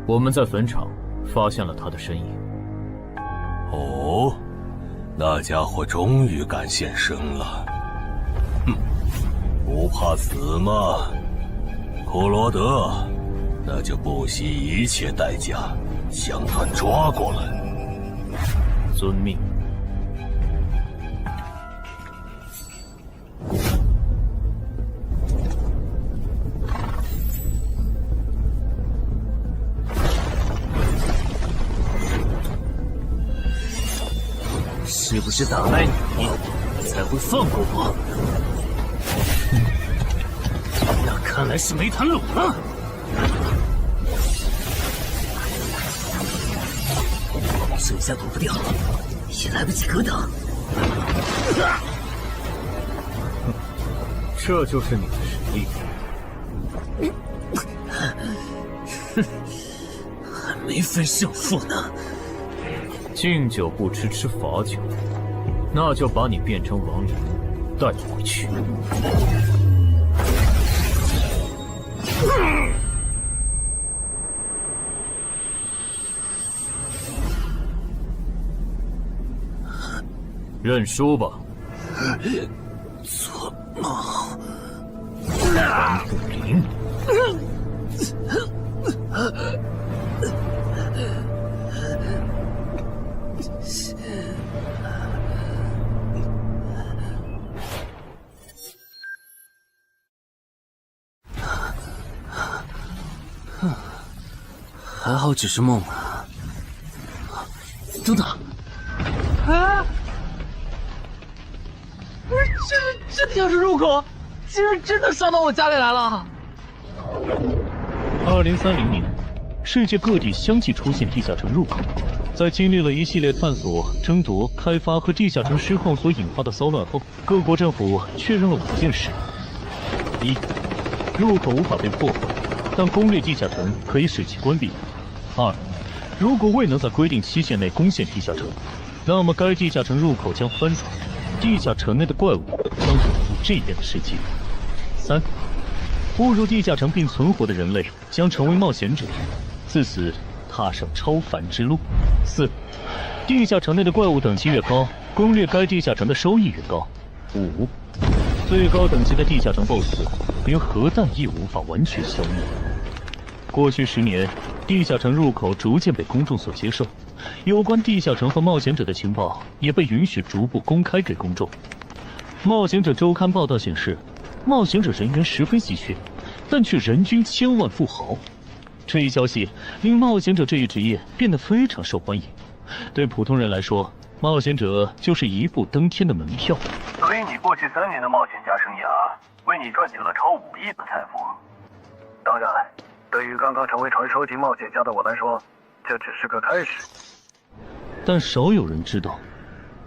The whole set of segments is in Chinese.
我们在坟场发现了他的身影。哦，那家伙终于敢现身了。哼，不怕死吗？库罗德，那就不惜一切代价将他抓过来。遵命。是不是打败你，才会放过我？那看来是没谈拢了。这下躲不掉，也来不及格挡。这就是你的实力。还没分胜负呢。敬酒不吃吃罚酒，那就把你变成亡灵，带回去。认输吧。做梦。王不灵。还好只是梦啊！等等，啊！不是，这地下室入口竟然真的上到我家里来了！2030年，世界各地相继出现地下城入口。在经历了一系列探索、争夺、开发和地下城失控所引发的骚乱后，各国政府确认了5件事：一、入口无法被破坏，但攻略地下城可以使其关闭。2. 如果未能在规定期限内攻陷地下城，那么该地下城入口将翻转，地下城内的怪物将永赴这边的世界。3. 误入地下城并存活的人类将成为冒险者，自此踏上超凡之路。4. 地下城内的怪物等级越高，攻略该地下城的收益越高。5. 最高等级的地下城 BOSS 连核弹也无法完全消灭。过去10年，地下城入口逐渐被公众所接受，有关地下城和冒险者的情报也被允许逐步公开给公众。冒险者周刊报道显示，冒险者人员十分稀缺，但却人均千万富豪。这一消息令冒险者这一职业变得非常受欢迎。对普通人来说，冒险者就是一步登天的门票。所以你过去3年的冒险家生涯，为你赚取了超5亿的财富。当然，对于刚刚成为传说级冒险家的我来说，这只是个开始。但少有人知道，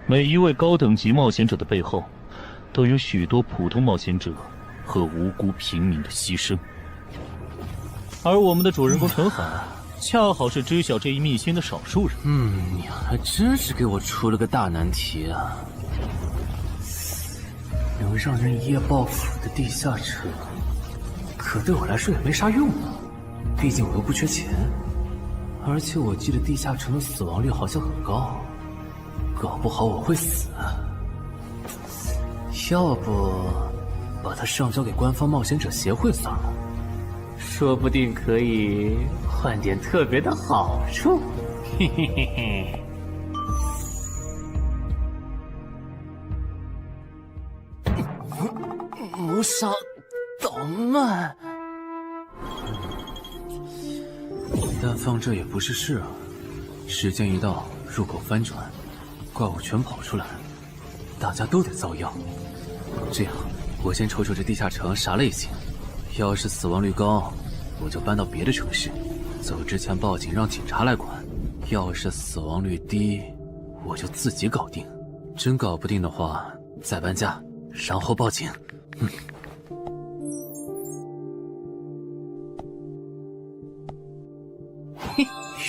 每一位高等级冒险者的背后，都有许多普通冒险者和无辜平民的牺牲。而我们的主人公陈海，恰好是知晓这一秘辛的少数人。你还真是给我出了个大难题啊！能让人一夜暴富的地下城，可对我来说也没啥用啊。毕竟我又不缺钱，而且我记得地下城的死亡率好像很高，搞不好我会死。要不把它上交给官方冒险者协会算了，说不定可以换点特别的好处。嘿嘿嘿嘿。谋杀捣乱。但放这也不是事啊！时间一到，入口翻转，怪物全跑出来，大家都得遭殃。这样，我先瞅瞅这地下城啥类型，要是死亡率高，我就搬到别的城市，走之前报警让警察来管；要是死亡率低，我就自己搞定。真搞不定的话，再搬家，然后报警。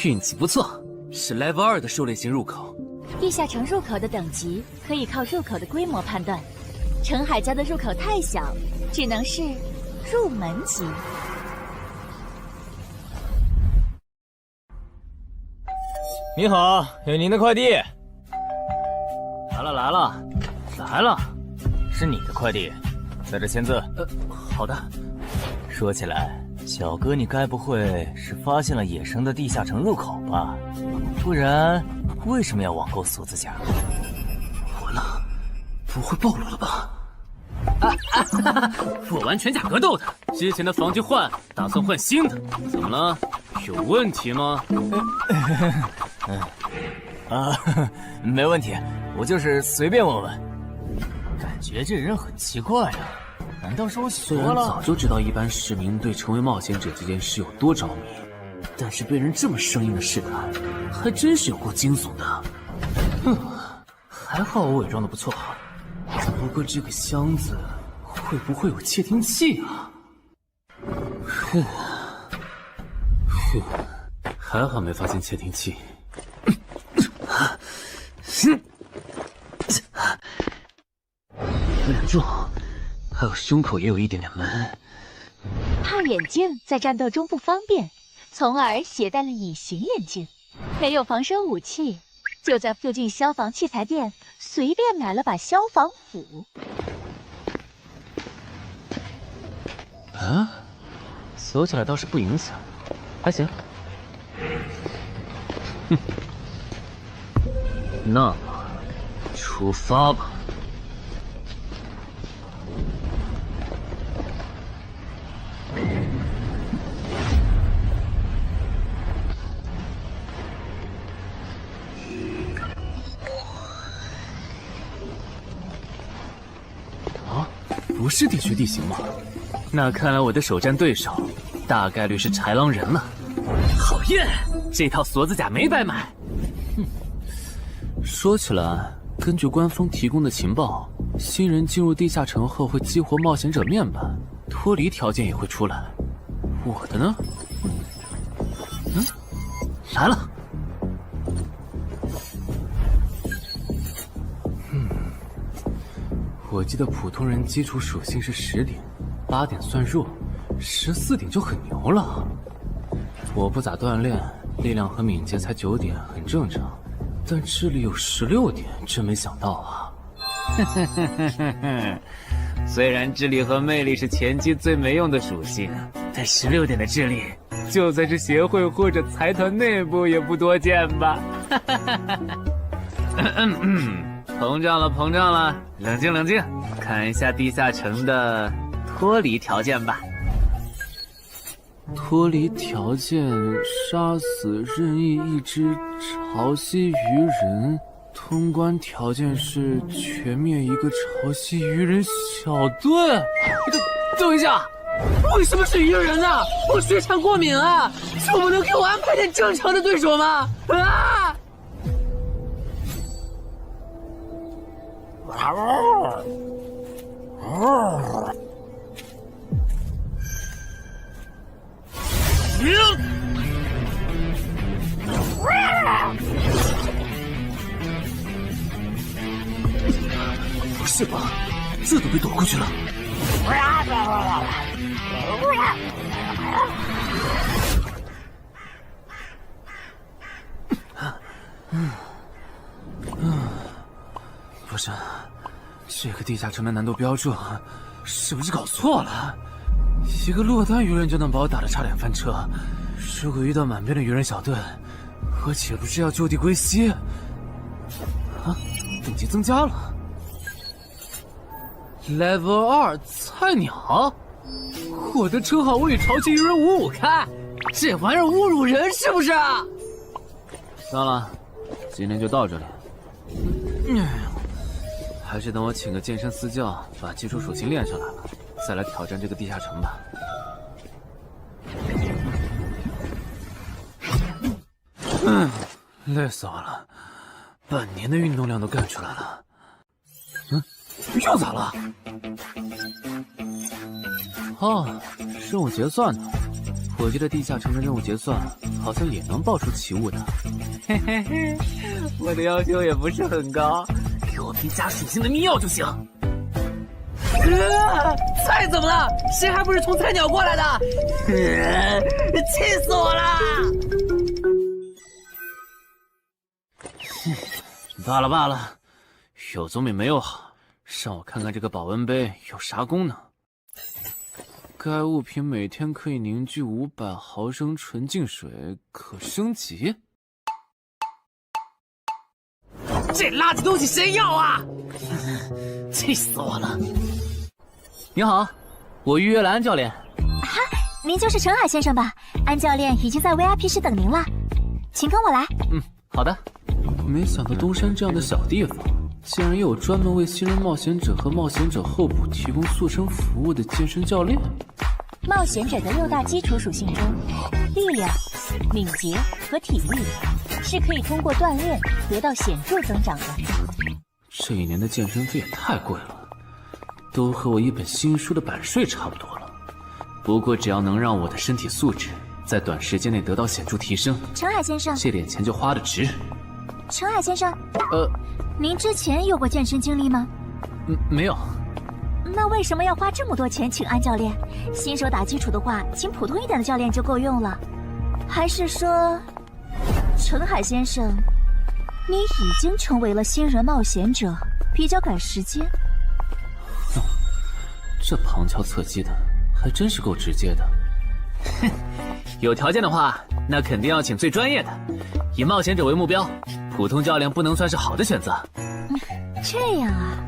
运气不错，是 Level 2的狩猎型入口。地下城入口的等级可以靠入口的规模判断，陈海家的入口太小，只能是入门级。你好，有您的快递。来了，是你的快递，在这签字。好的。说起来，小哥，你该不会是发现了野生的地下城入口吧？不然，为什么要网购锁子甲？完了，不会暴露了吧？我玩全甲格斗的，之前的防具换，打算换新的。怎么了？有问题吗？没问题，我就是随便问问。感觉这人很奇怪啊，难道是我想多了？虽然早就知道一般市民对成为冒险者这件事有多着迷，但是被人这么生硬的试探，还真是有够惊悚的。还好我伪装的不错。不过这个箱子会不会有窃听器啊？还好没发现窃听器。有点重，还有胸口也有一点点闷。怕眼镜在战斗中不方便，从而携带了隐形眼镜。没有防身武器，就在附近消防器材店随便买了把消防斧。啊，锁起来倒是不影响，还行。那么，出发吧。不是地区地形吗？那看来我的首战对手大概率是豺狼人了。讨厌，这套锁子甲没白买。说起来，根据官方提供的情报，新人进入地下城后会激活冒险者面板，脱离条件也会出来。我的呢？来了。我记得普通人基础属性是10点，8点算弱，14点就很牛了。我不咋锻炼，力量和敏捷才9点，很正常。但智力有16点，真没想到啊！虽然智力和魅力是前期最没用的属性，但16点的智力，就算是协会或者财团内部也不多见吧？膨胀了，冷静，看一下地下城的脱离条件吧。脱离条件：杀死任意一只潮汐鱼人。通关条件是全灭一个潮汐鱼人小队。等一下，为什么是鱼人呢？我血产过敏啊！就不能给我安排点正常的对手吗？啊！不是吧，这都被躲过去了。不是，这个地下城的难度标注是不是搞错了？一个落单鱼人就能把我打得差点翻车，如果遇到满编的鱼人小队，我岂不是要就地归西？啊，等级增加了 ，Level 2菜鸟，我的称号我与潮汐鱼人55开，这玩意儿侮辱人是不是？算了，今天就到这里。还是等我请个健身私教，把基础属性练上来了，再来挑战这个地下城吧。累死我了，半年的运动量都干出来了。又咋了？哦，任务结算呢？我记得地下城的任务结算好像也能爆出奇物的。嘿嘿嘿，我的要求也不是很高，给我瓶加属性的迷药就行。菜怎么了？谁还不是从菜鸟过来的？气死我了！罢了罢了，有总比没有好。让我看看这个保温杯有啥功能。该物品每天可以凝聚500毫升纯净水，可升级。这垃圾东西谁要啊？气死我了！你好，我预约了安教练。哈，您就是陈海先生吧？安教练已经在 VIP 室等您了，请跟我来。好的。没想到东山这样的小地方，竟然有专门为新人冒险者和冒险者候补提供塑身服务的健身教练。冒险者的6大基础属性中，力量、敏捷和体力是可以通过锻炼得到显著增长的。这一年的健身费也太贵了，都和我一本新书的版税差不多了。不过只要能让我的身体素质在短时间内得到显著提升，陈海先生，这点钱就花得值。陈海先生，您之前有过健身经历吗？没有。那为什么要花这么多钱请安教练？新手打基础的话，请普通一点的教练就够用了。还是说，陈海先生，你已经成为了新人冒险者，比较赶时间？这旁敲侧击的，还真是够直接的。哼，有条件的话，那肯定要请最专业的，以冒险者为目标，普通教练不能算是好的选择。这样啊？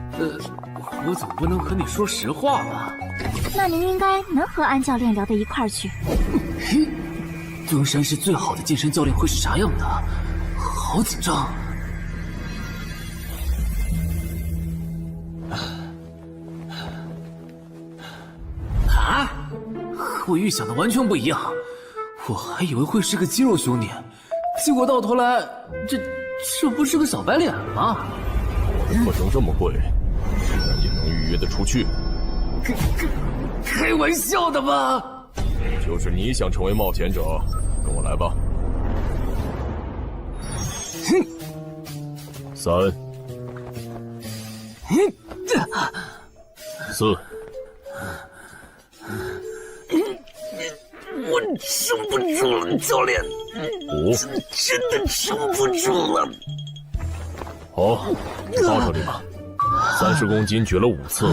我总不能和你说实话吧？那您应该能和安教练聊到一块儿去。东山市最好的健身教练会是啥样的？好紧张。啊！和我预想的完全不一样，我还以为会是个肌肉兄弟，结果到头来，这不是个小白脸吗？课程这么贵，竟然也能预约得出去？开玩笑的吧？就是你想成为冒险者，跟我来吧。3、4。我撑不住了，教练。5。真的撑不住了。好，到这里吧。30公斤举了5次，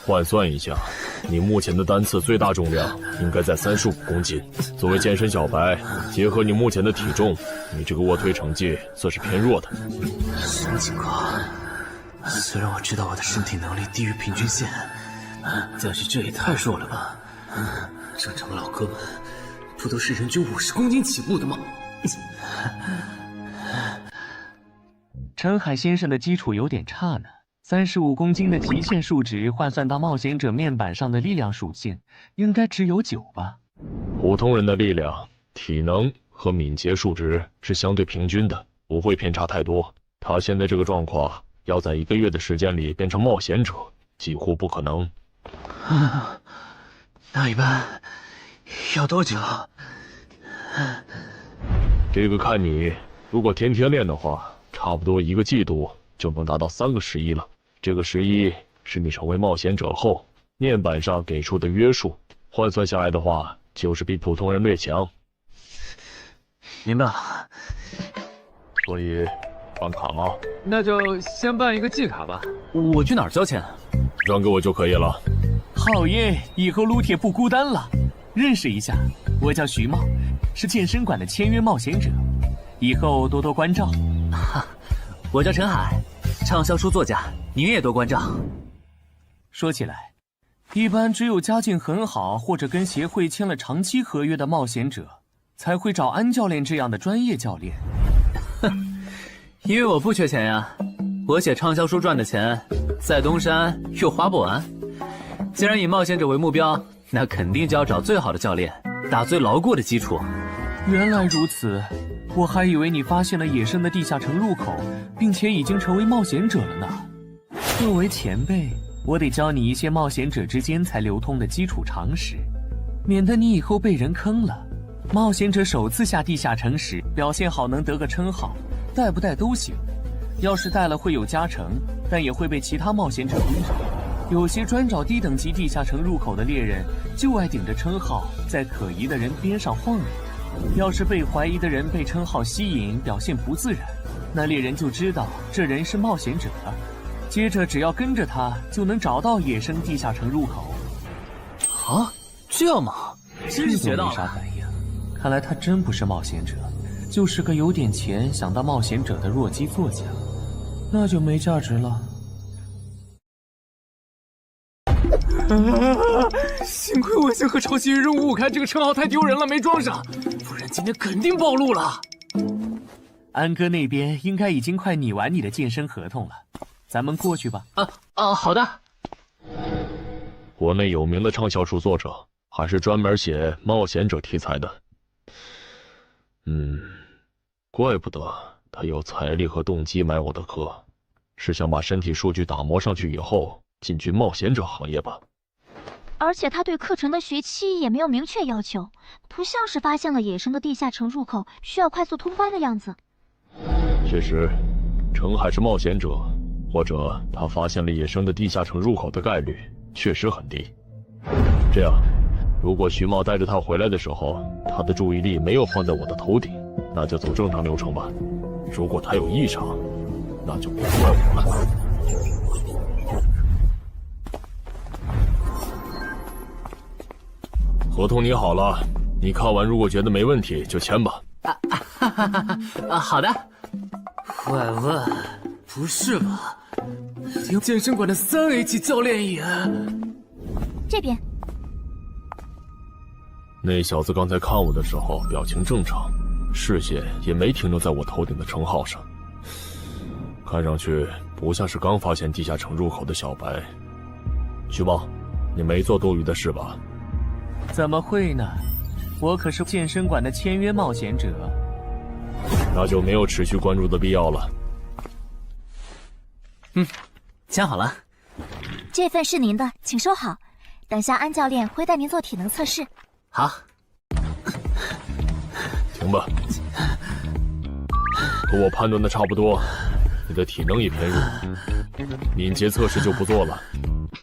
换算一下，你目前的单次最大重量应该在35公斤。作为健身小白，结合你目前的体重，你这个卧推成绩算是偏弱的。什么情况？虽然我知道我的身体能力低于平均线，但是这也太弱了吧？正常的老哥们不都是人均50公斤起步的吗？陈海先生的基础有点差呢，35公斤的极限数值换算到冒险者面板上的力量属性，应该只有9吧？普通人的力量、体能和敏捷数值是相对平均的，不会偏差太多。他现在这个状况，要在1个月的时间里变成冒险者，几乎不可能。那一般要多久？这个看你，如果天天练的话，差不多1个季度就能达到3个11了。这个11是你成为冒险者后面板上给出的约束，换算下来的话，就是比普通人略强。明白了。所以办卡吗？那就先办一个季卡吧。我去哪儿交钱？让给我就可以了。好耶，以后撸铁不孤单了。认识一下，我叫徐茂，是健身馆的签约冒险者，以后多多关照。我叫陈海，畅销书作家，您也多关照。说起来，一般只有家境很好或者跟协会签了长期合约的冒险者，才会找安教练这样的专业教练。因为我不缺钱呀，我写畅销书赚的钱，在东山又花不完。既然以冒险者为目标，那肯定就要找最好的教练，打最牢固的基础。原来如此，我还以为你发现了野生的地下城入口，并且已经成为冒险者了呢。作为前辈，我得教你一些冒险者之间才流通的基础常识，免得你以后被人坑了。冒险者首次下地下城时，表现好能得个称号，带不带都行。要是带了会有加成，但也会被其他冒险者盯着。有些专找低等级地下城入口的猎人，就爱顶着称号，在可疑的人边上晃悠。要是被怀疑的人被称号吸引，表现不自然，那猎人就知道这人是冒险者，接着只要跟着他，就能找到野生地下城入口。啊，这样吗？真是学到了。没啥反应，看来他真不是冒险者，就是个有点钱想当冒险者的弱鸡作家，那就没价值了。幸亏我先和潮汐人任务开这个称号太丢人了，没装上，不然今天肯定暴露了。安哥那边应该已经快拟完你的健身合同了，咱们过去吧。好的。国内有名的畅销书作者，还是专门写冒险者题材的。怪不得他有财力和动机买我的课，是想把身体数据打磨上去以后进军冒险者行业吧。而且他对课程的学期也没有明确要求，不像是发现了野生的地下城入口需要快速通关的样子。确实，程海是冒险者，或者他发现了野生的地下城入口的概率确实很低。这样，如果徐茂带着他回来的时候，他的注意力没有放在我的头顶，那就走正常流程吧。如果他有异常，那就不怪我了。合同拟好了，你看完如果觉得没问题就签吧。好的。喂，不是吧？连健身馆的3A 级教练也……这边。那小子刚才看我的时候表情正常，视线也没停留在我头顶的称号上，看上去不像是刚发现地下城入口的小白。徐茂，你没做多余的事吧？怎么会呢？我可是健身馆的签约冒险者。那就没有持续关注的必要了。签好了。这份是您的，请收好。等下安教练会带您做体能测试。好。停吧。和我判断的差不多，你的体能也偏弱，敏捷测试就不做了。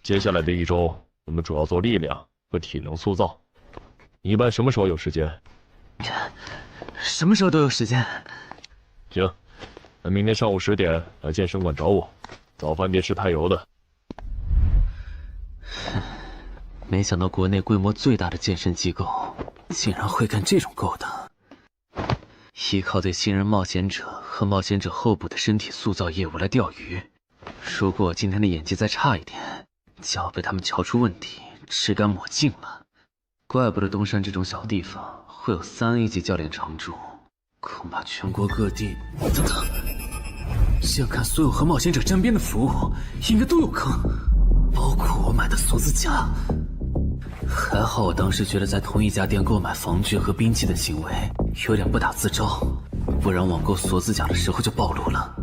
接下来的1周，我们主要做力量和体能塑造。你一般什么时候有时间？什么时候都有时间。行，那明天上午10点来健身馆找我，早饭别吃太油的。没想到国内规模最大的健身机构竟然会干这种勾当。依靠对新人冒险者和冒险者候补的身体塑造业务来钓鱼，如果我今天的演技再差一点，就要被他们瞧出问题，吃干抹净了。怪不得东山这种小地方会有3A 级教练常驻，恐怕全国各地……等等，这样看，所有和冒险者沾边的服务应该都有坑，包括我买的锁子甲。还好我当时觉得在同一家店购买防具和兵器的行为有点不打自招，不然网购锁子甲的时候就暴露了。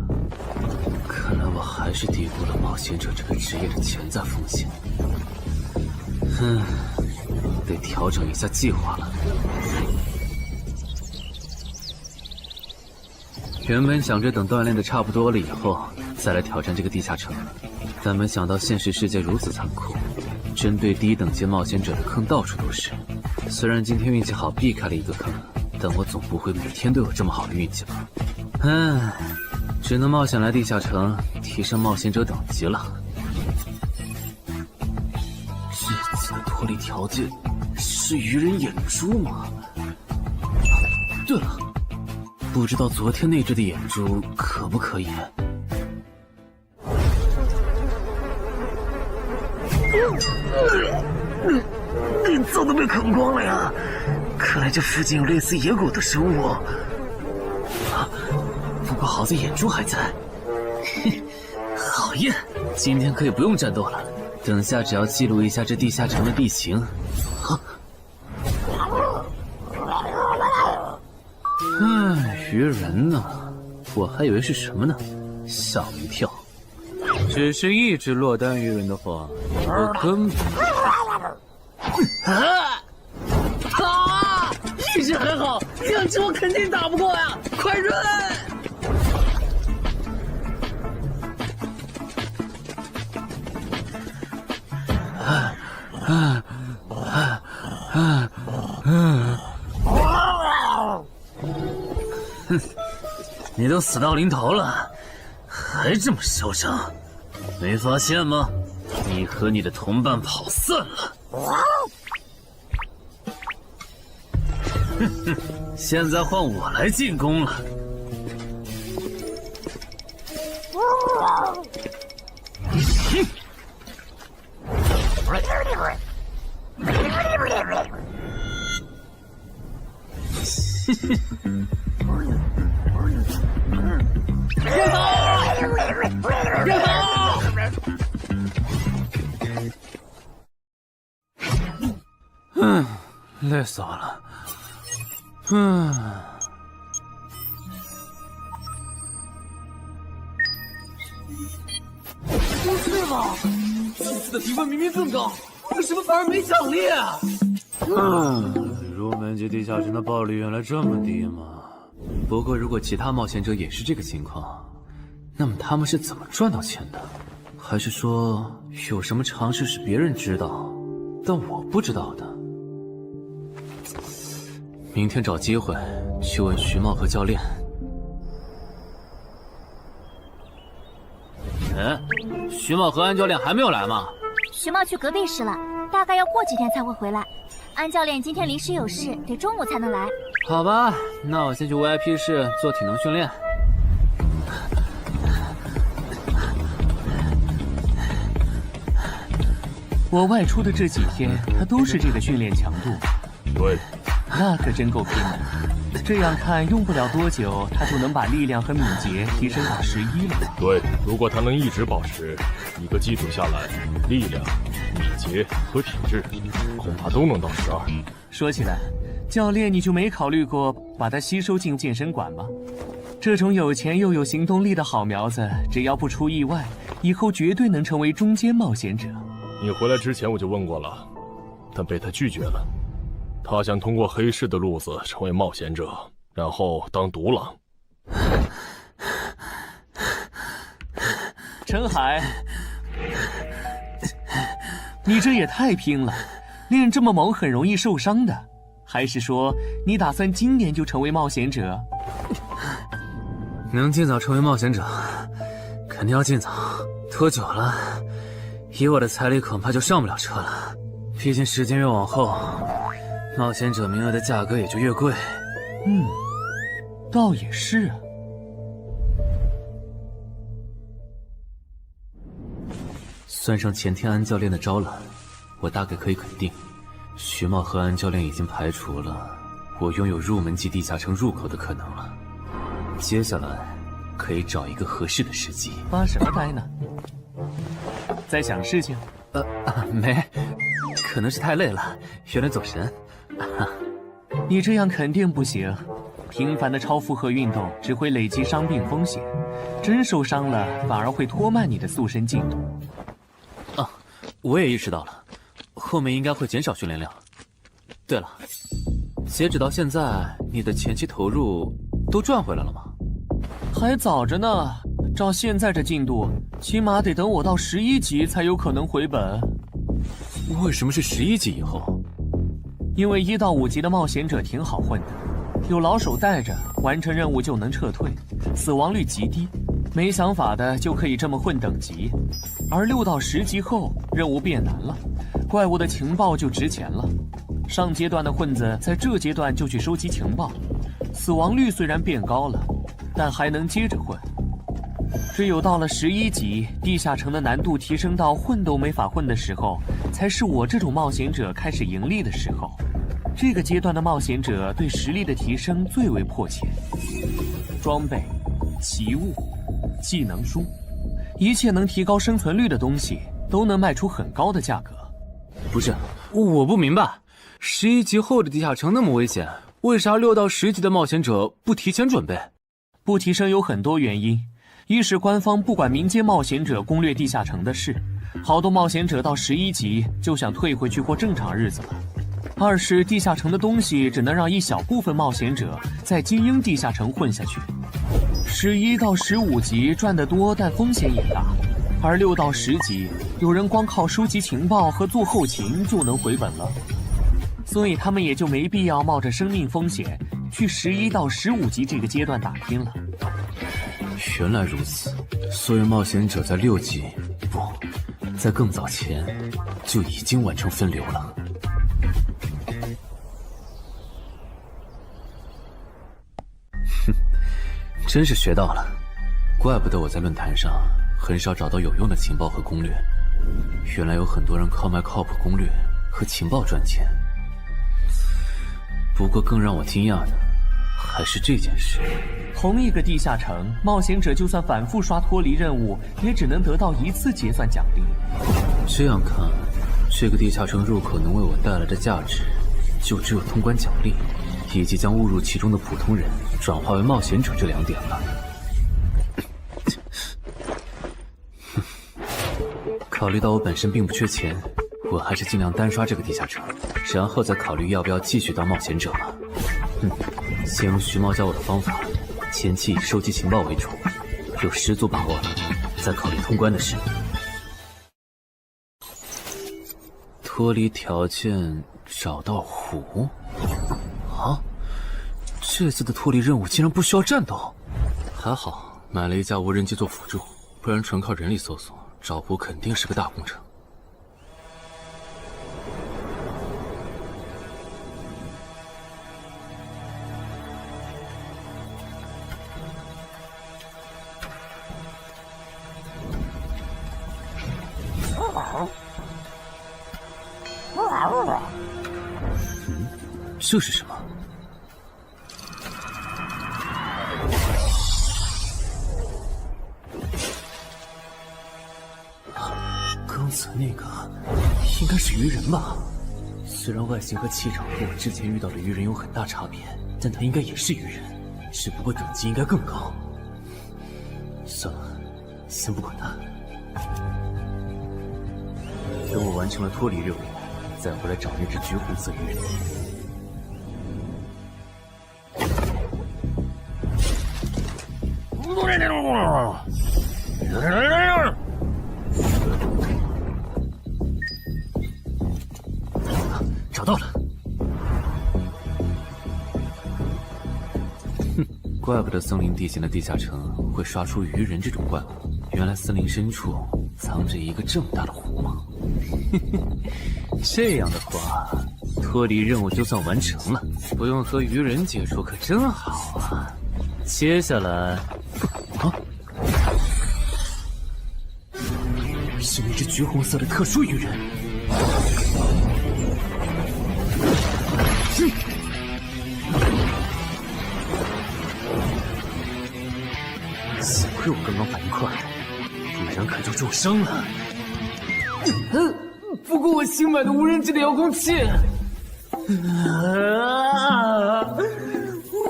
看来我还是低估了冒险者这个职业的潜在风险。得调整一下计划了。原本想着等锻炼的差不多了以后再来挑战这个地下城，但没想到现实世界如此残酷，针对低等级冒险者的坑到处都是。虽然今天运气好避开了一个坑，但我总不会每天都有这么好的运气吧。只能冒险来地下城提升冒险者等级了。这次的脱离条件是鱼人眼珠吗？对了，不知道昨天那只的眼珠可不可以？早都被啃光了呀！看来这附近有类似野狗的生物。不过好在眼珠还在。好耶！今天可以不用战斗了，等下只要记录一下这地下城的地形。鱼人呢？我还以为是什么呢，吓我一跳。只是一只落单鱼人的话，我根本……一只还好，2只我肯定打不过呀！快润！你都死到临头了，还这么嚣张，没发现吗？你和你的同伴跑散了。哼哼，现在换我来进攻了。累死我了。不是吧？这次的评分明明更高，为什么反而没奖励啊？入门级地下城的暴力原来这么低吗？不过如果其他冒险者也是这个情况，那么他们是怎么赚到钱的？还是说有什么常识是别人知道，但我不知道的？明天找机会去问徐茂和教练。徐茂和安教练还没有来吗？徐茂去隔壁室了，大概要过几天才会回来。安教练今天临时有事，得中午才能来。好吧，那我先去 VIP 室做体能训练。我外出的这几天，他都是这个训练强度。对，那可真够拼的。这样看，用不了多久，他就能把力量和敏捷提升到11了。对，如果他能一直保持一个基础下来，力量、敏捷和体质恐怕都能到12。说起来，教练你就没考虑过把他吸收进健身馆吗？这种有钱又有行动力的好苗子，只要不出意外，以后绝对能成为中间冒险者。你回来之前我就问过了，但被他拒绝了。他想通过黑市的路子成为冒险者，然后当独狼。陈海，你这也太拼了，练这么猛很容易受伤的。还是说你打算今年就成为冒险者？能尽早成为冒险者，肯定要尽早。拖久了，以我的财力恐怕就上不了车了。毕竟时间越往后，冒险者名额的价格也就越贵。倒也是啊。算上前天安教练的招揽，我大概可以肯定，徐茂和安教练已经排除了我拥有入门级地下城入口的可能了。接下来可以找一个合适的时机。发什么呆呢？在想事情？没，可能是太累了，有点走神。你这样肯定不行，频繁的超负荷运动只会累积伤病风险，真受伤了反而会拖慢你的塑身进度。我也意识到了，后面应该会减少训练量。对了，截止到现在，你的前期投入都赚回来了吗？还早着呢，照现在这进度，起码得等我到11级才有可能回本。为什么是11级以后？因为1到5级的冒险者挺好混的，有老手带着，完成任务就能撤退，死亡率极低。没想法的就可以这么混等级，而6到10级后，任务变难了，怪物的情报就值钱了。上阶段的混子在这阶段就去收集情报，死亡率虽然变高了，但还能接着混。只有到了11级，地下城的难度提升到混都没法混的时候，才是我这种冒险者开始盈利的时候。这个阶段的冒险者对实力的提升最为迫切，装备、奇物、技能书，一切能提高生存率的东西都能卖出很高的价格。不是，我不明白，11级后的地下城那么危险，为啥6到10级的冒险者不提前准备？不提升有很多原因，一是官方不管民间冒险者攻略地下城的事，好多冒险者到11级就想退回去过正常日子了。二是地下城的东西只能让一小部分冒险者在精英地下城混下去。11到15级赚得多，但风险也大，而6到10级有人光靠收集情报和做后勤就能回本了，所以他们也就没必要冒着生命风险去11到15级这个阶段打拼了。原来如此，所以冒险者在6级不，在更早前就已经完成分流了。哼，真是学到了，怪不得我在论坛上很少找到有用的情报和攻略，原来有很多人靠卖靠谱攻略和情报赚钱。不过更让我惊讶的还是这件事。同一个地下城，冒险者就算反复刷脱离任务，也只能得到1次结算奖励。这样看，这个地下城入口能为我带来的价值，就只有通关奖励，以及将误入其中的普通人转化为冒险者这2点了。考虑到我本身并不缺钱，我还是尽量单刷这个地下城，然后再考虑要不要继续当冒险者了。先用徐猫教我的方法，前期以收集情报为主，有10足把握了，再考虑通关的事。脱离条件找到湖？啊，这次的脱离任务竟然不需要战斗，还好买了一架无人机做辅助，不然纯靠人力搜索找湖肯定是个大工程。这是什么？刚才那个应该是鱼人吧？虽然外形和气场和我之前遇到的鱼人有很大差别，但他应该也是鱼人，只不过等级应该更高。算了，先不管他。等我完成了脱离任务，再回来找那只橘红色鱼人。找到了。哼，怪不得森林地形的地下城会刷出鱼人这种怪物，原来森林深处藏着一个这么大的湖吗？这样的话，脱离任务就算完成了，不用和鱼人接触可真好啊。接下来，是那只橘红色的特殊鱼人。幸亏我刚刚反应快，不然可就重伤了。不过我新买的无人机的遥控器，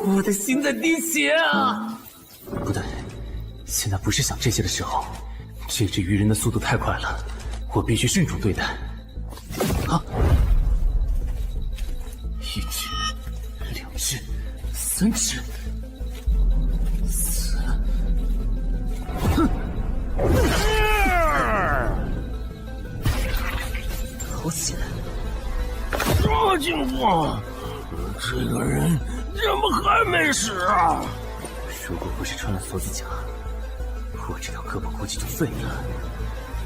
我的心在滴血啊！不对，现在不是想这些的时候。这只鱼人的速度太快了，我必须慎重对待。啊！一只、2只、3只、4……哼！好险！这情况，这个人怎么还没死啊？如果不是穿了锁子甲，我这条胳膊估计就废了。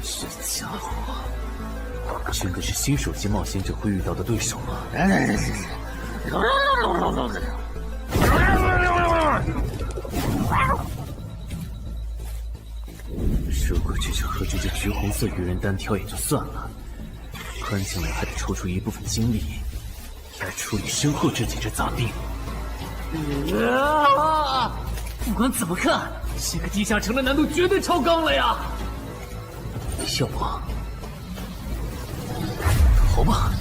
这家伙真的是新手级冒险者会遇到的对手吗？如果只是和这只橘红色鱼人单挑也就算了，关键我还得抽出一部分精力来处理身后这几只杂兵。不管怎么看，这个地下城的难度绝对超纲了呀！要不逃吧？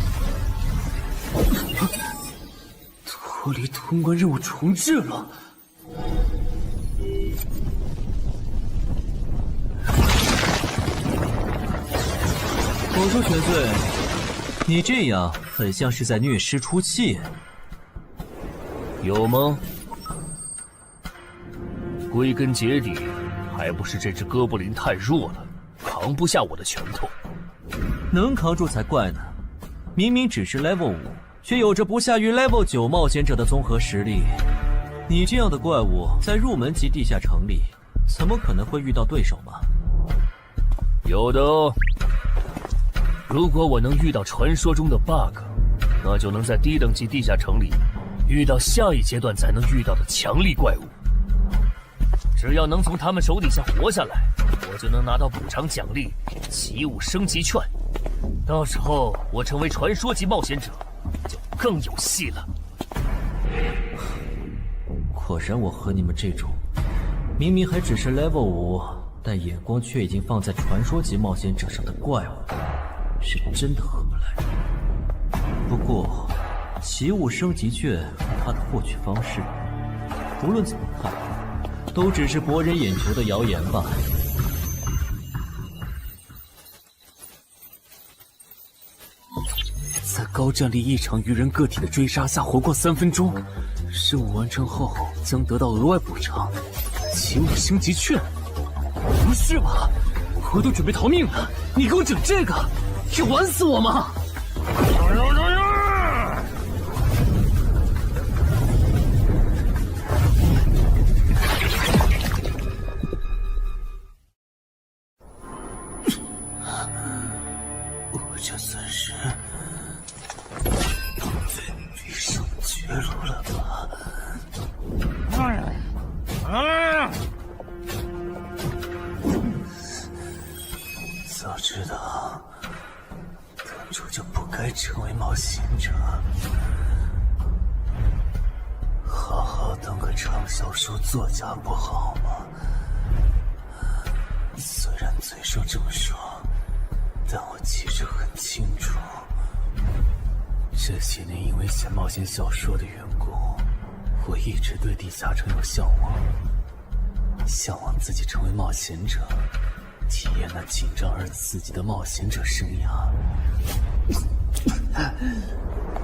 脱离通关任务重置了。我说玄穗，你这样很像是在虐尸出气，有吗？归根结底，还不是这只哥布林太弱了，扛不下我的拳头。能扛住才怪呢！明明只是 Level 5，却有着不下于 Level 9冒险者的综合实力。你这样的怪物，在入门级地下城里，怎么可能会遇到对手嘛？有的哦。如果我能遇到传说中的 bug， 那就能在低等级地下城里遇到下一阶段才能遇到的强力怪物。只要能从他们手底下活下来，我就能拿到补偿奖励奇物升级券。到时候我成为传说级冒险者，就更有戏了。果然，我和你们这种明明还只是 level 5，但眼光却已经放在传说级冒险者上的怪物，是真的合不来。不过，奇物升级券和它的获取方式，无论怎么看，都只是博人眼球的谣言吧。在高战力异常鱼人个体的追杀下活过3分钟，任务完成后将得到额外补偿，奇物升级券。不是吧？我都准备逃命了，你给我整这个，要玩死我吗？我这算是遇上绝路了吧？早知道当初就不该成为冒险者，好好当个畅销书作家不好吗？虽然嘴上这么说，但我其实很清楚，这些年因为写冒险小说的缘故，我一直对地下城有向往，向往自己成为冒险者，体验那紧张而刺激的冒险者生涯。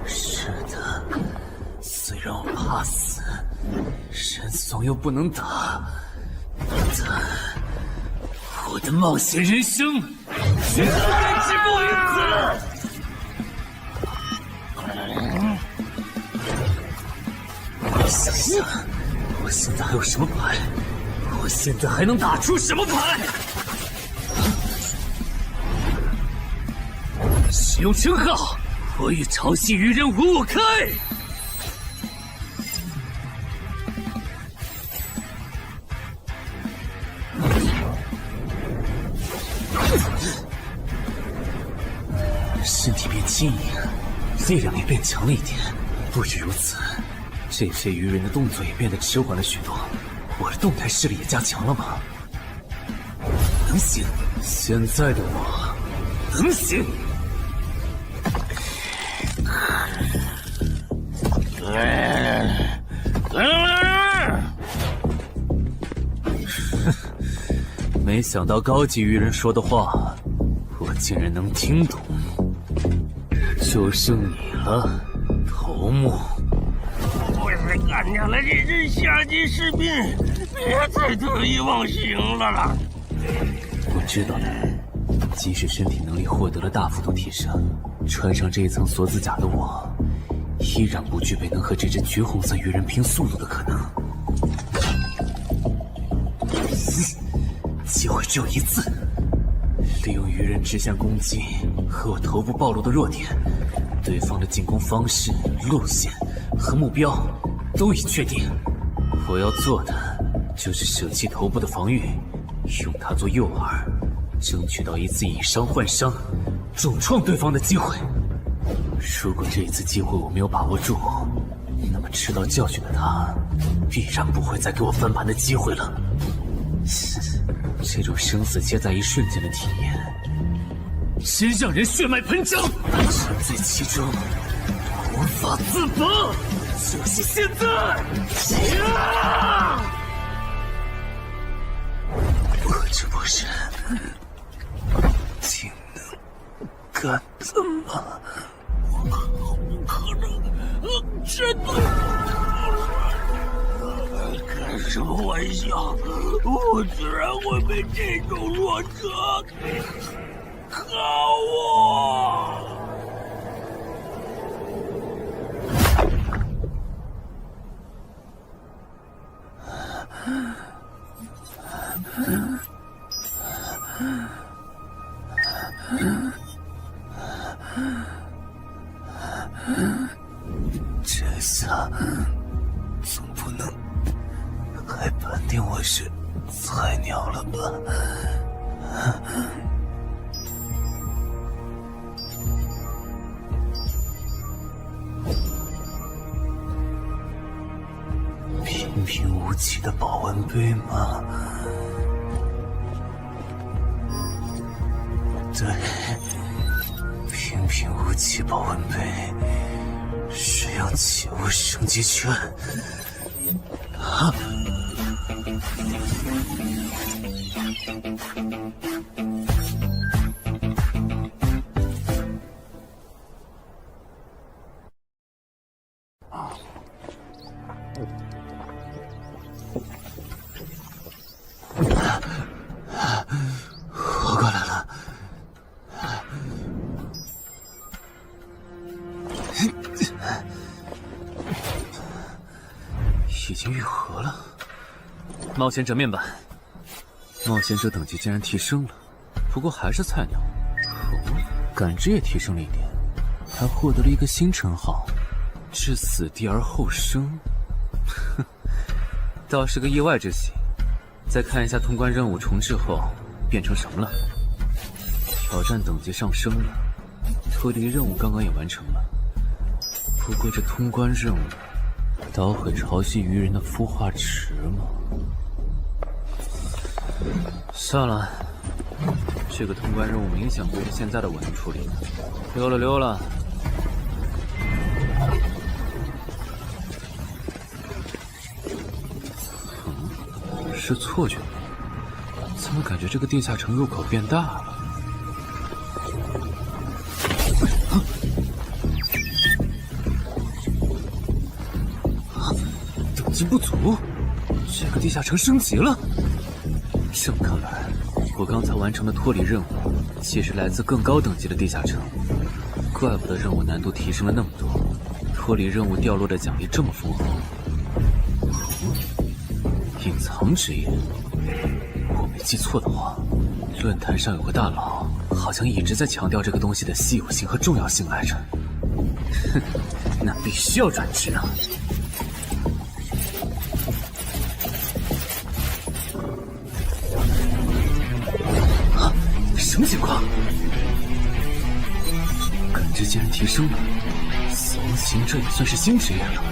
是的，虽然我怕死，人怂又不能打，但我的冒险人生绝不该止步于此。想想，我现在还有什么牌？我现在还能打出什么牌？使用称号，我与潮汐鱼人5开。身体变轻盈，力量也变强了一点。不止如此，这些鱼人的动作也变得迟缓了许多。我的动态视力也加强了吗？能行，现在的我能行。没想到高级鱼人说的话，我竟然能听懂。就剩你了，头目。我是干掉了这只下级士兵，别再得意忘形了啦！我知道的，即使身体能力获得了大幅度提升，穿上这一层锁子甲的我，依然不具备能和这只橘红色鱼人拼速度的可能。机会只有一次，利用鱼人直线攻击和我头部暴露的弱点，对方的进攻方式、路线和目标都已确定。我要做的就是舍弃头部的防御，用它做诱饵，争取到一次以伤换伤，重创对方的机会。如果这一次机会我没有把握住，那么吃到教训的他，必然不会再给我翻盘的机会了。这种生死皆在一瞬间的体验，真让人血脉喷张，沉醉其中，无法自拔。就是现在！我这不是技能干的吗？可能真的。开什么玩笑！我居然会被这种弱者可恶！这下总不能还判定我是菜鸟了吧？平平无奇的保温杯吗？对，平平无奇保温杯。使用起物升级券。啊！活过来了。已经愈合了。冒险者面板，冒险者等级竟然提升了，不过还是菜鸟。哦，感知也提升了一点，还获得了一个新称号——至死地而后生。哼，倒是个意外之喜。再看一下通关任务重置后变成什么了。挑战等级上升了，脱离任务刚刚也完成了。不过这通关任务捣毁潮汐鱼人的孵化池吗？算了，这个通关任务明显不是现在的我能处理的。溜了溜了。是错觉吗？怎么感觉这个地下城入口变大了？等级不足，这个地下城升级了。这么看来，我刚才完成的脱离任务，其实来自更高等级的地下城。怪不得任务难度提升了那么多，脱离任务掉落的奖励这么丰厚。隐藏之眼，我没记错的话，论坛上有个大佬，好像一直在强调这个东西的稀有性和重要性来着。哼，那必须要转职啊！啊，什么情况？感知竟然提升了，死亡行者也算是新职业了。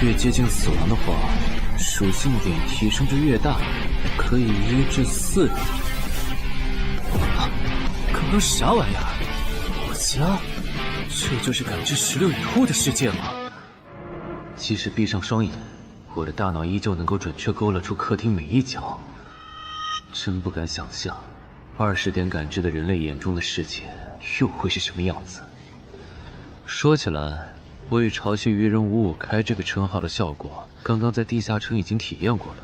越接近死亡的话，属性点提升就越大，可以1至4点。啊，刚刚啥玩意儿？我家？这就是感知16以后的世界吗？即使闭上双眼，我的大脑依旧能够准确勾勒出客厅每一角。真不敢想象，20点感知的人类眼中的世界又会是什么样子。说起来，我与潮汐鱼人555开这个称号的效果，刚刚在地下城已经体验过了。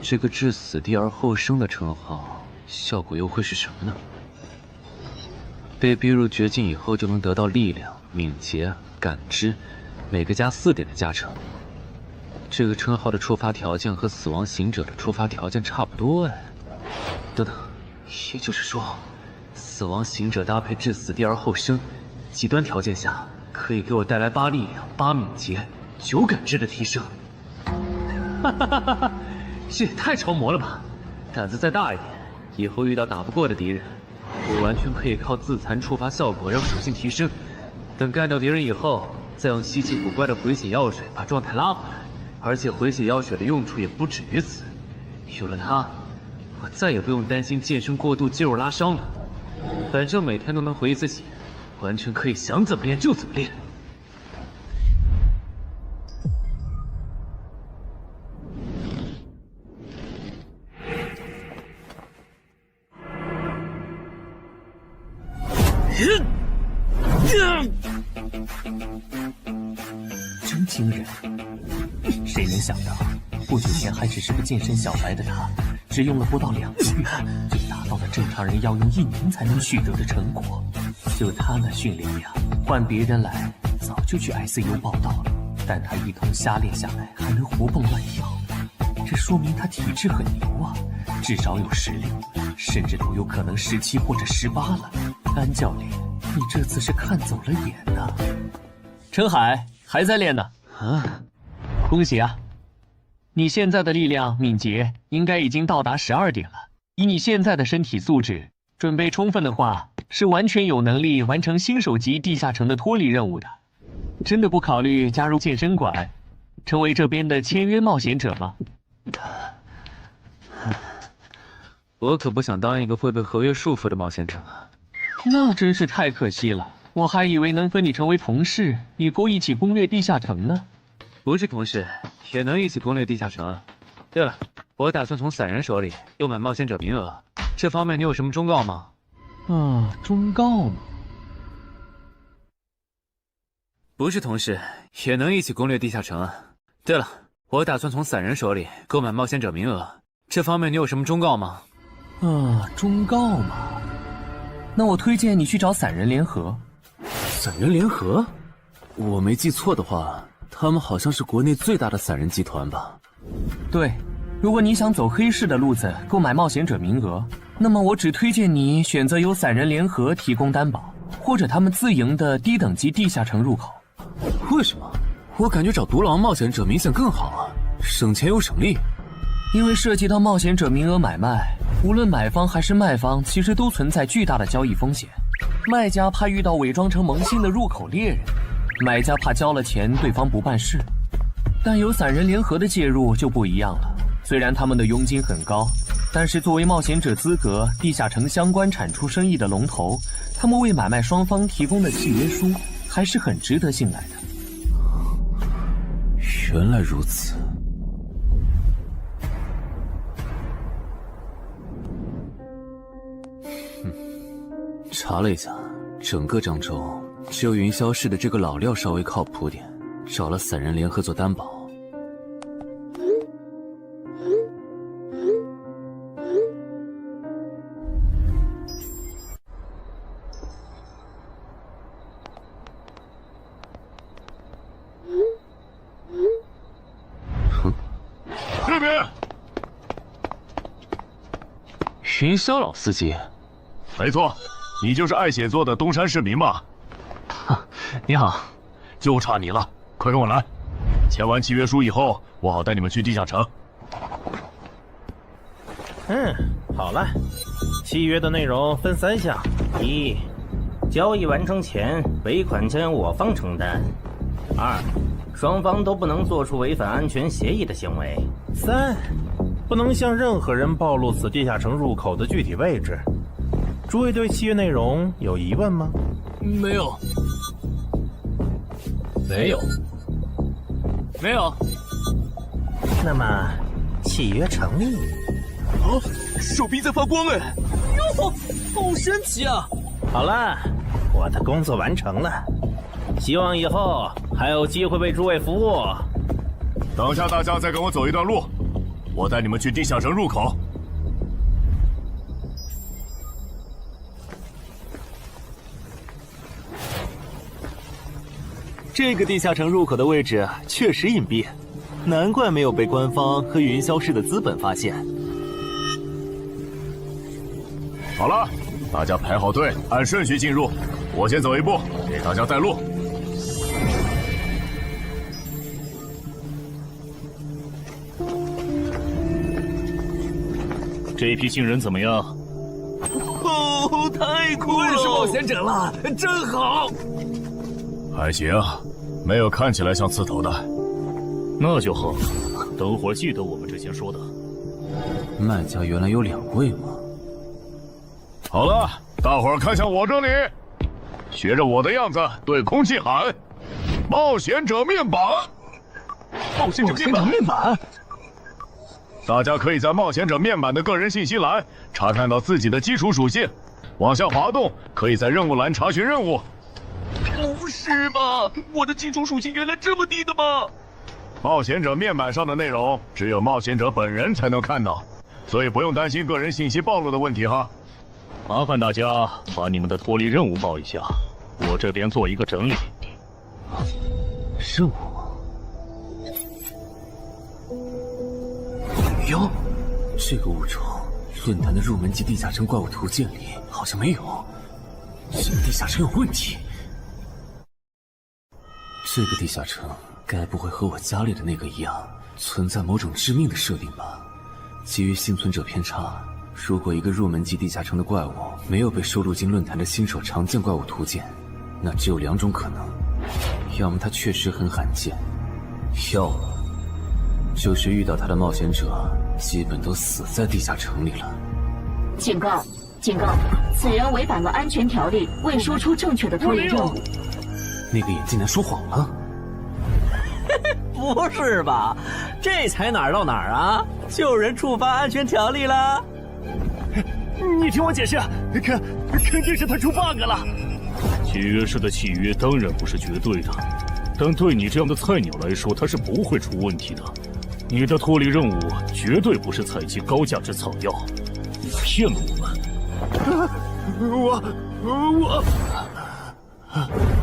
这个至死地而后生的称号，效果又会是什么呢？被逼入绝境以后，就能得到力量、敏捷、感知，每个加4点的加成。这个称号的触发条件和死亡行者的触发条件差不多哎。等等，也就是说，死亡行者搭配至死地而后生，极端条件下可以给我带来8力量、8敏捷、9感知的提升。哈哈哈哈！这也太超模了吧！胆子再大一点，以后遇到打不过的敌人，我完全可以靠自残触发效果让属性提升。等干掉敌人以后，再用稀奇古怪的回血药水把状态拉回来。而且回血药水的用处也不止于此，有了它，我再也不用担心健身过度肌肉拉伤了。反正每天都能回一次血，完全可以想怎么练就怎么练。真惊人！谁能想到，不久前还只是个健身小白的他，只用了不到2个月，就达到了正常人要用1年才能取得的成果。就他那训练量，换别人来早就去 ICU 报道了。但他一通瞎练下来，还能活蹦乱跳，这这说明他体质很牛啊，至少有实力，甚至都有可能17或者18了。安教练，你这次是看走了眼呐。陈海还在练呢。啊，恭喜啊！你现在的力量、敏捷应该已经到达12点了。以你现在的身体素质，准备充分的话，是完全有能力完成新手级地下城的脱离任务的。真的不考虑加入健身馆，成为这边的签约冒险者吗？我可不想当一个会被合约束缚的冒险者。那真是太可惜了，我还以为能和你成为同事，以后一起攻略地下城呢。不是同事，也能一起攻略地下城。对了，我打算从散人手里购买冒险者名额，这方面你有什么忠告吗？忠告吗？不是同事，也能一起攻略地下城啊。对了，我打算从散人手里购买冒险者名额，这方面你有什么忠告吗？忠告嘛，那我推荐你去找散人联合。散人联合？我没记错的话，他们好像是国内最大的散人集团吧？对，如果你想走黑市的路子购买冒险者名额，那么我只推荐你选择由散人联合提供担保，或者他们自营的低等级地下城入口。为什么？我感觉找独狼冒险者明显更好啊，省钱又省力。因为涉及到冒险者名额买卖，无论买方还是卖方，其实都存在巨大的交易风险。卖家怕遇到伪装成萌新的入口猎人，买家怕交了钱对方不办事。但有散人联合的介入就不一样了，虽然他们的佣金很高，但是作为冒险者资格地下城相关产出生意的龙头，他们为买卖双方提供的契约书还是很值得信赖的。原来如此。查了一下，整个漳州只有云霄市的这个老廖稍微靠谱点，找了散人联合做担保。这边，云霄老司机，没错，你就是爱写作的东山市民吧？你好，就差你了，快跟我来！签完契约书以后，我好带你们去地下城。好了，契约的内容分3项：一，交易完成前尾款将由我方承担；二，双方都不能做出违反安全协议的行为；三，不能向任何人暴露此地下城入口的具体位置。诸位对契约内容有疑问吗？没有。没有。没有。那么，契约成立。手臂在发光哎！哟，好神奇啊！好了，我的工作完成了，希望以后还有机会为诸位服务。等下大家再跟我走一段路，我带你们去地下城入口。这个地下城入口的位置确实隐蔽，难怪没有被官方和云霄市的资本发现。好了，大家排好队，按顺序进入。我先走一步，给大家带路。这批新人怎么样？太酷了！是冒险者了，真好。还行，没有看起来像刺头的。那就好，等会儿记得我们之前说的。卖家原来有2位吗？好了，大伙儿看向我这里，学着我的样子对空气喊：“冒险者面板！”冒险者面板。大家可以在冒险者面板的个人信息栏查看到自己的基础属性，往下滑动，可以在任务栏查询任务。不是吧？我的基础属性原来这么低的吗？冒险者面板上的内容只有冒险者本人才能看到，所以不用担心个人信息暴露的问题哈。麻烦大家把你们的脱离任务报一下，我这边做一个整理。任务？女妖，这个物种论坛的入门级地下城怪物图鉴里好像没有，这个地下城有问题。这个地下城该不会和我家里的那个一样，存在某种致命的设定吧？基于幸存者偏差，如果一个入门级地下城的怪物没有被收录进论坛的新手常见怪物图鉴，那只有2种可能：要么它确实很罕见，要么就是遇到它的冒险者基本都死在地下城里了。警告！警告！此人违反了安全条例，未说出正确的脱离任务。那个眼镜男说谎了？不是吧？这才哪儿到哪儿啊？就有人触发安全条例了？你听我解释，肯定是他出 bug 了。契约师的契约当然不是绝对的，但对你这样的菜鸟来说，它是不会出问题的。你的脱离任务绝对不是采集高价值草药，你骗了我们。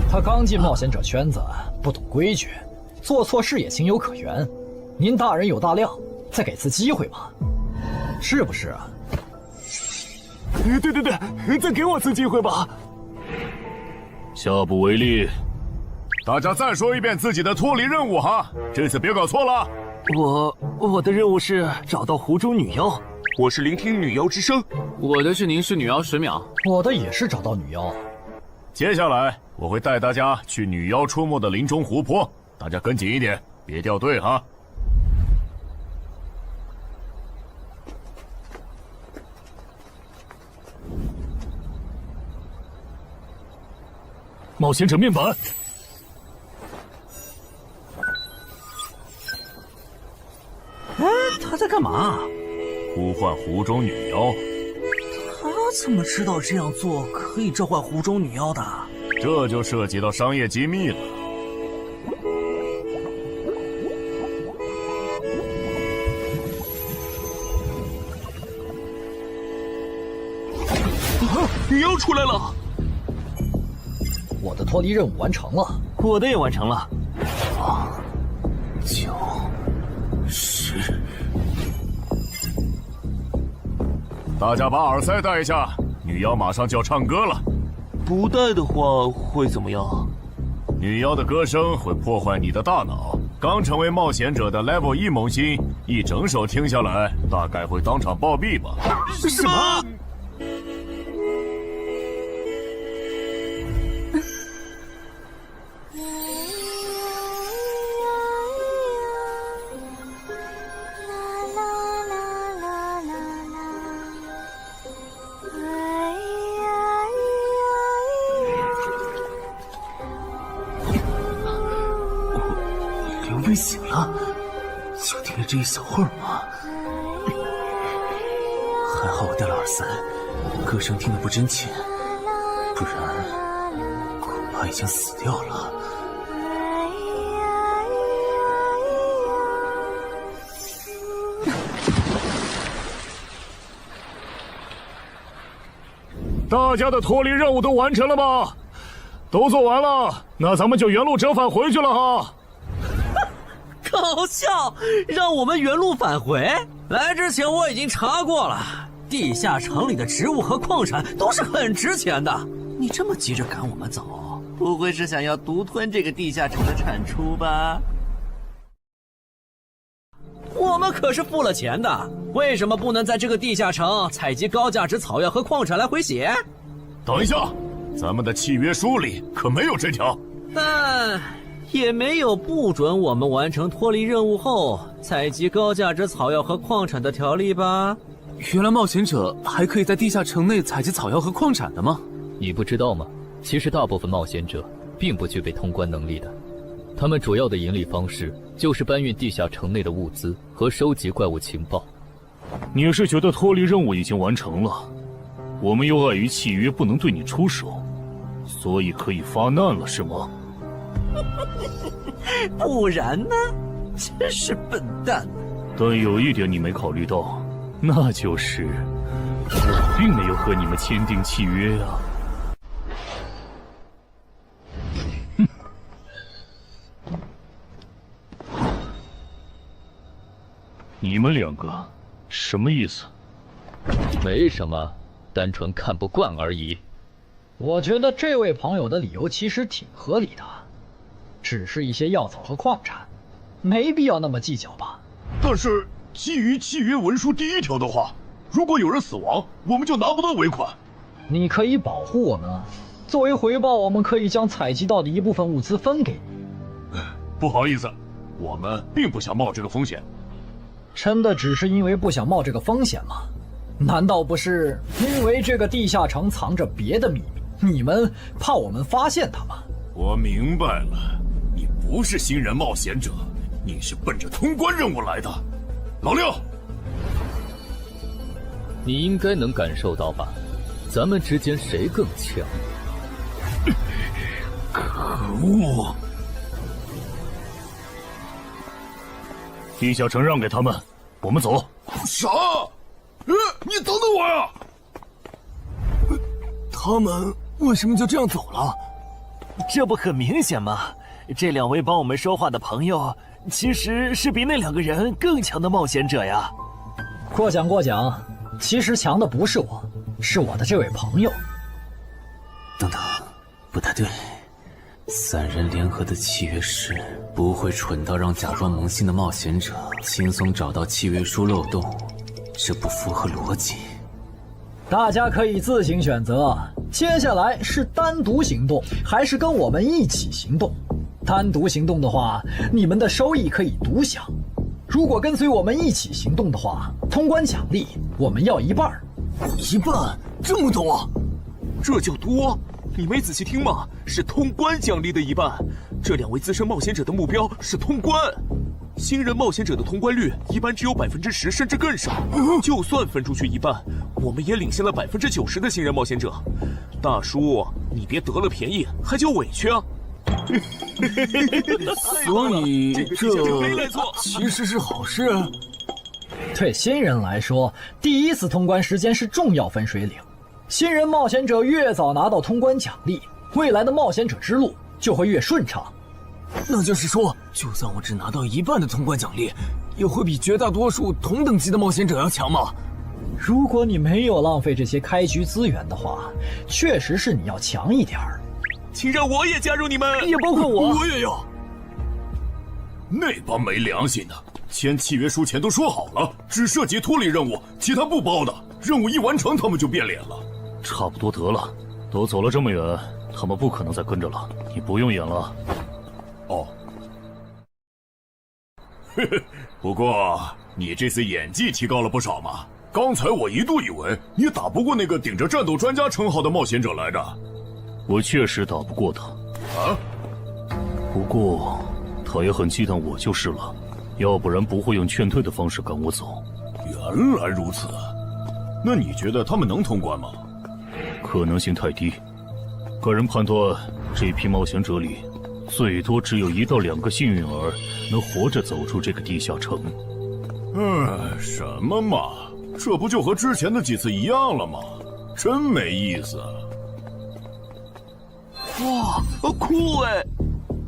他刚进冒险者圈子，不懂规矩，做错事也情有可原。您大人有大量，再给次机会吧，是不是啊？对，再给我次机会吧。下不为例。大家再说一遍自己的脱离任务哈，这次别搞错了。我的任务是找到湖中女妖，我是聆听女妖之声，我的是凝视女妖10秒，我的也是找到女妖。接下来我会带大家去女妖出没的林中湖泊，大家跟紧一点，别掉队哈。冒险者面板。哎，他在干嘛？呼唤湖中女妖。他怎么知道这样做可以召唤湖中女妖的？这就涉及到商业机密了。女妖出来了！我的脱离任务完成了，我的也完成了。8、9、10。大家把耳塞戴一下，女妖马上就要唱歌了。不戴的话会怎么样？女妖的歌声会破坏你的大脑。刚成为冒险者的 Level 1萌新，一整首听下来，大概会当场暴毙吧。什么？被醒了，就听了这一小会儿嘛。还好我戴了耳塞，歌声听得不真切，不然恐怕已经死掉了。大家的脱离任务都完成了吗？都做完了，那咱们就原路折返回去了哈。搞笑，让我们原路返回？来之前我已经查过了，地下城里的植物和矿产都是很值钱的。你这么急着赶我们走，不会是想要独吞这个地下城的产出吧？我们可是付了钱的，为什么不能在这个地下城采集高价值草药和矿产来回血？等一下，咱们的契约书里可没有这条。但也没有不准我们完成脱离任务后采集高价值草药和矿产的条例吧？原来冒险者还可以在地下城内采集草药和矿产的吗？你不知道吗？其实大部分冒险者并不具备通关能力的，他们主要的盈利方式就是搬运地下城内的物资和收集怪物情报。你是觉得脱离任务已经完成了，我们又碍于契约不能对你出手，所以可以发难了是吗？不然呢？真是笨蛋！但有一点你没考虑到，那就是我并没有和你们签订契约啊。你们两个什么意思？没什么，单纯看不惯而已。我觉得这位朋友的理由其实挺合理的，只是一些药草和矿产，没必要那么计较吧。但是基于契约文书第1条的话，如果有人死亡，我们就拿不到尾款。你可以保护我们，作为回报，我们可以将采集到的一部分物资分给你。不好意思，我们并不想冒这个风险。真的只是因为不想冒这个风险吗？难道不是因为这个地下城藏着别的秘密，你们怕我们发现它吗？我明白了，你不是新人冒险者，你是奔着通关任务来的。老六，你应该能感受到吧？咱们之间谁更强？可恶！地下城让给他们，我们走。啥？你等等我呀！他们为什么就这样走了？这不很明显吗？这2位帮我们说话的朋友，其实是比那2个人更强的冒险者呀。过奖，其实强的不是我，是我的这位朋友。等等，不太对，3人联合的契约师不会蠢到让假装萌新的冒险者轻松找到契约书漏洞，这不符合逻辑。大家可以自行选择，接下来是单独行动，还是跟我们一起行动？单独行动的话，你们的收益可以独享；如果跟随我们一起行动的话，通关奖励我们要1半。1半？这么多？这叫多？你没仔细听吗？是通关奖励的1半。这2位资深冒险者的目标是通关。新人冒险者的通关率一般只有10%，甚至更少。就算分出去1半，我们也领先了90%的新人冒险者。大叔，你别得了便宜还叫委屈啊！所以这其实是好事。对新人来说，第1次通关时间是重要分水岭。新人冒险者越早拿到通关奖励，未来的冒险者之路就会越顺畅。那就是说，就算我只拿到1半的通关奖励，也会比绝大多数同等级的冒险者要强吗？如果你没有浪费这些开局资源的话，确实是你要强一点儿。请让我也加入你们，也包括我。我也要。那帮没良心的，签契约书前都说好了，只涉及脱离任务，其他不包的。任务一完成，他们就变脸了。差不多得了，都走了这么远，他们不可能再跟着了。你不用演了。哦。嘿嘿，不过你这次演技提高了不少嘛。刚才我一度以为你打不过那个顶着战斗专家称号的冒险者来着。我确实打不过他。啊？不过他也很忌惮我就是了，要不然不会用劝退的方式赶我走。原来如此。那你觉得他们能通关吗？可能性太低。个人判断，这批冒险者里，最多只有1到2个幸运儿能活着走出这个地下城。什么嘛，这不就和之前的几次一样了吗？真没意思。哇，酷哎！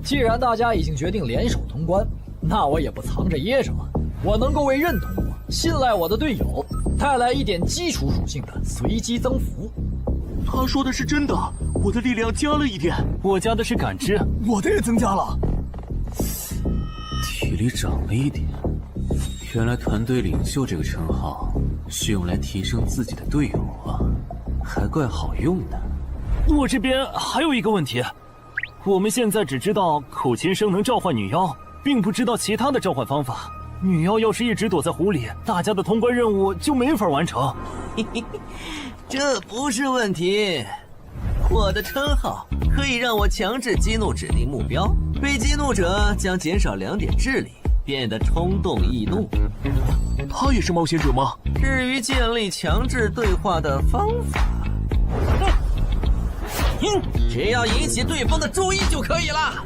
既然大家已经决定联手通关，那我也不藏着掖着了。我能够为认同我、信赖我的队友带来一点基础属性的随机增幅。他说的是真的，我的力量加了1点，我加的是感知，我的也增加了。体力涨了1点。原来团队领袖这个称号是用来提升自己的队友啊，还怪好用的。我这边还有一个问题，我们现在只知道口琴声能召唤女妖，并不知道其他的召唤方法。女妖要是一直躲在湖里，大家的通关任务就没法完成。这不是问题，我的称号可以让我强制激怒指定目标，被激怒者将减少2点智力，变得冲动易怒。他也是冒险者吗？至于建立强制对话的方法，只要引起对方的注意就可以了。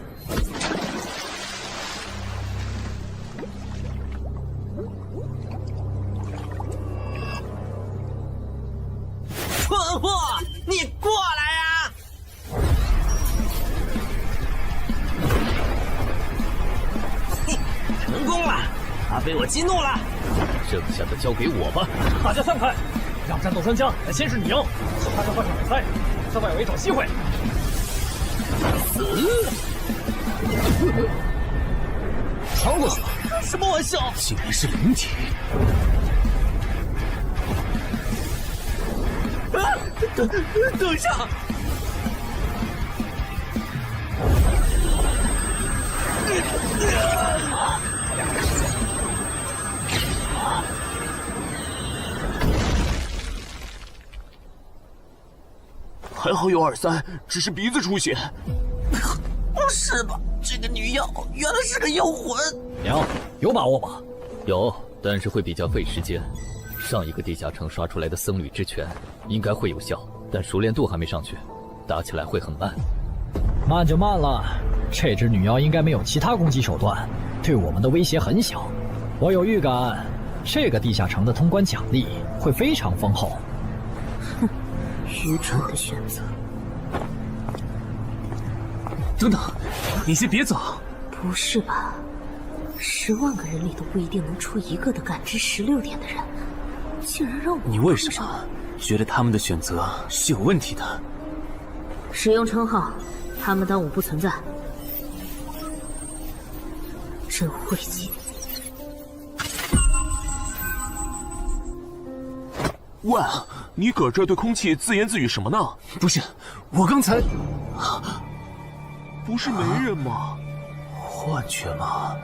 蠢货，你过来呀！成功了，他被我激怒了，剩下的交给我吧。大家散开，让战斗专家来先试女妖，其他的换上比赛，在外围找机会。穿过去了？开什么玩笑？竟然是灵体！等一下！还好有2-3，只是鼻子出血。不是吧？这个女妖原来是个妖魂。娘，有把握吗？有，但是会比较费时间。上一个地下城刷出来的僧侣之拳应该会有效，但熟练度还没上去，打起来会很慢。慢就慢了，这只女妖应该没有其他攻击手段，对我们的威胁很小。我有预感，这个地下城的通关奖励会非常丰厚。哼，愚蠢的选择。等等，你先别走。不是吧？10万个人里都不一定能出一个的感知16点的人，竟然让我……你为什么觉得他们的选择是有问题的？使用称号，他们当我不存在，真晦气。喂，你搁这对空气自言自语什么呢？不是，我刚才……不是没人吗？幻觉吗？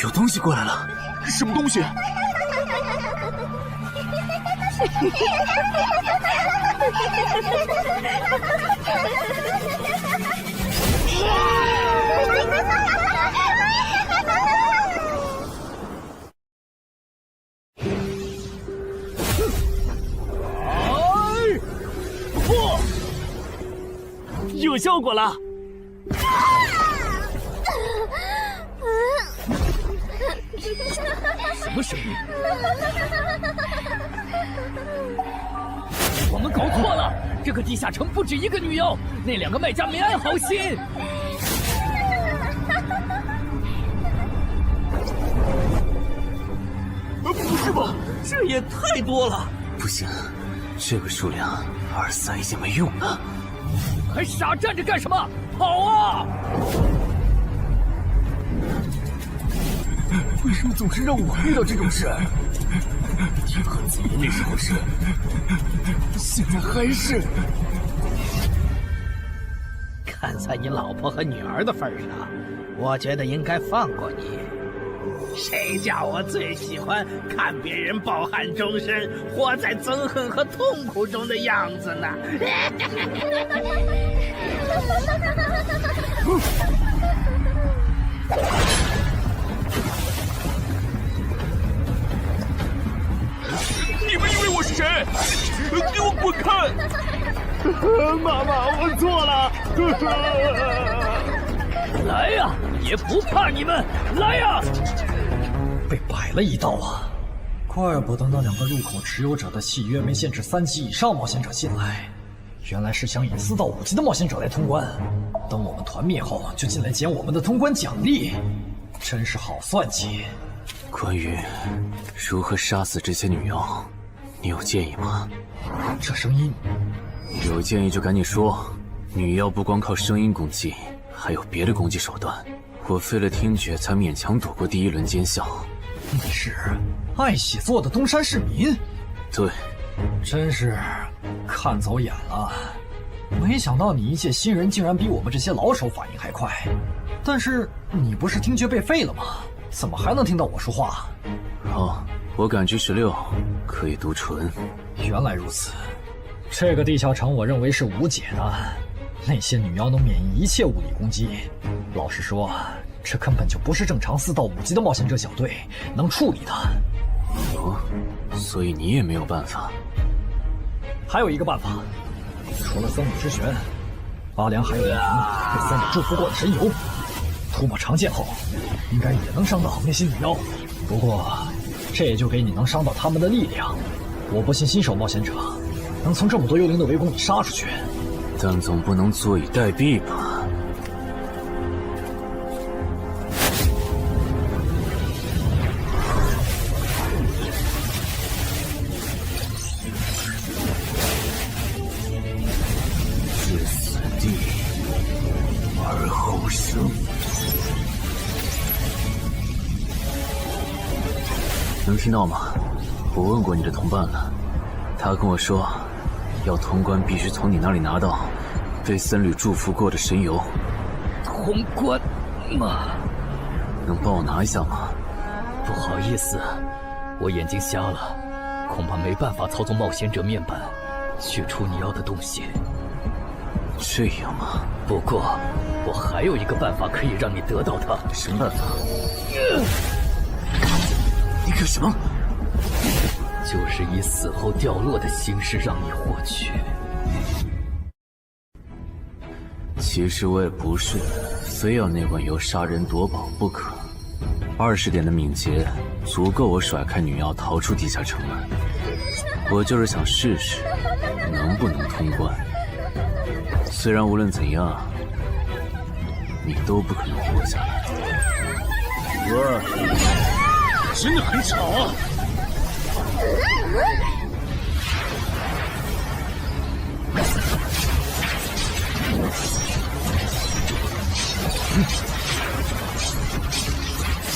有东西过来了！什么东西？有效果了！什么声音？我们搞错了，这个地下城不止一个女妖，那2个卖家没安好心。不是吧？这也太多了！不行，这个数量2-3已经没用了。还傻站着干什么？跑啊！为什么总是让我遇到这种事？天和子爷那时候是，现在还是。看在你老婆和女儿的份上，我觉得应该放过你。谁叫我最喜欢看别人抱憾终身，活在憎恨和痛苦中的样子呢？你们以为我是谁？给我滚开！妈妈，我错了。来呀，也不怕你们，来呀！被摆了一刀啊！怪不得那2个入口持有者的契约没限制3级以上冒险者进来，原来是想引4到5级的冒险者来通关。等我们团灭后，就进来捡我们的通关奖励，真是好算计。关于如何杀死这些女妖，你有建议吗？这声音，有建议就赶紧说。女妖不光靠声音攻击，还有别的攻击手段。我费了听觉才勉强躲过第1轮奸笑。你是爱喜做的东山市民？对，真是看走眼了。没想到你一介新人竟然比我们这些老手反应还快。但是你不是听觉被废了吗？怎么还能听到我说话？哦，我感知16，可以读唇。原来如此，这个地下城我认为是无解的。那些女妖能免疫一切物理攻击，老实说，这根本就不是正常4到5级的冒险者小队能处理的。哦，所以你也没有办法。还有一个办法，除了僧侣之拳，阿良还有一名被僧侣祝福过的神油，涂抹长剑后，应该也能伤到那些女妖。不过，这也就给你能伤到他们的力量。我不信新手冒险者能从这么多幽灵的围攻里杀出去。但总不能坐以待毙吧？能听到吗？我问过你的同伴了，他跟我说，要通关必须从你那里拿到被僧侣祝福过的神油。通关吗？能帮我拿一下吗？不好意思，我眼睛瞎了，恐怕没办法操纵冒险者面板取出你要的东西。这样吗？不过我还有一个办法可以让你得到它。什么办法？你干什么？就是以死后掉落的形式让你获取。其实我也不是非要那罐油杀人夺宝不可。20点的敏捷足够我甩开女妖逃出地下城了。我就是想试试能不能通关。虽然无论怎样，你都不可能活下来。喂，真的很吵啊！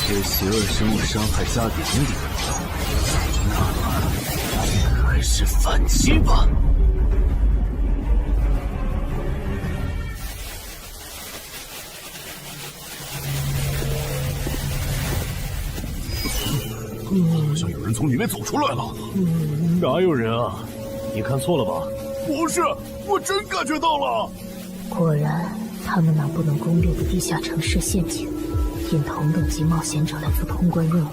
对邪恶生物伤害加点点，那么还是反击吧。好像有人从里面走出来了。哪有人啊？你看错了吧？不是，我真感觉到了。果然，他们那不能攻略的地下城设陷阱，引同等级冒险者来做通关任务，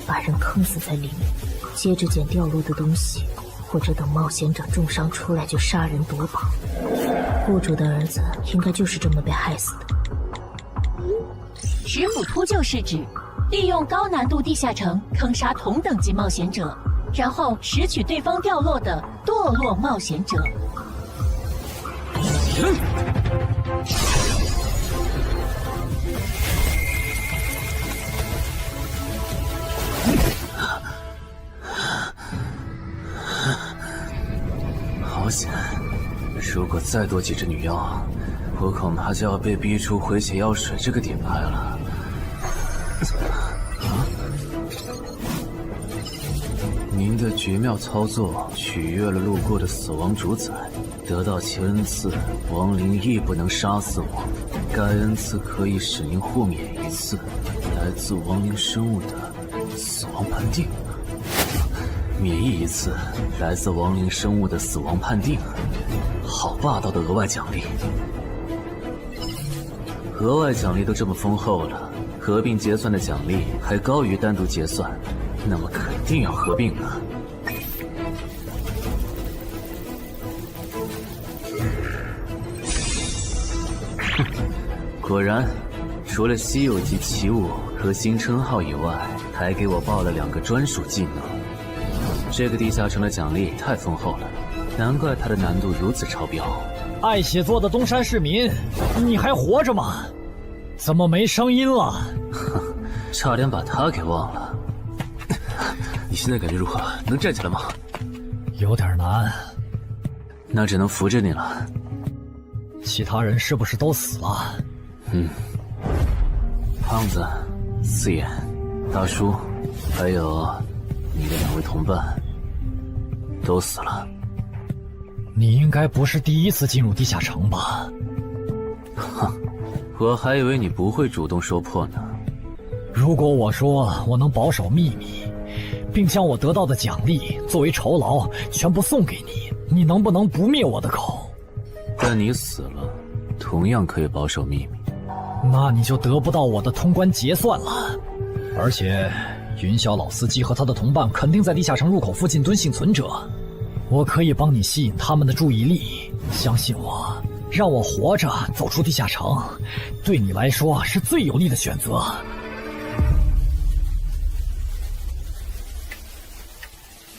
把人坑死在里面，接着捡掉落的东西，或者等冒险者重伤出来就杀人夺宝。雇主的儿子应该就是这么被害死的。食腐秃鹫是指利用高难度地下城坑杀同等级冒险者，然后拾取对方掉落的堕落冒险者。好险！如果再多几只女妖，我恐怕就要被逼出回血药水这个点牌了。您的绝妙操作取悦了路过的死亡主宰，得到其恩赐，亡灵亦不能杀死我。该恩赐可以使您豁免一次来自亡灵生物的死亡判定，免疫一次来自亡灵生物的死亡判定。好霸道的额外奖励！额外奖励都这么丰厚了，合并结算的奖励还高于单独结算，那么肯定要合并了。哼，果然，除了稀有级奇物和新称号以外，还给我报了2个专属技能。这个地下城的奖励太丰厚了，难怪它的难度如此超标。爱写作的东山市民，你还活着吗？怎么没声音了？哼，差点把他给忘了。你现在感觉如何？能站起来吗？有点难，那只能扶着你了。其他人是不是都死了？胖子、四眼、大叔，还有你的2位同伴，都死了。你应该不是第一次进入地下城吧？哼，我还以为你不会主动说破呢。如果我说我能保守秘密，并将我得到的奖励作为酬劳全部送给你，你能不能不灭我的口？但你死了，同样可以保守秘密。那你就得不到我的通关结算了。而且，云霄老司机和他的同伴肯定在地下城入口附近蹲幸存者。我可以帮你吸引他们的注意力，相信我，让我活着走出地下城，对你来说是最有利的选择。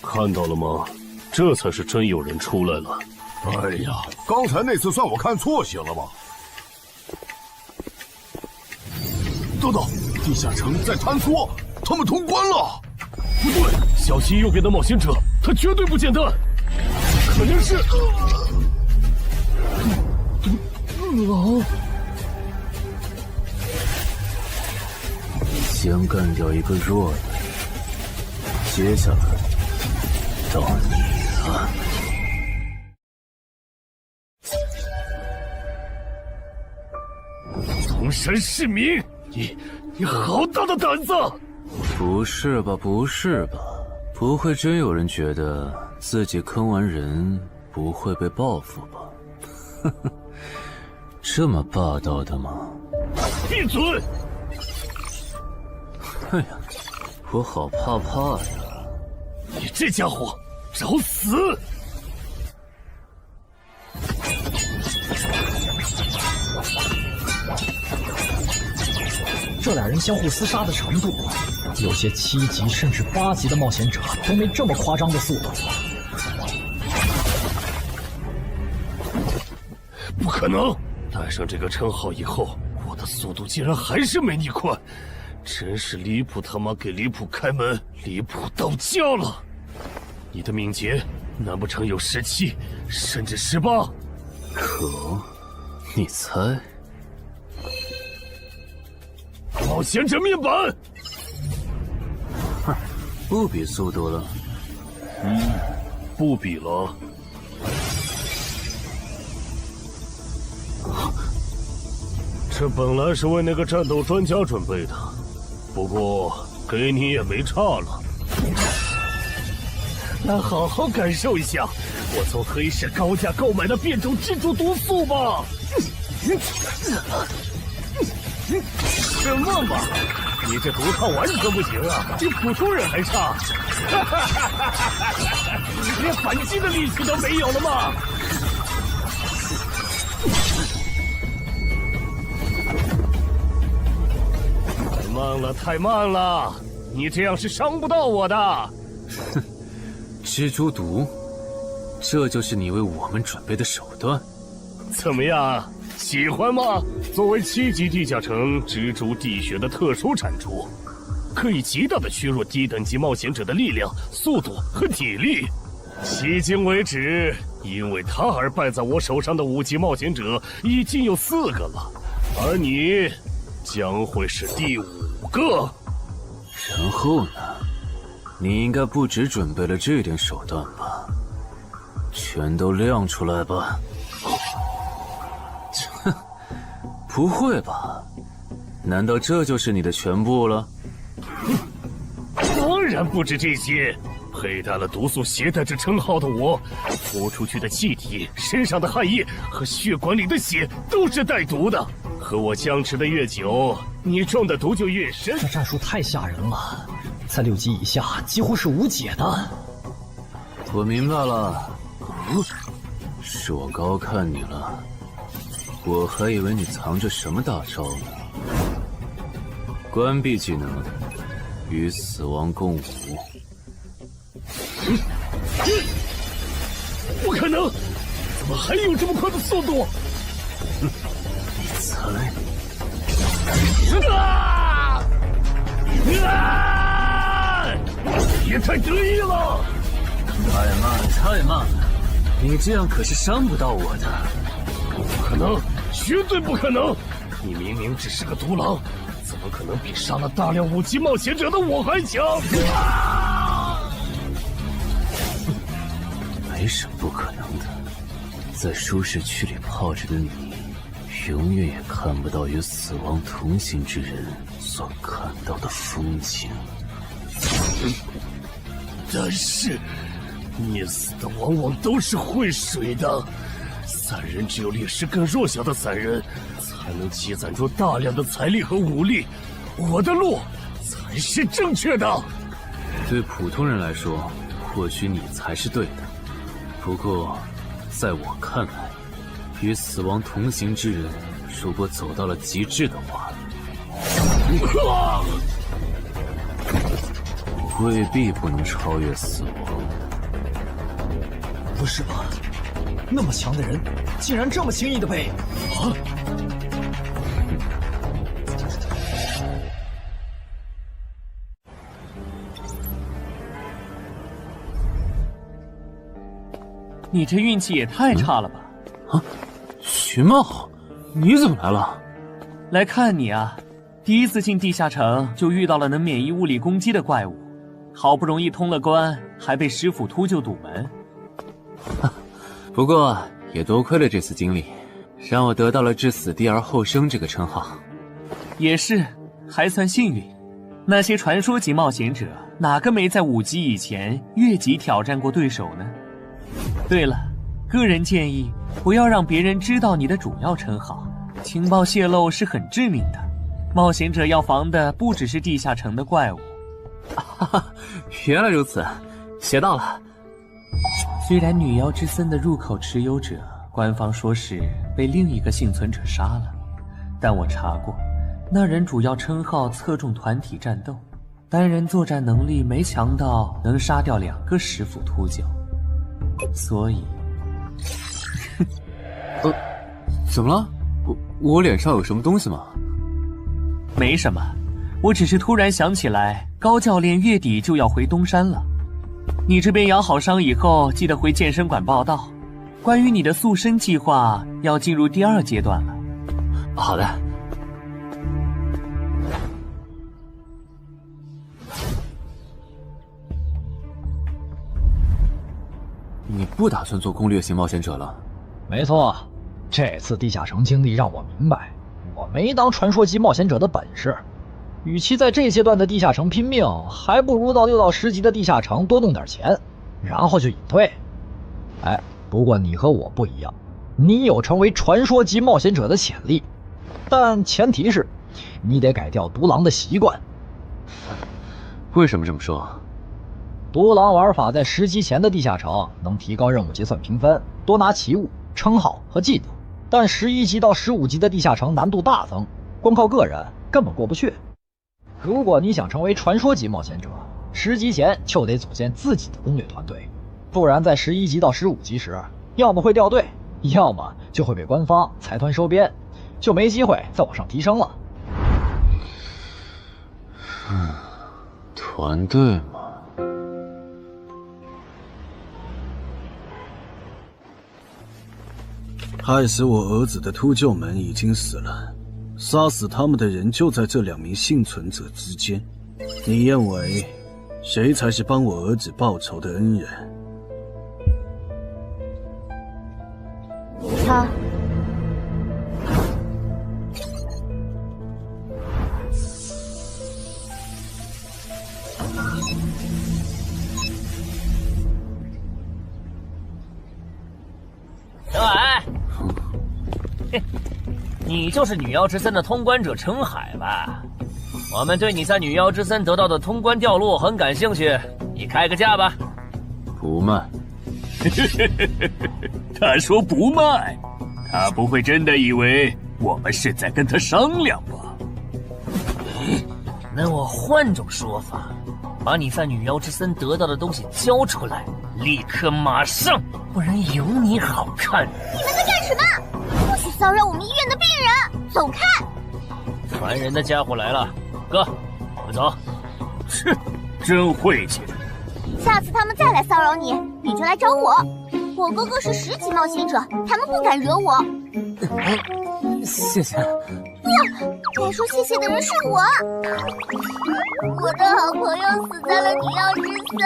看到了吗？这才是真有人出来了。哎呀，刚才那次算我看错行了吧？等等，地下城在坍缩，他们通关了。不对，小溪右边的冒险者，他绝对不简单，肯定是狼。先干掉一个弱的，接下来到你了。东山市民，你好大的胆子！不是吧，不是吧？不会真有人觉得自己坑完人不会被报复吧？呵呵，这么霸道的吗？闭嘴！哎呀，我好怕呀！你这家伙，找死！这俩人相互厮杀的程度，有些7级甚至8级的冒险者都没这么夸张的速度。不可能！带上这个称号以后，我的速度竟然还是没你快，真是离谱他妈给离谱开门，离谱到家了！你的敏捷难不成有17，甚至18？可，你猜？冒险者面板，哼，不比速度了。不比了。这本来是为那个战斗专家准备的，不过给你也没差了。来好好感受一下我从黑市高价购买的变种蜘蛛毒素吧。什么嘛！你这毒套完全不行啊，比普通人还差。连反击的力气都没有了吗？太慢了，太慢了！你这样是伤不到我的。哼，蜘蛛毒，这就是你为我们准备的手段？怎么样？喜欢吗？作为7级地下城蜘蛛地穴的特殊产出，可以极大的削弱低等级冒险者的力量、速度和体力。迄今为止，因为他而败在我手上的5级冒险者已经有4个了，而你将会是第5个。然后呢？你应该不只准备了这点手段吧？全都亮出来吧！哼，不会吧？难道这就是你的全部了？当然不止这些。佩戴了毒素携带者称号的我，呼出去的气体、身上的汗液和血管里的血都是带毒的。和我僵持的越久，你中的毒就越深。这战术太吓人了，在6级以下几乎是无解的。我明白了，是我高看你了。我还以为你藏着什么大招呢。关闭技能，与死亡共舞。不可能！怎么还有这么快的速度？你猜？别太得意了！太慢了，太慢了！你这样可是伤不到我的。不可能，绝对不可能！你明明只是个独狼，怎么可能比杀了大量5级冒险者的我还强？没什么不可能的，在舒适区里泡着的你，永远也看不到与死亡同行之人所看到的风景。但是，溺死的往往都是会水的，散人只有劣势更弱小的散人，才能积攒出大量的财力和武力。我的路才是正确的。对普通人来说，或许你才是对的。不过，在我看来，与死亡同行之人，如果走到了极致的话，未必不能超越死亡。不是吧？那么强的人，竟然这么轻易的被……啊！你这运气也太差了吧！啊，徐茂，你怎么来了？来看你啊！第一次进地下城就遇到了能免疫物理攻击的怪物，好不容易通了关，还被师傅秃鹫堵门。不过也多亏了这次经历，让我得到了置死地而后生这个称号。也是，还算幸运。那些传说级冒险者，哪个没在5级以前越级挑战过对手呢？对了，个人建议不要让别人知道你的主要称号，情报泄露是很致命的。冒险者要防的不只是地下城的怪物。原来如此，学到了。虽然女妖之森的入口持有者，官方说是被另一个幸存者杀了，但我查过，那人主要称号侧重团体战斗，单人作战能力没强到能杀掉2个石斧秃鹫，所以怎么了？我脸上有什么东西吗？没什么，我只是突然想起来，高教练月底就要回东山了。你这边养好伤以后，记得回健身馆报道。关于你的塑身计划，要进入第2阶段了。好的。你不打算做攻略型冒险者了？没错，这次地下城经历让我明白，我没当传说级冒险者的本事。与其在这阶段的地下城拼命，还不如到6到10级的地下城多弄点钱，然后就隐退。哎，不过你和我不一样，你有成为传说级冒险者的潜力，但前提是你得改掉独狼的习惯。为什么这么说？独狼玩法在10级前的地下城能提高任务结算评分，多拿奇物、称号和技能，但11级到15级的地下城难度大增，光靠个人根本过不去。如果你想成为传说级冒险者，10级前就得组建自己的攻略团队，不然在11级到15级时，要么会掉队，要么就会被官方财团收编，就没机会再往上提升了。团队嘛。害死我儿子的秃鹫们已经死了，杀死他们的人就在这2名幸存者之间。你认为谁才是帮我儿子报仇的恩人？他。小矮，你就是女妖之森的通关者陈海吧？我们对你在女妖之森得到的通关掉落很感兴趣，你开个价吧。不卖。他说不卖，他不会真的以为我们是在跟他商量吧？那我换种说法，把你在女妖之森得到的东西交出来，立刻马上，不然有你好看。你们在干什么？不许骚扰我们医院的病人，走开！烦人的家伙来了，哥，我们走。切，真晦气。下次他们再来骚扰你，你就来找我。我哥哥是10级冒险者，他们不敢惹我。谢谢。不，该说谢谢的人是我。我的好朋友死在了女妖之森，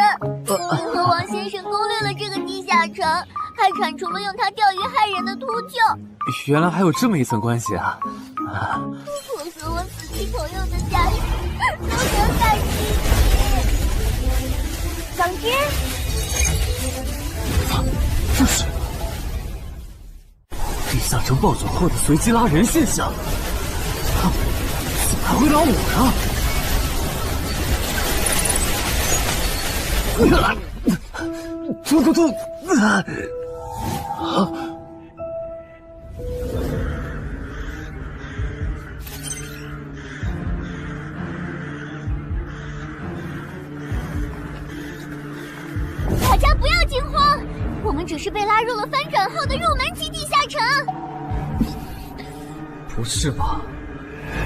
你和王先生攻略了这个地下城，还铲除了用它钓鱼害人的秃鹫。原来还有这么一层关系啊！我和我死去朋友的家人都想感激你。总之，这是地下城暴走后的随机拉人现象。怎么还会拉我呢？突！大家不要惊慌，我们只是被拉入了翻转后的入门级地下城。不是吧？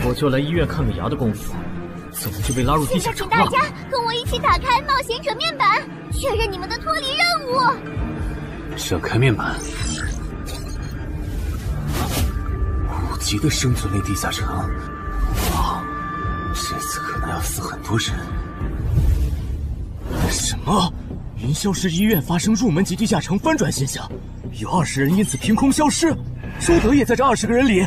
我就来医院看个牙的功夫，怎么就被拉入地下城了？现在请大家跟我一起打开冒险者面板，确认你们的脱离任务。展开面板，5级的生存类地下城，哇，这次可能要死很多人。啊！云霄市医院发生入门级地下城翻转现象，有20人因此凭空消失，周德也在这20个人里。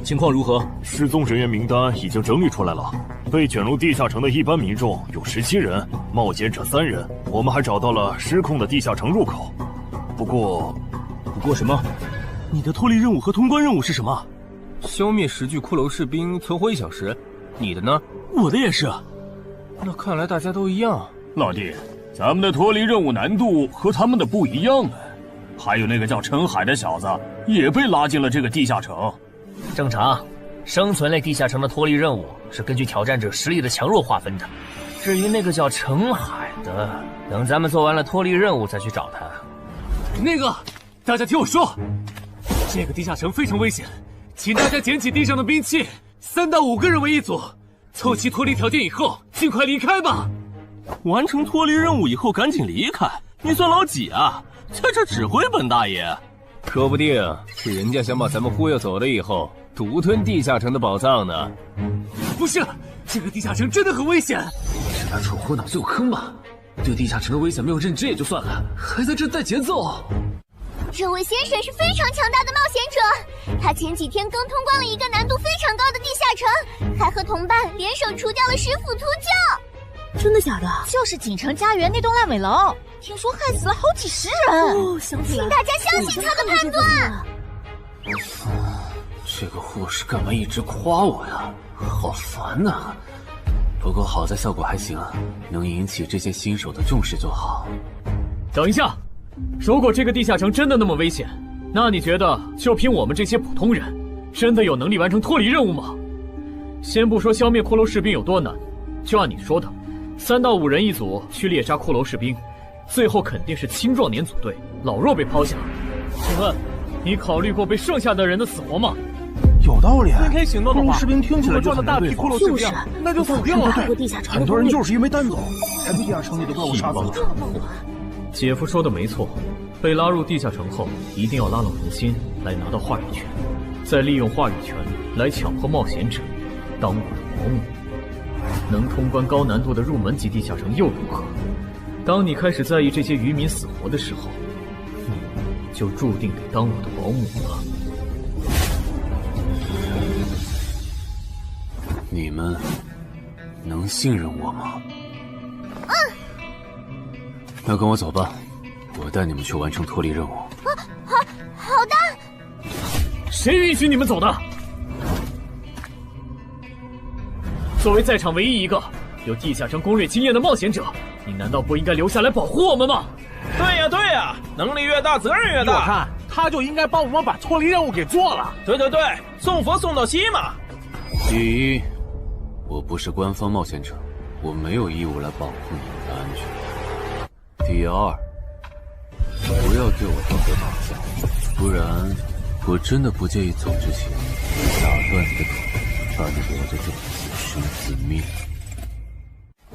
情况如何？失踪人员名单已经整理出来了。被卷入地下城的一般民众有17人，冒险者3人。我们还找到了失控的地下城入口。不过什么？你的脱离任务和通关任务是什么？消灭10具骷髅士兵，存活1小时。你的呢？我的也是。那看来大家都一样。老弟，咱们的脱离任务难度和他们的不一样啊。还有那个叫陈海的小子也被拉进了这个地下城。正常，生存类地下城的脱离任务是根据挑战者实力的强弱划分的。至于那个叫陈海的，等咱们做完了脱离任务再去找他。那个，大家听我说，这个地下城非常危险，请大家捡起地上的兵器，3到5个人为一组，凑齐脱离条件以后，尽快离开吧。完成脱离任务以后赶紧离开，你算老几啊？在这指挥本大爷？说不定是人家想把咱们忽悠走了以后，独吞地下城的宝藏呢。不是，这个地下城真的很危险。是他蠢货脑子有坑吧？对地下城的危险没有认知也就算了，还在这带节奏。这位先生是非常强大的冒险者，他前几天刚通关了一个难度非常高的地下城，还和同伴联手除掉了10府秃鹫。真的假的？就是锦城家园那栋烂尾楼，听说害死了好几10人。哦，想起来了，请大家相信他的判断。这个护士干嘛一直夸我呀？好烦呐！不过好在效果还行，能引起这些新手的重视就好。等一下，如果这个地下城真的那么危险，那你觉得就凭我们这些普通人，真的有能力完成脱离任务吗？先不说消灭骷髅士兵有多难，就按你说的，3到5人一组去猎杀骷髅士兵，最后肯定是青壮年组队，老弱被抛下。请问，你考虑过被剩下的人的死活吗？有道理。分开行动的话，骷髅士兵听起来就撞到大批骷髅士兵，那就死定了。很多人就是因为单走，才被地下城里的怪物杀死的。姐夫说的没错，被拉入地下城后，一定要拉拢人心，来拿到话语权，再利用话语权来强迫冒险者当我的保姆。能通关高难度的入门级地下城又如何？当你开始在意这些渔民死活的时候，你就注定得当我的保姆了。你们能信任我吗？那跟我走吧，我带你们去完成脱离任务。好的。谁允许你们走的？作为在场唯一一个有地下城攻略经验的冒险者，你难道不应该留下来保护我们吗？对呀，能力越大责任越大。我看他就应该帮我们把脱离任务给做了。对，送佛送到西嘛。第一，我不是官方冒险者，我没有义务来保护你们的安全。第二，不要对我道德绑架，不然我真的不介意走之前打断你的腿，把你留在这里自生自灭。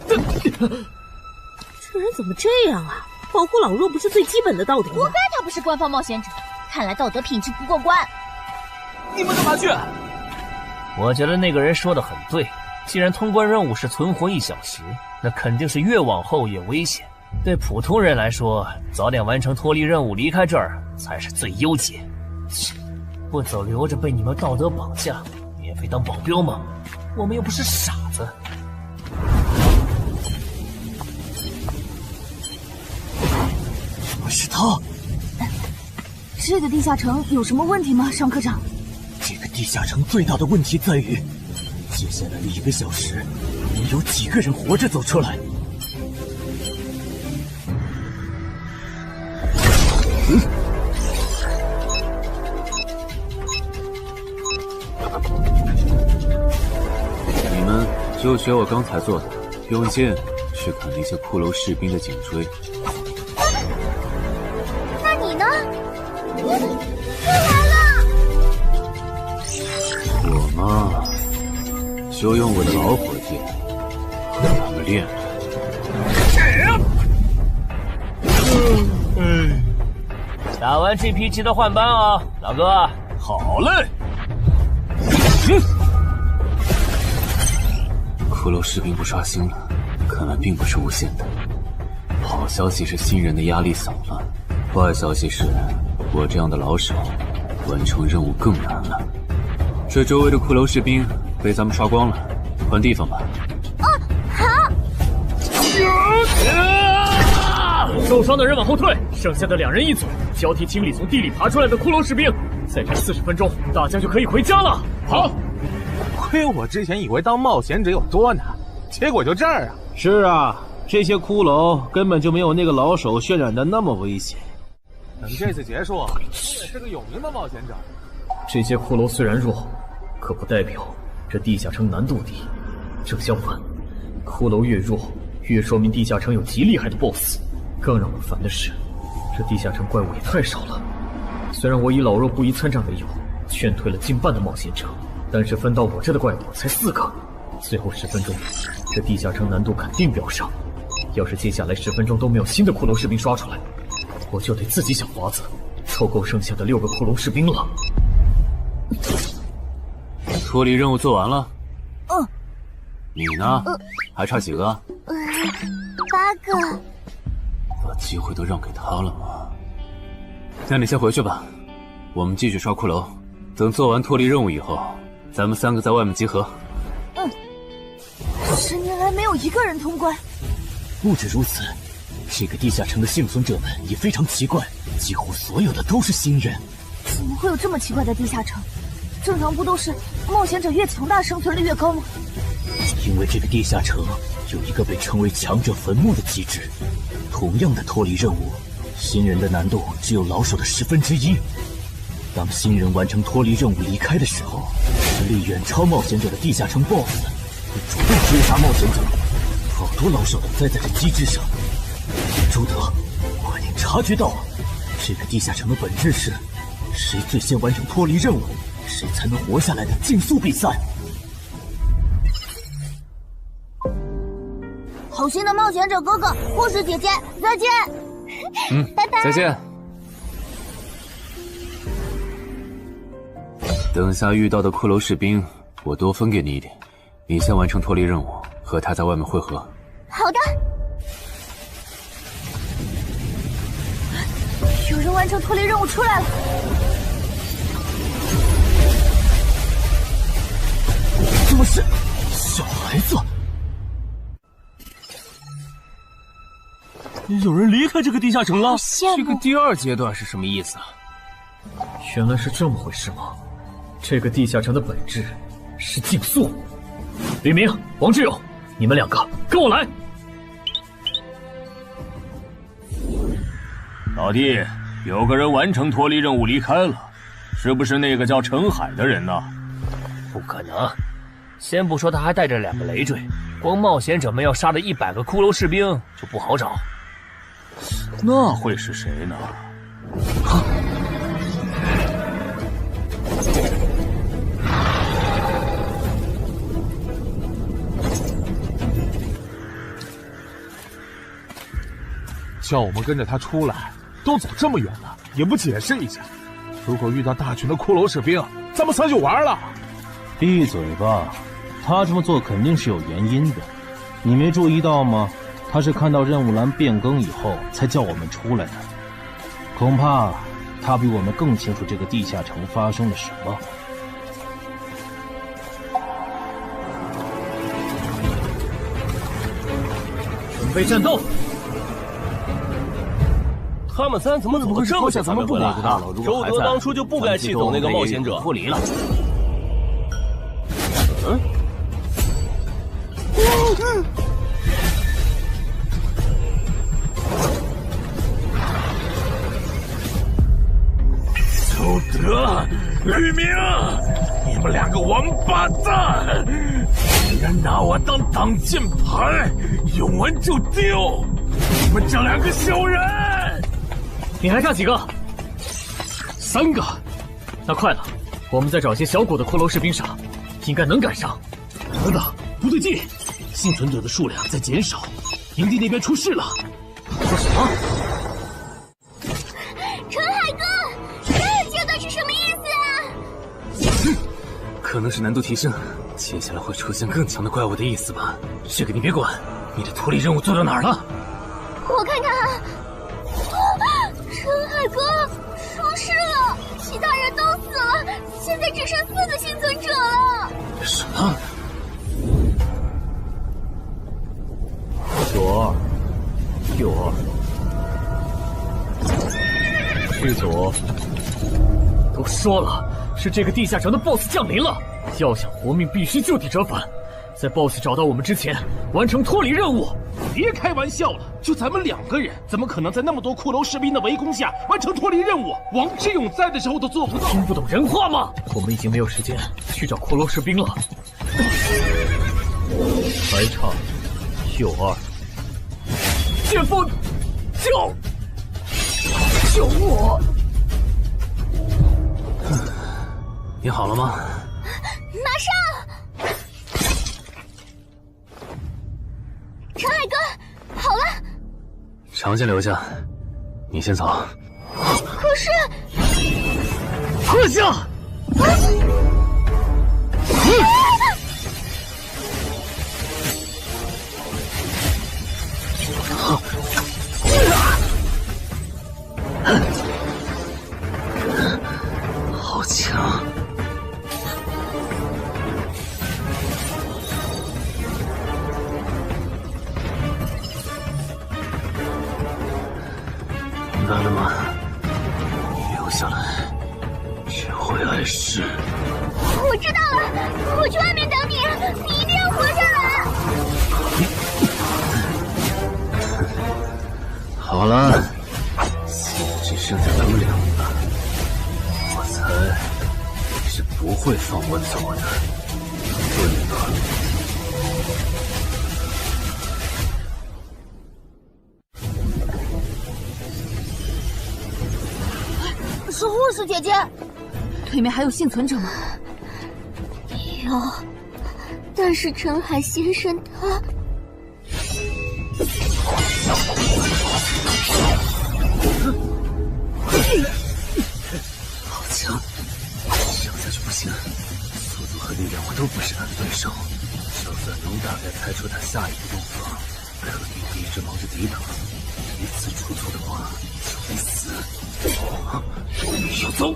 这人怎么这样啊？保护老弱不是最基本的道德吗？活该他不是官方冒险者，看来道德品质不过关。你们干嘛去？我觉得那个人说的很对，既然通关任务是存活1小时，那肯定是越往后越危险。对普通人来说，早点完成脱离任务离开这儿才是最优解。不走留着被你们道德绑架，免费当保镖吗？我们又不是傻子。是他。这个地下城有什么问题吗，尚科长？这个地下城最大的问题在于，接下来的1个小时，能有几个人活着走出来？你们就学我刚才做的，用剑去砍那些骷髅士兵的颈椎。那你呢？我来了。我嘛，就用我的老火剑让他们练。打完这批记得换班啊，老哥。好嘞。骷髅士兵不刷新了，看来并不是无限的。好消息是新人的压力小了，坏消息是我这样的老手完成任务更难了。这周围的骷髅士兵被咱们刷光了，换地方吧。受伤的人往后退，剩下的2人一组，交替清理从地里爬出来的骷髅士兵。再战40分钟，大家就可以回家了。好。亏我之前以为当冒险者有多难，结果就这儿啊！是啊，这些骷髅根本就没有那个老手渲染的那么危险。等这次结束，你也是个有名的冒险者。这些骷髅虽然弱，可不代表这地下城难度低。正相反，骷髅越弱，越说明地下城有极厉害的 BOSS。更让我烦的是，这地下城怪物也太少了。虽然我以老弱不遗参战为由，劝退了近半的冒险者，但是分到我这的怪物才4个。最后10分钟，这地下城难度肯定飙上。要是接下来10分钟都没有新的骷髅士兵刷出来，我就得自己想法子凑够剩下的6个骷髅士兵了。脱离任务做完了。嗯。你呢？还差几个？8个。把机会都让给他了吗？那你先回去吧，我们继续刷骷髅。等做完脱离任务以后，咱们3个在外面集合。10年来没有一个人通关。不止如此，这个地下城的幸存者们也非常奇怪，几乎所有的都是新人。怎么会有这么奇怪的地下城？正常不都是冒险者越强大生存率越高吗？因为这个地下城有一个被称为强者坟墓的机制。同样的脱离任务，新人的难度只有老手的1/10。当新人完成脱离任务离开的时候，实力远超冒险者的地下城 BOSS 会主动追杀冒险者。好多老手都栽在这机制上。朱德，我已经察觉到了，这个地下城的本质是谁最先完成脱离任务，谁才能活下来的竞速比赛。好心的冒险者哥哥，护士姐姐，再见。拜拜。再见。等下遇到的骷髅士兵，我多分给你一点。你先完成脱离任务，和他在外面会合。好的。有人完成脱离任务出来了。怎么是小孩子？有人离开这个地下城了。这个第2阶段是什么意思啊？原来是这么回事吗？这个地下城的本质是竞速。李明、王志勇，你们2个跟我来。老弟，有个人完成脱离任务离开了，是不是那个叫陈海的人呢？不可能，先不说他还带着2个累赘，光冒险者们要杀的100个骷髅士兵就不好找。那会是谁呢？叫我们跟着他出来，都走这么远了，也不解释一下。如果遇到大群的骷髅士兵，咱们3就完了。闭嘴吧，他这么做肯定是有原因的，你没注意到吗？他是看到任务栏变更以后才叫我们出来的，恐怕他比我们更清楚这个地下城发生了什么。准备战斗！他们3怎么走得这么像咱们不来？周德当初就不该气走那个冒险者，不离了。周德、吕明，你们2个王八蛋，竟然拿我当挡箭牌，用完就丢！你们这2个小人！你还差几个？3个。那快了，我们再找些小股的骷髅士兵杀，应该能赶上。等等，不对劲，幸存者的数量在减少，营地那边出事了。说什么？陈海哥，这阶段是什么意思啊？可能是难度提升，接下来会出现更强的怪物的意思吧？这个你别管。你的脱离任务做到哪儿了？我看看啊，陈海哥出事了，其他人都死了，现在只剩4个幸存者了。什么？92、62，剧组都说了，是这个地下城的 BOSS 降临了，要想活命必须就地折返，在 BOSS 找到我们之前完成脱离任务。别开玩笑了，就咱们2个人，怎么可能在那么多骷髅士兵的围攻下完成脱离任务？王之勇在的时候都做不到。听不懂人话吗？我们已经没有时间去找骷髅士兵了。还差92，剑锋，救我！你好了吗？马上！陈海哥，好了。常先留下，你先走。可是，撤下！好强！明白了吗？你留下来，只会碍事。我知道了，我去外面等你，你一定要活下来。好了，现在只剩下咱们2个，我猜你是不会放我走的，对吧？是护士姐姐，对面还有幸存者吗？有，但是陈海先生他……好强，这样下去不行，速度和力量我都不是他的对手。就算能大概猜出他下一步动作，肯定会一直忙着抵挡。一次出错的话就会死。要走！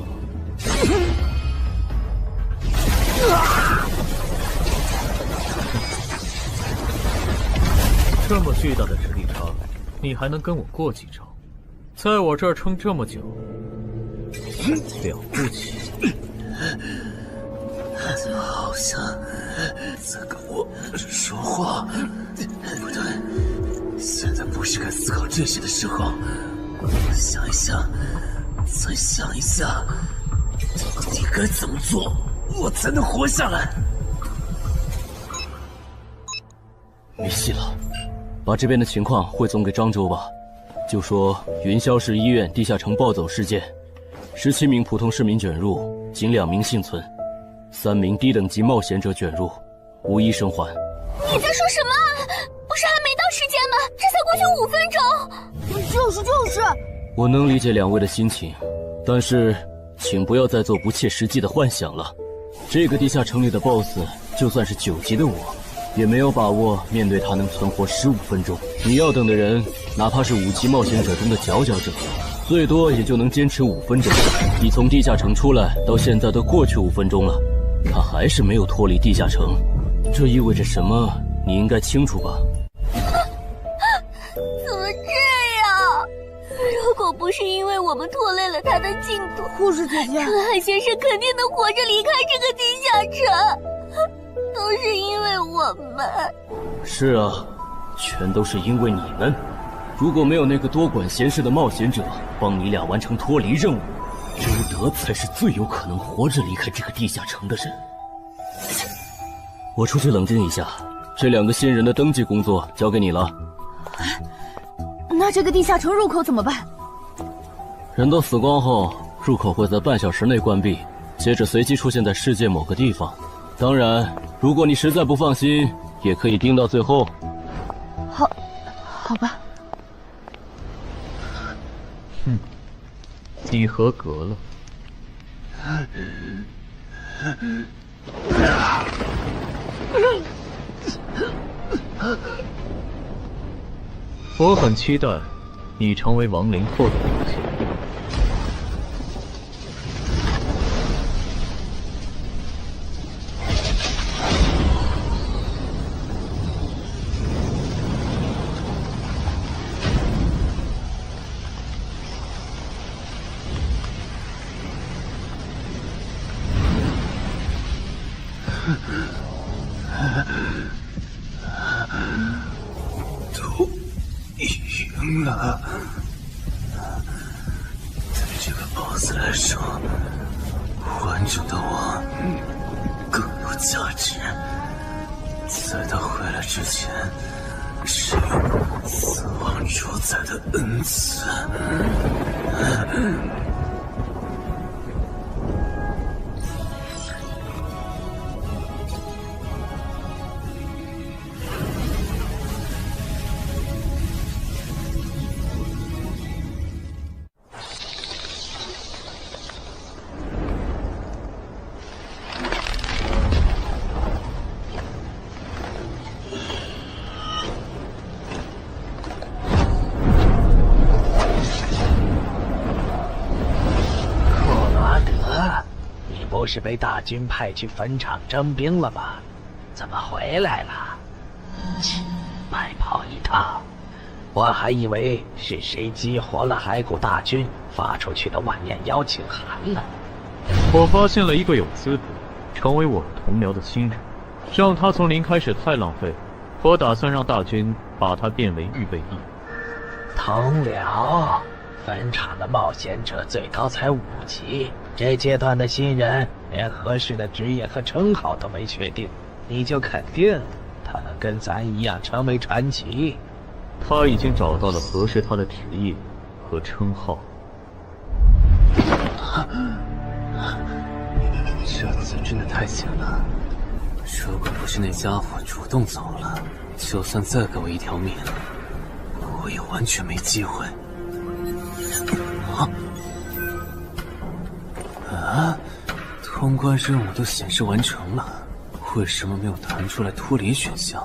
这么巨大的实力差，你还能跟我过几招？在我这儿撑这么久，了不起。好像在跟我说话。不对，现在不是该思考这些的时候。想一想，再想一下，到底该怎么做，我才能活下来？没戏了，把这边的情况汇总给漳州吧。就说云霄市医院地下城暴走事件，17名普通市民卷入，仅2名幸存，3名低等级冒险者卷入，无一生还。你在说什么？不是还没到时间吗？这才过去5分钟。就是。我能理解2位的心情，但是请不要再做不切实际的幻想了。这个地下城里的 BOSS， 就算是9级的我，也没有把握面对他能存活15分钟。你要等的人，哪怕是5级冒险者中的佼佼者，最多也就能坚持5分钟。你从地下城出来到现在都过去5分钟了，他还是没有脱离地下城，这意味着什么？你应该清楚吧？怎么这样？如果不是因为我们拖累了他的进度，护士姐姐，陈海先生肯定能活着离开这个地下城。都是因为我们。是啊，全都是因为你们。如果没有那个多管闲事的冒险者帮你俩完成脱离任务，周德才是最有可能活着离开这个地下城的人。我出去冷静一下，这2个新人的登记工作交给你了。那这个地下城入口怎么办？人都死光后，入口会在半小时内关闭，接着随机出现在世界某个地方。当然，如果你实在不放心，也可以盯到最后。好吧。你合格了。我很期待你成为亡灵后的表现。都赢了。对这个 BOSS 来说，完整的我更有价值。在他回来之前，是死亡主宰的恩赐。不是被大军派去坟场征兵了吗？怎么回来了？白跑一趟，我还以为是谁激活了骸骨大军发出去的万念邀请函呢。我发现了一个有资格成为我同僚的新人，让他从零开始太浪费，我打算让大军把他变为预备役。同僚，坟场的冒险者最高才5级，这阶段的新人连合适的职业和称号都没确定，你就肯定他能跟咱一样成为传奇？他已经找到了合适他的职业和称号。这次真的太险了，如果不是那家伙主动走了，就算再给我一条命，我也完全没机会。通关任务都显示完成了，为什么没有弹出来脱离选项？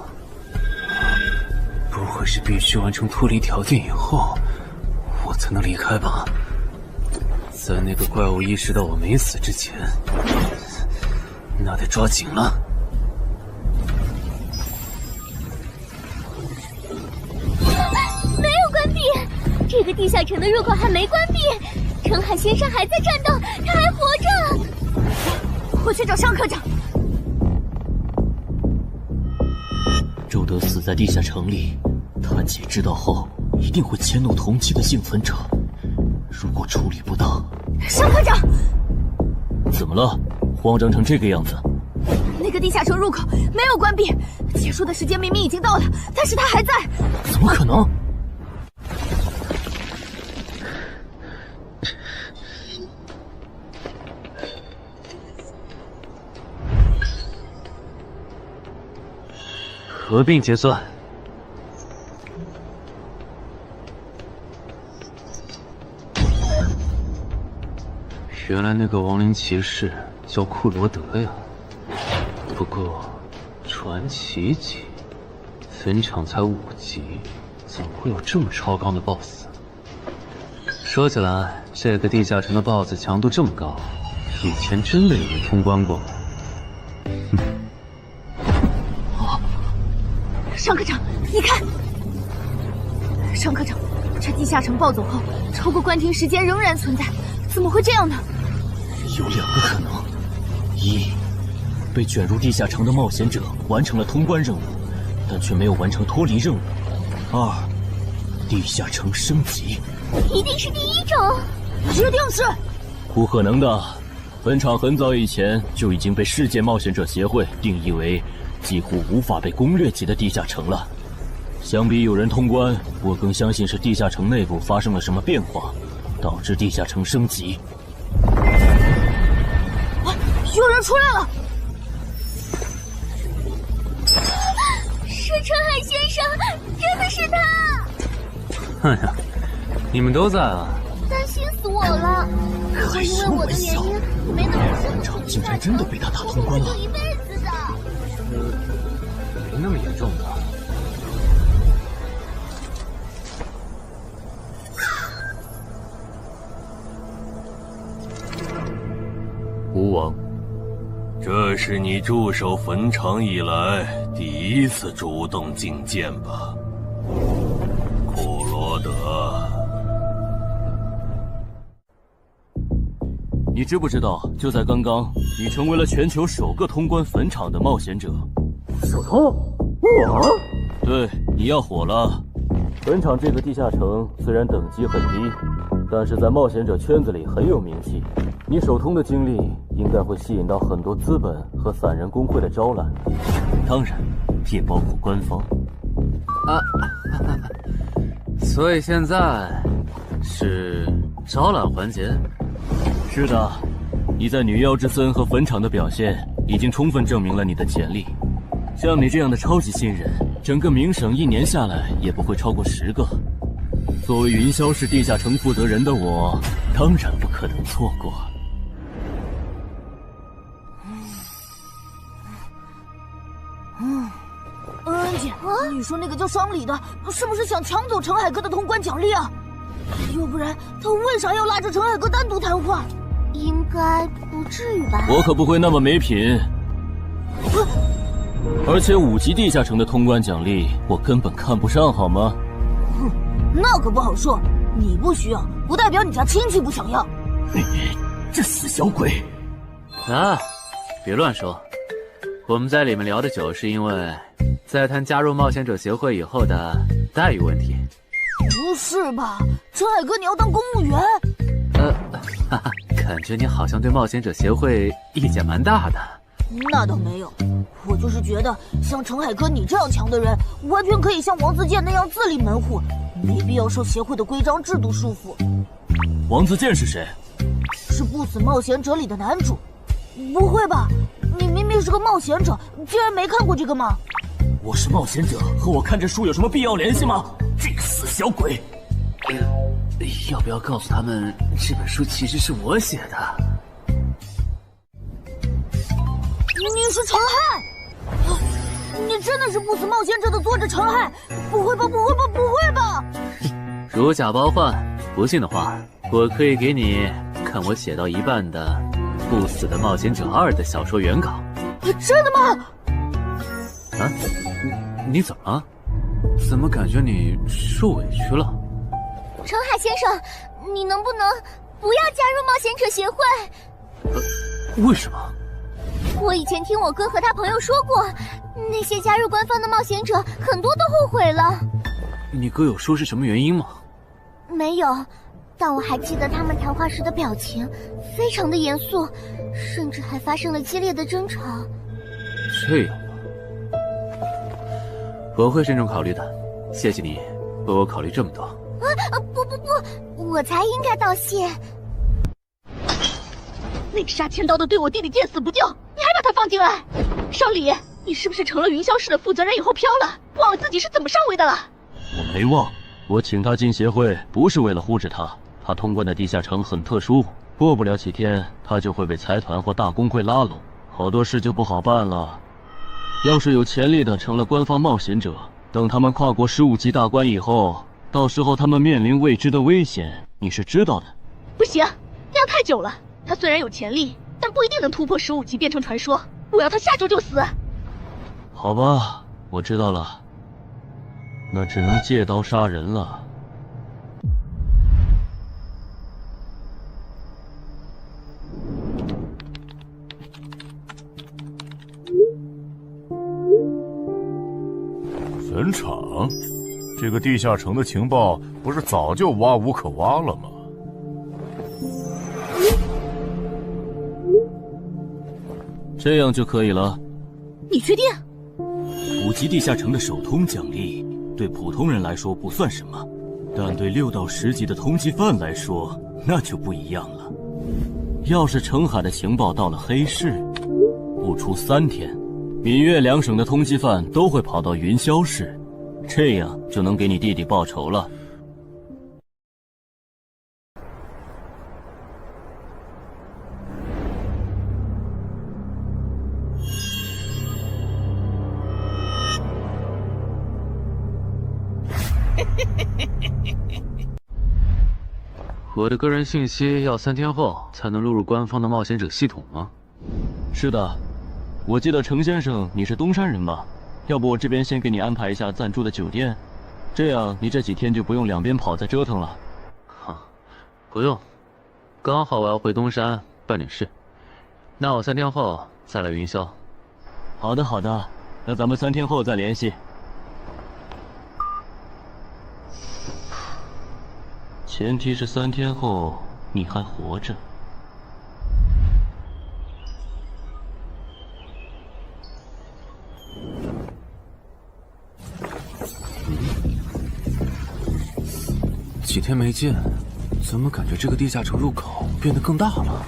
不会是必须完成脱离条件以后，我才能离开吧？在那个怪物意识到我没死之前，那得抓紧了。没有关闭，这个地下城的入口还没关闭。澄海先生还在战斗，他还活着。我去找尚科长。周德死在地下城里，他姐知道后一定会迁怒同期的幸存者。如果处理不当，尚科长，怎么了？慌张成这个样子？那个地下城入口没有关闭，结束的时间明明已经到了，但是他还在。怎么可能？合并结算。原来那个亡灵骑士叫库罗德呀。不过，传奇级，坟场才5级，怎么会有这么超纲的 BOSS？ 说起来，这个地下城的 BOSS 强度这么高，以前真的有人通关过。尚科长，你看，尚科长，这地下城暴走后，超过关停时间仍然存在，怎么会这样呢？有2个可能：一，被卷入地下城的冒险者完成了通关任务，但却没有完成脱离任务；二，地下城升级。一定是第一种，一定是。不可能的，本场很早以前就已经被世界冒险者协会定义为几乎无法被攻略级的地下城了。相比有人通关，我更相信是地下城内部发生了什么变化，导致地下城升级。有人出来了！是澄海先生，真的是他！哎呀，你们都在啊！担心死我了！如果因为我的原因没能本场竟然真的被他打通关了！一辈子的。没那么严重吧？吴王，这是你驻守坟场以来第一次主动觐见吧？库罗德，你知不知道，就在刚刚，你成为了全球首个通关坟场的冒险者。首通？我？对，你要火了。坟场这个地下城虽然等级很低，但是在冒险者圈子里很有名气。你首通的经历应该会吸引到很多资本和散人工会的招揽，当然也包括官方。啊，所以现在是招揽环节？是的，你在女妖之森和坟场的表现已经充分证明了你的潜力。像你这样的超级新人，整个冥省1年下来也不会超过10个。作为云霄市地下城负责人的我，当然不可能错过。恩姐，你说那个叫双李的，是不是想抢走陈海哥的通关奖励啊？要不然他为啥要拉着陈海哥单独谈话？应该不至于吧？我可不会那么没品。而且5级地下城的通关奖励，我根本看不上，好吗？哼，那可不好说。你不需要，不代表你家亲戚不想要。这死小鬼！啊，别乱说。我们在里面聊的久，是因为在谈加入冒险者协会以后的待遇问题。不是吧，陈海哥，你要当公务员？哈哈，感觉你好像对冒险者协会意见蛮大的。那倒没有，我就是觉得像陈海哥你这样强的人，完全可以像王自健那样自立门户，没必要受协会的规章制度束缚。王自健是谁？是不死冒险者里的男主。不会吧？你明明是个冒险者，竟然没看过这个吗？我是冒险者，和我看这书有什么必要联系吗？这个死小鬼！要不要告诉他们，这本书其实是我写的？你是陈汉？你真的是不死冒险者的作者陈汉？不会吧，不会吧，不会吧！如假包换，不信的话，我可以给你看我写到一半的《不死的冒险者2》的小说原稿。真的吗？啊，你怎么了？怎么感觉你受委屈了？陈海先生，你能不能不要加入冒险者协会？为什么？我以前听我哥和他朋友说过，那些加入官方的冒险者很多都后悔了。你哥有说是什么原因吗？没有，但我还记得他们谈话时的表情，非常的严肃，甚至还发生了激烈的争吵。这样吗？我会慎重考虑的，谢谢你为我考虑这么多。不，我才应该道谢。那个杀千刀的对我弟弟见死不救，你还把他放进来？少李，你是不是成了云霄市的负责人以后飘了，忘了自己是怎么上位的了？我没忘，我请他进协会不是为了护着他，他通关的地下城很特殊，过不了几天他就会被财团或大工会拉拢，好多事就不好办了。要是有潜力的成了官方冒险者，等他们跨过15级大关以后，到时候他们面临未知的危险，你是知道的。不行，那样太久了。他虽然有潜力，但不一定能突破15级变成传说。我要他下周就死。好吧，我知道了，那只能借刀杀人了。坟场，这个地下城的情报不是早就挖无可挖了吗？这样就可以了。你确定？5级地下城的首通奖励对普通人来说不算什么，但对6到10级的通缉犯来说那就不一样了。要是澄海的情报到了黑市，不出3天，闽粤2省的通缉犯都会跑到云霄市，这样就能给你弟弟报仇了。我的个人信息要3天后才能录入官方的冒险者系统吗？是的，我记得程先生你是东山人吧？要不我这边先给你安排一下暂住的酒店，这样你这几天就不用两边跑再折腾了。不用，刚好我要回东山办点事，那我3天后再来云霄。好的好的，那咱们3天后再联系。前提是3天后你还活着。几天没见，怎么感觉这个地下城入口变得更大了？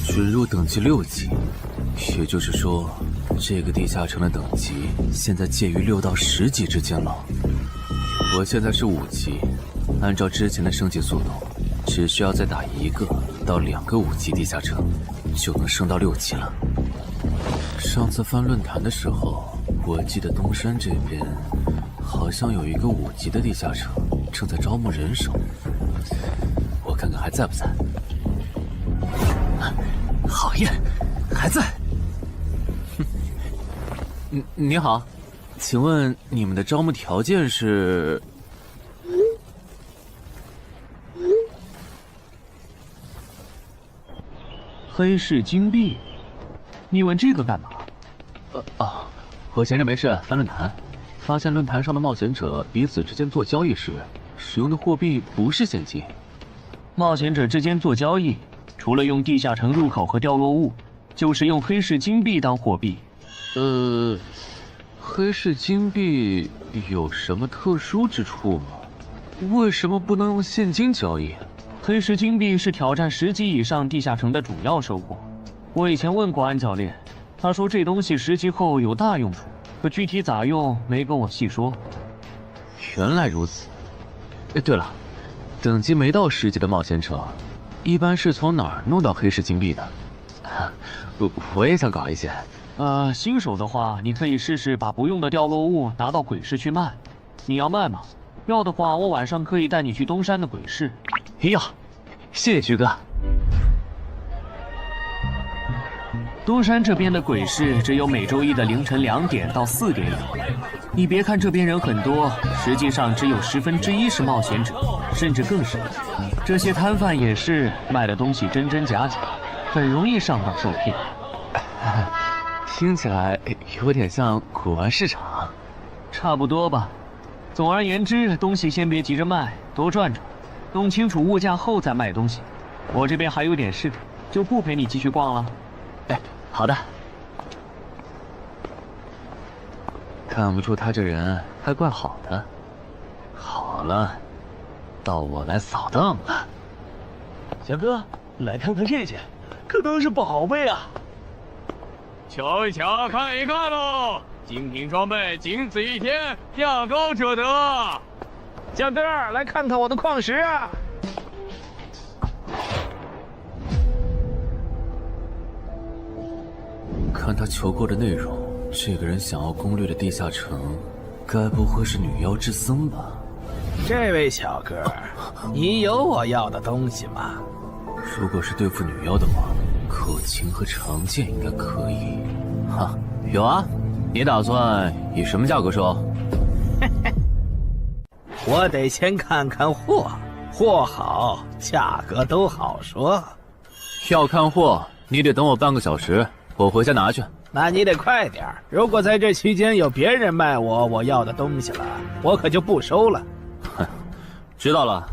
准入等级6级，也就是说，这个地下城的等级现在介于6到10级之间了。我现在是5级，按照之前的升级速度，只需要再打1个到2个5级地下城，就能升到6级了。上次翻论坛的时候，我记得东山这边好像有一个5级的地下城正在招募人手，我看看还在不在。好耶，还在。你好，请问你们的招募条件是？黑市金币？你问这个干嘛？我闲着没事翻论坛，发现论坛上的冒险者彼此之间做交易时，使用的货币不是现金。冒险者之间做交易，除了用地下城入口和掉落物，就是用黑市金币当货币。黑市金币有什么特殊之处吗？为什么不能用现金交易？黑市金币是挑战10级以上地下城的主要收获。我以前问过安教练，他说这东西10级后有大用处，可具体咋用没跟我细说。原来如此。对了，等级没到10级的冒险者，一般是从哪儿弄到黑市金币的？我也想搞一些。新手的话，你可以试试把不用的掉落物拿到鬼市去卖。你要卖吗？要的话，我晚上可以带你去东山的鬼市。要，谢谢徐哥。东山这边的鬼市只有每周一的凌晨2点到4点有。你别看这边人很多，实际上只有1/10是冒险者，甚至更少。这些摊贩也是卖的东西真真假假，很容易上当受骗。听起来有点像古玩市场。差不多吧。总而言之，东西先别急着卖，多转转，弄清楚物价后再卖东西。我这边还有点事，就不陪你继续逛了。好的。看不出他这人还怪好的。好了，到我来扫荡了。小哥，来看看这件，可都是宝贝啊！瞧一瞧，看一看喽！精品装备，仅此一天，价高者得。小哥，来看看我的矿石啊！看他求购的内容，这个人想要攻略的地下城，该不会是女妖之僧吧？这位小哥，你有我要的东西吗？如果是对付女妖的话，口琴和长剑应该可以。哈，有啊。你打算以什么价格收？我得先看看货，货好，价格都好说。要看货，你得等我半个小时，我回家拿去。那你得快点，如果在这期间有别人卖我要的东西了，我可就不收了。哼，知道了。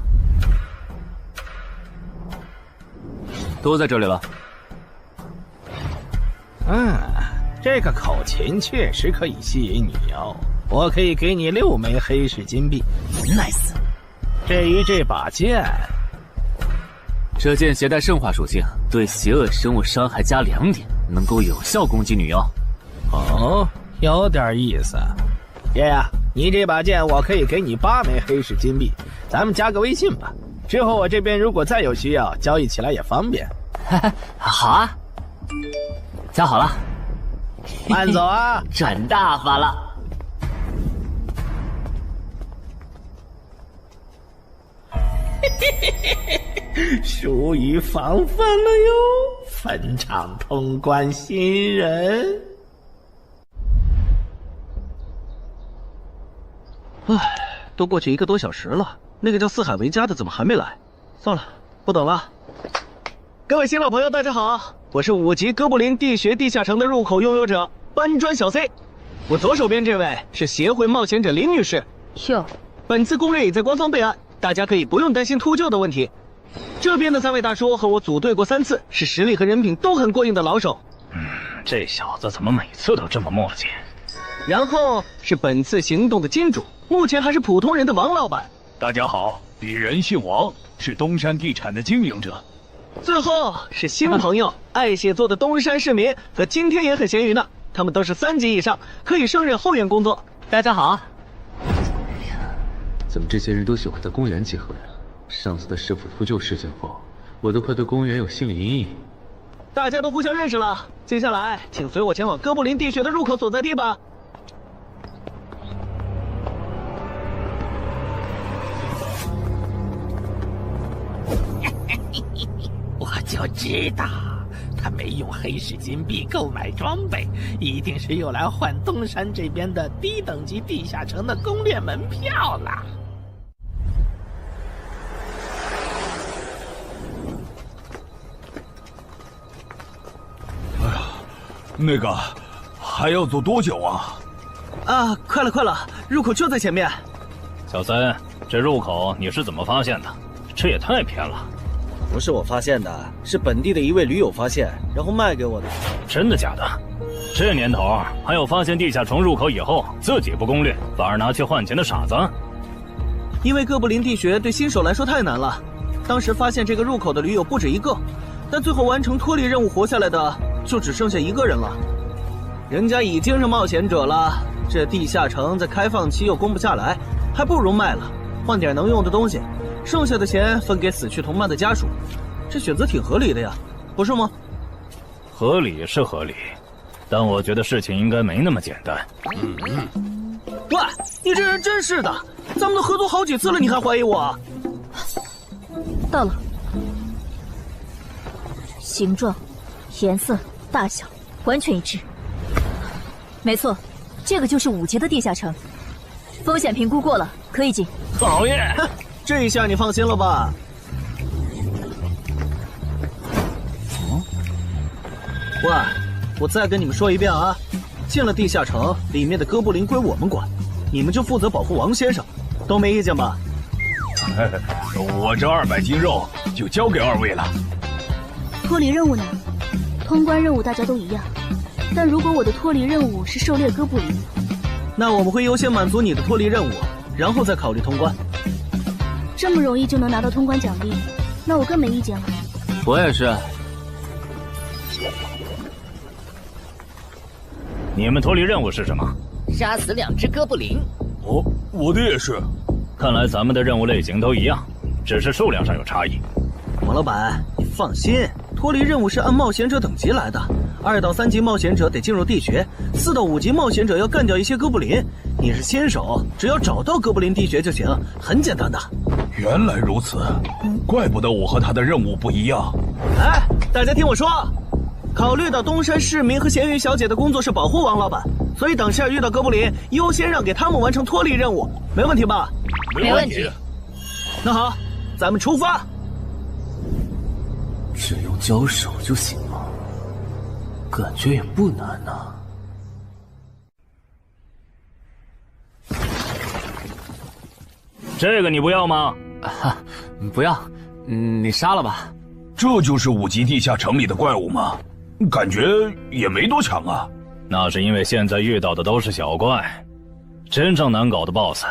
都在这里了。这个口琴确实可以吸引女妖，我可以给你6枚黑市金币。Nice。至于这把剑，这剑携带圣化属性，对邪恶生物伤害加2点，能够有效攻击女妖。哦，有点意思。爷爷，你这把剑我可以给你8枚黑市金币，咱们加个微信吧。之后我这边如果再有需要，交易起来也方便。好啊，加好了。慢走啊！赚大发了。疏于防范了哟，坟场通关新人。唉，都过去1个多小时了，那个叫四海为家的怎么还没来？算了，不等了。各位新老朋友，大家好，我是5级哥布林地穴地下城的入口拥有者搬砖小 C。我左手边这位是协会冒险者林女士。哟，本次攻略已在官方备案，大家可以不用担心秃鹫的问题。这边的3位大叔和我组队过3次，是实力和人品都很过硬的老手。这小子怎么每次都这么磨叽？然后是本次行动的金主，目前还是普通人的王老板。大家好，鄙人姓王，是东山地产的经营者。最后是新朋友，爱写作的东山市民和今天也很咸鱼呢，他们都是3级以上，可以胜任后援工作。大家好。怎么这些人都喜欢在公园集合呀？上次的师傅秃鹫事件后，我都快对公园有心理阴影。大家都互相认识了，接下来请随我前往哥布林地穴的入口所在地吧。我就知道，他没用黑市金币购买装备，一定是用来换东山这边的低等级地下城的攻略门票了。那个还要走多久啊？啊，快了，入口就在前面。小三，这入口你是怎么发现的？这也太偏了。不是我发现的，是本地的一位驴友发现，然后卖给我的。真的假的？这年头还有发现地下城入口以后自己不攻略，反而拿去换钱的傻子？因为哥布林地穴对新手来说太难了，当时发现这个入口的驴友不止1个，但最后完成脱离任务活下来的就只剩下1个人了。人家已经是冒险者了，这地下城在开放期又攻不下来，还不如卖了，换点能用的东西，剩下的钱分给死去同伴的家属。这选择挺合理的呀，不是吗？合理是合理，但我觉得事情应该没那么简单。喂，你这人真是的，咱们都合作好几次了，你还怀疑我？到了，形状、颜色、大小完全一致。没错，这个就是5级的地下城，风险评估过了，可以进。讨厌，这一下你放心了吧？喂，我再跟你们说一遍啊，进了地下城，里面的哥布林归我们管，你们就负责保护王先生，都没意见吧？我这200斤肉就交给2位了。脱离任务呢？通关任务大家都一样，但如果我的脱离任务是狩猎哥布林，那我们会优先满足你的脱离任务，然后再考虑通关。这么容易就能拿到通关奖励，那我更没意见了。我也是。你们脱离任务是什么？杀死2只哥布林。哦，我的也是。看来咱们的任务类型都一样，只是数量上有差异。王老板，你放心，脱离任务是按冒险者等级来的，2到3级冒险者得进入地穴，4到5级冒险者要干掉一些哥布林。你是新手，只要找到哥布林地穴就行，很简单的。原来如此，怪不得我和他的任务不一样。哎，大家听我说，考虑到东山市民和咸鱼小姐的工作是保护王老板，所以等下遇到哥布林，优先让给他们完成脱离任务，没问题吧？没问题。那好，咱们出发。只用交手就行了，感觉也不难呐。这个你不要吗？不要，你杀了吧。这就是5级地下城里的怪物吗？感觉也没多强啊。那是因为现在遇到的都是小怪，真正难搞的 BOSS，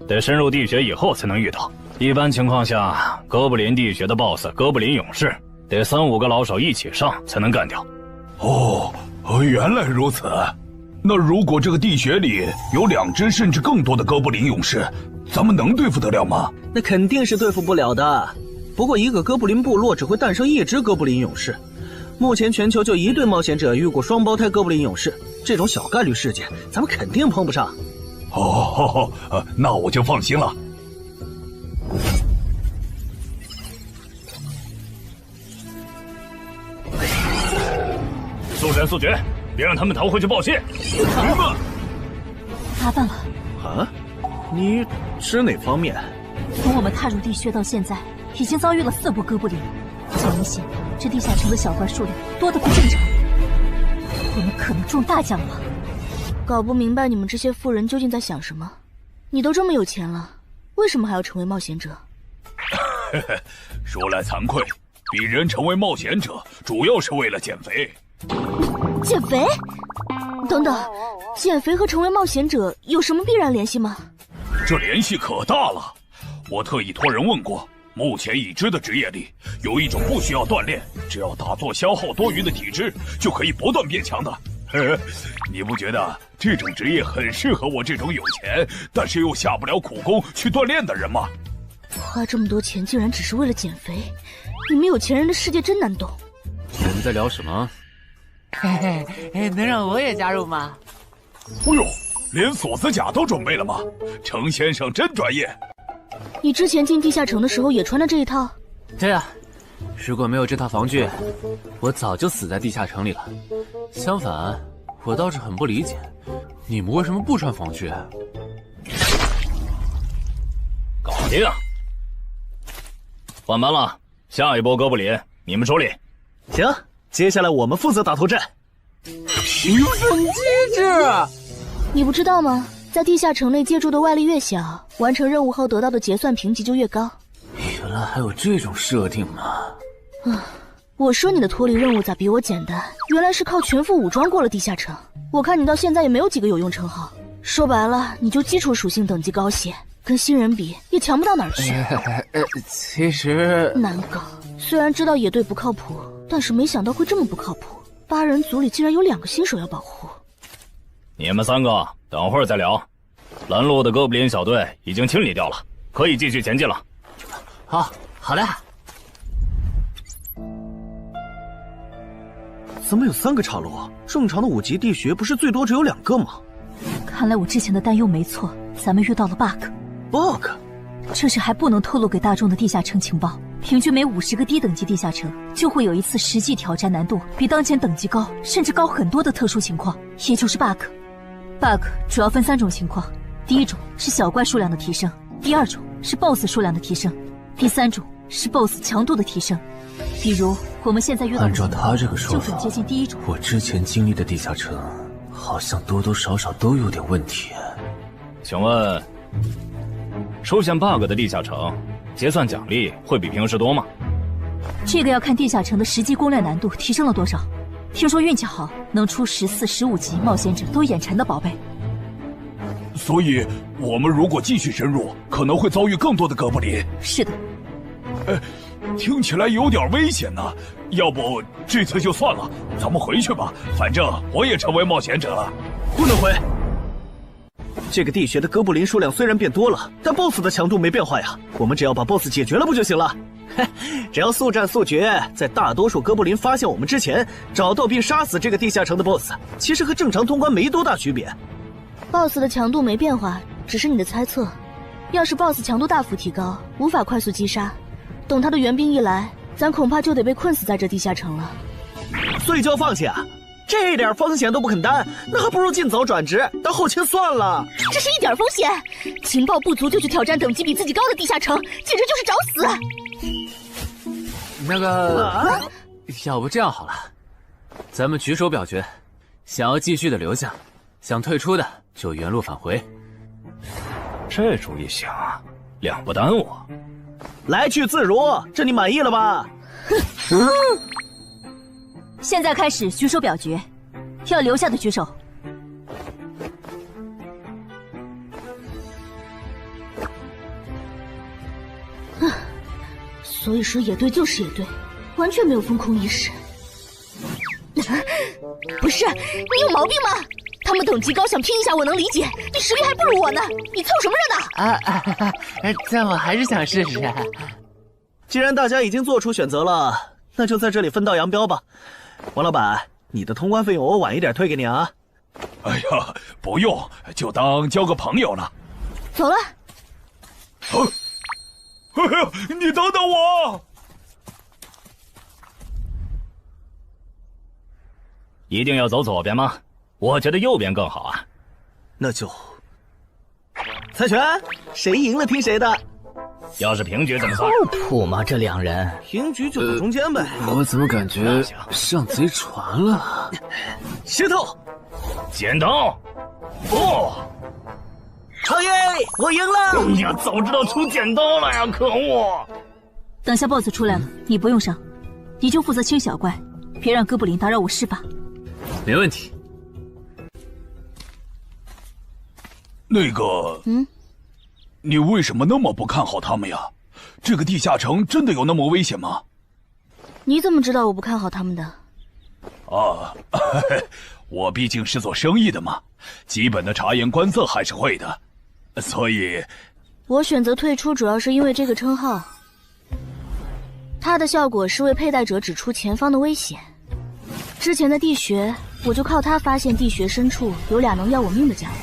得深入地穴以后才能遇到。一般情况下，哥布林地穴的 BOSS 哥布林勇士，得3、5个老手一起上才能干掉。哦，原来如此。那如果这个地穴里有2只甚至更多的哥布林勇士，咱们能对付得了吗？那肯定是对付不了的。不过一个哥布林部落只会诞生1只哥布林勇士，目前全球就1对冒险者遇过双胞胎哥布林勇士，这种小概率事件，咱们肯定碰不上。哦，那我就放心了。速战速决，别让他们逃回去报信。麻烦了。啊？你指哪方面？从我们踏入地穴到现在，已经遭遇了4波哥布林，很明显，这地下城的小怪数量多得不正常。我们可能中大奖了。搞不明白你们这些富人究竟在想什么？你都这么有钱了，为什么还要成为冒险者？说来惭愧，鄙人成为冒险者主要是为了减肥。减肥？等等，减肥和成为冒险者有什么必然联系吗？这联系可大了。我特意托人问过，目前已知的职业里，有一种不需要锻炼，只要打坐消耗多余的体质，就可以不断变强的。你不觉得这种职业很适合我这种有钱但是又下不了苦功去锻炼的人吗？花这么多钱竟然只是为了减肥，你们有钱人的世界真难懂。我们在聊什么？嘿嘿，能让我也加入吗？哦呦，连锁子甲都准备了吗？程先生真专业。你之前进地下城的时候也穿的这一套？对啊，如果没有这套防具，我早就死在地下城里了。相反，我倒是很不理解，你们为什么不穿防具？搞定，换班了，下一波哥布林你们处理。行，接下来我们负责打头阵。评分机制，你不知道吗？在地下城内借助的外力越小，完成任务后得到的结算评级就越高。原来还有这种设定吗？我说你的脱离任务咋比我简单？原来是靠全副武装过了地下城。我看你到现在也没有几个有用称号，说白了，你就基础属性等级高些，跟新人比也强不到哪儿去。其实难搞。虽然知道野队不靠谱，但是没想到会这么不靠谱。8人组里竟然有2个新手要保护。你们3个等会儿再聊。拦路的哥布林小队已经清理掉了，可以继续前进了。好的。怎么有3个岔路？正常的5级地穴不是最多只有2个吗？看来我之前的担忧没错，咱们遇到了 bug。这是还不能透露给大众的地下城情报。平均每50个低等级地下城就会有一次实际挑战难度比当前等级高，甚至高很多的特殊情况，也就是 bug。bug 主要分3种情况，第一种是小怪数量的提升，第2种是 BOSS 数量的提升，第3种是 BOSS 强度的提升。比如我们现在遇到的按照他这个说法，就很接近第一种。我之前经历的地下城好像多多少少都有点问题。请问，出现 bug 的地下城，结算奖励会比平时多吗？这个要看地下城的实际攻略难度提升了多少。听说运气好，能出14、15级冒险者都眼馋的宝贝。所以，我们如果继续深入，可能会遭遇更多的哥布林。是的。听起来有点危险呢。要不这次就算了，咱们回去吧。反正我也成为冒险者了。不能回。这个地穴的哥布林数量虽然变多了，但 BOSS 的强度没变化呀。我们只要把 BOSS 解决了不就行了？只要速战速决，在大多数哥布林发现我们之前，找到并杀死这个地下城的 BOSS， 其实和正常通关没多大区别。BOSS 的强度没变化，只是你的猜测。要是 BOSS 强度大幅提高，无法快速击杀，等他的援兵一来，咱恐怕就得被困死在这地下城了。所以就要放弃啊？这点风险都不肯担，那还不如尽早转职当后勤算了。这是一点风险，情报不足就去挑战等级比自己高的地下城，简直就是找死。那个，要不这样好了，咱们举手表决，想要继续的留下，想退出的就原路返回。这主意行，两不耽误。来去自如，这你满意了吧？现在开始举手表决，要留下的举手。所以说野队就是野队，完全没有风控意识。不是，你有毛病吗？他们等级高，想拼一下我能理解，你实力还不如我呢，你凑什么热闹？但我还是想试试。既然大家已经做出选择了，那就在这里分道扬镳吧。王老板，你的通关费用我晚一点退给你啊。哎呀，不用，就当交个朋友了。走了。哎呀，你等等我！一定要走左边吗？我觉得右边更好啊。那就猜拳，谁赢了听谁的。要是平局怎么算？靠谱吗？这两人平局就走中间呗。我怎么感觉上贼船了？石头，剪刀，不，超爷，我赢了！哎呀，早知道出剪刀了呀！可恶！等下 BOSS 出来了，你不用上，你就负责清小怪，别让哥布林打扰我施法。没问题。那个，你为什么那么不看好他们呀？这个地下城真的有那么危险吗？你怎么知道我不看好他们的？啊，我毕竟是做生意的嘛，基本的察言观色还是会的，所以，我选择退出主要是因为这个称号，它的效果是为佩戴者指出前方的危险。之前的地穴，我就靠它发现地穴深处有俩能要我命的家伙。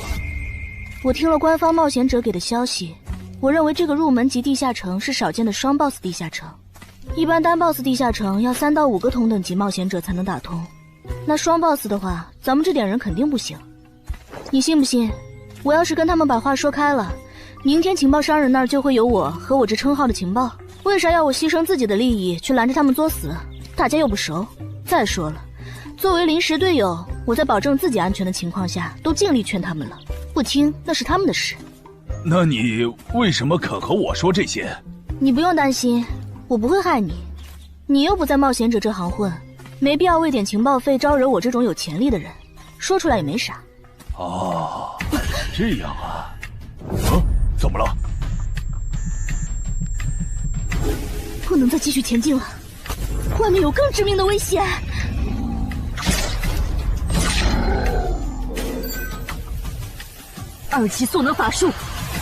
我听了官方冒险者给的消息，我认为这个入门级地下城是少见的双 BOSS 地下城。一般单 BOSS 地下城要3到5个同等级冒险者才能打通，那双 BOSS 的话，咱们这点人肯定不行。你信不信？我要是跟他们把话说开了，明天情报商人那儿就会有我和我这称号的情报。为啥要我牺牲自己的利益去拦着他们作死？大家又不熟。再说了，作为临时队友，我在保证自己安全的情况下，都尽力劝他们了。不听那是他们的事。那你为什么肯和我说这些？你不用担心，我不会害你。你又不在冒险者这行混，没必要为点情报费招惹我这种有潜力的人。说出来也没啥。哦，这样啊。怎么了？不能再继续前进了，外面有更致命的危险。2级速能法术，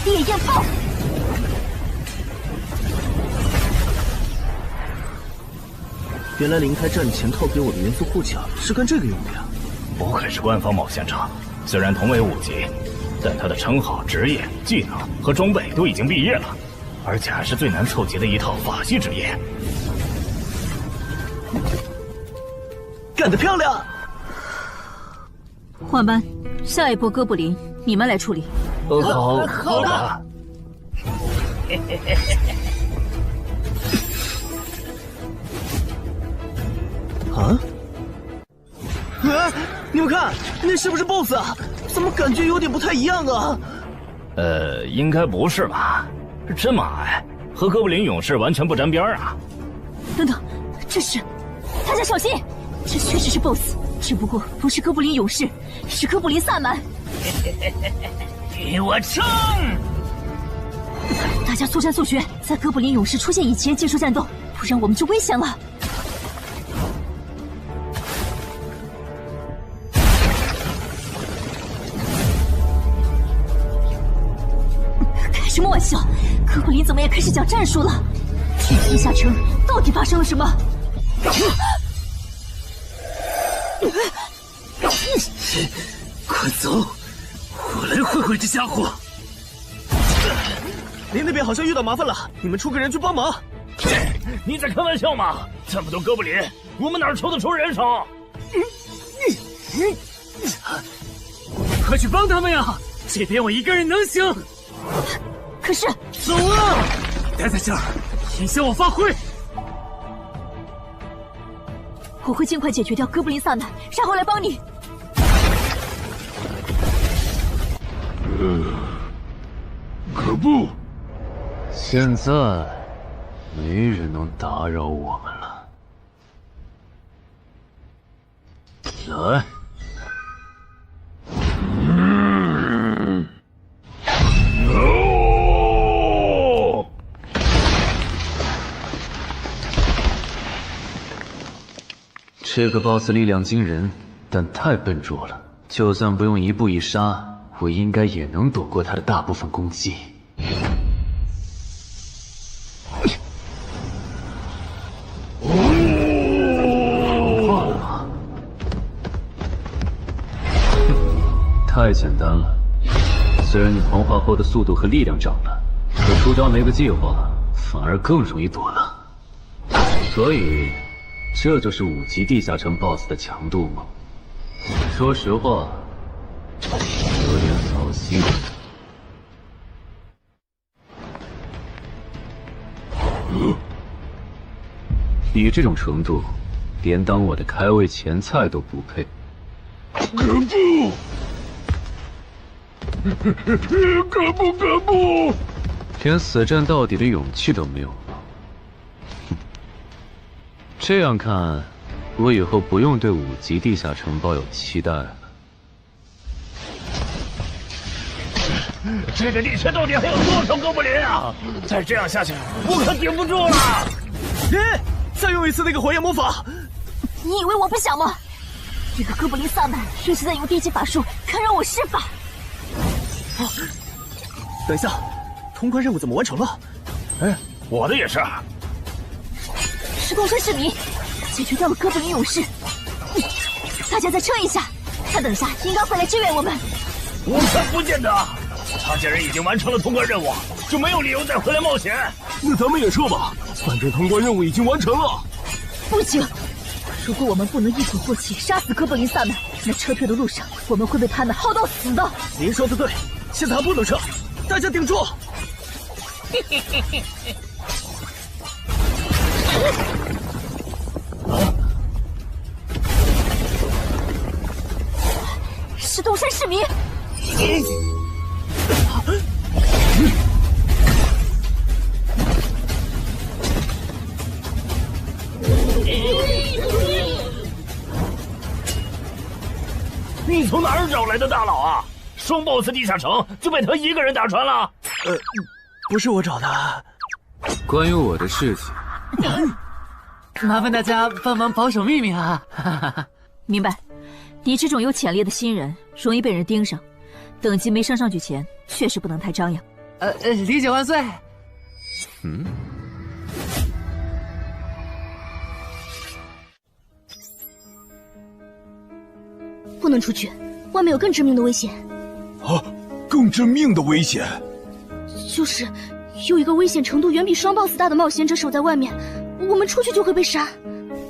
烈焰炮。原来灵台战前套给我的元素护甲是干这个用的呀！不愧是官方冒险者，虽然同为5级，但他的称号、职业、技能和装备都已经毕业了，而且还是最难凑齐的一套法系职业。干得漂亮！换班，下一波哥布林你们来处理。好的。啊！你们看，那是不是 BOSS 啊？怎么感觉有点不太一样啊？应该不是吧？这么矮，和哥布林勇士完全不沾边啊！等等，这是……大家小心，这确实是 BOSS， 只不过不是哥布林勇士，是哥布林萨满。给我冲！大家速战速决，在哥布林勇士出现以前结束战斗，不然我们就危险了。开什么玩笑？哥布林怎么也开始讲战术了？这地下城到底发生了什么？快走！我来会会这家伙。林那边好像遇到麻烦了，你们出个人去帮忙。你在开玩笑吗？这么多哥布林，我们哪抽得出人手？快去帮他们呀！这边我一个人能行。可是，走啊！待在这儿，影响我发挥。我会尽快解决掉哥布林萨满，然后来帮你。可不，现在没人能打扰我们了。来。这个 BOSS 力量惊人，但太笨拙了。就算不用一步一杀，我应该也能躲过他的大部分攻击。太简单了。虽然你同化后的速度和力量涨了，可出招没个计划，反而更容易躲了。所以，这就是5级地下城 BOSS 的强度吗？说实话，有点扫兴。你这种程度，连当我的开胃前菜都不配。可不！连死战到底的勇气都没有了。这样看，我以后不用对5级地下城抱有期待了。这个地区到底还有多少哥布林啊？再这样下去，我可顶不住了！再用一次那个火焰魔法！你以为我不想吗？这个哥布林萨满一直在用低级法术看让我施法。等一下，通关任务怎么完成了？我的也是。石洞山市民解决掉了哥布林勇士，大家再撑一下，他等下应该会来支援我们。我看不见得，他既然已经完成了通关任务，就没有理由再回来冒险。那咱们也撤吧，反正通关任务已经完成了。不行，如果我们不能一鼓作气杀死哥布林萨满，那撤退的路上我们会被他们耗到死的。您说的对，现在还不能撤，大家顶住！石洞山市民，你从哪儿找来的大佬啊？双 BOSS 地下城就被他一个人打穿了？不是我找的。关于我的事情，麻烦大家帮忙保守秘密啊！明白。你这种有潜力的新人，容易被人盯上，等级没升上去前，确实不能太张扬。理解万岁。不能出去，外面有更致命的危险。啊，更致命的危险？就是有一个危险程度远比双 BOSS 大的冒险者守在外面，我们出去就会被杀。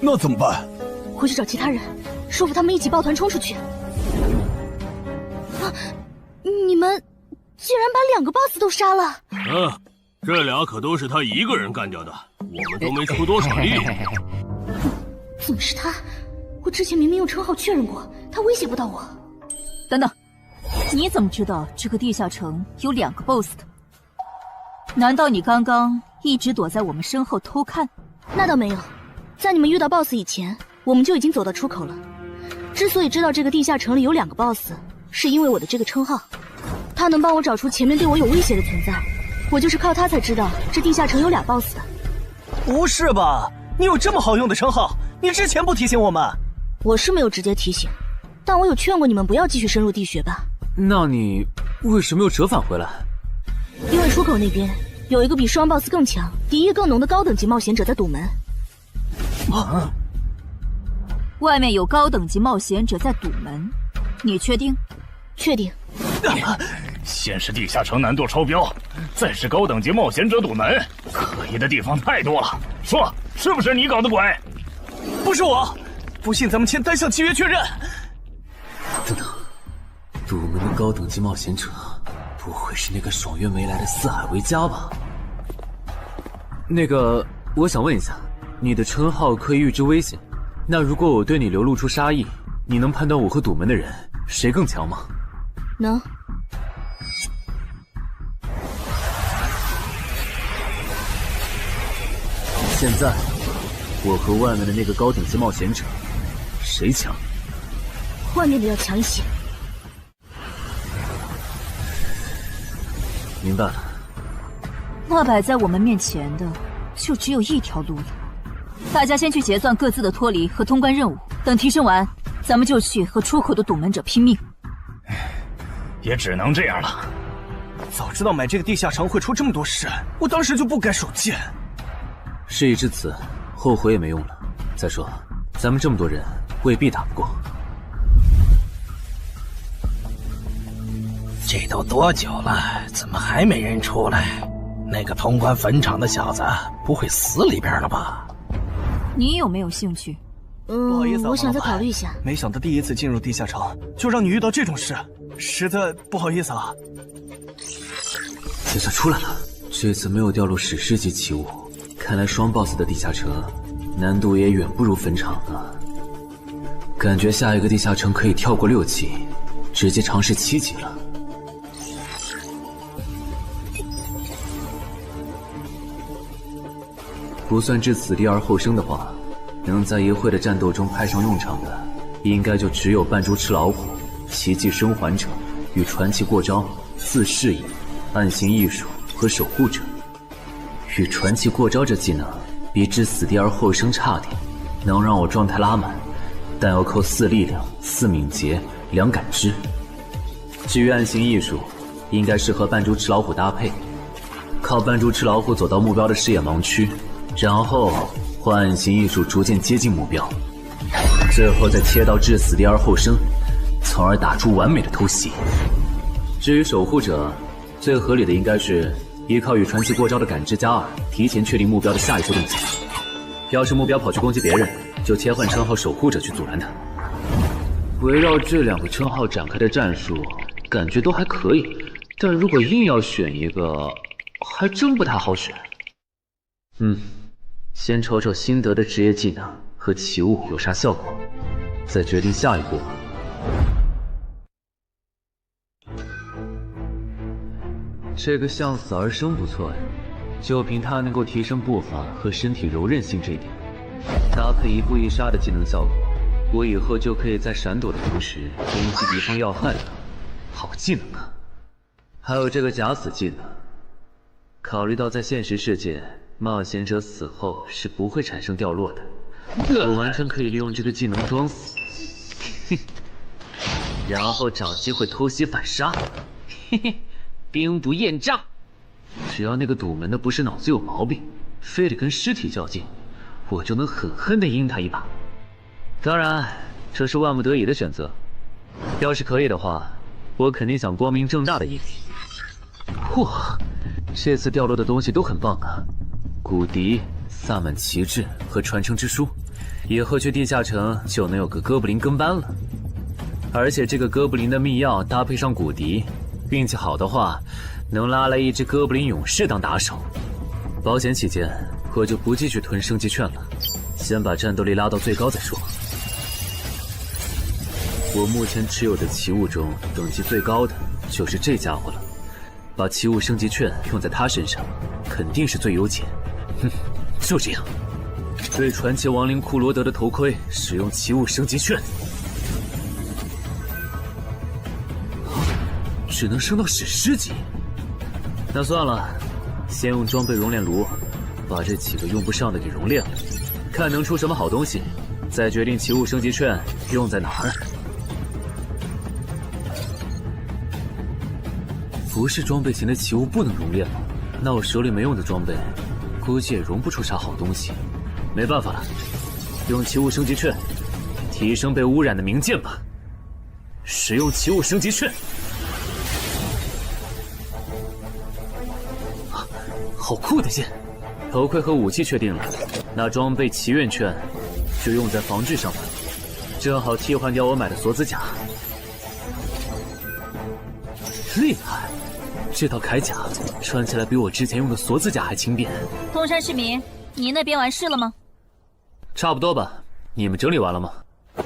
那怎么办？回去找其他人，说服他们一起抱团冲出去。啊！你们竟然把2个 BOSS 都杀了！这俩可都是他一个人干掉的，我们都没出多少力。怎么是他？我之前明明用称号确认过，他威胁不到我。等等，你怎么知道这个地下城有2个 BOSS 的？难道你刚刚一直躲在我们身后偷看？那倒没有，在你们遇到 BOSS 以前，我们就已经走到出口了。之所以知道这个地下城里有2个 BOSS， 是因为我的这个称号，他能帮我找出前面对我有威胁的存在。我就是靠他才知道这地下城有2 BOSS 的。不是吧？你有这么好用的称号，你之前不提醒我们？我是没有直接提醒，但我有劝过你们不要继续深入地穴吧。那你为什么又折返回来？因为出口那边有一个比双 BOSS 更强、敌意更浓的高等级冒险者在堵门。外面有高等级冒险者在堵门，你确定？确定。先是地下城难度超标，再是高等级冒险者堵门，可疑的地方太多了。说，是不是你搞的鬼？不是我，不信咱们签单项契约确认。等等，堵门的高等级冒险者，不会是那个爽约没来的四海为家吧？那个，我想问一下，你的称号可以预知危险，那如果我对你流露出杀意，你能判断我和堵门的人谁更强吗？能。现在，我和外面的那个高等级冒险者，谁强？外面的要强一些。明白了。那摆在我们面前的，就只有一条路了。大家先去结算各自的脱离和通关任务，等提升完，咱们就去和出口的堵门者拼命。也只能这样了。早知道买这个地下城会出这么多事，我当时就不该手贱。事已至此，后悔也没用了。再说，咱们这么多人，未必打不过。这都多久了，怎么还没人出来？那个通关坟场的小子不会死里边了吧？你有没有兴趣？不好意思啊，我想再考虑一下。没想到第一次进入地下城就让你遇到这种事，实在不好意思啊。这下出来了，这次没有掉入史诗级奇物，看来双 BOSS 的地下城难度也远不如坟场了。感觉下一个地下城可以跳过6级，直接尝试7级了。不算置死地而后生的话，能在一会的战斗中派上用场的，应该就只有扮猪吃老虎、奇迹生还者与传奇过招、自适应、暗行艺术和守护者。与传奇过招这技能比置死地而后生差点，能让我状态拉满，但要扣4力量、4敏捷、2感知。至于暗行艺术，应该是和扮猪吃老虎搭配，靠扮猪吃老虎走到目标的视野盲区，然后换暗行艺术逐渐接近目标，最后再切到置死地而后生，从而打出完美的偷袭。至于守护者，最合理的应该是依靠与传奇过招的感知加2，提前确定目标的下一步动作。要是目标跑去攻击别人，就切换称号守护者去阻拦他。围绕这2个称号展开的战术，感觉都还可以，但如果硬要选一个，还真不太好选。先瞅瞅新得的职业技能和奇物有啥效果，再决定下一步。这个向死而生不错呀，就凭它能够提升步伐和身体柔韧性这一点，搭配一步一杀的技能效果，我以后就可以在闪躲的同时攻击敌方要害了。好技能啊！还有这个假死技能，考虑到在现实世界，冒险者死后是不会产生掉落的，我完全可以利用这个技能装死，然后找机会偷袭反杀，兵不厌诈。只要那个堵门的不是脑子有毛病，非得跟尸体较劲，我就能狠狠地阴他一把。当然，这是万不得已的选择。要是可以的话，我肯定想光明正大的阴你。哇，这次掉落的东西都很棒啊！骨笛、萨满旗帜和传承之书，以后去地下城就能有个哥布林跟班了。而且这个哥布林的秘药搭配上骨笛，运气好的话，能拉来一只哥布林勇士当打手。保险起见，我就不继续囤升级券了，先把战斗力拉到最高再说。我目前持有的奇物中，等级最高的就是这家伙了。把奇物升级券用在他身上，肯定是最优解。就这样，对传奇亡灵库罗德的头盔使用奇物升级券，只能升到史诗级。那算了，先用装备熔炼炉把这几个用不上的给熔炼了，看能出什么好东西，再决定奇物升级券用在哪儿。不是装备型的奇物不能熔炼吗？那我手里没用的装备，估计也熔不出啥好东西。没办法了，用奇物升级券提升被污染的名剑吧。使用奇物升级券。好酷的剑！头盔和武器确定了，那装备祈愿券就用在防具上吧，正好替换掉我买的锁子甲。厉害！这套铠甲穿起来比我之前用的锁子甲还轻便。东山市民，你那边完事了吗？差不多吧。你们整理完了吗？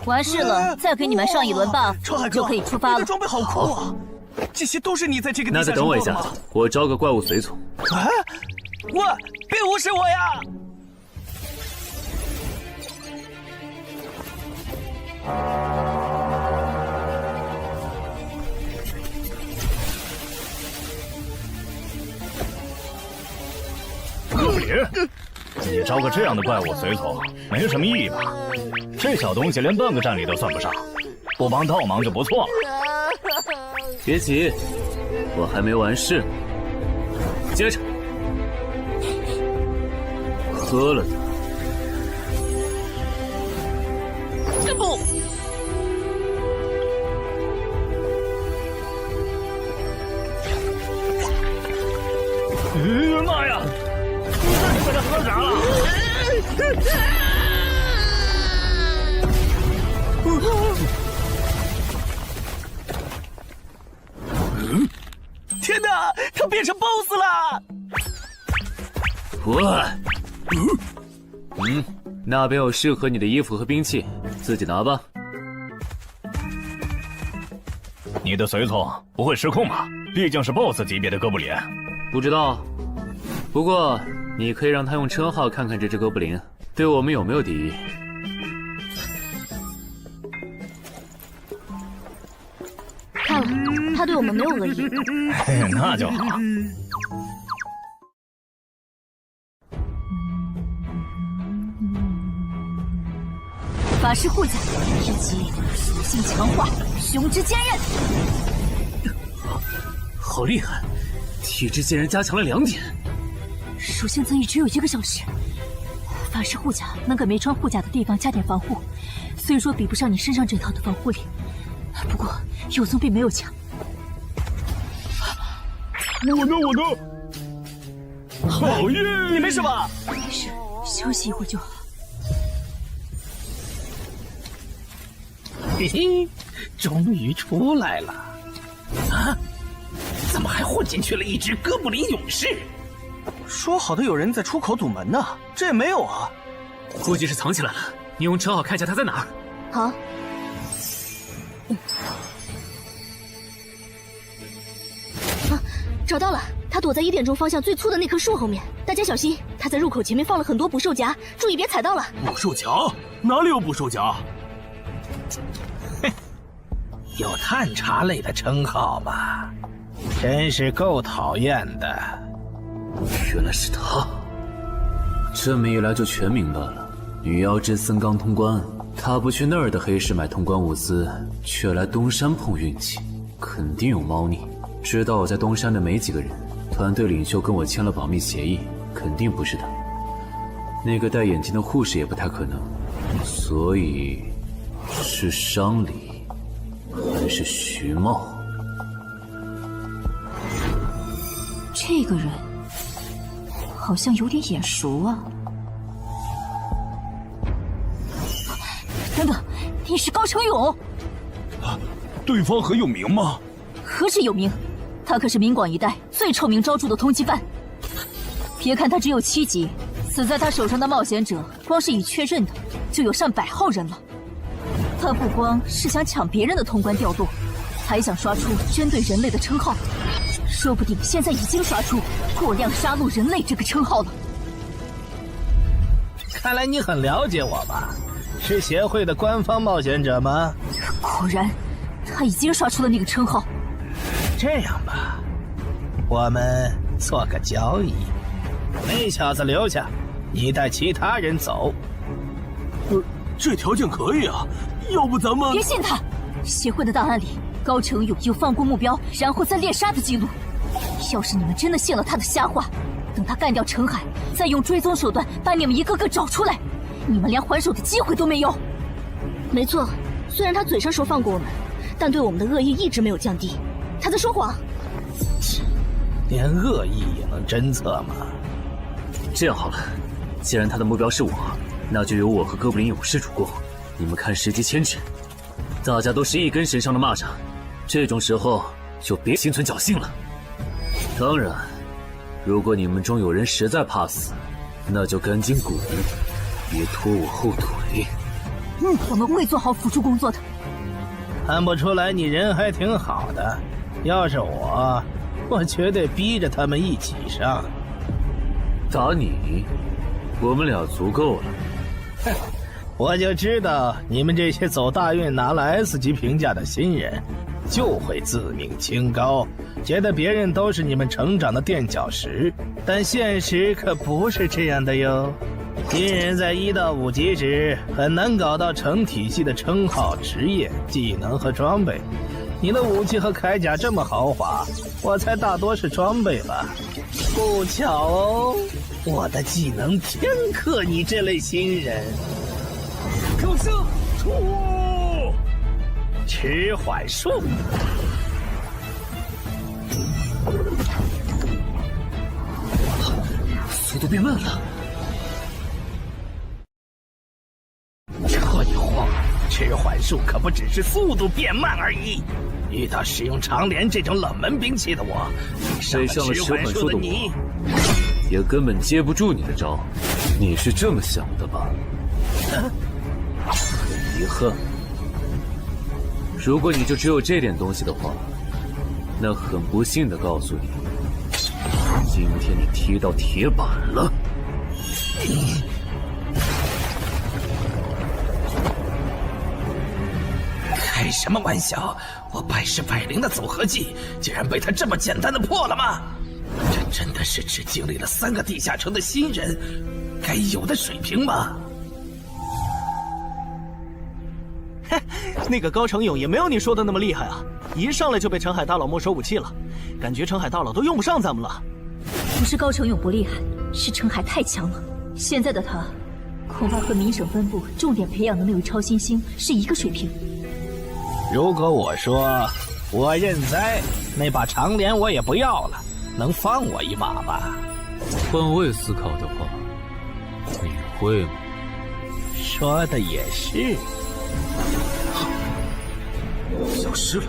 完事了，再给你们上一轮 buff，就可以出发了。你的装备好酷啊！这些都是你在这个地下那再等我一下，我招个怪物随从。啊！喂，别无视我呀！哥布林，你招个这样的怪物随从，没什么意义吧？这小东西连半个战力都算不上，不帮倒忙就不错了。别急，我还没完事。接着，喝了它。这不。天哪，他变成 BOSS 了！那边有适合你的衣服和兵器，自己拿吧。你的随从不会失控吧？毕竟是 BOSS 级别的哥布林。不知道，不过你可以让他用称号看看这只哥布林对我们有没有敌意。看了，他对我们没有恶意。那就好。法师护甲以及属性强化，雄之坚韧。好厉害，体质竟然加强了2点。属性增益只有1个小时。法师护甲能给没穿护甲的地方加点防护，虽说比不上你身上这套的防护力，不过有总比没有强。我呢？好耶！你没事吧？没事，休息一会儿就好。嘿嘿，终于出来了！啊，怎么还混进去了一只哥布林勇士？说好的有人在出口堵门呢，这也没有啊。估计是藏起来了，你用称号看一下他在哪儿。好。找到了，他躲在1点钟方向最粗的那棵树后面。大家小心，他在入口前面放了很多捕兽夹，注意别踩到了。捕兽夹？哪里有捕兽夹？哼，有探查类的称号吧？真是够讨厌的。原来是他，这么一来就全明白了。女妖之森刚通关，他不去那儿的黑市买通关物资，却来东山碰运气，肯定有猫腻。知道我在东山的没几个人，团队领袖跟我签了保密协议，肯定不是他。那个戴眼镜的护士也不太可能，所以是商礼还是徐茂？这个人好像有点眼熟啊！等等，你是高成勇？对方很有名吗？何止有名，他可是明广一带最臭名昭著的通缉犯。别看他只有7级，死在他手上的冒险者，光是已确认的就有上百号人了。他不光是想抢别人的通关调度，还想刷出针对人类的称号，说不定现在已经刷出过量杀戮人类这个称号了。看来你很了解我吧？是协会的官方冒险者吗？果然，他已经刷出了那个称号。这样吧，我们做个交易，那小子留下，你带其他人走。这条件可以啊，要不咱们……别信他，协会的档案里，高成勇有放过目标然后再猎杀的记录。要是你们真的信了他的瞎话，等他干掉陈海，再用追踪手段把你们一个个找出来，你们连还手的机会都没有。没错，虽然他嘴上说放过我们，但对我们的恶意一直没有降低。他在说谎。连恶意也能侦测吗？这样好了，既然他的目标是我，那就由我和哥布林勇士主攻。你们看时机牵制，大家都是一根绳上的蚂蚱，这种时候就别心存侥幸了。当然，如果你们中有人实在怕死，那就赶紧滚，别拖我后腿。我们会做好辅助工作的。看不出来你人还挺好的，要是我绝对逼着他们一起上。打你，我们俩足够了。哼，我就知道你们这些走大运拿了 S 级评价的新人，就会自命清高，觉得别人都是你们成长的垫脚石。但现实可不是这样的哟。新人在1到5级时很难搞到成体系的称号、职业、技能和装备。你的武器和铠甲这么豪华，我猜大多是装备吧。不巧哦，我的技能偏克你这类新人。高升出！迟缓术。速度变慢了。迟缓术可不只是速度变慢而已。遇到使用长镰这种冷门兵器的我，被上了迟缓术的我，也根本接不住你的招。你是这么想的吧？很遗憾，如果你就只有这点东西的话，那很不幸的告诉你，今天你踢到铁板了。开什么玩笑！我百试百灵的组合技，竟然被他这么简单的破了吗？这真的是只经历了3个地下城的新人该有的水平吗？那个高成勇也没有你说的那么厉害啊！一上来就被陈海大佬没收武器了，感觉陈海大佬都用不上咱们了。不是高成勇不厉害，是陈海太强了。现在的他，恐怕和明省分部重点培养的那位超新星是一个水平。如果我说我认栽，那把长镰我也不要了，能放我一马吧？换位思考的话，你会吗？说的也是。消失了，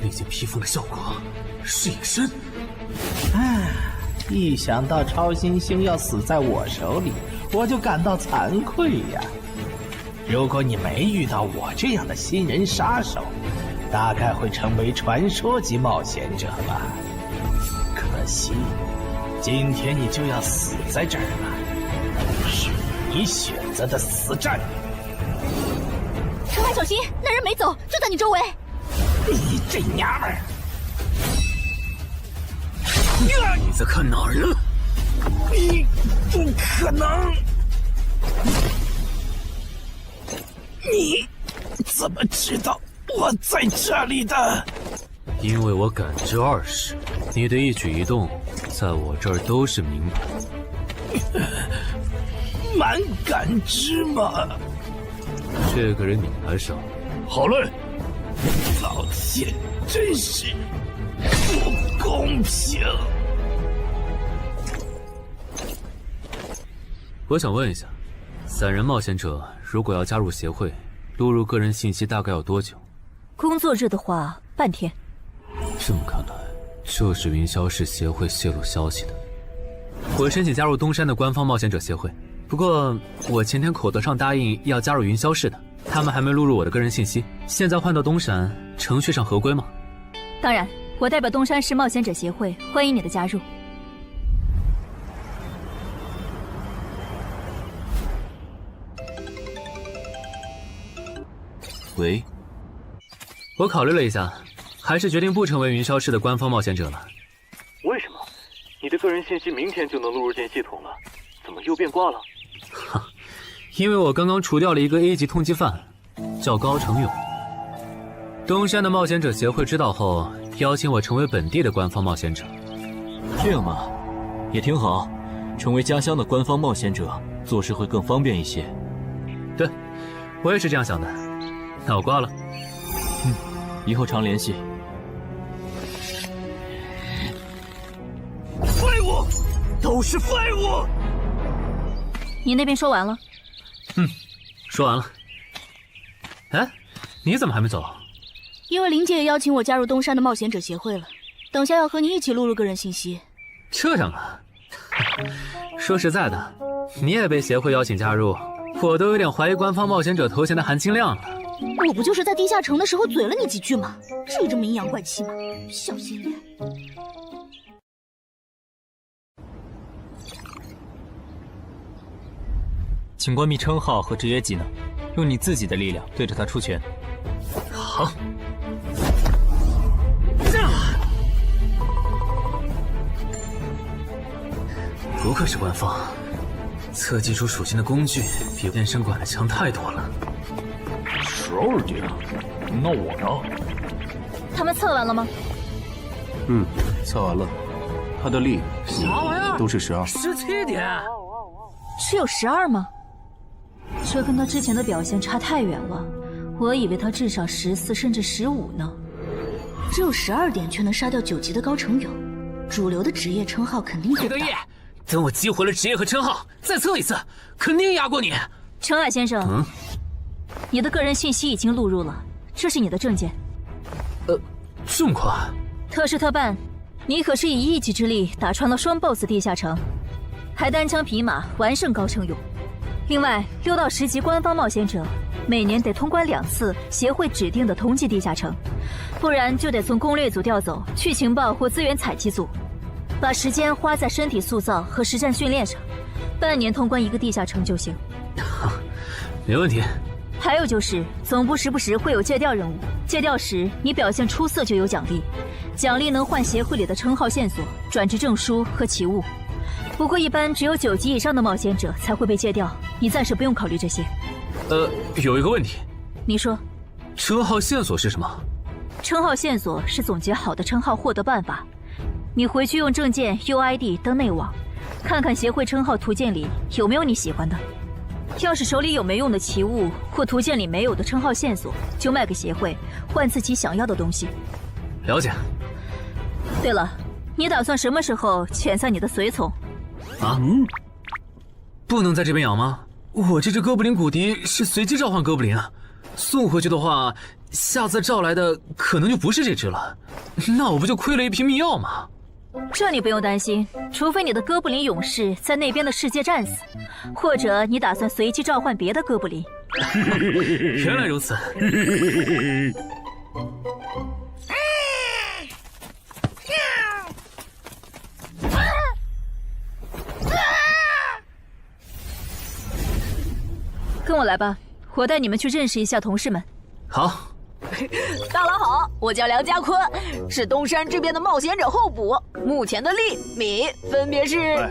那件披风的效果是隐身。一想到超新星要死在我手里，我就感到惭愧呀。如果你没遇到我这样的新人杀手，大概会成为传说级冒险者吧。可惜，今天你就要死在这儿了，是你选择的死战。陈海，小心，那人没走，就在你周围。你这娘们儿！你在看哪儿呢？你不可能！你怎么知道我在这里的？因为我感知20，你的一举一动在我这儿都是明白。蛮感知吗？这个人你来上。好嘞。老天，真是不公平！我想问一下，3人冒险者如果要加入协会，录入个人信息大概要多久？工作日的话，半天。这么看来，就是云霄市协会泄露消息的。我申请加入东山的官方冒险者协会，不过我前天口头上答应要加入云霄市的，他们还没录入我的个人信息。现在换到东山，程序上合规吗？当然，我代表东山市冒险者协会欢迎你的加入。喂，我考虑了一下，还是决定不成为云霄市的官方冒险者了。为什么？你的个人信息明天就能录入进系统了，怎么又变卦了？哈，因为我刚刚除掉了一个 A 级通缉犯，叫高成勇。东山的冒险者协会知道后，邀请我成为本地的官方冒险者。这样嘛，也挺好，成为家乡的官方冒险者，做事会更方便一些。对，我也是这样想的。那我挂了。以后常联系。废物，都是废物！你那边说完了？说完了。哎，你怎么还没走？因为林姐也邀请我加入东山的冒险者协会了，等下要和你一起录入个人信息。这样啊？说实在的，你也被协会邀请加入，我都有点怀疑官方冒险者头衔的含金量了。我不就是在地下城的时候嘴了你几句吗？至于这么阴阳怪气吗？小心眼。请关闭称号和职业技能，用你自己的力量对着他出拳。好。不愧是官方，测技术属性的工具比健身馆的强太多了。12点，那我呢？他们测完了吗？测完了，他的力啥玩意儿都是12。17点，只有12吗？这跟他之前的表现差太远了，我以为他至少14甚至15呢。只有12点却能杀掉9级的高成勇，主流的职业称号肯定很大。等我激活了职业和称号，再测一次，肯定压过你。陈海先生，你的个人信息已经录入了，这是你的证件。这么快？特事特办，你可是以一己之力打穿了双 BOSS 地下城，还单枪匹马完胜高成勇。另外，6到10级官方冒险者每年得通关2次协会指定的同级地下城，不然就得从攻略组调走去情报或资源采集组，把时间花在身体塑造和实战训练上，半年通关1个地下城就行。没问题。还有就是，总部时不时会有借调任务，借调时你表现出色就有奖励，奖励能换协会里的称号线索、转职证书和奇物。不过一般只有9级以上的冒险者才会被借调，你暂时不用考虑这些。有一个问题。你说。称号线索是什么？称号线索是总结好的称号获得办法，你回去用证件 UID 登内网，看看协会称号图鉴里有没有你喜欢的。要是手里有没用的奇物或图鉴里没有的称号线索，就卖给协会，换自己想要的东西。了解。对了，你打算什么时候遣散你的随从？不能在这边养吗？我这只哥布林骨笛是随机召唤哥布林啊，送回去的话，下次召来的可能就不是这只了，那我不就亏了一瓶秘药吗？这你不用担心，除非你的哥布林勇士在那边的世界战死，或者你打算随机召唤别的哥布林。原来如此。跟我来吧，我带你们去认识一下同事们。好。大佬好，我叫梁家坤，是东山这边的冒险者候补，目前的利米分别是。喂，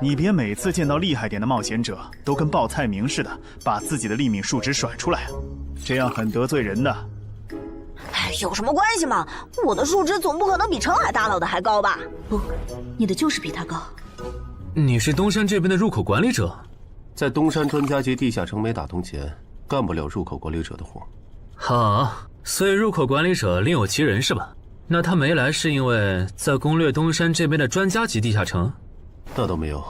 你别每次见到厉害点的冒险者都跟报菜名似的，把自己的利米数值甩出来啊，这样很得罪人的。哎，有什么关系嘛？我的数值总不可能比澄海大佬的还高吧？不，你的就是比他高。你是东山这边的入口管理者？在东山专家级地下城没打通前，干不了入口管理者的活。好，所以入口管理者另有其人是吧？那他没来是因为在攻略东山这边的专家级地下城？那倒没有，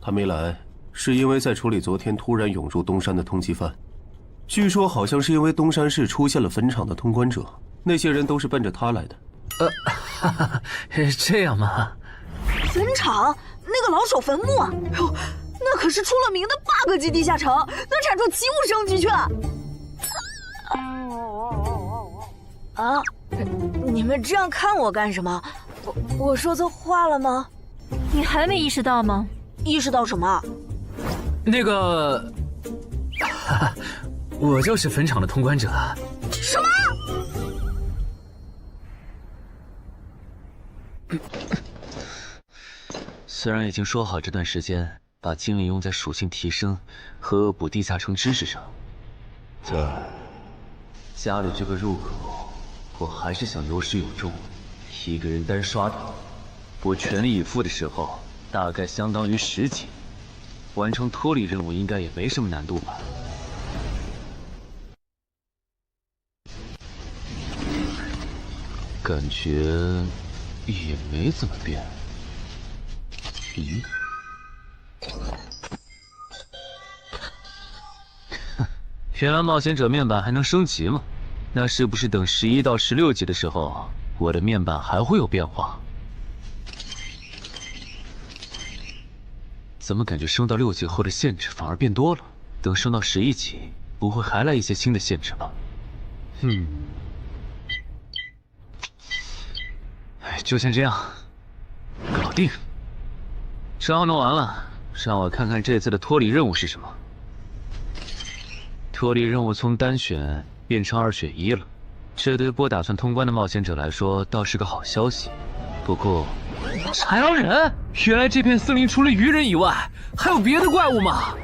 他没来是因为在处理昨天突然涌入东山的通缉犯。据说好像是因为东山市出现了坟场的通关者，那些人都是奔着他来的。这样吗？坟场那个老手坟墓啊，哟，那可是出了名的 bug 级地下城，能产出奇物升级券。啊！你们这样看我干什么？我说错话了吗？你还没意识到吗？意识到什么？那个，我就是坟场的通关者。什么？虽然已经说好这段时间把精力用在属性提升和恶补地下城知识上，但家里这个入口，我还是想有始有终。一个人单刷的，我全力以赴的时候，大概相当于10级，完成脱离任务应该也没什么难度吧。感觉也没怎么变。咦？原来冒险者面板还能升级吗？那是不是等11到16级的时候，我的面板还会有变化？怎么感觉升到6级后的限制反而变多了？等升到11级，不会还来一些新的限制吧？就先这样，搞定。账弄完了，让我看看这次的脱离任务是什么。脱离任务从单选变成2选1了，这对不打算通关的冒险者来说倒是个好消息。不过，豺狼人，原来这片森林除了鱼人以外，还有别的怪物吗？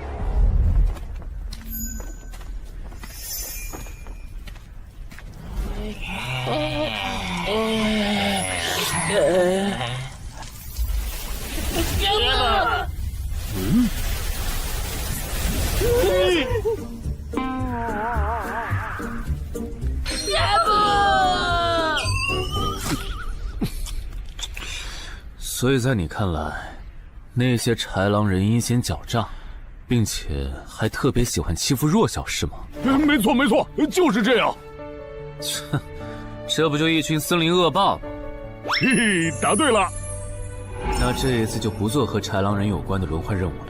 所以在你看来，那些豺狼人阴险狡诈，并且还特别喜欢欺负弱小，是吗？没错没错，就是这样。切，这不就一群森林恶霸吗？嘿嘿，答对了。那这一次就不做和豺狼人有关的轮换任务了，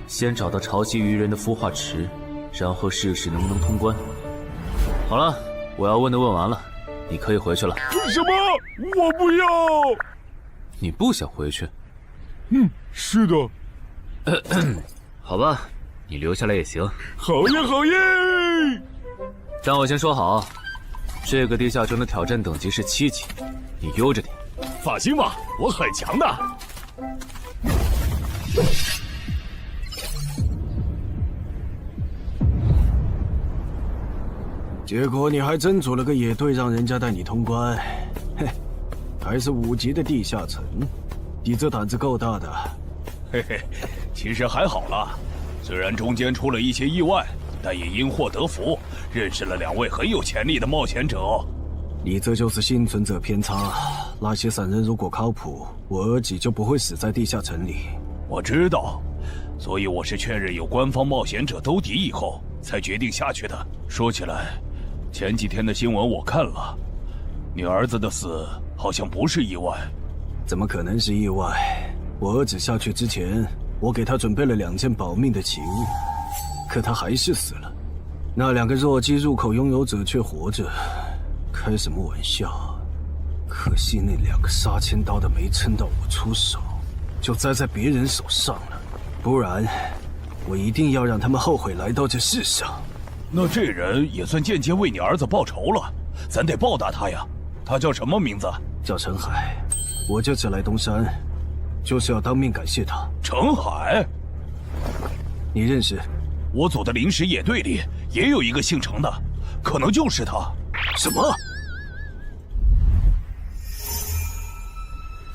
先找到潮汐鱼人的孵化池，然后试试能不能通关。好了，我要问的问完了，你可以回去了。什么？我不要！你不想回去？是的。好吧，你留下来也行。好耶好耶！但我先说好，这个地下城的挑战等级是7级，你悠着点。放心吧，我很强的。结果你还真组了个野队，让人家带你通关。嘿，还是5级的地下城，你这胆子够大的。嘿嘿，其实还好啦，虽然中间出了一些意外，但也因祸得福，认识了2位很有潜力的冒险者。你这就是幸存者偏差。那些散人如果靠谱，我儿己就不会死在地下城里。我知道，所以我是确认有官方冒险者兜底以后，才决定下去的。说起来，前几天的新闻我看了，你儿子的死好像不是意外。怎么可能是意外？我儿子下去之前，我给他准备了2件保命的奇物，可他还是死了。那2个弱鸡入口拥有者却活着，开什么玩笑？可惜那2个杀千刀的没撑到我出手，就栽在别人手上了。不然，我一定要让他们后悔来到这世上。那这人也算间接为你儿子报仇了，咱得报答他呀。他叫什么名字？叫陈海。我这次来东山，就是要当面感谢他。陈海，你认识？我组的临时野队里也有一个姓陈的，可能就是他。什么？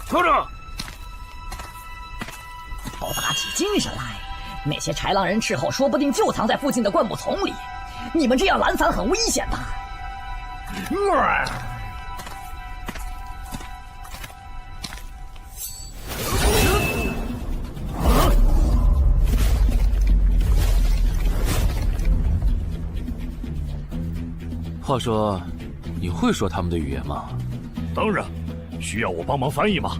拖住！都打起精神来！那些豺狼人斥候说不定就藏在附近的灌木丛里，你们这样懒散很危险的。话说，你会说他们的语言吗？当然，需要我帮忙翻译吗？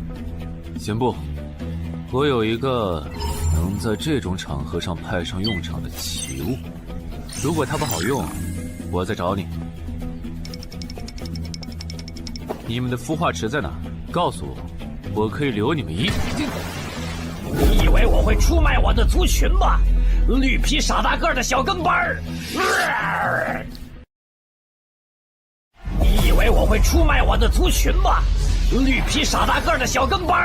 先不，我有一个能在这种场合上派上用场的奇物，如果它不好用，我再找你。你们的孵化池在哪？告诉我，我可以留你们一。你以为我会出卖我的族群吗？绿皮傻大个的小跟班儿！你以为我会出卖我的族群吗？绿皮傻大个的小跟班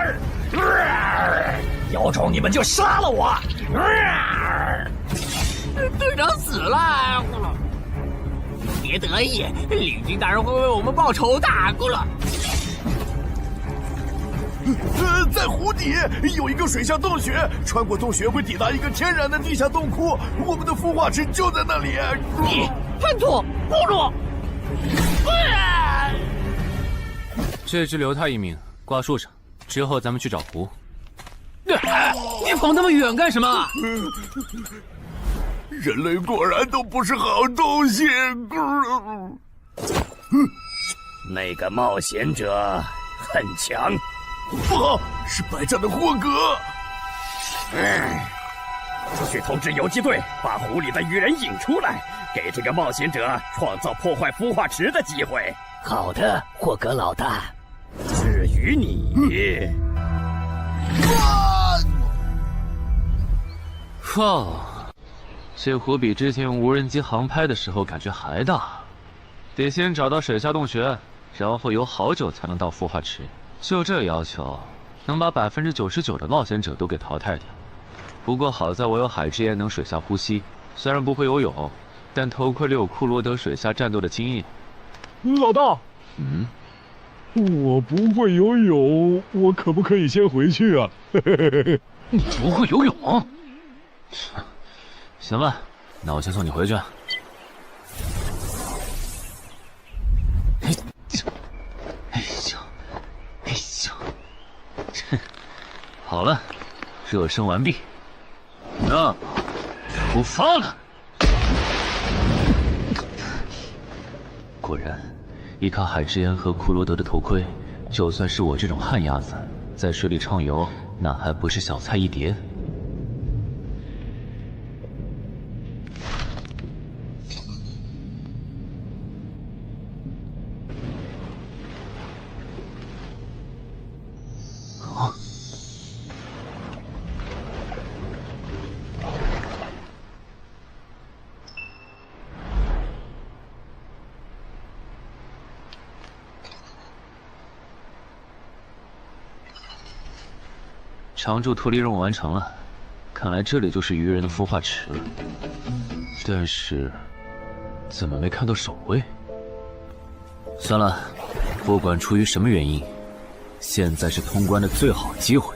儿！有种你们就杀了我！队长死了，别得意，领军大人会为我们报仇的，咕噜。在湖底有一个水下洞穴，穿过洞穴会抵达一个天然的地下洞窟，我们的孵化池就在那里。你叛徒，咕噜！这只留他一命，挂树上，之后咱们去找湖。你跑那么远干什么？人类果然都不是好东西。那个冒险者很强。不好，是白战的霍格。去通知游击队，把湖里的鱼人引出来，给这个冒险者创造破坏孵化池的机会。好的，霍格老大。至于你，哇，这湖比之前用无人机航拍的时候感觉还大。得先找到水下洞穴，然后游好久才能到孵化池。就这要求，能把99%的冒险者都给淘汰掉。不过好在我有海之炎能水下呼吸，虽然不会游泳，但头盔里有库罗德水下战斗的经验。老大，我不会游泳，我可不可以先回去啊？你不会游泳？行吧，那我先送你回去。好了，热身完毕。出发了！果然，依靠海之岩和库罗德的头盔，就算是我这种旱鸭子，在水里畅游，那还不是小菜一碟？常驻脱离任务完成了，看来这里就是鱼人的孵化池了。但是，怎么没看到守卫？算了，不管出于什么原因，现在是通关的最好机会，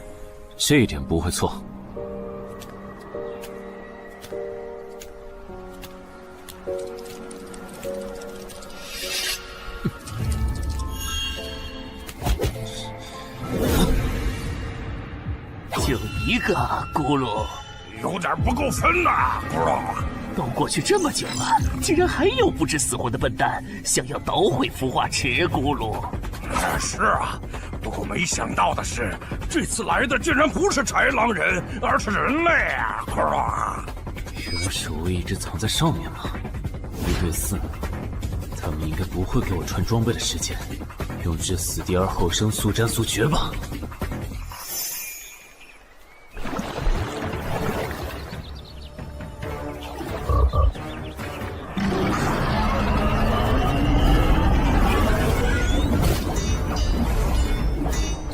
这一点不会错。就一个咕噜，有点不够分呐，咕噜。都过去这么久了，竟然还有不知死活的笨蛋想要捣毁孵化池，咕噜。是啊，不过没想到的是，这次来的竟然不是豺狼人，而是人类啊，咕噜。原来守卫一直藏在上面吗？1对4，他们应该不会给我穿装备的时间，用这死地而后生，速战速决吧。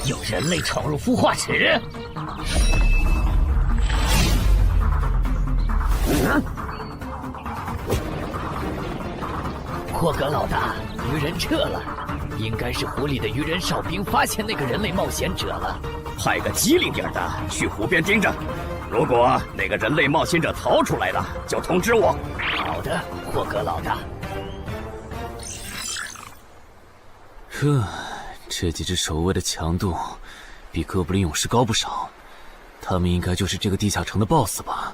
有人类闯入孵化池！霍格老大，鱼人撤了，应该是湖里的鱼人哨兵发现那个人类冒险者了。派个机灵点的去湖边盯着，如果那个人类冒险者逃出来了，就通知我。好的，霍格老大。这几只守卫的强度比哥布林勇士高不少，他们应该就是这个地下城的 BOSS 吧。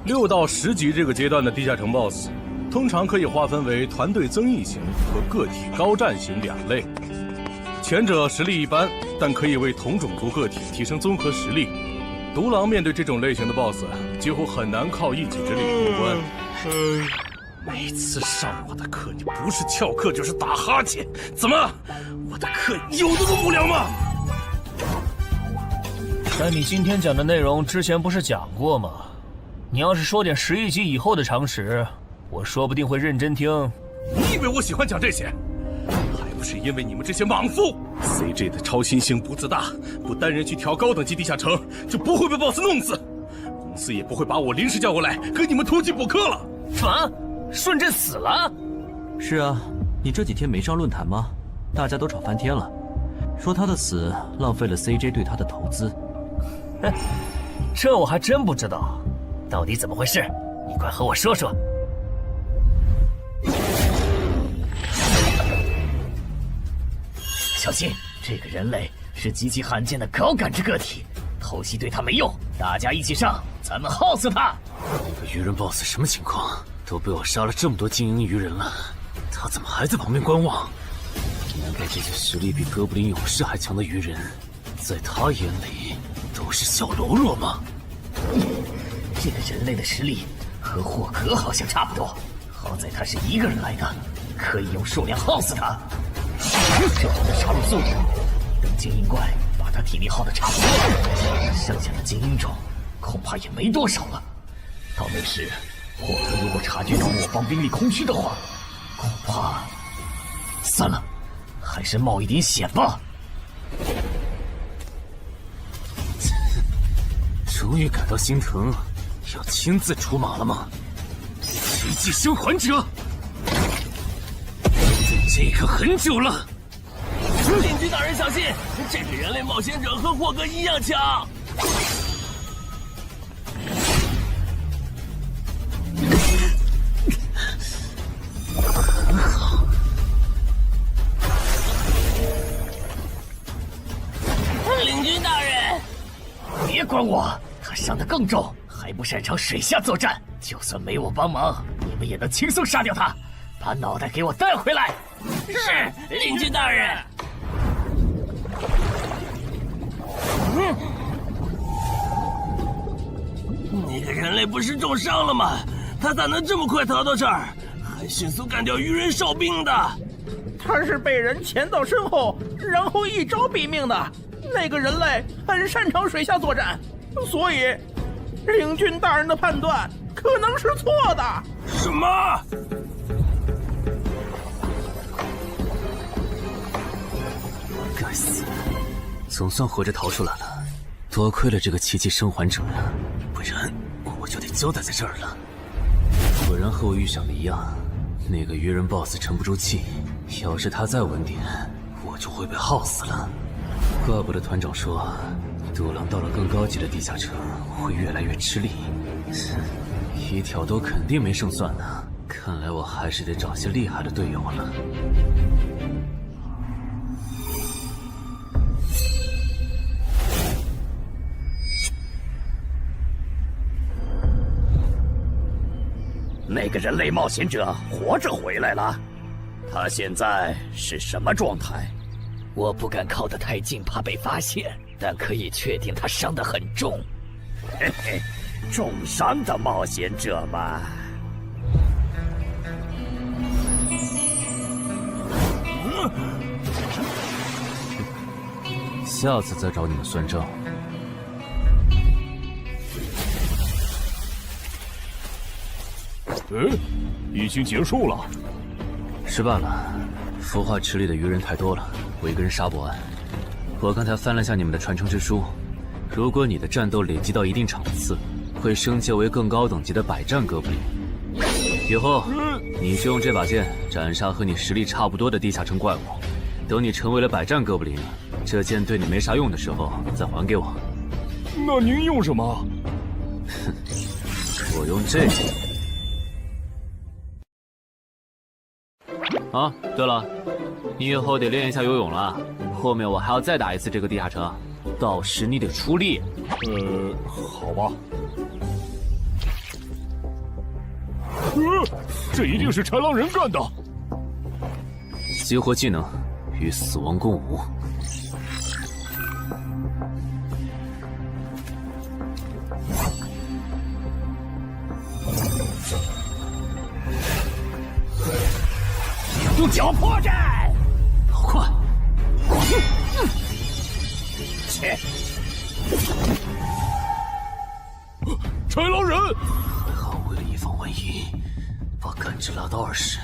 6到10级这个阶段的地下城 BOSS， 通常可以划分为团队增益型和个体高战型2类。前者实力一般，但可以为同种族个体提升综合实力。独狼面对这种类型的 BOSS， 几乎很难靠一己之力通关。每次上我的课，你不是翘课就是打哈欠，怎么？我的课有那么无聊吗？但你今天讲的内容之前不是讲过吗？你要是说点11级以后的常识，我说不定会认真听。你以为我喜欢讲这些？还不是因为你们这些莽夫 ！CJ 的超新星不自大，不单人去调高等级地下城，就不会被 BOSS 弄死，公司也不会把我临时叫过来给你们突击补课了。什么？顺治死了？是啊，你这几天没上论坛吗？大家都吵翻天了，说他的死浪费了 CJ 对他的投资。这我还真不知道，到底怎么回事？你快和我说说。小心，这个人类是极其罕见的高感知个体，偷袭对他没用，大家一起上，咱们耗死他！那个鱼人 BOSS 什么情况？都被我杀了这么多精英鱼人了，他怎么还在旁边观望？难道这些实力比哥布林勇士还强的鱼人，在他眼里都是小喽啰吗？这个人类的实力和霍格好像差不多，好在他是一个人来的，可以用数量耗死他。这样的杀戮速度，等精英怪把他体力耗得差不多了，剩下的精英种恐怕也没多少了。到那时，霍格如果察觉到我方兵力空虚的话，恐怕……算了，还是冒一点险吧。终于感到心疼，要亲自出马了吗？奇迹生还者，这个很久了。邻居大人小心，这个人类冒险者和霍格一样强。很好，大人，别管我，他伤得更重，还不擅长水下作战。就算没我帮忙，你们也能轻松杀掉他。把脑袋给我带回来。是，领军大人。那个人类不是重伤了吗？他咋能这么快逃到这儿，还迅速干掉鱼人哨兵的？他是被人潜到身后，然后一招毙命的。那个人类很擅长水下作战，所以领军大人的判断可能是错的。什么？该死，总算活着逃出来了。多亏了这个奇迹生还者呀，不然我就得交代在这儿了。果然和我预想的一样，那个鱼人 BOSS 沉不住气，要是他再晚点，我就会被耗死了。怪不得团长说，独狼到了更高级的地下城会越来越吃力。一挑多肯定没胜算呢，看来我还是得找些厉害的队友了。那个人类冒险者活着回来了，他现在是什么状态？我不敢靠得太近，怕被发现，但可以确定他伤得很重。嘿嘿，重伤的冒险者嘛。下次再找你们算账。已经结束了。失败了，孵化池里的鱼人太多了，我一个人杀不完。我刚才翻了下你们的传承之书，如果你的战斗累积到一定场次，会升阶为更高等级的百战哥布林。以后你就用这把剑斩杀和你实力差不多的地下城怪物。等你成为了百战哥布林，这剑对你没啥用的时候再还给我。那您用什么？哼，我用这个。啊，对了，你以后得练一下游泳了，后面我还要再打一次这个地下城，到时你得出力。好吧。这一定是豺狼人干的。激活技能，与死亡共舞。用脚破绽，好快！切！豺狼人！还好为了以防万一，把感知拉到20，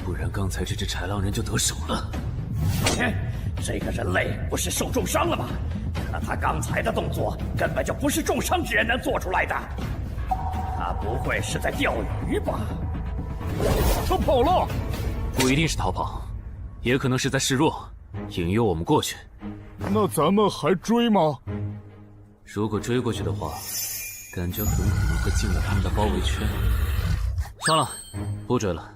不然刚才这只豺狼人就得手了。切！这个人类不是受重伤了吗？看他刚才的动作，根本就不是重伤之人能做出来的。他不会是在钓鱼吧？他跑了。不一定是逃跑，也可能是在示弱，引诱我们过去。那咱们还追吗？如果追过去的话，感觉很可能会进入他们的包围圈。算了，不追了。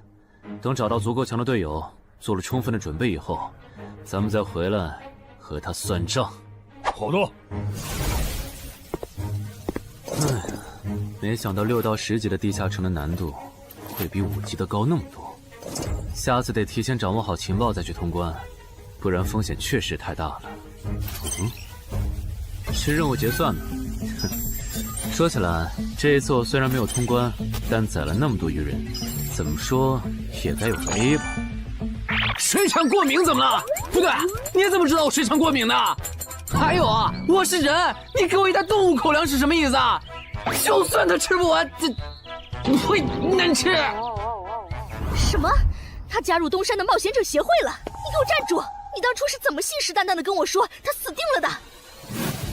等找到足够强的队友，做了充分的准备以后，咱们再回来和他算账。好的。哎，没想到6到10级的地下城的难度会比5级的高那么多。下次得提前掌握好情报再去通关，不然风险确实太大了。是任务结算呢。哼，说起来，这一次我虽然没有通关，但宰了那么多鱼人，怎么说也该有个 A 吧。水产过敏怎么了？不对，你怎么知道我水产过敏的？还有啊，我是人，你给我一袋动物口粮是什么意思啊？就算他吃不完，这会难吃。什么？他加入东山的冒险者协会了？你给我站住！你当初是怎么信誓旦旦的跟我说他死定了的？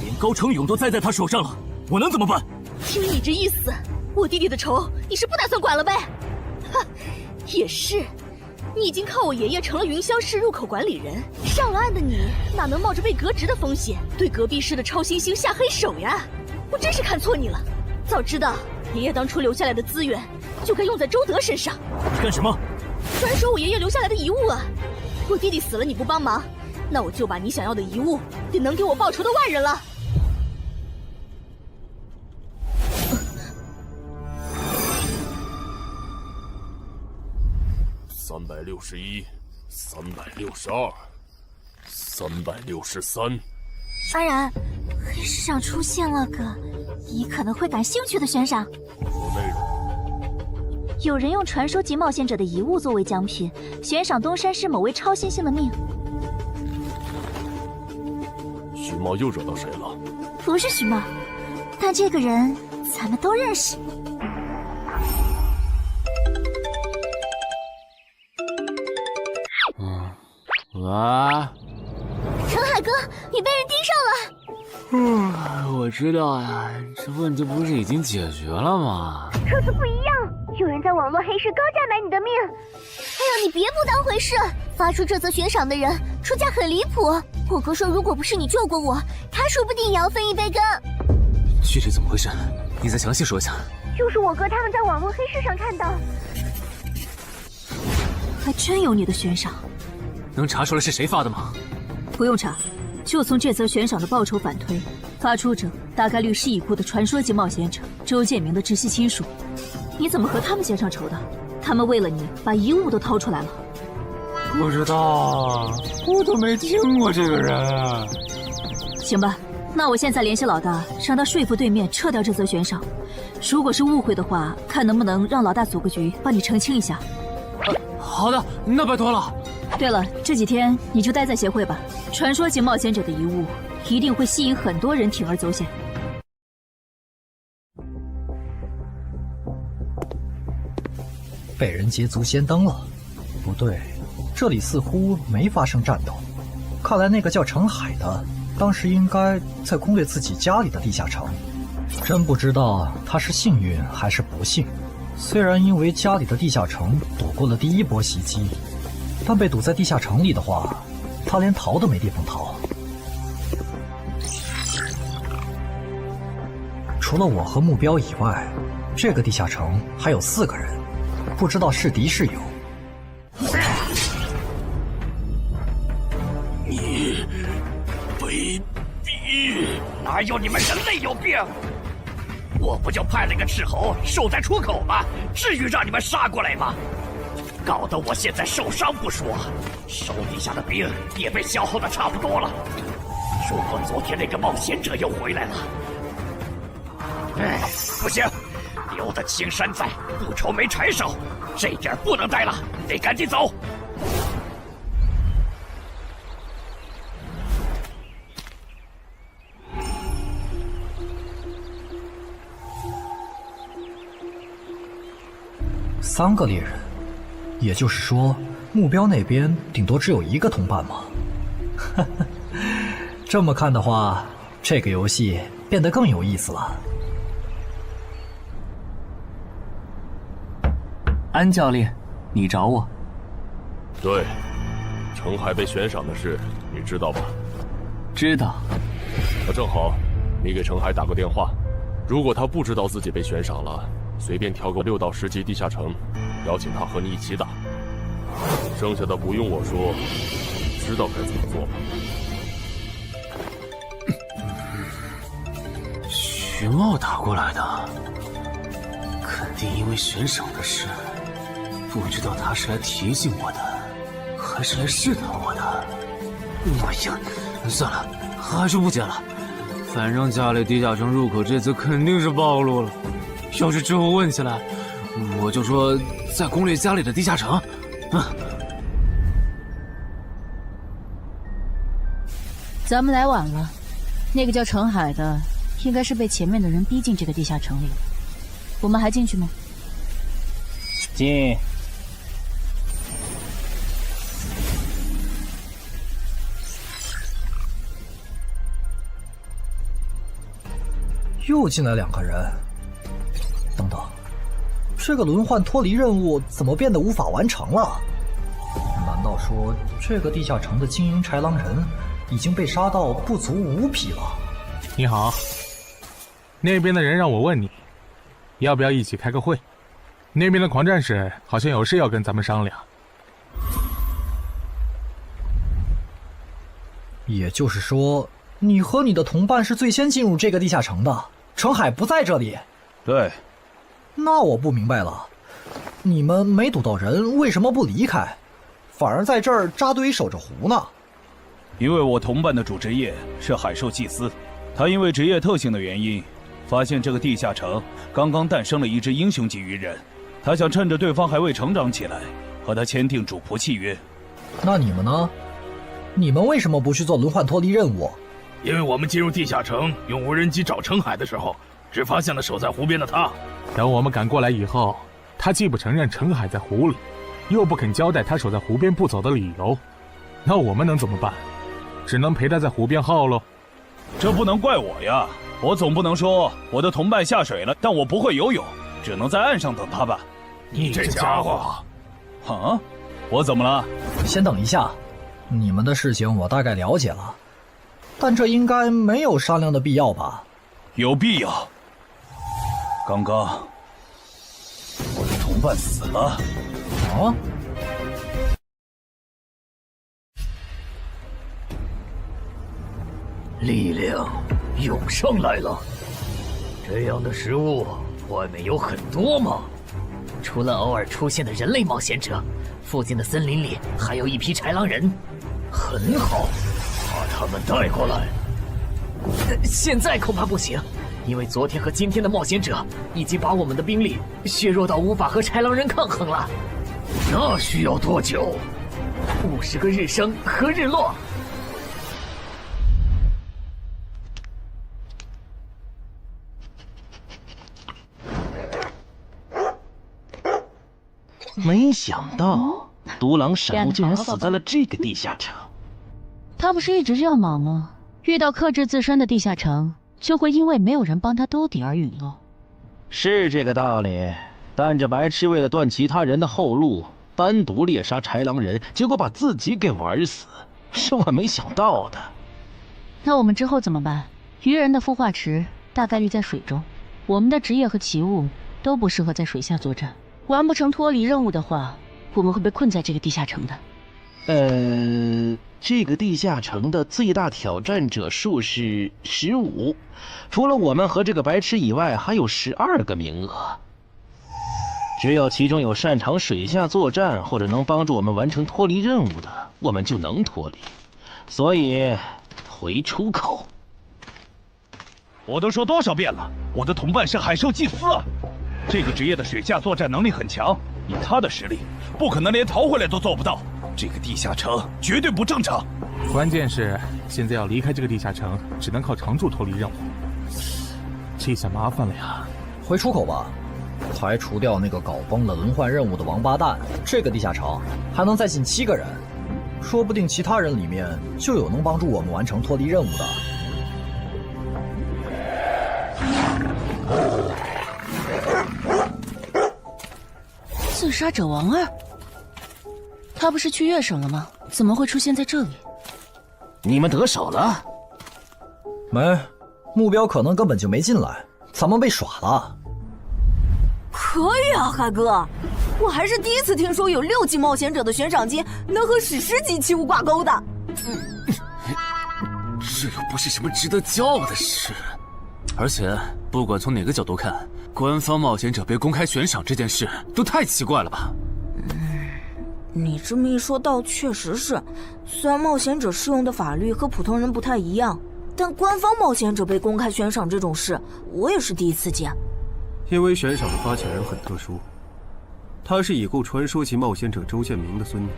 连高成勇都栽在他手上了，我能怎么办？听你这意思，我弟弟的仇你是不打算管了呗？哼，也是，你已经靠我爷爷成了云霄市入口管理人，上了岸的你哪能冒着被革职的风险对隔壁市的超新星下黑手呀？我真是看错你了，早知道爷爷当初留下来的资源就该用在周德身上。干什么？专收我爷爷留下来的遗物啊！我弟弟死了你不帮忙，那我就把你想要的遗物给能给我报仇的外人了。361、362、363。安然，黑市上出现了个你可能会感兴趣的悬赏。内容。有人用传说级冒险者的遗物作为奖品，悬赏东山市某位超新星的命。徐茂又惹到谁了？不是徐茂，但这个人咱们都认识。啊！陈海哥，你被人盯上了。我知道呀，这问题不是已经解决了吗？这次不一样，有人在网络黑市高价买你的命。哎呀，你别不当回事！发出这则悬赏的人出价很离谱。我哥说，如果不是你救过我，他说不定也要分一杯羹。具体怎么回事？你再详细说一下。就是我哥他们在网络黑市上看到，还真有你的悬赏。能查出来是谁发的吗？不用查，就从这则悬赏的报酬反推，发出者大概率是已故的传说级冒险者周建明的直系亲属。你怎么和他们结上仇的？他们为了你把遗物都掏出来了。不知道，我都没听过这个人。行吧，那我现在联系老大，让他说服对面撤掉这则悬赏。如果是误会的话，看能不能让老大组个局帮你澄清一下。好的，那拜托了。对了，这几天你就待在协会吧。传说级冒险者的遗物一定会吸引很多人铤而走险。被人捷足先登了？不对，这里似乎没发生战斗。看来那个叫程海的，当时应该在攻略自己家里的地下城。真不知道他是幸运还是不幸。虽然因为家里的地下城躲过了第一波袭击，但被堵在地下城里的话，他连逃都没地方逃。除了我和目标以外，这个地下城还有4个人，不知道是敌是友。你卑鄙！哪有你们人类有病？我不就派了个斥候守在出口吗？至于让你们杀过来吗？搞得我现在受伤不说，手底下的兵也被消耗的差不多了。如果昨天那个冒险者又回来了，不行，留得青山在，不愁没柴烧。这点不能待了，得赶紧走。3个猎人，也就是说，目标那边顶多只有1个同伴吗？这么看的话，这个游戏变得更有意思了。安教练，你找我？对，程海被悬赏的事，你知道吧？知道。那正好，你给程海打个电话，如果他不知道自己被悬赏了，随便挑个6到10级地下城，邀请他和你一起打。剩下的不用我说，知道该怎么做吧。徐茂打过来的，肯定因为悬赏的事。不知道他是来提醒我的，还是来试探我的。哎呀，算了，还是不接了。反正家里地下城入口这次肯定是暴露了。要是之后问起来，我就说在攻略家里的地下城。咱们来晚了，那个叫程海的，应该是被前面的人逼进这个地下城里了。我们还进去吗？进。又进来2个人。等等，这个轮换脱离任务怎么变得无法完成了？难道说这个地下城的精英豺狼人已经被杀到不足5匹了？你好，那边的人让我问你，要不要一起开个会？那边的狂战士好像有事要跟咱们商量。也就是说，你和你的同伴是最先进入这个地下城的，程海不在这里。对。那我不明白了，你们没堵到人，为什么不离开，反而在这儿扎堆守着湖呢？因为我同伴的主职业是海兽祭司，他因为职业特性的原因，发现这个地下城刚刚诞生了一只英雄级鱼人，他想趁着对方还未成长起来，和他签订主仆契约。那你们呢？你们为什么不去做轮换脱离任务？因为我们进入地下城用无人机找程海的时候，只发现了守在湖边的他。等我们赶过来以后，他既不承认程海在湖里，又不肯交代他守在湖边不走的理由，那我们能怎么办？只能陪他在湖边耗喽。这不能怪我呀，我总不能说我的同伴下水了，但我不会游泳，只能在岸上等他吧。你这家伙！啊，我怎么了？先等一下，你们的事情我大概了解了，但这应该没有商量的必要吧？有必要。刚刚我的同伴死了。啊？力量涌上来了。这样的食物外面有很多吗？除了偶尔出现的人类冒险者，附近的森林里还有一批豺狼人。很好，把他们带过来。现在恐怕不行，因为昨天和今天的冒险者已经把我们的兵力削弱到无法和豺狼人抗衡了。那需要多久？50个日升和日落。没想到独狼闪悟竟然死在了这个地下城。他不是一直这样忙吗？遇到克制自身的地下城，就会因为没有人帮他兜底而陨落。是这个道理，但这白痴为了断其他人的后路，单独猎杀豺狼人，结果把自己给玩死，是我没想到的。那我们之后怎么办？鱼人的孵化池大概率在水中，我们的职业和奇物都不适合在水下作战。完不成脱离任务的话，我们会被困在这个地下城的。这个地下城的最大挑战者数是15，除了我们和这个白痴以外，还有12个名额。只有其中有擅长水下作战或者能帮助我们完成脱离任务的，我们就能脱离。所以，回出口。我都说多少遍了，我的同伴是海兽祭司啊！这个职业的水下作战能力很强，以他的实力，不可能连逃回来都做不到。这个地下城绝对不正常。关键是现在要离开这个地下城，只能靠常驻脱离任务，这下麻烦了呀。回出口吧，排除掉那个搞崩了轮换任务的王八蛋，这个地下城还能再进7个人，说不定其他人里面就有能帮助我们完成脱离任务的。自杀者王二，他不是去月省了吗？怎么会出现在这里？你们得手了？没，目标可能根本就没进来，咱们被耍了。可以啊，海哥，我还是第一次听说有6级冒险者的悬赏金能和史诗级奇物挂钩的。这又不是什么值得骄傲的事，而且不管从哪个角度看，官方冒险者被公开悬赏这件事都太奇怪了吧？你这么一说，倒确实是。虽然冒险者适用的法律和普通人不太一样，但官方冒险者被公开悬赏这种事，我也是第一次见。因为悬赏的发起人很特殊，他是已故传说级冒险者周建明的孙女，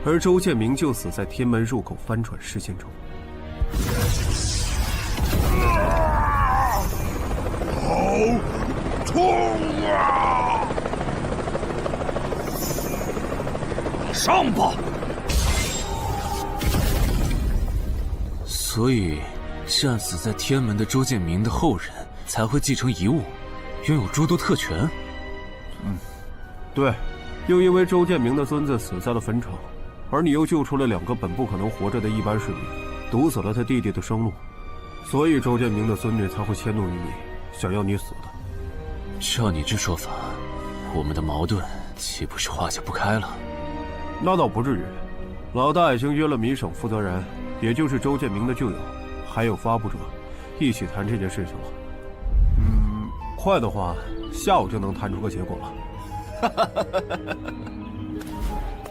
而周建明就死在天门入口翻船事件中。好痛啊！上吧！所以，战死在天门的周建明的后人才会继承遗物，拥有诸多特权。对，又因为周建明的孙子死在了坟场，而你又救出了2个本不可能活着的一般士兵，堵死了他弟弟的生路，所以周建明的孙女才会迁怒于你，想要你死的。照你这说法，我们的矛盾岂不是化解不开了？那倒不至于，老大已经约了米省负责人，也就是周建明的旧友，还有发布者，一起谈这件事情了。快的话，下午就能谈出个结果了。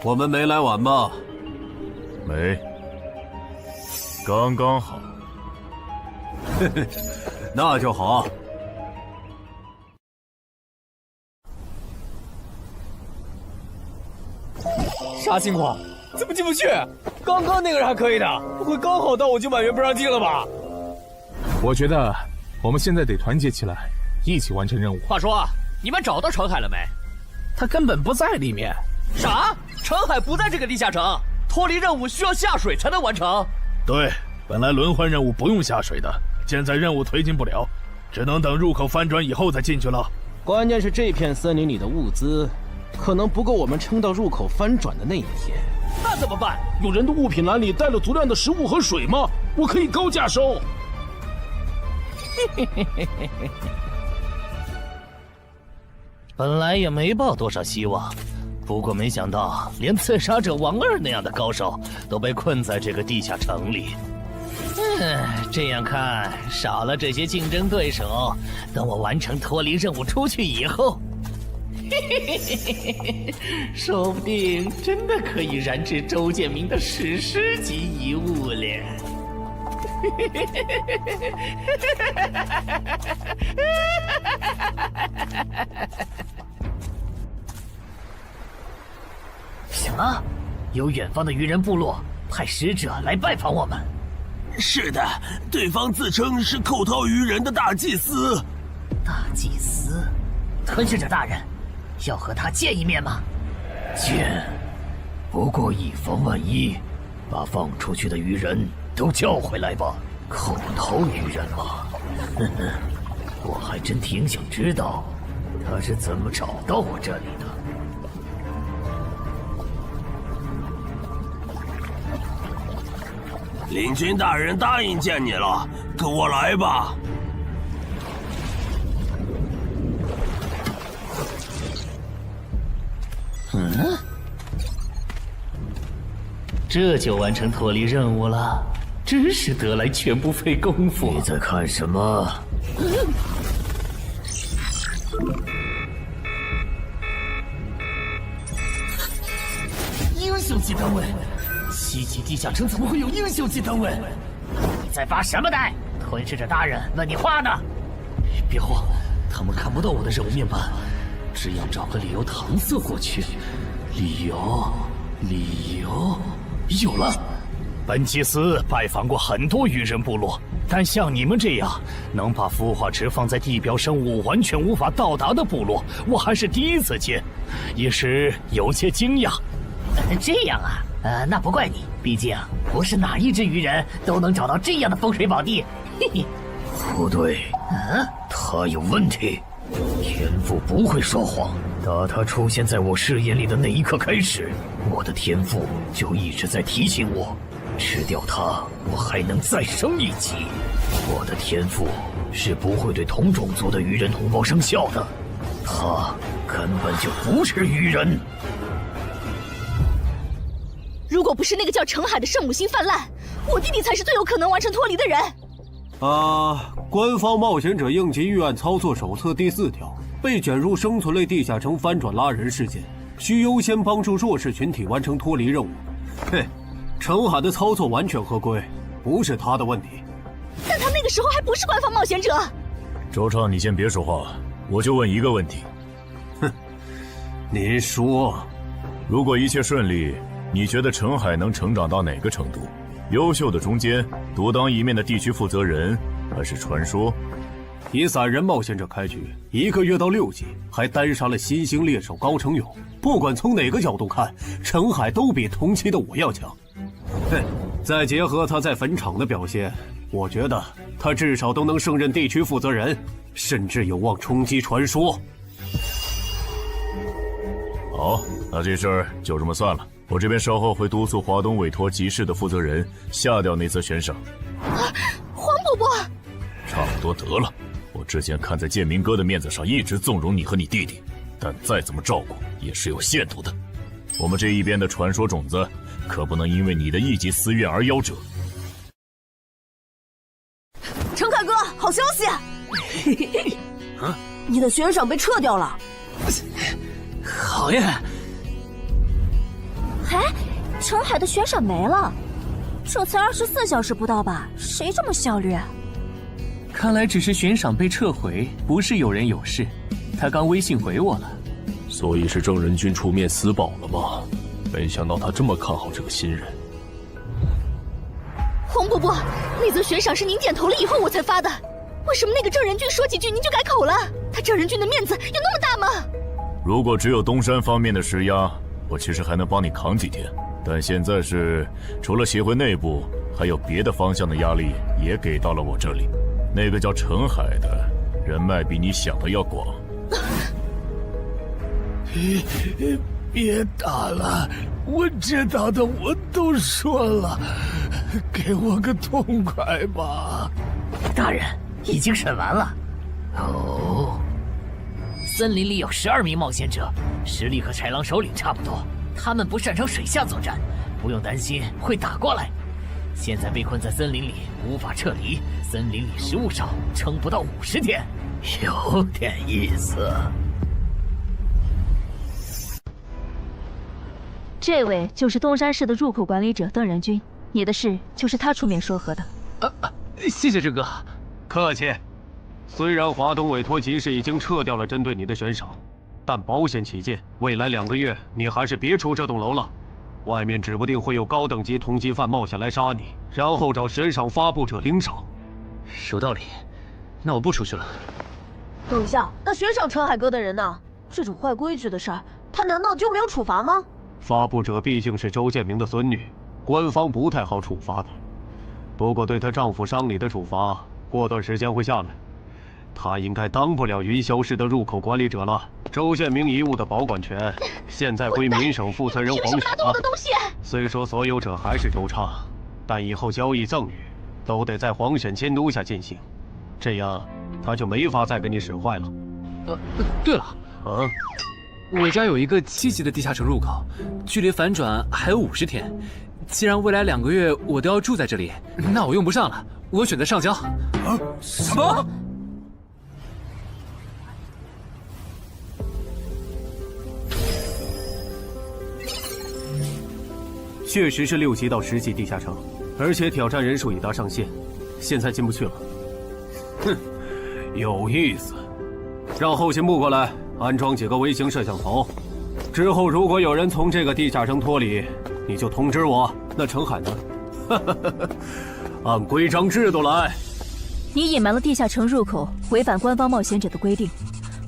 我们没来晚吧？没，刚刚好。那就好。啥情况？怎么进不去？刚刚那个人还可以的，不会刚好到我就满员不让进了吧？我觉得我们现在得团结起来，一起完成任务。话说，你们找到程海了没？他根本不在里面。啥？程海不在这个地下城？脱离任务需要下水才能完成？对，本来轮换任务不用下水的，现在任务推进不了，只能等入口翻转以后再进去了。关键是这片森林里的物资，可能不够我们撑到入口翻转的那一天。那怎么办？有人的物品栏里带了足量的食物和水吗？我可以高价收。本来也没抱多少希望，不过没想到连刺杀者王二那样的高手都被困在这个地下城里。这样看，少了这些竞争对手，等我完成脱离任务出去以后，说不定真的可以燃制周建明的史诗级遗物了。什么？有远方的鱼人部落派使者来拜访我们？是的，对方自称是寇涛鱼人的大祭司。大祭司？吞噬者大人，要和他见一面吗？见，不过以防万一，把放出去的鱼人都叫回来吧。寇涛鱼人嘛，我还真挺想知道他是怎么找到我这里的。领军大人答应见你了，跟我来吧。这就完成脱离任务了，真是得来全不费工夫。你在看什么？英雄级单位，7级地下城怎么会有英雄级单位？你在发什么呆？吞噬者大人问你话呢。别慌，他们看不到我的任务面板，只要找个理由搪塞过去。理由，有了。本祭司拜访过很多鱼人部落，但像你们这样能把孵化池放在地表生物完全无法到达的部落，我还是第一次见，一时有些惊讶。这样啊，那不怪你，毕竟不是哪一只鱼人都能找到这样的风水宝地。嘿嘿，不对，他有问题。天赋不会说谎，打他出现在我视野里的那一刻开始，我的天赋就一直在提醒我，吃掉他，我还能再升一级。我的天赋是不会对同种族的鱼人同胞生效的，他根本就不是鱼人。如果不是那个叫程海的圣母心泛滥，我弟弟才是最有可能完成脱离的人。官方冒险者应急预案操作手册第4条，被卷入生存类地下城翻转拉人事件，需优先帮助弱势群体完成脱离任务。程海的操作完全合规，不是他的问题。但他那个时候还不是官方冒险者。周畅，你先别说话，我就问一个问题。您说，如果一切顺利，你觉得程海能成长到哪个程度？优秀的中间，独当一面的地区负责人，还是传说？以散人冒险者开局，1个月到6级，还单杀了新兴猎手高成勇。不管从哪个角度看，程海都比同期的我要强。再结合他在坟场的表现，我觉得他至少都能胜任地区负责人，甚至有望冲击传说。好，那这事儿就这么算了。我这边稍后会督促华东委托集市的负责人下掉那则悬赏。黄伯伯，差不多得了。我之前看在建明哥的面子上，一直纵容你和你弟弟，但再怎么照顾也是有限度的。我们这一边的传说种子，可不能因为你的一己私怨而夭折。啊，你的悬赏被撤掉了。好耶！哎，澄海的悬赏没了，这才24小时不到吧？谁这么效率啊？看来只是悬赏被撤回，不是有人有事。他刚微信回我了。所以是郑仁君出面私保了吗？没想到他这么看好这个新人。洪伯伯，那则悬赏是您点头了以后我才发的，为什么那个郑仁君说几句您就改口了？他郑仁君的面子有那么大吗？如果只有东山方面的施压，我其实还能帮你扛几天。但现在是除了协会内部，还有别的方向的压力也给到了我这里。那个叫澄海的人脉比你想的要广。别打了，我知道的我都说了，给我个痛快吧。大人，已经审完了。哦，森林里有12名冒险者，实力和豺狼首领差不多，他们不擅长水下作战，不用担心会打过来。现在被困在森林里，无法撤离，森林里食物少，撑不到50天，有点意思。这位就是东山市的入口管理者邓仁君，你的事就是他出面说和的。谢谢郑哥。客气。虽然华东委托集市已经撤掉了针对你的悬赏，但保险起见，未来2个月你还是别出这栋楼了。外面指不定会有高等级通缉犯冒险来杀你，然后找悬赏发布者领赏。有道理，那我不出去了。等一下，那悬赏澄海哥的人呢？这种坏规矩的事儿，他难道就没有处罚吗？发布者毕竟是周建明的孙女，官方不太好处罚的。不过对她丈夫伤礼的处罚，过段时间会下来。她应该当不了云霄市的入口管理者了。周建明遗物的保管权现在归民省负责人黄雪了。虽说所有者还是周畅，但以后交易赠与都得在黄选监督下进行，这样他就没法再给你使坏了。对了，我家有一个7级的地下城入口，距离反转还有50天。既然未来2个月我都要住在这里，那我用不上了，我选择上交。什么？确实是6级到10级地下城，而且挑战人数已达上限，现在进不去了。哼，有意思。让后勤部过来安装几个微型摄像头，之后如果有人从这个地下城脱离，你就通知我。那澄海呢？按规章制度来。你隐瞒了地下城入口，违反官方冒险者的规定。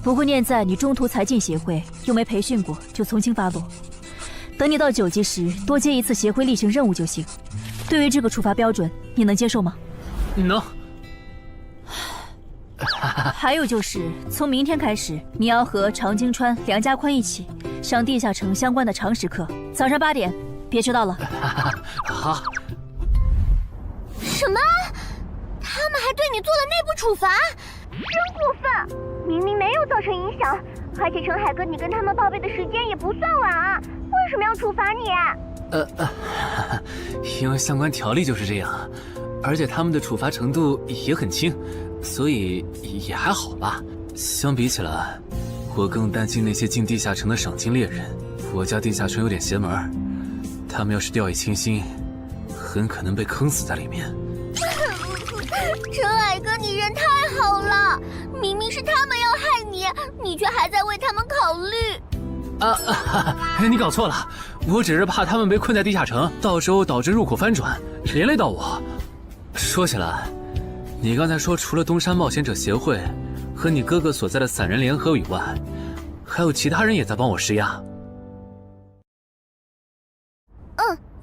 不过念在你中途才进协会，又没培训过，就从轻发落。等你到9级时，多接一次协会例行任务就行。对于这个处罚标准，你能接受吗？能。还有就是，从明天开始，你要和常经川、梁家宽一起上地下城相关的常识课，早上8点，别迟到了。好。什么？他们还对你做了内部处罚？真过分！明明没有造成影响，而且澄海哥你跟他们报备的时间也不算晚啊，为什么要处罚你？因为相关条例就是这样，而且他们的处罚程度也很轻，所以也还好吧。相比起来，我更担心那些进地下城的赏金猎人。我家地下城有点邪门，他们要是掉以轻心，很可能被坑死在里面。澄海哥，你人太好了，明明是他们要害你，你却还在为他们考虑。你搞错了，我只是怕他们被困在地下城，到时候导致入口翻转，连累到我。说起来，你刚才说除了东山冒险者协会和你哥哥所在的散人联合以外，还有其他人也在帮我施压。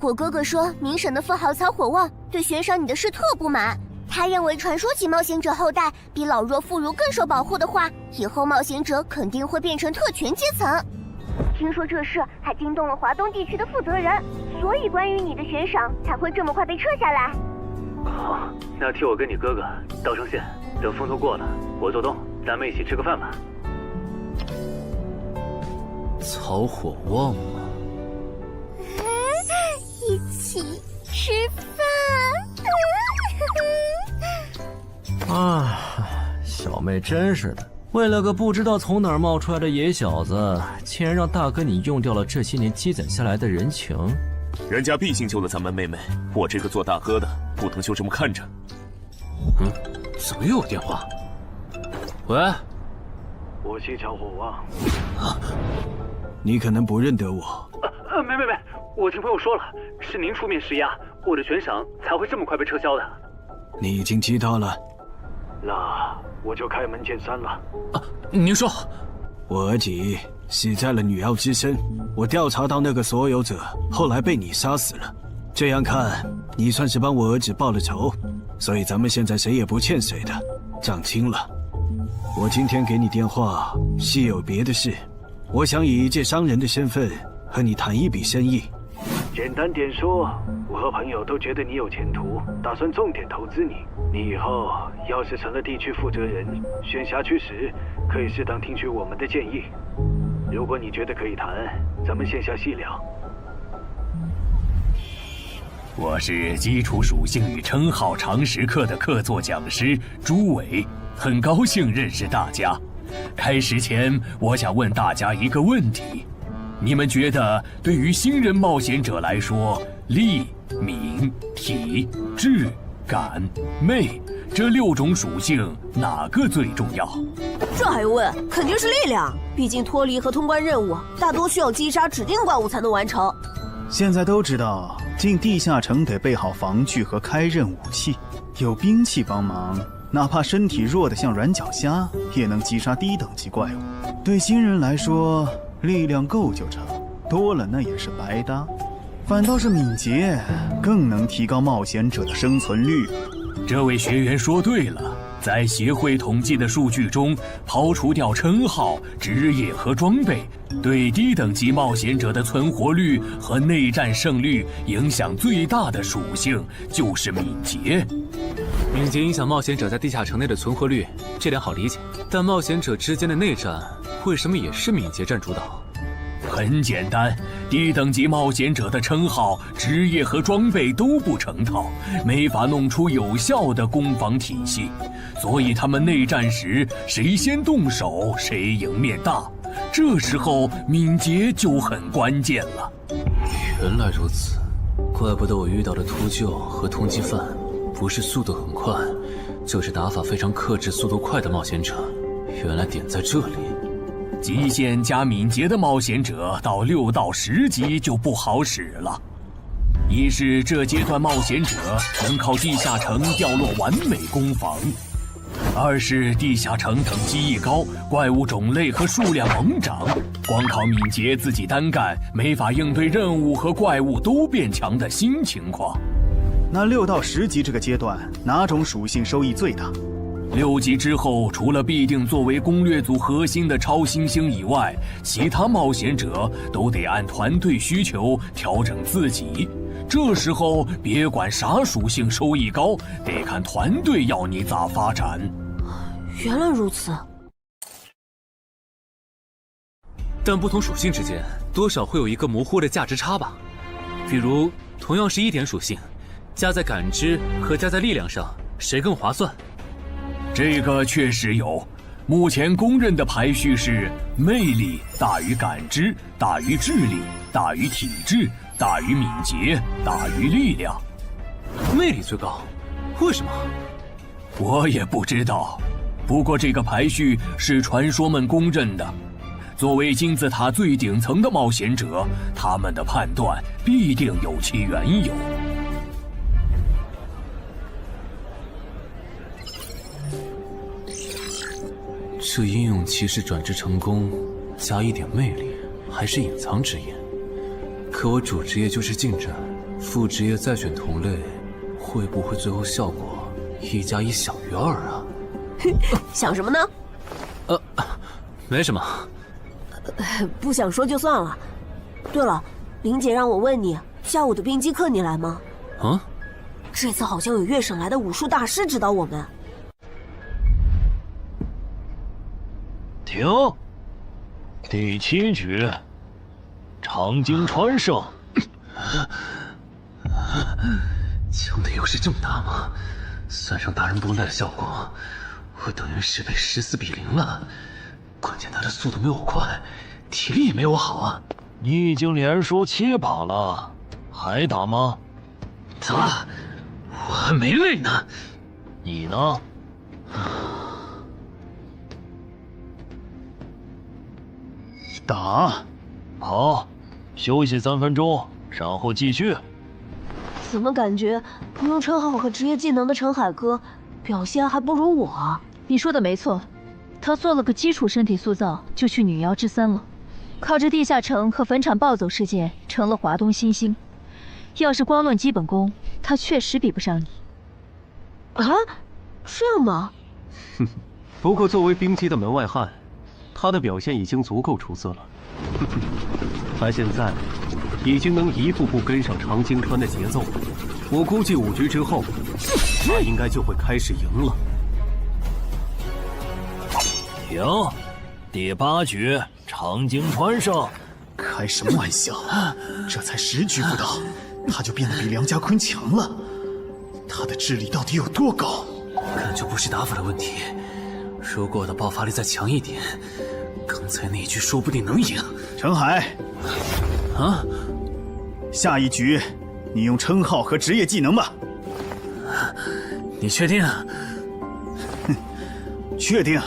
我哥哥说明省的富豪曹火旺对悬赏你的事特不满，他认为传说起冒险者后代比老弱妇孺更受保护的话，以后冒险者肯定会变成特权阶层。听说这事还惊动了华东地区的负责人，所以关于你的悬赏才会这么快被撤下来。好，那替我跟你哥哥道声歉，等风头过了，我做东，咱们一起吃个饭吧。曹火旺吗？一起吃饭。小妹真是的，为了个不知道从哪儿冒出来的野小子，竟然让大哥你用掉了这些年积攒下来的人情。人家毕竟救了咱们妹妹，我这个做大哥的不能就这么看着。怎么又有电话？喂，我是乔火旺。你可能不认得我。没，我听朋友说了，是您出面施压，我的悬赏才会这么快被撤销的。你已经知道了，那我就开门见山了。您说，我儿子死在了女妖之身，我调查到那个所有者后来被你杀死了，这样看你算是帮我儿子报了仇，所以咱们现在谁也不欠谁的，账清了。我今天给你电话是有别的事，我想以一介商人的身份和你谈一笔生意。简单点说，我和朋友都觉得你有前途，打算重点投资你。你以后要是成了地区负责人，选辖区时可以适当听取我们的建议。如果你觉得可以谈，咱们线下细聊。我是基础属性与称号常识课的客座讲师朱伟，很高兴认识大家。开始前，我想问大家一个问题：你们觉得对于新人冒险者来说，力、敏、体、智、感、魅这6种属性哪个最重要？这还用问？肯定是力量，毕竟脱离和通关任务大多需要击杀指定怪物才能完成。现在都知道，进地下城得备好防具和开刃武器，有兵器帮忙，哪怕身体弱得像软脚虾，也能击杀低等级怪物。对新人来说，力量够就成，多了那也是白搭。反倒是敏捷更能提高冒险者的生存率。这位学员说对了，在协会统计的数据中，刨除掉称号、职业和装备，对低等级冒险者的存活率和内战胜率影响最大的属性就是敏捷。敏捷影响冒险者在地下城内的存活率，这点好理解。但冒险者之间的内战为什么也是敏捷占主导？很简单，低等级冒险者的称号、职业和装备都不成套，没法弄出有效的攻防体系，所以他们内战时谁先动手谁赢面大。这时候敏捷就很关键了。原来如此，怪不得我遇到的秃鹫和通缉犯不是速度很快，就是打法非常克制、速度快的冒险者。原来点在这里。极限加敏捷的冒险者到6到10级就不好使了。一是这阶段冒险者能靠地下城掉落完美攻防，二是地下城等级一高，怪物种类和数量猛涨，光靠敏捷自己单干没法应对任务和怪物都变强的新情况。那6到10级这个阶段，哪种属性收益最大？6级之后，除了必定作为攻略组核心的超新星以外，其他冒险者都得按团队需求调整自己。这时候别管啥属性收益高，得看团队要你咋发展。原来如此。但不同属性之间多少会有一个模糊的价值差吧？比如同样是1点属性，加在感知和加在力量上，谁更划算？这个确实有，目前公认的排序是魅力大于感知，大于智力，大于体质，大于敏捷，大于力量。魅力最高，为什么？我也不知道，不过这个排序是传说们公认的。作为金字塔最顶层的冒险者，他们的判断必定有其缘由。这英勇骑士转职成功，加1点魅力，还是隐藏职业。可我主职业就是近战，副职业再选同类，会不会最后效果1+1小于2啊？想什么呢？没什么。不想说就算了。对了，林姐让我问你，下午的冰击课你来吗？啊？这次好像有越省来的武术大师指导我们。停！第7局，长经川胜。枪的优势这么大吗？算上大人不赖的效果，我等于是被14比0了，关键他的速度没我快，体力也没我好啊。你已经连输7把了，还打吗？打，我还没累呢。你呢？打。好，休息3分钟，然后继续。怎么感觉不用称号和职业技能的陈海哥表现还不如我啊？你说的没错，他做了个基础身体塑造，就去女妖之3了。靠着地下城和坟场暴走事件，成了华东新星。要是光论基本功，他确实比不上你。啊，这样吗？哼，不过作为冰姬的门外汉，他的表现已经足够出色了。他现在已经能一步步跟上常青川的节奏，我估计5局之后，他应该就会开始赢了。停，第8局，常青川胜。开什么玩笑？这才10局不到，他就变得比梁家坤强了。他的智力到底有多高？感觉不是打法的问题，如果我的爆发力再强一点，刚才那一局说不定能赢。陈海，啊，下一局你用称号和职业技能吧。你确定？哼，确定。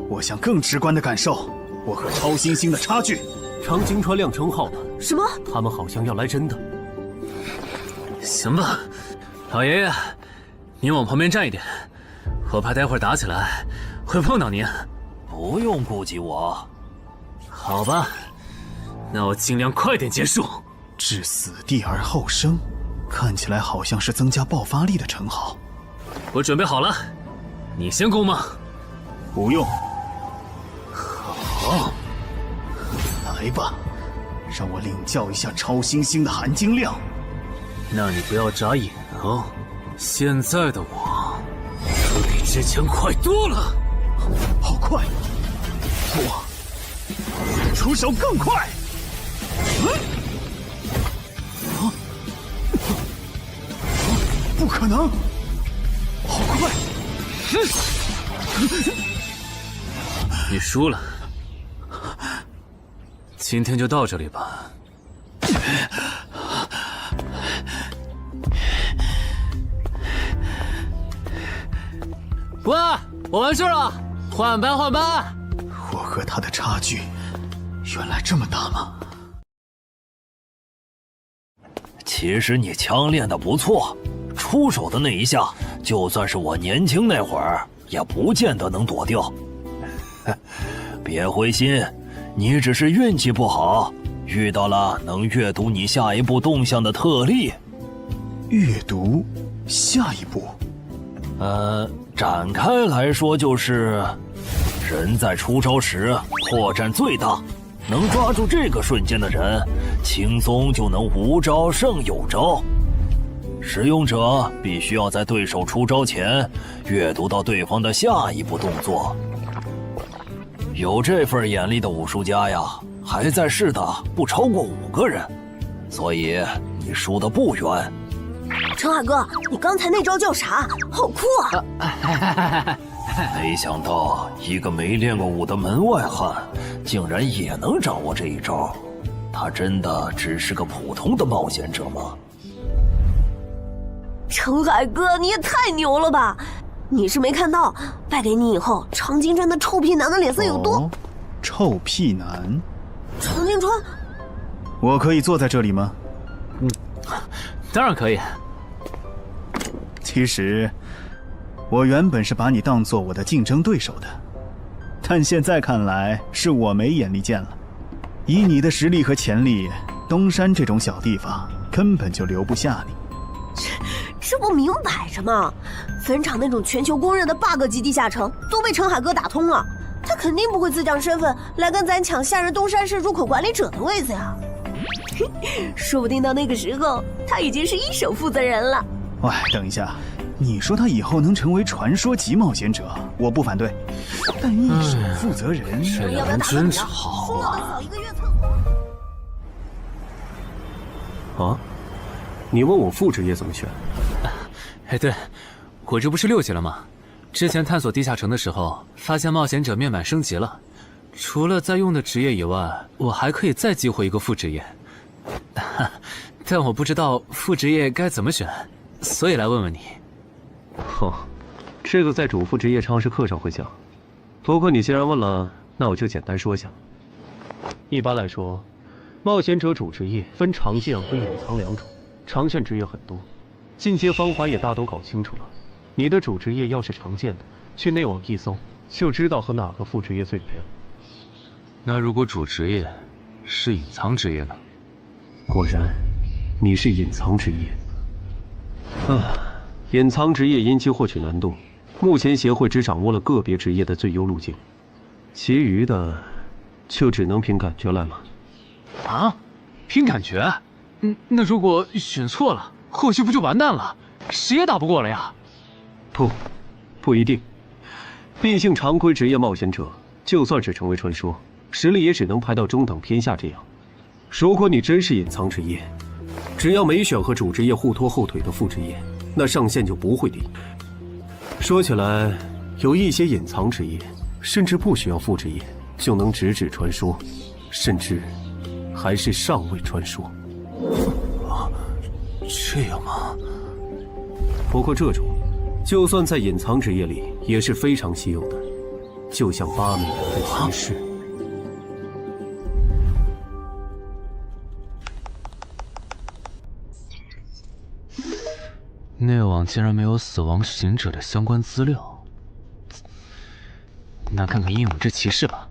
我想更直观的感受我和超新星的差距。常青川亮称号了。什么？他们好像要来真的。行吧，老爷爷，您往旁边站一点，我怕待会儿打起来会碰到您。不用顾及我。好吧，那我尽量快点结束。置死地而后生，看起来好像是增加爆发力的称号。我准备好了，你先攻吗？不用。好，来吧，让我领教一下超新星的含金量。那你不要眨眼哦，现在的我可比之前快多了。好快！我出手更快！不可能！好快！你输了，今天就到这里吧。喂，我完事了，换班换班。我和他的差距原来这么大吗？其实你枪练得不错，出手的那一下，就算是我年轻那会儿，也不见得能躲掉。别灰心，你只是运气不好，遇到了能阅读你下一步动向的特例。阅读下一步？展开来说就是，人在出招时破绽最大，能抓住这个瞬间的人，轻松就能无招胜有招。使用者必须要在对手出招前阅读到对方的下一步动作。有这份眼力的武术家呀，还在世的不超过5个人，所以你输得不远。陈海哥，你刚才那招叫啥？好酷啊！没想到一个没练过武的门外汉，竟然也能掌握这一招。他真的只是个普通的冒险者吗？陈海哥，你也太牛了吧！你是没看到败给你以后，常青川的臭屁男的脸色有多……臭屁男？常青川，我可以坐在这里吗？当然可以。其实，我原本是把你当做我的竞争对手的，但现在看来是我没眼力见了。以你的实力和潜力，东山这种小地方根本就留不下你。这不明摆着吗？坟场那种全球公认的 bug 级地下城都被陈海哥打通了，他肯定不会自降身份来跟咱抢下人东山市入口管理者的位子呀。说不定到那个时候，他已经是一手负责人了。喂，等一下，你说他以后能成为传说级冒险者，我不反对，但一手负责人，这俩人真吵啊！啊，你问我副职业怎么选？哎，对，我这不是6级了吗？之前探索地下城的时候，发现冒险者面板升级了，除了在用的职业以外，我还可以再激活一个副职业。但我不知道副职业该怎么选，所以来问问你。哦，这个在主副职业常识课上会讲。不过你既然问了，那我就简单说下。一般来说，冒险者主职业分常见和隐藏两种，常见职业很多，进阶方法也大都搞清楚了。你的主职业要是常见的，去内网一搜就知道和哪个副职业最配了。那如果主职业是隐藏职业呢？果然，你是隐藏职业。隐藏职业因其获取难度，目前协会只掌握了个别职业的最优路径，其余的就只能凭感觉来了。啊？凭感觉？那如果选错了，后续不就完蛋了？谁也打不过了呀？不一定。毕竟常规职业冒险者，就算是成为传说，实力也只能排到中等偏下这样。如果你真是隐藏职业，只要没选和主职业互拖后腿的副职业，那上限就不会低。说起来，有一些隐藏职业，甚至不需要副职业就能直指传说，甚至还是上位传说。这样吗？不过这种，就算在隐藏职业里也是非常稀有的，就像八美人的骑士。内网竟然没有死亡行者的相关资料，那看看英勇之骑士吧。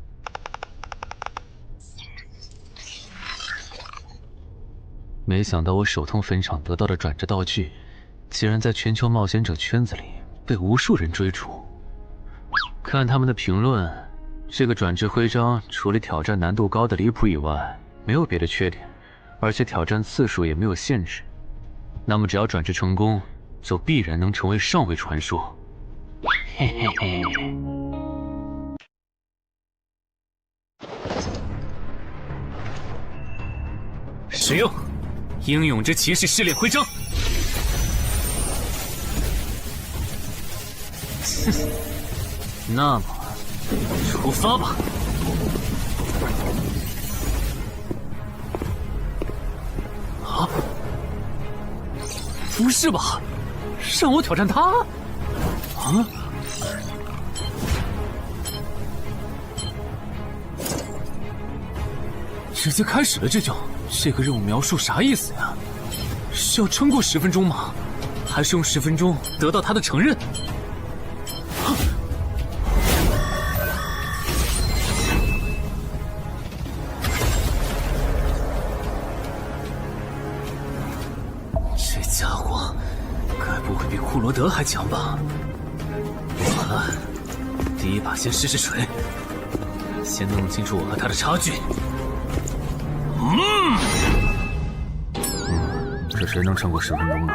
没想到我手痛坟场得到的转职道具，竟然在全球冒险者圈子里被无数人追逐。看他们的评论，这个转职徽章除了挑战难度高的离谱以外，没有别的缺点，而且挑战次数也没有限制。那么只要转职成功，就必然能成为上位传说。嘿嘿嘿。使用英勇之骑士试炼徽章。那么，出发吧。啊？不是吧？让我挑战他？啊？直接开始了这个任务描述啥意思呀？是要撑过10分钟吗？还是用10分钟得到他的承认？这家伙该不会比库罗德还强吧？完了，第一把先试试水，先弄清楚我和他的差距。这谁能撑过10分钟呢？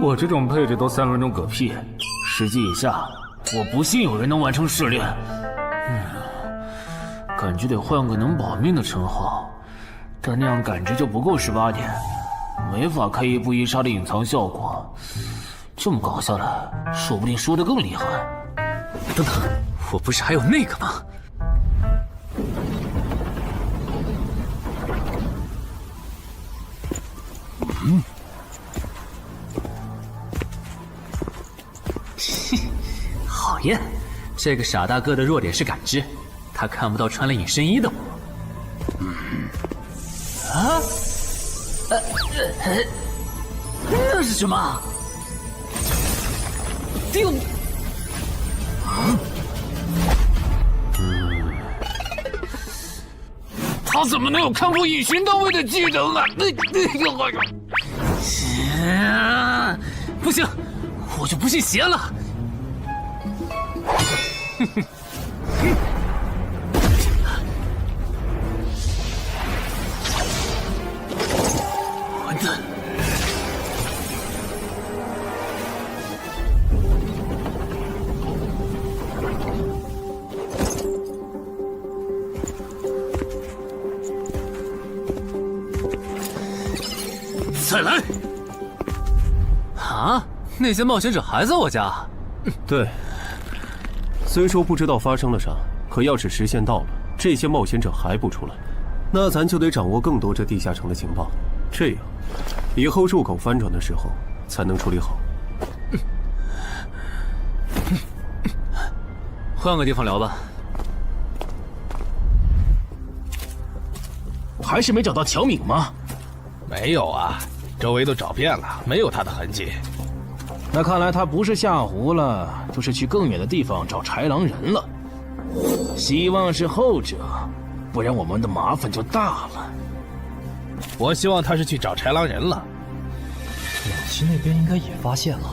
我这种配置都3分钟嗝屁，10级以下，我不信有人能完成试炼。感觉得换个能保命的称号，但那样感知就不够18点，没法开一步一杀的隐藏效果。这么搞下来，说不定输得更厉害。等等，我不是还有那个吗？讨厌，这个傻大哥的弱点是感知，他看不到穿了隐身衣的我。那是什么？定。他怎么能有看破隐形到位的技能啊？不行，我就不信邪了。完蛋！再来！啊，那些冒险者还在我家？对，虽说不知道发生了啥，可要是时限到了，这些冒险者还不出来，那咱就得掌握更多这地下城的情报，这样以后入口翻转的时候才能处理好。换个地方聊吧。还是没找到乔敏吗？没有啊，周围都找遍了，没有他的痕迹。那看来他不是下湖了，就是去更远的地方找豺狼人了。希望是后者，不然我们的麻烦就大了。我希望他是去找豺狼人了。老七那边应该也发现了，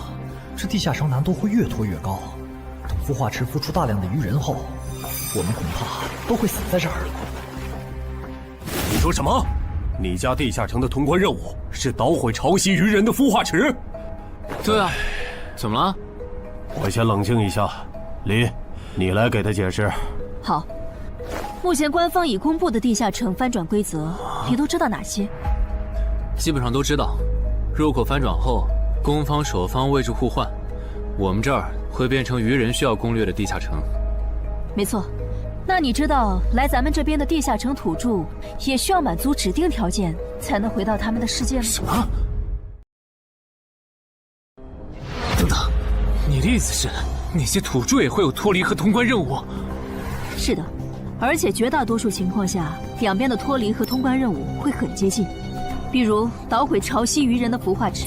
这地下城难度会越拖越高。等孵化池孵出大量的鱼人后，我们恐怕都会死在这儿。你说什么？你家地下城的通关任务是捣毁潮汐鱼人的孵化池？对啊，怎么了？我先冷静一下，林，你来给他解释。好，目前官方已公布的地下城翻转规则，你都知道哪些？基本上都知道。入口翻转后，攻方守方位置互换，我们这儿会变成鱼人需要攻略的地下城。没错。那你知道来咱们这边的地下城土著也需要满足指定条件才能回到他们的世界吗？什么？等等，你的意思是那些土著也会有脱离和通关任务？是的，而且绝大多数情况下，两边的脱离和通关任务会很接近。比如捣毁潮汐鱼人的孵化池，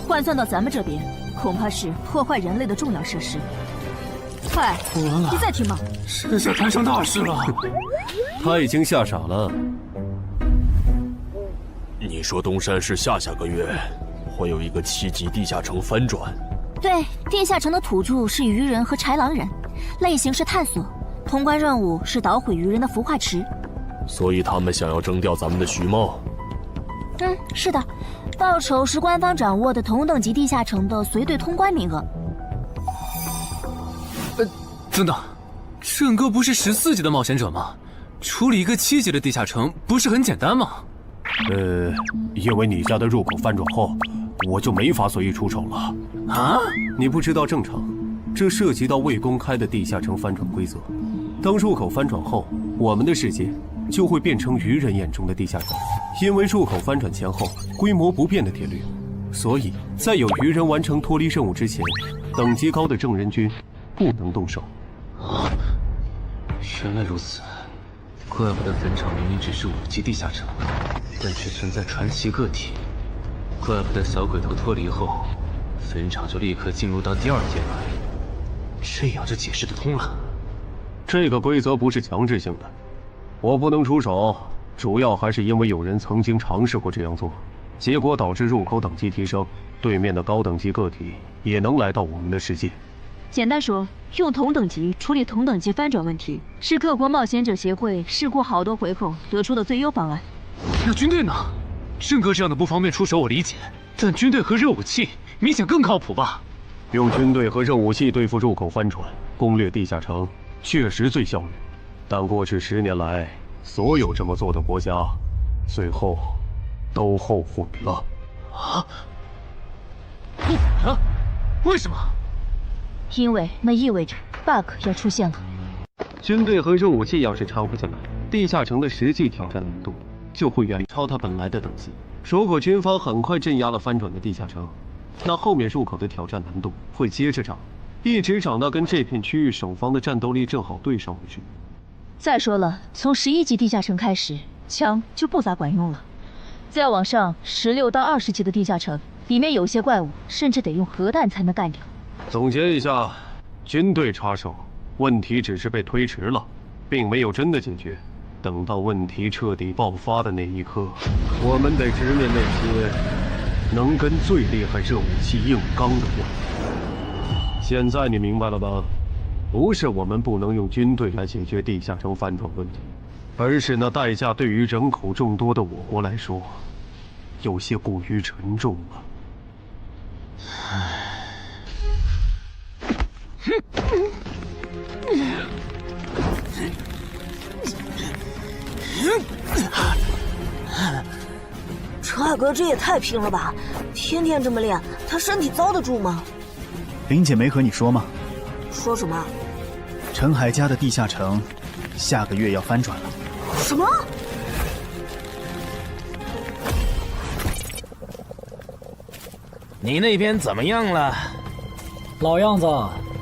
换算到咱们这边，恐怕是破坏人类的重要设施。快，你再听嘛！这下摊上大事了。他已经吓傻了。你说东山市下个月会有一个7级地下城翻转？对，地下城的土著是鱼人和豺狼人，类型是探索，通关任务是捣毁鱼人的孵化池。所以他们想要征调咱们的徐茂。是的，报酬是官方掌握的同等级地下城的随队通关名额。等等，郑哥不是14级的冒险者吗？处理一个7级的地下城不是很简单吗？因为你家的入口翻转后，我就没法随意出手了。啊？你不知道正常，这涉及到未公开的地下城翻转规则。当入口翻转后，我们的世界就会变成鱼人眼中的地下城。因为入口翻转前后规模不变的铁律，所以在有鱼人完成脱离任务之前，等级高的正人军不能动手。原来如此，怪不得坟场明明只是5级地下城，但却存在传奇个体。怪不得小鬼头脱离后，坟场就立刻进入到第2阶段，这样就解释得通了。这个规则不是强制性的，我不能出手，主要还是因为有人曾经尝试过这样做，结果导致入口等级提升，对面的高等级个体也能来到我们的世界。简单说，用同等级处理同等级翻转问题，是各国冒险者协会试过好多回后得出的最优方案。那军队呢？郑哥这样的不方便出手我理解，但军队和热武器明显更靠谱吧？用军队和热武器对付入口翻转，攻略地下城确实最效率，但过去10年来，所有这么做的国家，最后都后悔了。后悔了？为什么？因为那意味着 bug 要出现了。军队和热武器要是插不进来，地下城的实际挑战难度就会远超它本来的等级。如果军方很快镇压了翻转的地下城，那后面入口的挑战难度会接着涨，一直涨到跟这片区域守方的战斗力正好对上为止。再说了，从11级地下城开始，枪就不咋管用了。再往上，16到20级的地下城，里面有些怪物甚至得用核弹才能干掉。总结一下，军队插手，问题只是被推迟了，并没有真的解决。等到问题彻底爆发的那一刻，我们得直面那些能跟最厉害热武器硬刚的怪物。现在你明白了吧？不是我们不能用军队来解决地下城翻转问题，而是那代价对于人口众多的我国来说，有些过于沉重了。陈海哥这也太拼了吧！天天这么练，他身体遭得住吗？林姐没和你说吗？说什么？陈海家的地下城，下个月要翻转了。什么？你那边怎么样了？老样子，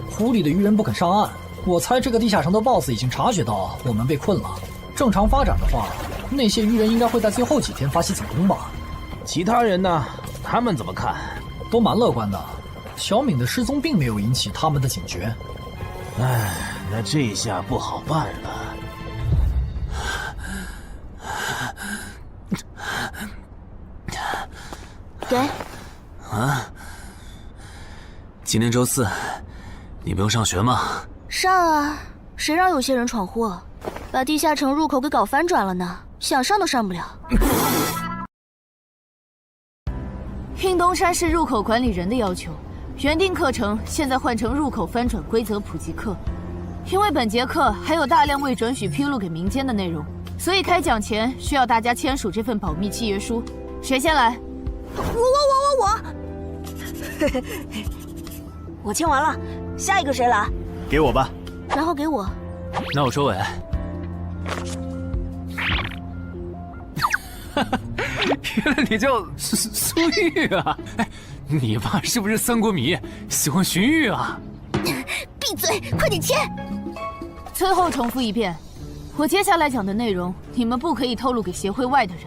湖里的鱼人不肯上岸。我猜这个地下城的 BOSS 已经察觉到我们被困了。正常发展的话，那些鱼人应该会在最后几天发起进攻吧。其他人呢？他们怎么看？都蛮乐观的。小敏的失踪并没有引起他们的警觉。唉，那这下不好办了。给。啊？今天周四，你不用上学吗？上啊！谁让有些人闯祸，把地下城入口给搞翻转了呢？想上都上不了。应东山市入口管理人的要求，原定课程现在换成入口翻转规则普及课。因为本节课还有大量未准许披露给民间的内容，所以开讲前需要大家签署这份保密契约书。谁先来？我。我签完了，下一个谁来？给我吧。然后给我。那我收尾。原来你叫苏玉啊！哎，你爸是不是三国迷，喜欢荀彧啊？闭嘴，快点签！最后重复一遍，我接下来讲的内容，你们不可以透露给协会外的人。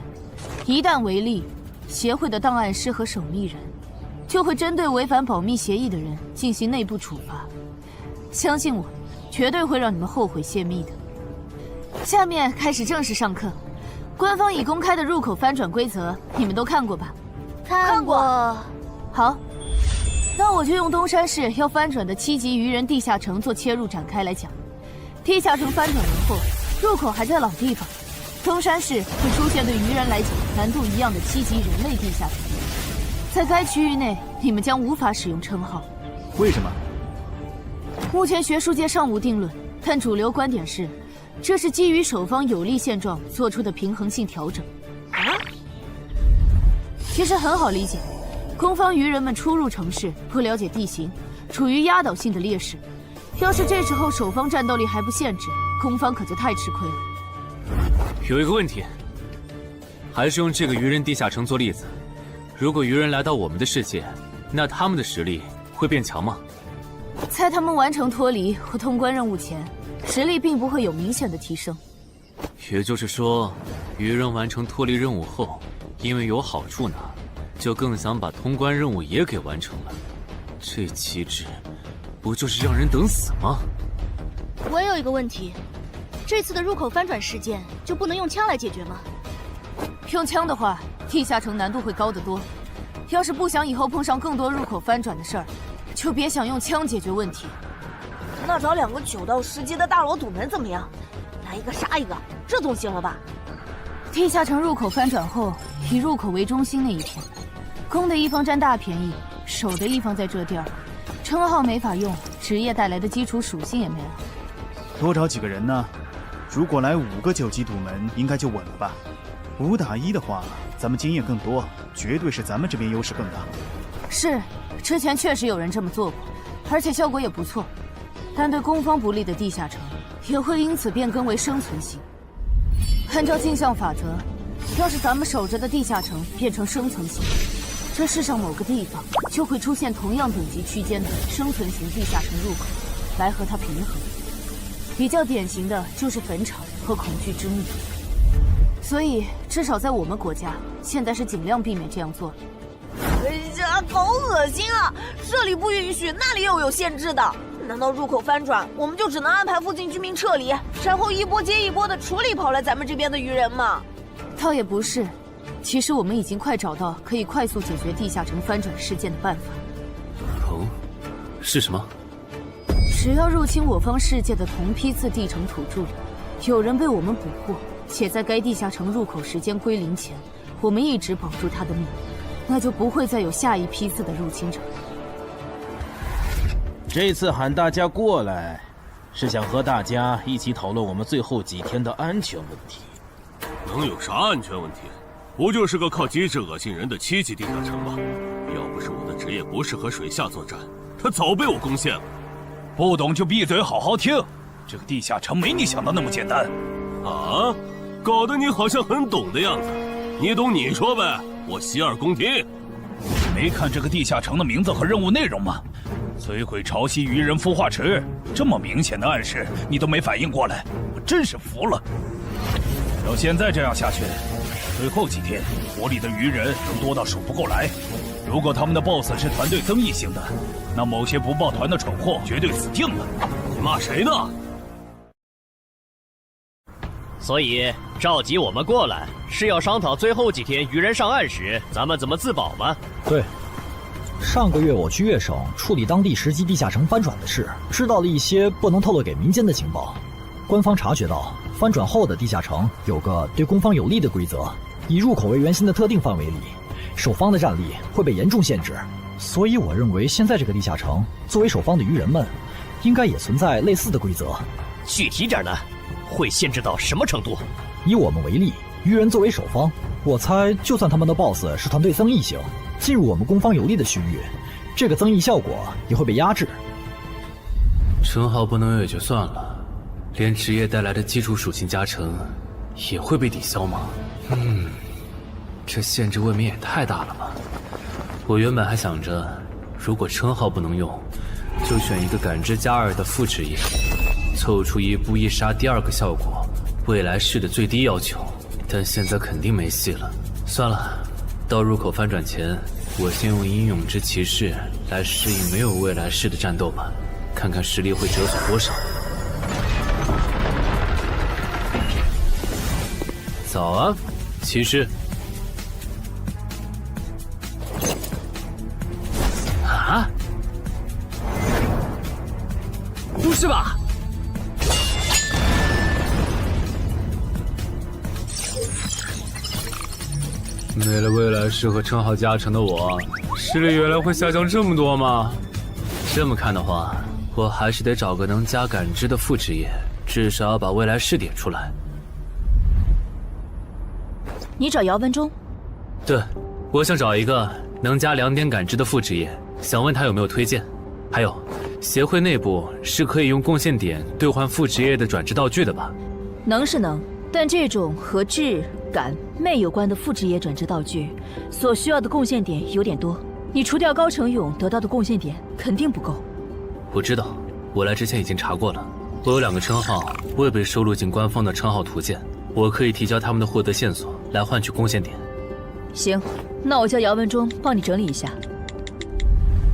一旦违例，协会的档案师和守密人就会针对违反保密协议的人进行内部处罚。相信我，绝对会让你们后悔泄密的。下面开始正式上课。官方已公开的入口翻转规则，你们都看过吧？看过。好，那我就用东山市要翻转的7级鱼人地下城做切入展开来讲。地下城翻转完后，入口还在老地方，东山市会出现对鱼人来讲难度一样的7级人类地下城。在该区域内，你们将无法使用称号。为什么？目前学术界尚无定论，但主流观点是，这是基于守方有利现状做出的平衡性调整。其实很好理解，攻方鱼人们初入城市，不了解地形，处于压倒性的劣势。要是这时候守方战斗力还不限制，攻方可就太吃亏了。有一个问题，还是用这个鱼人地下城做例子。如果鱼人来到我们的世界，那他们的实力会变强吗？在他们完成脱离或通关任务前，实力并不会有明显的提升。也就是说，鱼人完成脱离任务后，因为有好处拿，就更想把通关任务也给完成了。这机制，不就是让人等死吗？我有一个问题，这次的入口翻转事件就不能用枪来解决吗？用枪的话，地下城难度会高得多。要是不想以后碰上更多入口翻转的事儿，就别想用枪解决问题。那找2个9到10级的大佬堵门怎么样？来一个杀一个，这总行了吧？地下城入口翻转后，以入口为中心那一片，攻的一方占大便宜，守的一方在这地儿，称号没法用，职业带来的基础属性也没了。多找几个人呢？如果来5个9级堵门，应该就稳了吧？5打1的话，咱们经验更多，绝对是咱们这边优势更大。是，之前确实有人这么做过，而且效果也不错。但对攻方不利的地下城，也会因此变更为生存型。按照镜像法则，要是咱们守着的地下城变成生存型，这世上某个地方就会出现同样等级区间的生存型地下城入口，来和它平衡。比较典型的就是坟场和恐惧之墓。所以，至少在我们国家，现在是尽量避免这样做的。哎呀，好恶心啊！这里不允许，那里又有限制的。难道入口翻转，我们就只能安排附近居民撤离，然后一波接一波的处理跑来咱们这边的鱼人吗？倒也不是，其实我们已经快找到可以快速解决地下城翻转事件的办法。哦，是什么？只要入侵我方世界的同批次地城土著里，有人被我们捕获，且在该地下城入口时间归零前，我们一直保住他的命，那就不会再有下一批次的入侵者。这次喊大家过来，是想和大家一起讨论我们最后几天的安全问题。能有啥安全问题？不就是个靠机制恶心人的7级地下城吗？要不是我的职业不适合水下作战，他早被我攻陷了。不懂就闭嘴，好好听。这个地下城没你想的那么简单。啊，搞得你好像很懂的样子。你懂你说呗，我洗耳恭听。没看这个地下城的名字和任务内容吗？摧毁潮汐鱼人孵化池，这么明显的暗示你都没反应过来，我真是服了。要现在这样下去，最后几天湖里的鱼人能多到数不过来。如果他们的 BOSS 是团队增益型的，那某些不抱团的蠢货绝对死定了。你骂谁呢？所以召集我们过来，是要商讨最后几天鱼人上岸时，咱们怎么自保吗？对。上个月我去月省处理当地10级地下城翻转的事，知道了一些不能透露给民间的情报。官方察觉到翻转后的地下城有个对攻方有利的规则，以入口为圆心的特定范围里，守方的战力会被严重限制。所以我认为现在这个地下城作为守方的鱼人们，应该也存在类似的规则。具体点呢？会限制到什么程度？以我们为例，鱼人作为守方，我猜就算他们的 BOSS 是团队增益型，进入我们攻方有利的区域，这个增益效果也会被压制。称号不能有也就算了，连职业带来的基础属性加成也会被抵消吗？这限制未免也太大了吧！我原本还想着，如果称号不能用，就选一个感知加2的副职业，凑出一步一杀第2个效果，未来式的最低要求。但现在肯定没戏了，算了，到入口翻转前，我先用英勇之骑士来适应没有未来式的战斗吧，看看实力会折损多少。早啊，骑士。啊？不是吧？没了未来式和称号加成的我，实力原来会下降这么多吗？这么看的话，我还是得找个能加感知的副职业，至少要把未来式点出来。你找姚文忠？对，我想找一个能加2点感知的副职业，想问他有没有推荐。还有，协会内部是可以用贡献点兑换副职业的转职道具的吧？能是能，但这种和智、感、魅有关的副职业转职道具，所需要的贡献点有点多。你除掉高成勇得到的贡献点肯定不够。我知道，我来之前已经查过了。我有2个称号未被收录进官方的称号图鉴，我可以提交他们的获得线索来换取贡献点。行，那我叫姚文忠帮你整理一下。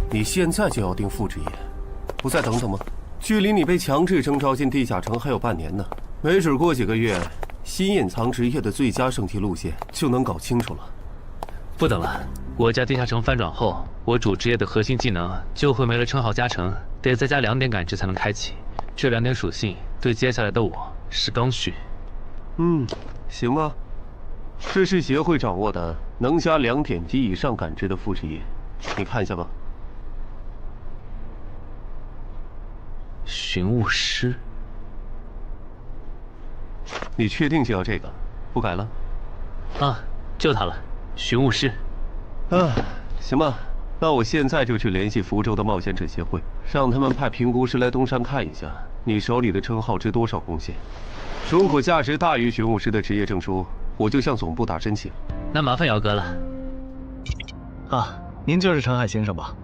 你现在就要定副职业，不再等等吗？距离你被强制征召进地下城还有半年呢，没准过几个月，新隐藏职业的最佳升级路线就能搞清楚了。不等了，我家地下城翻转后，我主职业的核心技能就会没了称号加成，得再加2点感知才能开启。这2点属性对接下来的我是刚需。行啊。这是协会掌握的能加2点及以上感知的副职业，你看一下吧。寻物师，你确定就要这个？不改了？啊，就它了，寻物师。行吧，那我现在就去联系福州的冒险者协会，让他们派评估师来东山看一下你手里的称号值多少贡献。如果价值大于寻物师的职业证书，我就向总部打申请。那麻烦姚哥了。您就是陈海先生吧？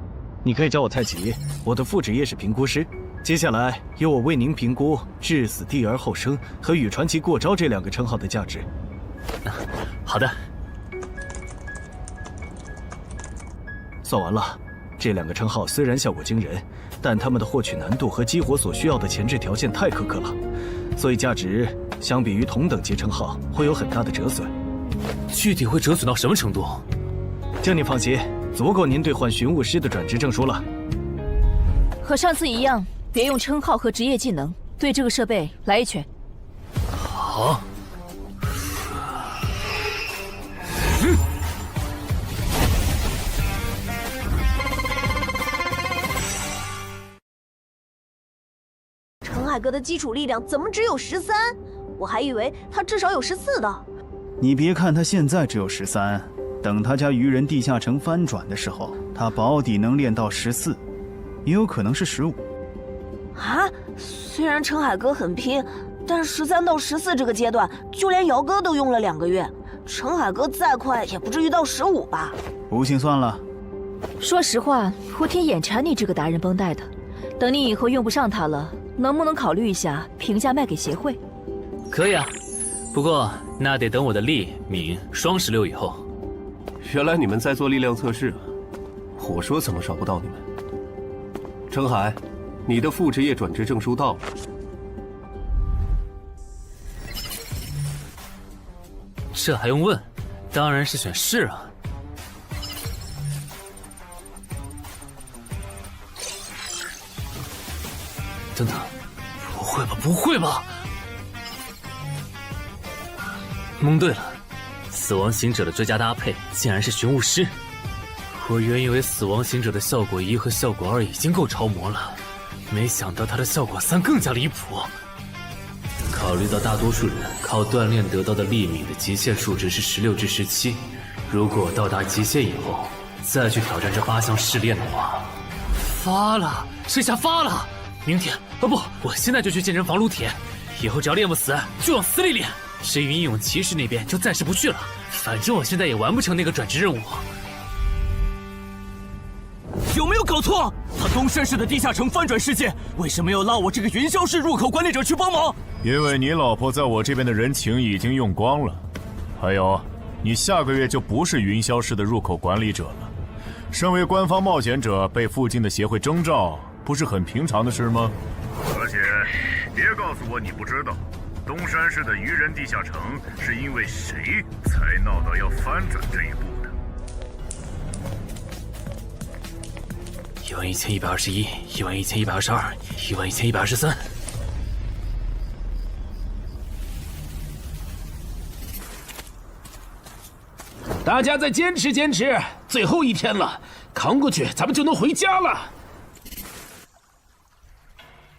你可以叫我蔡奇，我的副职业是评估师。接下来由我为您评估至死地而后生和与传奇过招这2个称号的价值。好的。算完了，这2个称号虽然效果惊人，但他们的获取难度和激活所需要的前置条件太苛刻了，所以价值相比于同等级称号会有很大的折损。具体会折损到什么程度？请你放心，足够您兑换寻物师的转职证书了。和上次一样，别用称号和职业技能，对这个设备来一拳。好。陈海哥的基础力量怎么只有13？我还以为他至少有14的。你别看他现在只有13，等他家鱼人地下城翻转的时候，他保底能练到14，也有可能是15。啊，虽然陈海哥很拼，但13到14这个阶段，就连姚哥都用了2个月。陈海哥再快也不至于到15吧？不信算了。说实话，我挺眼馋你这个达人绷带的。等你以后用不上它了，能不能考虑一下平价卖给协会？可以啊，不过那得等我的力敏双16以后。原来你们在做力量测试啊！我说怎么找不到你们？程海，你的副职业转职证书到了。这还用问？当然是选是啊。等等，不会吧？不会吧？蒙对了，死亡行者的最佳搭配竟然是寻物师。我原以为死亡行者的效果1和效果2已经够超模了，没想到他的效果3更加离谱。考虑到大多数人靠锻炼得到的力敏的极限数值是16至17，如果到达极限以后再去挑战这8项试炼的话，发了，这下发了！明天不，我现在就去健身房撸铁，以后只要练不死就往死里练。至于英勇骑士那边就暂时不去了，反正我现在也完不成那个转职任务。有没有搞错？他东山市的地下城翻转事件，为什么要拉我这个云霄市入口管理者去帮忙？因为你老婆在我这边的人情已经用光了，还有，你下个月就不是云霄市的入口管理者了。身为官方冒险者，被附近的协会征召，不是很平常的事吗？而且，别告诉我你不知道，东山市的愚人地下城是因为谁才闹到要翻转这一步的？11121，11122，11123。大家再坚持坚持，最后一天了，扛过去，咱们就能回家了。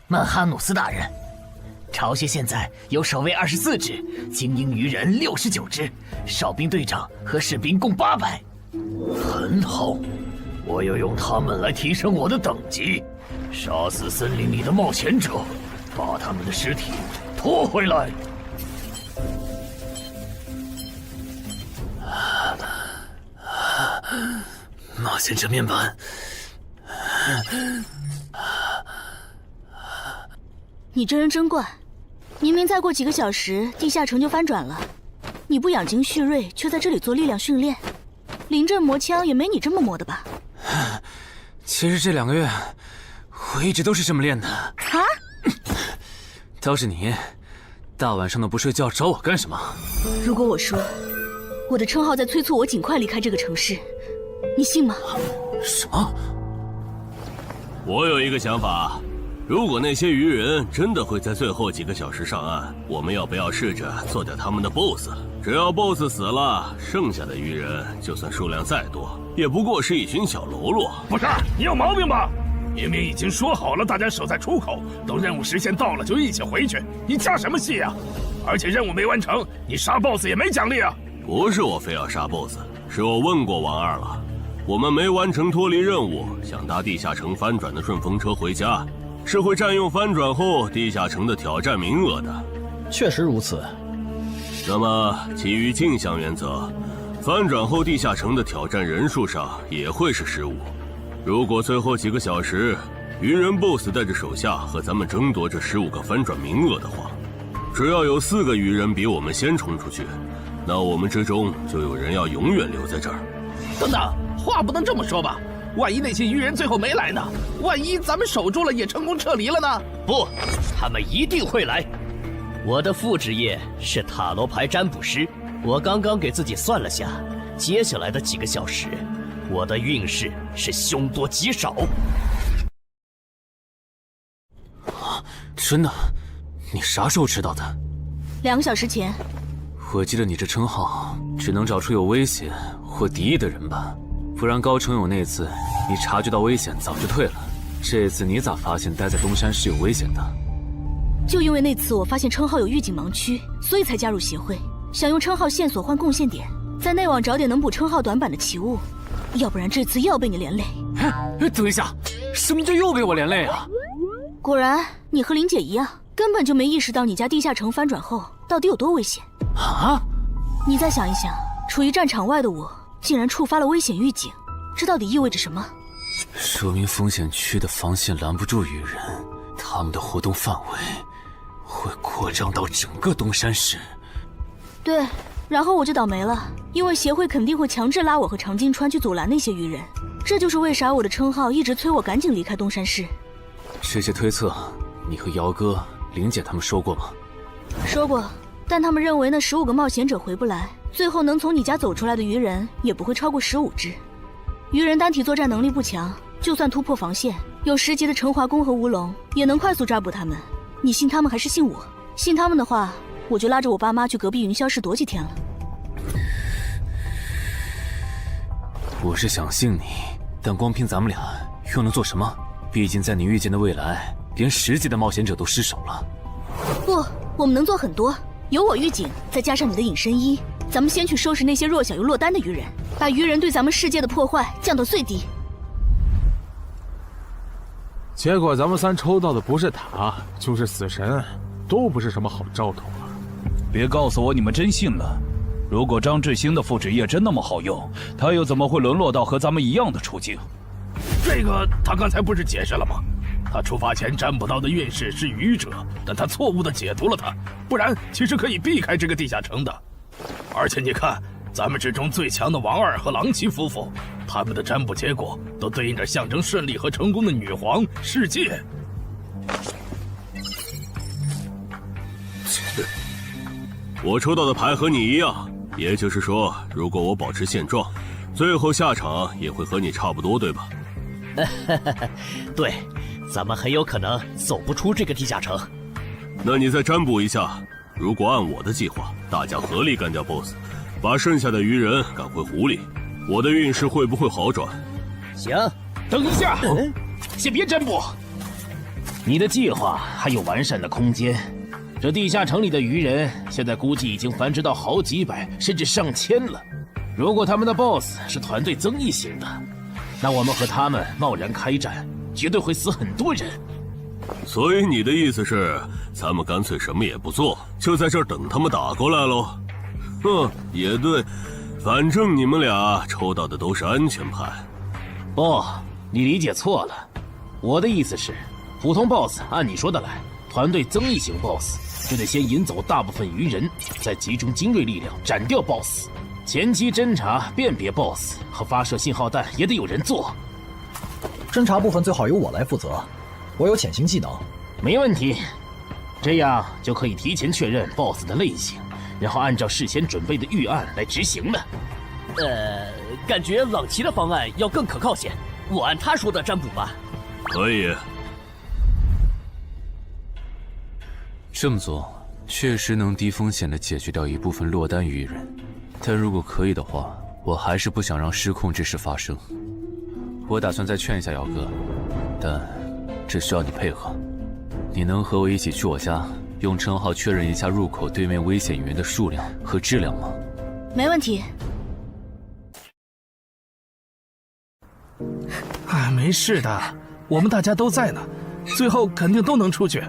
曼哈努斯大人，巢穴现在有守卫24只，精英鱼人69只，哨兵队长和士兵共800。很好，我要用他们来提升我的等级，杀死森林里的冒险者，把他们的尸体拖回来。冒险者面板。你这人真怪，明明再过几个小时地下城就翻转了，你不养精蓄锐，却在这里做力量训练，临阵磨枪也没你这么磨的吧？其实这2个月，我一直都是这么练的。啊？倒是你，大晚上的不睡觉找我干什么？如果我说我的称号在催促我尽快离开这个城市，你信吗？什么？我有一个想法，如果那些鱼人真的会在最后几个小时上岸，我们要不要试着做掉他们的 BOSS？ 只要 BOSS 死了，剩下的鱼人就算数量再多，也不过是一群小喽啰。不是，你有毛病吧？明明已经说好了，大家守在出口，等任务时限到了就一起回去，你加什么戏啊？而且任务没完成，你杀 BOSS 也没奖励啊！不是我非要杀 BOSS， 是我问过王二了，我们没完成脱离任务，想搭地下城翻转的顺风车回家，是会占用翻转后地下城的挑战名额的。确实如此。那么基于镜像原则，翻转后地下城的挑战人数上也会是15。如果最后几个小时鱼人 BOSS 带着手下和咱们争夺这15个翻转名额的话，只要有4个鱼人比我们先冲出去，那我们之中就有人要永远留在这儿。等等，话不能这么说吧？万一那些鱼人最后没来呢？万一咱们守住了也成功撤离了呢？不，他们一定会来。我的副职业是塔罗牌占卜师，我刚刚给自己算了下，接下来的几个小时，我的运势是凶多吉少。真的？你啥时候知道的？2个小时前。我记得你这称号只能找出有危险或敌意的人吧，不然高成勇那次你察觉到危险早就退了，这次你咋发现待在东山是有危险的？就因为那次我发现称号有预警盲区，所以才加入协会，想用称号线索换贡献点，在内网找点能补称号短板的奇物，要不然这次又要被你连累。等一下，什么叫又被我连累啊？果然，你和林姐一样，根本就没意识到你家地下城翻转后到底有多危险。啊！你再想一想，处于战场外的我，竟然触发了危险预警，这到底意味着什么？说明风险区的防线拦不住羽人，他们的活动范围会扩张到整个东山市。对，然后我就倒霉了，因为协会肯定会强制拉我和常金川去阻拦那些羽人，这就是为啥我的称号一直催我赶紧离开东山市。这些推测，你和姚哥、林姐他们说过吗？说过，但他们认为那15个冒险者回不来，最后能从你家走出来的鱼人也不会超过15只。鱼人单体作战能力不强，就算突破防线，有10级的陈华宫和吴龙也能快速抓捕他们。你信他们还是信我？信他们的话，我就拉着我爸妈去隔壁云霄市躲几天了。我是想信你，但光凭咱们俩又能做什么？毕竟在你预见的未来，连10级的冒险者都失手了。不，我们能做很多。有我预警，再加上你的隐身衣，咱们先去收拾那些弱小又落单的鱼人，把鱼人对咱们世界的破坏降到最低。结果咱们3抽到的不是塔，就是死神，都不是什么好兆头啊！别告诉我你们真信了。如果张志兴的复制液真那么好用，他又怎么会沦落到和咱们一样的处境？这个他刚才不是解释了吗？他出发前占卜到的运势是愚者，但他错误地解读了它，不然其实可以避开这个地下城的。而且你看，咱们之中最强的王二和郎奇夫妇，他们的占卜结果都对应着象征顺利和成功的女皇世界。我抽到的牌和你一样，也就是说，如果我保持现状，最后下场也会和你差不多，对吧？对，咱们很有可能走不出这个地下城。那你再占卜一下，如果按我的计划，大家合力干掉 BOSS， 把剩下的鱼人赶回湖里，我的运势会不会好转？行，等一下，先别占卜。你的计划还有完善的空间。这地下城里的鱼人，现在估计已经繁殖到好几百甚至上千了。如果他们的 BOSS 是团队增益型的，那我们和他们贸然开战，绝对会死很多人。所以你的意思是，咱们干脆什么也不做，就在这儿等他们打过来喽？哼，也对，反正你们俩抽到的都是安全牌。不，你理解错了。我的意思是，普通 BOSS 按你说的来，团队增益型 BOSS 就得先引走大部分鱼人，再集中精锐力量斩掉 BOSS。前期侦查、辨别 BOSS 和发射信号弹也得有人做。侦查部分最好由我来负责，我有潜行技能。没问题，这样就可以提前确认 BOSS 的类型，然后按照事先准备的预案来执行了。感觉朗奇的方案要更可靠些，我按他说的占卜吧。可以。这么做确实能低风险地解决掉一部分落单鱼人，但如果可以的话，我还是不想让失控之事发生。我打算再劝一下姚哥，但这需要你配合。你能和我一起去我家，用称号确认一下入口对面危险鱼人的数量和质量吗？没问题。没事的，我们大家都在呢，最后肯定都能出去。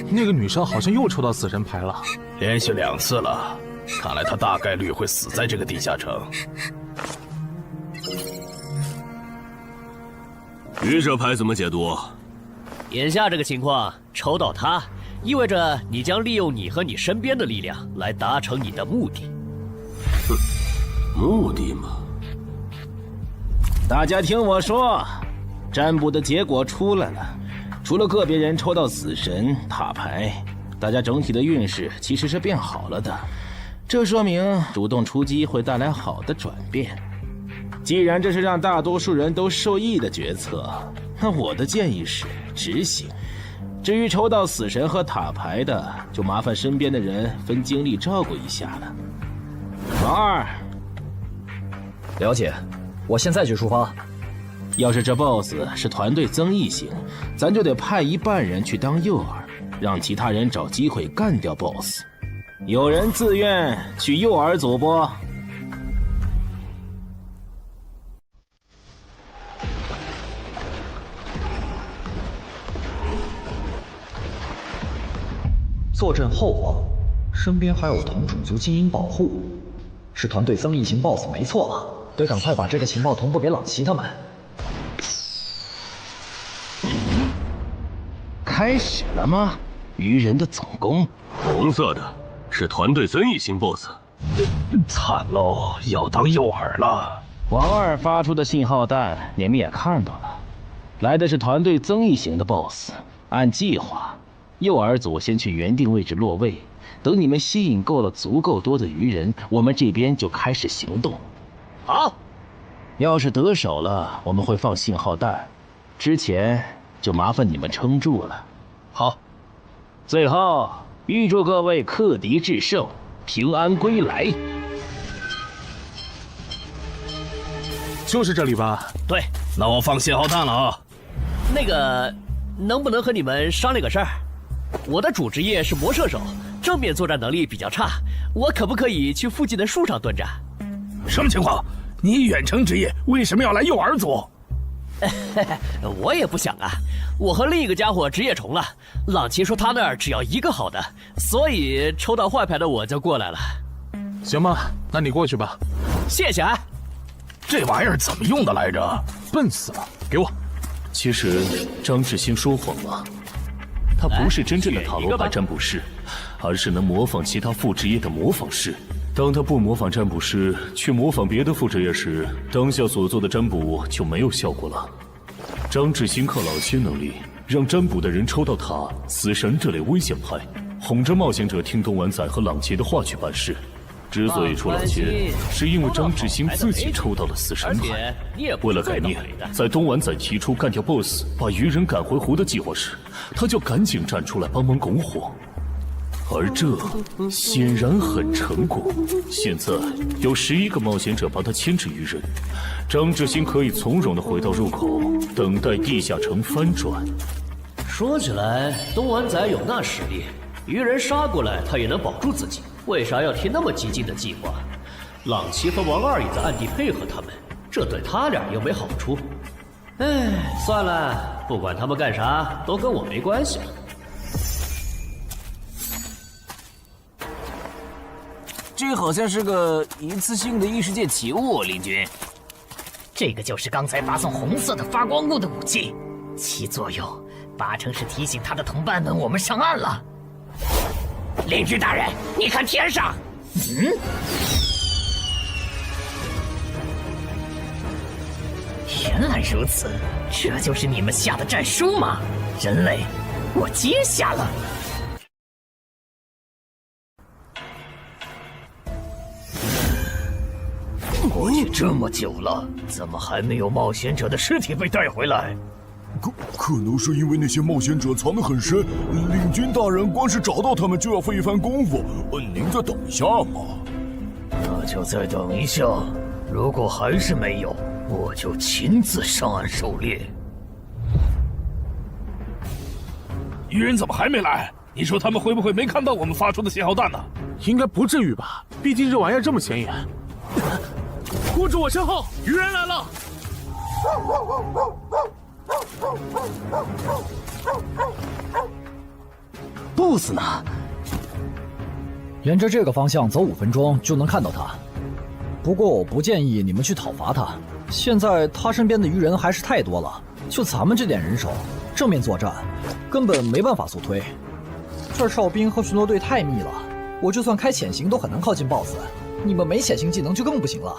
那个女生好像又抽到死神牌了，连续2次了，看来她大概率会死在这个地下城。愚者牌怎么解读？眼下这个情况，抽到它，意味着你将利用你和你身边的力量来达成你的目的。哼，目的嘛。大家听我说，占卜的结果出来了，除了个别人抽到死神、塔牌，大家整体的运势其实是变好了的。这说明主动出击会带来好的转变。既然这是让大多数人都受益的决策，那我的建议是执行。至于抽到死神和塔牌的，就麻烦身边的人分精力照顾一下了。王二，了解，我现在就出发。要是这 BOSS 是团队增益型，咱就得派一半人去当诱饵，让其他人找机会干掉 BOSS。有人自愿去诱饵组不？坐镇后方，身边还有同种族精英保护，是团队增益型 BOSS 没错了，得赶快把这个情报同步给朗奇他们。开始了吗？愚人的总攻，红色的是团队增益型 BOSS。惨喽，要当诱饵了。王二发出的信号弹，你们也看到了，来的是团队增益型的 BOSS。按计划，诱饵组先去原定位置落位，等你们吸引够了足够多的愚人，我们这边就开始行动。好，要是得手了，我们会放信号弹，之前就麻烦你们撑住了。好，最后预祝各位克敌制胜，平安归来。就是这里吧？对，那我放信号弹了啊。那个，能不能和你们商量个事儿？我的主职业是魔射手，正面作战能力比较差，我可不可以去附近的树上蹲着？什么情况？你远程职业为什么要来诱饵组？我也不想啊，我和另一个家伙职业重了。朗奇说他那儿只要一个好的，所以抽到坏牌的我就过来了。行吧，那你过去吧。谢谢啊。这玩意儿怎么用的来着？笨死了，给我。其实张志新说谎了，他不是真正的塔罗牌占卜师，而是能模仿其他副职业的模仿师。当他不模仿占卜师，去模仿别的副职业时，当下所做的占卜就没有效果了。张志新靠老千能力，让占卜的人抽到塔、死神这类危险牌，哄着冒险者听东莞仔和朗奇的话去办事。之所以出老千，是因为张志新自己抽到了死神牌。为了改念，在东莞仔提出干掉 BOSS、把愚人赶回湖的计划时，他就赶紧站出来帮忙拱火。而这显然很成功。现在有11个冒险者帮他牵制愚人，张志新可以从容地回到入口，等待地下城翻转。说起来，东莞仔有那实力，愚人杀过来他也能保住自己，为啥要提那么激进的计划？朗奇和王二也在暗地配合他们，这对他俩又没好处。哎，算了，不管他们干啥，都跟我没关系了。这好像是个一次性的异世界奇物，林军。这个就是刚才发送红色的发光物的武器，其作用八成是提醒他的同伴们我们上岸了。林军大人，你看天上，原来如此，这就是你们下的战书吗？人类，我接下了。过去这么久了，怎么还没有冒险者的尸体被带回来？可能是因为那些冒险者藏得很深，领军大人光是找到他们就要费一番功夫。您再等一下嘛。那就再等一下，如果还是没有，我就亲自上岸狩猎。愚人怎么还没来？你说他们会不会没看到我们发出的信号弹呢？应该不至于吧，毕竟这玩意儿这么显眼。护住我身后，愚人来了！BOSS 呢？沿着这个方向走5分钟就能看到他。不过我不建议你们去讨伐他，现在他身边的愚人还是太多了，就咱们这点人手，正面作战根本没办法速推。这哨兵和巡逻队太密了，我就算开潜行都很难靠近 BOSS。你们没潜行技能就更不行了，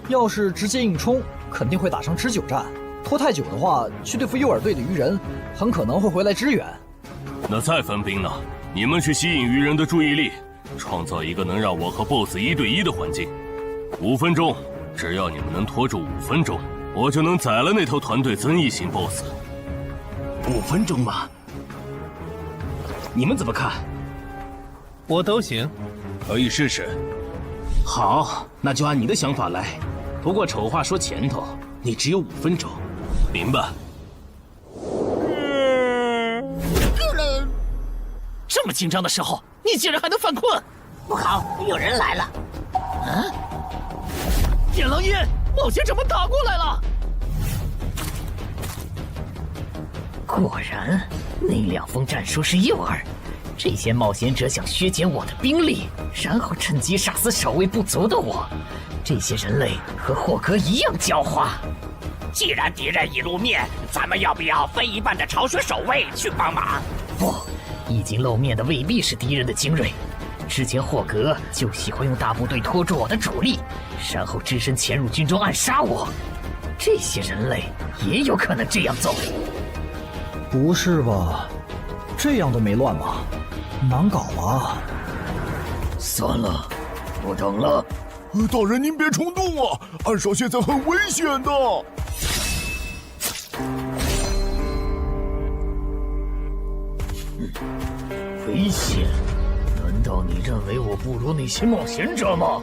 要是直接硬冲，肯定会打上持久战。拖太久的话，去对付诱饵队的愚人，很可能会回来支援。那再分兵呢？你们去吸引愚人的注意力，创造一个能让我和 BOSS 1对1的环境。5分钟，只要你们能拖住5分钟，我就能宰了那头团队增益型 BOSS。5分钟吗？你们怎么看？我都行，可以试试。好，那就按你的想法来。不过丑话说前头，你只有5分钟。明白。这么紧张的时候，你竟然还能犯困？不好，有人来了！啊！点狼烟，冒险者们打过来了！果然，那2封战书是诱饵，这些冒险者想削减我的兵力，然后趁机杀死守卫不足的我。这些人类和霍格一样狡猾。既然敌人已露面，咱们要不要分一半的巢穴守卫去帮忙？不，已经露面的未必是敌人的精锐。之前霍格就喜欢用大部队拖住我的主力，然后只身潜入军中暗杀我。这些人类也有可能这样做。不是吧？这样都没乱吧？难搞啊！算了，不等了。大人您别冲动啊，暗哨现在很危险的。危险？难道你认为我不如那些冒险者吗？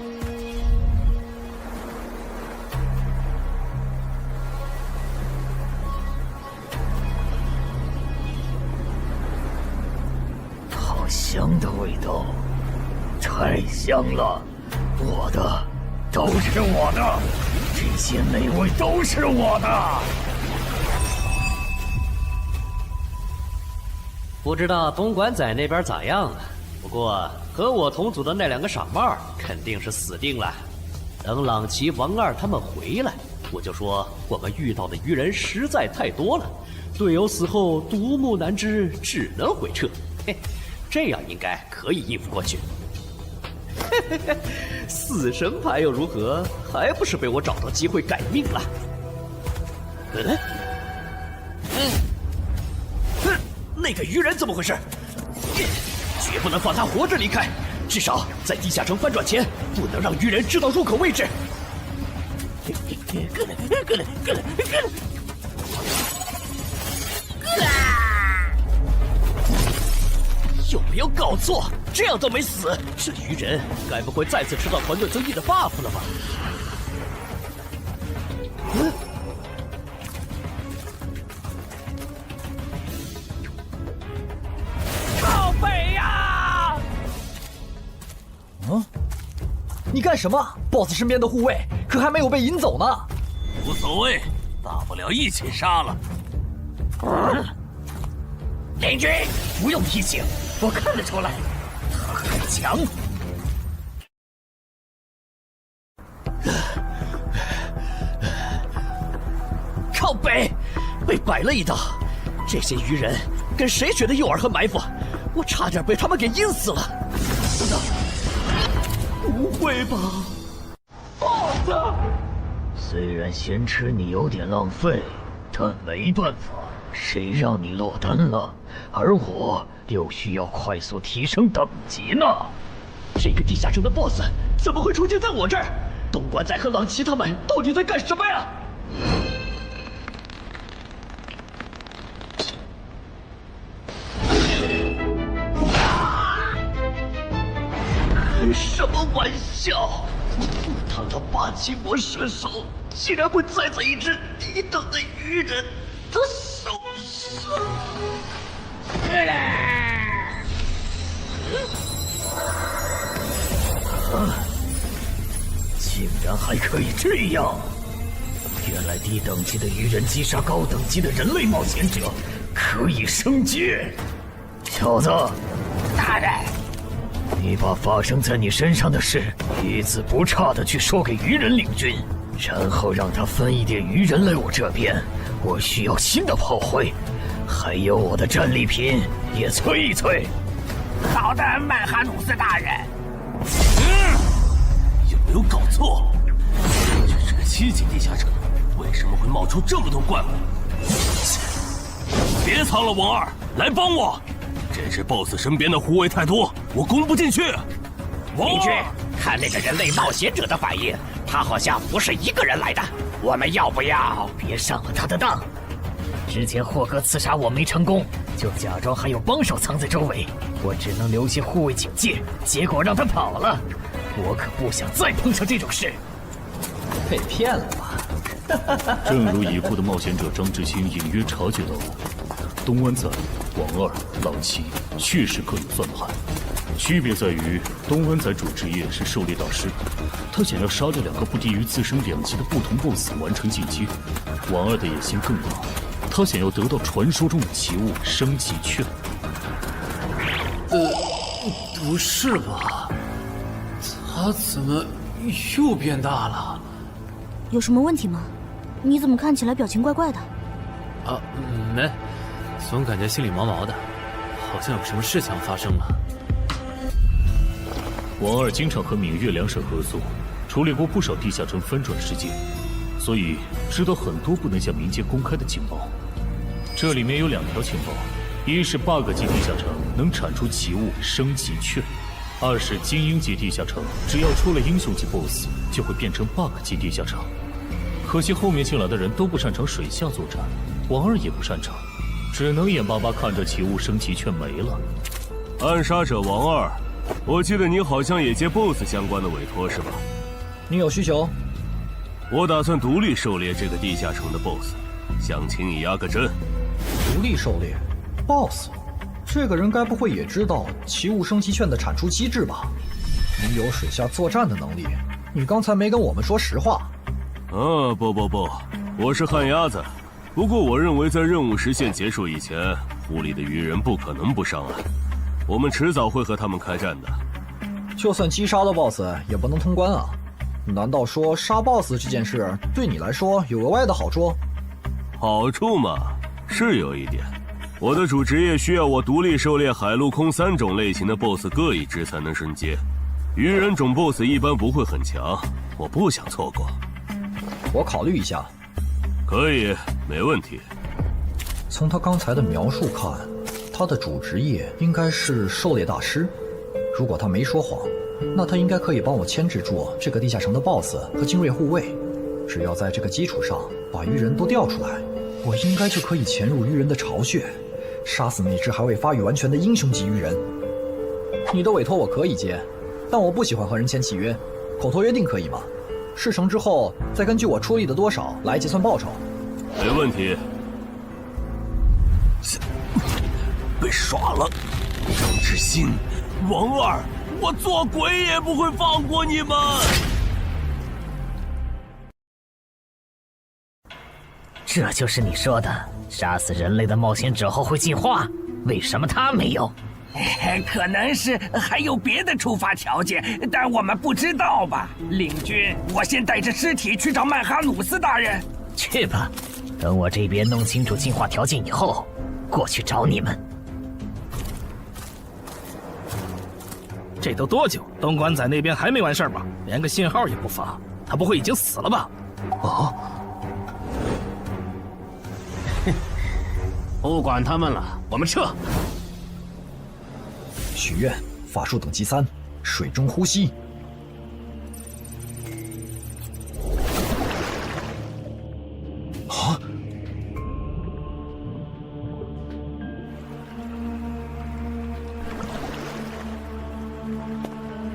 好香的味道，太香了！我的，都是我的，这些美味都是我的。不知道东莞仔那边咋样了？不过和我同组的那2个傻帽肯定是死定了。等朗奇、王二他们回来，我就说我们遇到的鱼人实在太多了，队友死后独木难支，只能回撤。嘿，这样应该可以应付过去。嘿嘿嘿，死神牌又如何？还不是被我找到机会改命了。那个鱼人怎么回事？绝不能放他活着离开，至少在地下城翻转前，不能让鱼人知道入口位置。有没有搞错？这样都没死，这鱼人该不会再次吃到团队增益的 buff 了吧？靠北呀！你干什么 ？BOSS 身边的护卫可还没有被引走呢。无所谓，大不了一起杀了。联军，不用提醒，我看得出来，他很强。靠北，被摆了一道。这些鱼人跟谁学的诱饵和埋伏？我差点被他们给阴死了。不会吧？BOSS，虽然咸吃你有点浪费，但没办法，谁让你落单了？而我又需要快速提升等级呢。这个地下城的 BOSS 怎么会出现在我这儿？东莞仔和朗奇他们到底在干什么呀？开什么玩笑！他的霸气魔射手竟然会栽在一只低等的鱼人的手上！竟然还可以这样！原来低等级的鱼人击杀高等级的人类冒险者可以升阶。小子，大人，你把发生在你身上的事一字不差的去说给鱼人领军，然后让他分一点鱼人来我这边。我需要新的炮灰，还有我的战利品也催一催。好的，曼哈努斯大人。有没有搞错？这是个7级地下城，为什么会冒出这么多怪物？别藏了，王二，来帮我！这只 BOSS 身边的护卫太多，我攻不进去。邻居，看那个人类冒险者的反应，他好像不是一个人来的。我们要不要别上了他的当？之前霍格刺杀我没成功，就假装还有帮手藏在周围，我只能留些护卫警戒，结果让他跑了。我可不想再碰上这种事。被骗了吧？正如已故的冒险者张志新隐约察觉到的，东湾仔、王二、朗奇确实各有算盘，区别在于东湾仔主职业是狩猎大师，他想要杀掉2个不低于自身2级的不同 BOSS 完成进阶；王二的野心更大，他想要得到传说中的奇物升级券。不是吧？他怎么又变大了？有什么问题吗？你怎么看起来表情怪怪的？啊，没，总感觉心里毛毛的，好像有什么事情要发生了。王二经常和闽粤两省合作，处理过不少地下城翻转事件，所以知道很多不能向民间公开的情报。这里面有2条情报，一是 bug 级地下城能产出奇物升级券，2是精英级地下城只要出了英雄级 BOSS 就会变成 bug 级地下城。可惜后面进来的人都不擅长水下作战，王二也不擅长，只能眼巴巴看着奇物升级券没了。暗杀者王二，我记得你好像也接 BOSS 相关的委托是吧？你有需求？我打算独立狩猎这个地下城的 BOSS， 想请你压个阵。独立狩猎 BOSS， 这个人该不会也知道奇物升级券的产出机制吧？你有水下作战的能力，你刚才没跟我们说实话。不，我是旱鸭子。不过我认为在任务时限结束以前，湖里的鱼人不可能不上岸，我们迟早会和他们开战的。就算击杀了 BOSS 也不能通关啊！难道说杀 BOSS 这件事对你来说有额外的好处？好处嘛，是有一点。我的主职业需要我独立狩猎海陆空3种类型的 BOSS 各一只才能升阶，鱼人种 BOSS 一般不会很强，我不想错过。我考虑一下。可以，没问题。从他刚才的描述看，他的主职业应该是狩猎大师。如果他没说谎，那他应该可以帮我牵制住这个地下城的 BOSS 和精锐护卫。只要在这个基础上把鱼人都调出来，我应该就可以潜入鱼人的巢穴，杀死那只还未发育完全的英雄级鱼人。你的委托我可以接，但我不喜欢和人签契约，口头约定可以吗？事成之后再根据我出力的多少来结算报酬。没问题。被耍了，张志新，王二，我做鬼也不会放过你们！这就是你说的杀死人类的冒险者后会进化？为什么他没有？可能是还有别的触发条件，但我们不知道吧。领军，我先带着尸体去找曼哈努斯大人。去吧，等我这边弄清楚进化条件以后，过去找你们。这都多久？东莞仔那边还没完事儿吧？连个信号也不发，他不会已经死了吧？哦，不管他们了，我们撤。许愿，法术等级3，水中呼吸。啊！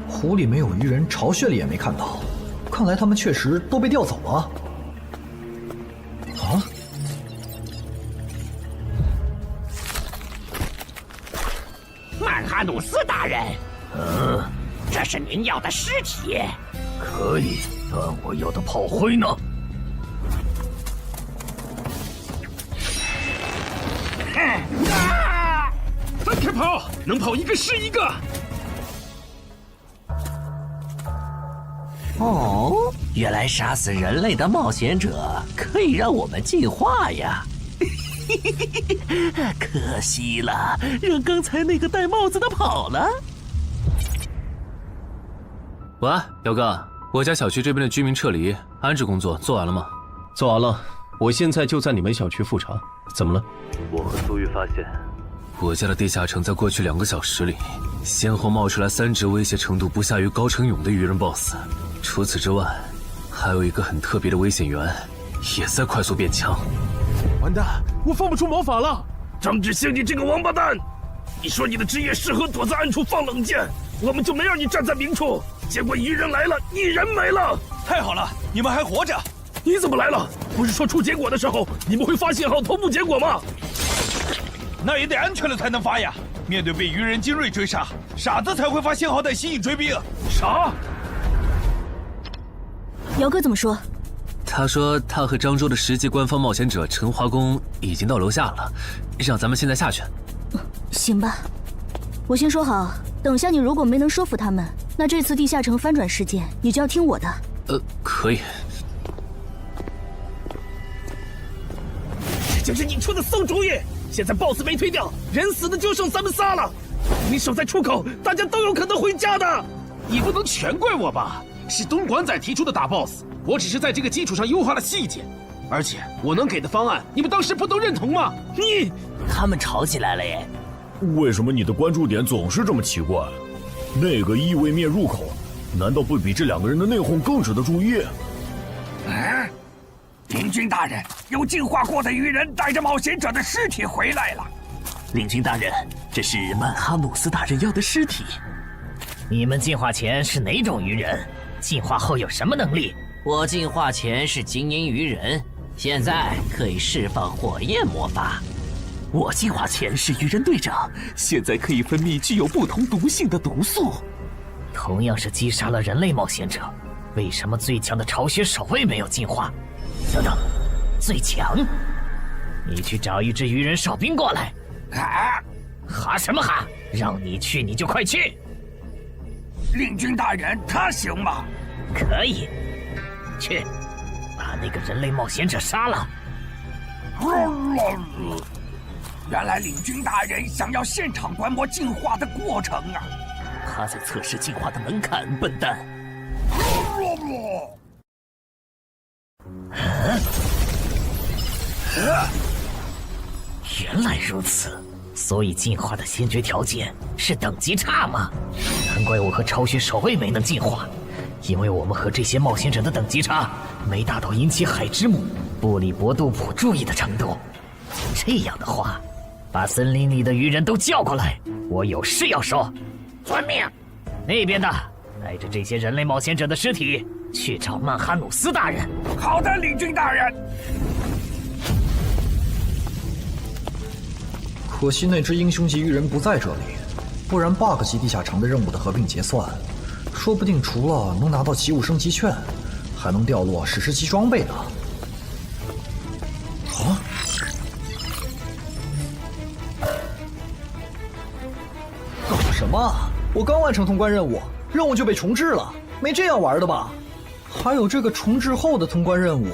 湖里没有鱼人，巢穴里也没看到，看来他们确实都被调走了。啊！曼哈努斯大人，这是您要的尸体。可以，但我要的炮灰呢？分开跑，能跑一个是一个。哦，原来杀死人类的冒险者可以让我们进化呀！可惜了，让刚才那个戴帽子的跑了。喂，姚哥，我家小区这边的居民撤离安置工作做完了吗？做完了，我现在就在你们小区复查。怎么了？我和苏玉发现，我家的地下城在过去2个小时里，先后冒出来3只威胁程度不下于高成勇的鱼人 BOSS。除此之外，还有一个很特别的危险源，也在快速变强。完蛋，我放不出魔法了！张志兴，你这个王八蛋！你说你的职业适合躲在暗处放冷箭，我们就没让你站在明处。结果一人来了，一人没了。太好了，你们还活着！你怎么来了？不是说出结果的时候你们会发信号同步结果吗？那也得安全了才能发呀！面对被鱼人精锐追杀，傻子才会发信号弹吸引追兵。啥？姚哥怎么说？他说他和漳州的10级官方冒险者陈华公已经到楼下了，让咱们现在下去。行吧。我先说好，等下你如果没能说服他们，那这次地下城翻转事件你就要听我的。可以。这就是你出的馊主意！现在 BOSS 没推掉，人死的就剩咱们仨了。你守在出口，大家都有可能回家的。你不能全怪我吧？是东莞仔提出的打 BOSS， 我只是在这个基础上优化了细节。而且我能给的方案，你们当时不都认同吗？他们吵起来了耶！为什么你的关注点总是这么奇怪？那个异位面入口，难道不比这2个人的内讧更值得注意？领军大人，有进化过的鱼人带着冒险者的尸体回来了。领军大人，这是曼哈努斯大人要的尸体。你们进化前是哪种鱼人？进化后有什么能力？我进化前是精英鱼人，现在可以释放火焰魔法。我进化前是鱼人队长，现在可以分泌具有不同毒性的毒素。同样是击杀了人类冒险者，为什么最强的巢穴守卫没有进化？等等，最强？你去找一支鱼人哨兵过来。哈什么哈？让你去你就快去。领军大人，他行吗？可以，去，把那个人类冒险者杀了。原来领军大人想要现场观摩进化的过程啊！他在测试进化的门槛，笨蛋。原来如此，所以进化的先决条件是等级差吗？难怪我和巢穴守卫没能进化，因为我们和这些冒险者的等级差没达到引起海之母布里伯杜普注意的程度。这样的话，把森林里的鱼人都叫过来，我有事要说。遵命。那边的，带着这些人类冒险者的尸体去找曼哈努斯大人。好的，领军大人。可惜那只英雄级鱼人不在这里，不然 bug 级地下城的任务的合并结算，说不定除了能拿到奇物升级券，还能掉落史诗级装备呢。搞什么？我刚完成通关任务，任务就被重置了，没这样玩的吧？还有这个重置后的通关任务，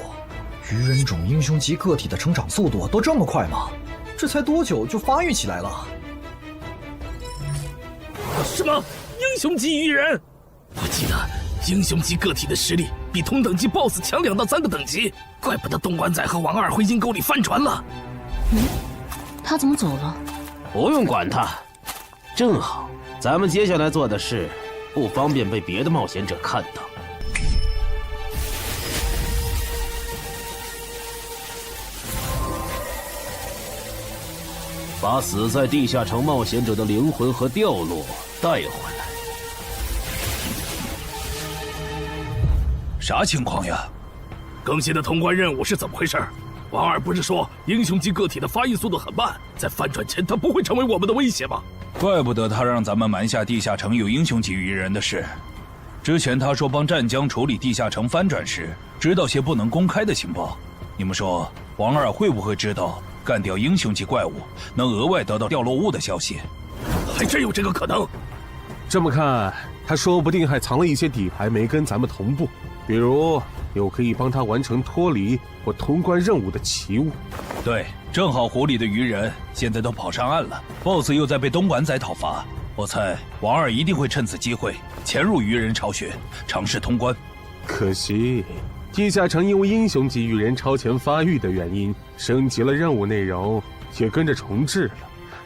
鱼人种英雄级个体的成长速度都这么快吗？这才多久就发育起来了？什么英雄级鱼人？我记得英雄级个体的实力比同等级 BOSS 强2到3个等级，怪不得东莞仔和王二回阴沟里翻船了。他怎么走了？不用管他，正好咱们接下来做的事不方便被别的冒险者看到。把死在地下城冒险者的灵魂和掉落带回来。啥情况呀？更新的通关任务是怎么回事？王二不是说英雄级个体的发育速度很慢，在翻转前他不会成为我们的威胁吗？怪不得他让咱们瞒下地下城有英雄级鱼人的事。之前他说帮湛江处理地下城翻转时，知道些不能公开的情报。你们说王二会不会知道干掉英雄级怪物能额外得到掉落物的消息？还真有这个可能。这么看，他说不定还藏了一些底牌没跟咱们同步，比如有可以帮他完成脱离或通关任务的奇物。对，正好湖里的鱼人现在都跑上岸了 ，BOSS 又在被东莞仔讨伐，我猜王二一定会趁此机会潜入鱼人巢穴，尝试通关。可惜地下城因为英雄级鱼人超前发育的原因，升级了任务内容，也跟着重置了，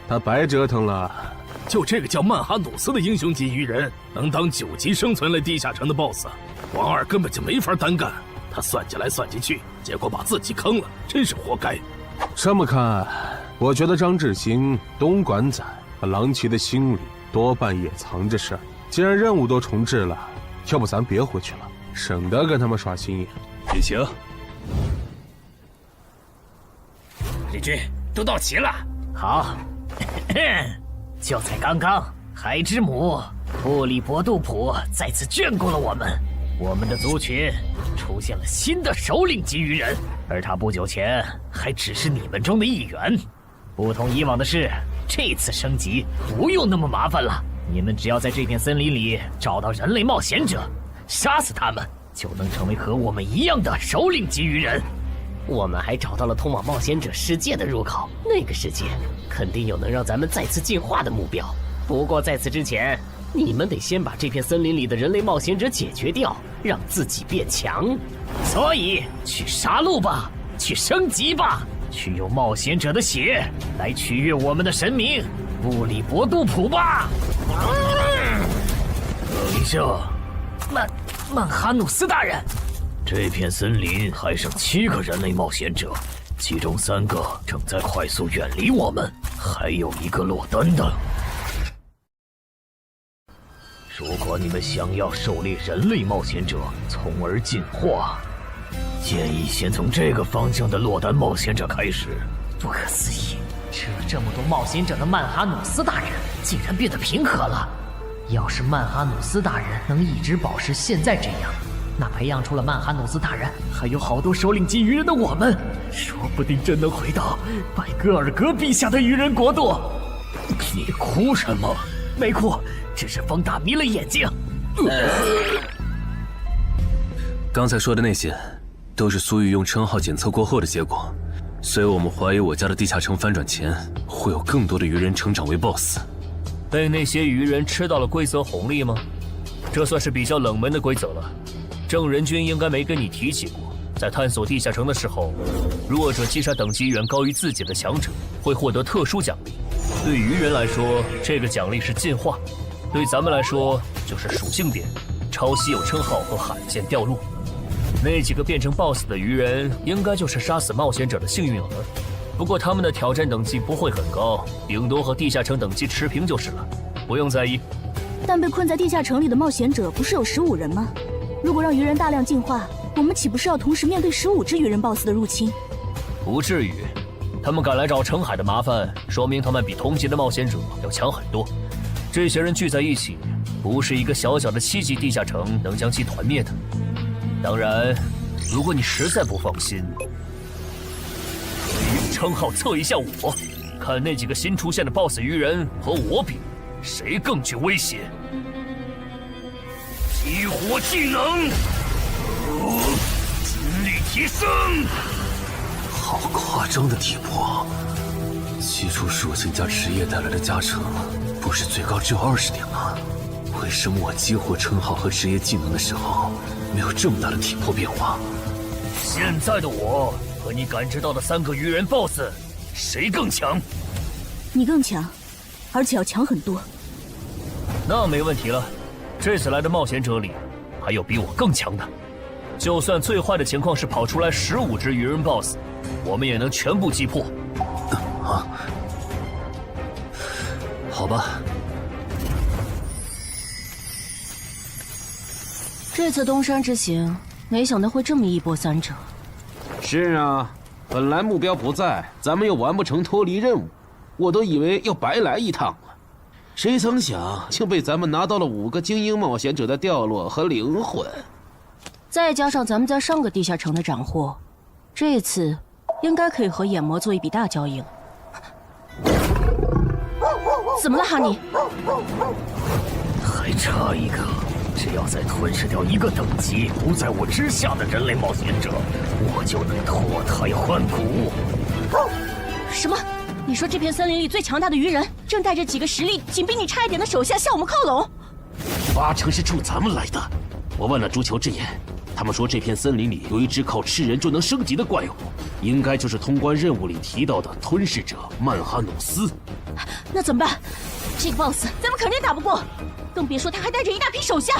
他白折腾了。就这个叫曼哈努斯的英雄级鱼人，能当9级生存类地下城的 BOSS， 王二根本就没法单干。他算计来算计去，结果把自己坑了，真是活该。这么看，我觉得张志兴、东莞仔和郎奇的心里多半也藏着事儿。既然任务都重置了，要不咱别回去了，省得跟他们耍心眼。也行。李军，都到齐了。好。就在刚刚，海之母布里伯杜普再次眷顾了我们。我们的族群出现了新的首领级鱼人，而他不久前还只是你们中的一员。不同以往的是，这次升级不用那么麻烦了，你们只要在这片森林里找到人类冒险者，杀死他们，就能成为和我们一样的首领级鱼人。我们还找到了通往冒险者世界的入口，那个世界肯定有能让咱们再次进化的目标。不过在此之前，你们得先把这片森林里的人类冒险者解决掉，让自己变强。所以去杀戮吧，去升级吧，去用冒险者的血来取悦我们的神明布里伯杜普吧。等一下，曼哈努斯大人，这片森林还剩7个人类冒险者，其中3个正在快速远离我们，还有1个落单的。如果你们想要狩猎人类冒险者，从而进化，建议先从这个方向的落单冒险者开始。不可思议，吃了这么多冒险者的曼哈努斯大人竟然变得平和了。要是曼哈努斯大人能一直保持现在这样，那培养出了曼哈努斯大人还有好多首领级鱼人的我们，说不定真能回到拜戈尔格陛下的鱼人国度。你哭什么？没哭，只是风大迷了眼睛。刚才说的那些，都是苏玉用称号检测过后的结果，所以我们怀疑我家的地下城翻转前，会有更多的鱼人成长为 BOSS。被那些鱼人吃到了规则红利吗？这算是比较冷门的规则了。正人君应该没跟你提起过，在探索地下城的时候，弱者击杀等级远高于自己的强者，会获得特殊奖励。对鱼人来说，这个奖励是进化；对咱们来说，就是属性点、超稀有称号和罕见掉落。那几个变成 BOSS 的鱼人，应该就是杀死冒险者的幸运儿。不过他们的挑战等级不会很高，顶多和地下城等级持平就是了，不用在意。但被困在地下城里的冒险者不是有15人吗？如果让鱼人大量进化，我们岂不是要同时面对15只鱼人 BOSS 的入侵？不至于，他们敢来找澄海的麻烦，说明他们比同级的冒险者要强很多。这些人聚在一起，不是一个小小的7级地下城能将其团灭的。当然，如果你实在不放心，可以用称号测一下我，看那几个新出现的 BOSS 鱼人和我比，谁更具威胁。激活技能，精力提升。好夸张的体魄！基础属性加职业带来的加成，不是最高只有20点吗？为什么我激活称号和职业技能的时候，没有这么大的体魄变化？现在的我和你感知到的3个鱼人 BOSS， 谁更强？你更强，而且要强很多。那没问题了。这次来的冒险者里，还有比我更强的。就算最坏的情况是跑出来15只鱼人 BOSS， 我们也能全部击破。好吧。这次东山之行，没想到会这么一波三折。是啊，本来目标不在，咱们又完不成脱离任务，我都以为要白来一趟了。谁曾想，竟被咱们拿到了5个精英冒险者的掉落和灵魂，再加上咱们在上个地下城的斩获，这次应该可以和眼魔做一笔大交易了。怎么了，哈尼？还差一个，只要再吞噬掉1个等级不在我之下的人类冒险者，我就能脱胎换骨。什么？你说这片森林里最强大的鱼人正带着几个实力仅比你差一点的手下向我们靠拢？80%是冲咱们来的。我问了足球之眼，他们说这片森林里有一只靠吃人就能升级的怪物，应该就是通关任务里提到的吞噬者曼哈努斯。那怎么办？这个 BOSS 咱们肯定打不过，更别说他还带着一大批手下。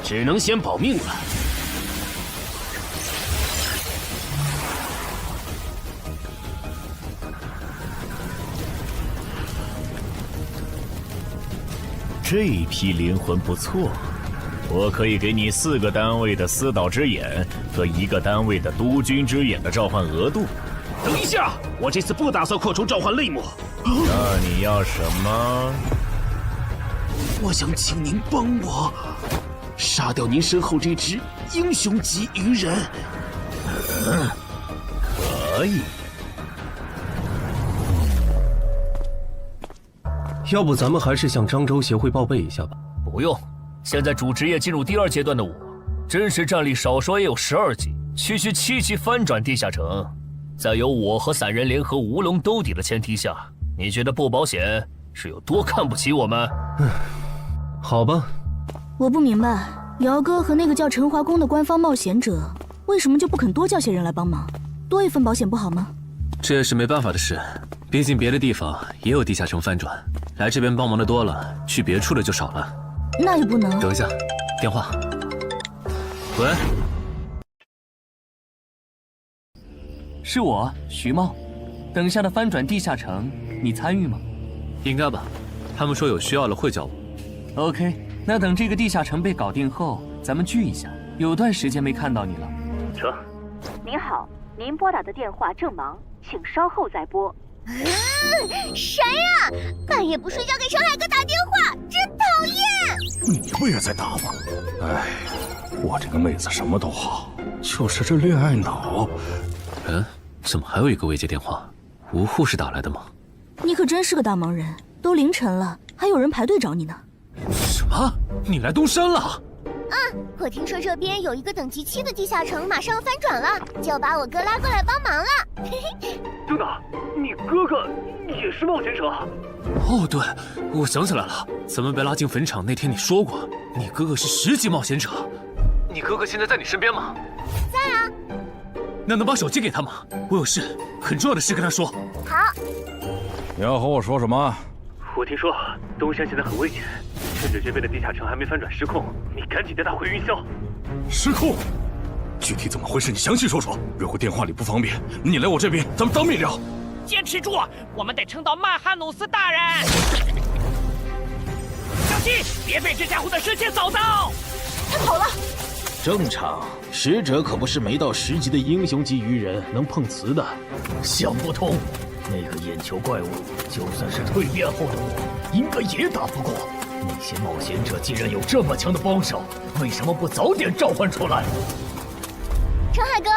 只能先保命了。这批灵魂不错，我可以给你4个单位的司导之眼和1个单位的督军之眼的召唤额度。等一下，我这次不打算扩充召唤类目。那你要什么？我想请您帮我杀掉您身后这只英雄级鱼人。可以。要不咱们还是向漳州协会报备一下吧。不用，现在主职业进入第2阶段的我，真实战力少说也有12级，区区7级翻转地下城，在有我和散人联合吴龙兜底的前提下，你觉得不保险是有多看不起我们？好吧。我不明白，姚哥和那个叫陈华宫的官方冒险者，为什么就不肯多叫些人来帮忙，多一份保险不好吗？这也是没办法的事，毕竟别的地方也有地下城翻转，来这边帮忙的多了，去别处的就少了。那也不能。等一下，电话。喂，是我，徐茂。等下的翻转地下城，你参与吗？应该吧，他们说有需要了会叫我。OK， 那等这个地下城被搞定后，咱们聚一下。有段时间没看到你了。成。您好，您拨打的电话正忙，请稍后再拨。谁呀？半夜不睡觉给陈海哥打电话，真讨厌！你不也在打吗？哎，我这个妹子什么都好，就是这恋爱脑。怎么还有一个未接电话？吴护士打来的吗？你可真是个大忙人，都凌晨了，还有人排队找你呢。什么？你来东山了？我听说这边有一个等级7的地下城马上要翻转了，就把我哥拉过来帮忙了。等等，你哥哥也是冒险者？哦，对，我想起来了，咱们被拉进坟场那天你说过，你哥哥是10级冒险者。你哥哥现在在你身边吗？在啊。那能把手机给他吗？我有事，很重要的事跟他说。好。你要和我说什么？我听说东山现在很危险，趁着这边的地下城还没翻转失控，你赶紧带他回云霄。失控？具体怎么回事？你详细说说。如果电话里不方便，你来我这边，咱们当面聊。坚持住，我们得撑到曼哈努斯大人。小心，别被这家伙的视线扫到。他跑了。正常，使者可不是没到10级的英雄级鱼人能碰瓷的。想不通，那个眼球怪物，就算是蜕变后的我，应该也打不过。那些冒险者既然有这么强的帮手，为什么不早点召唤出来？陈海哥，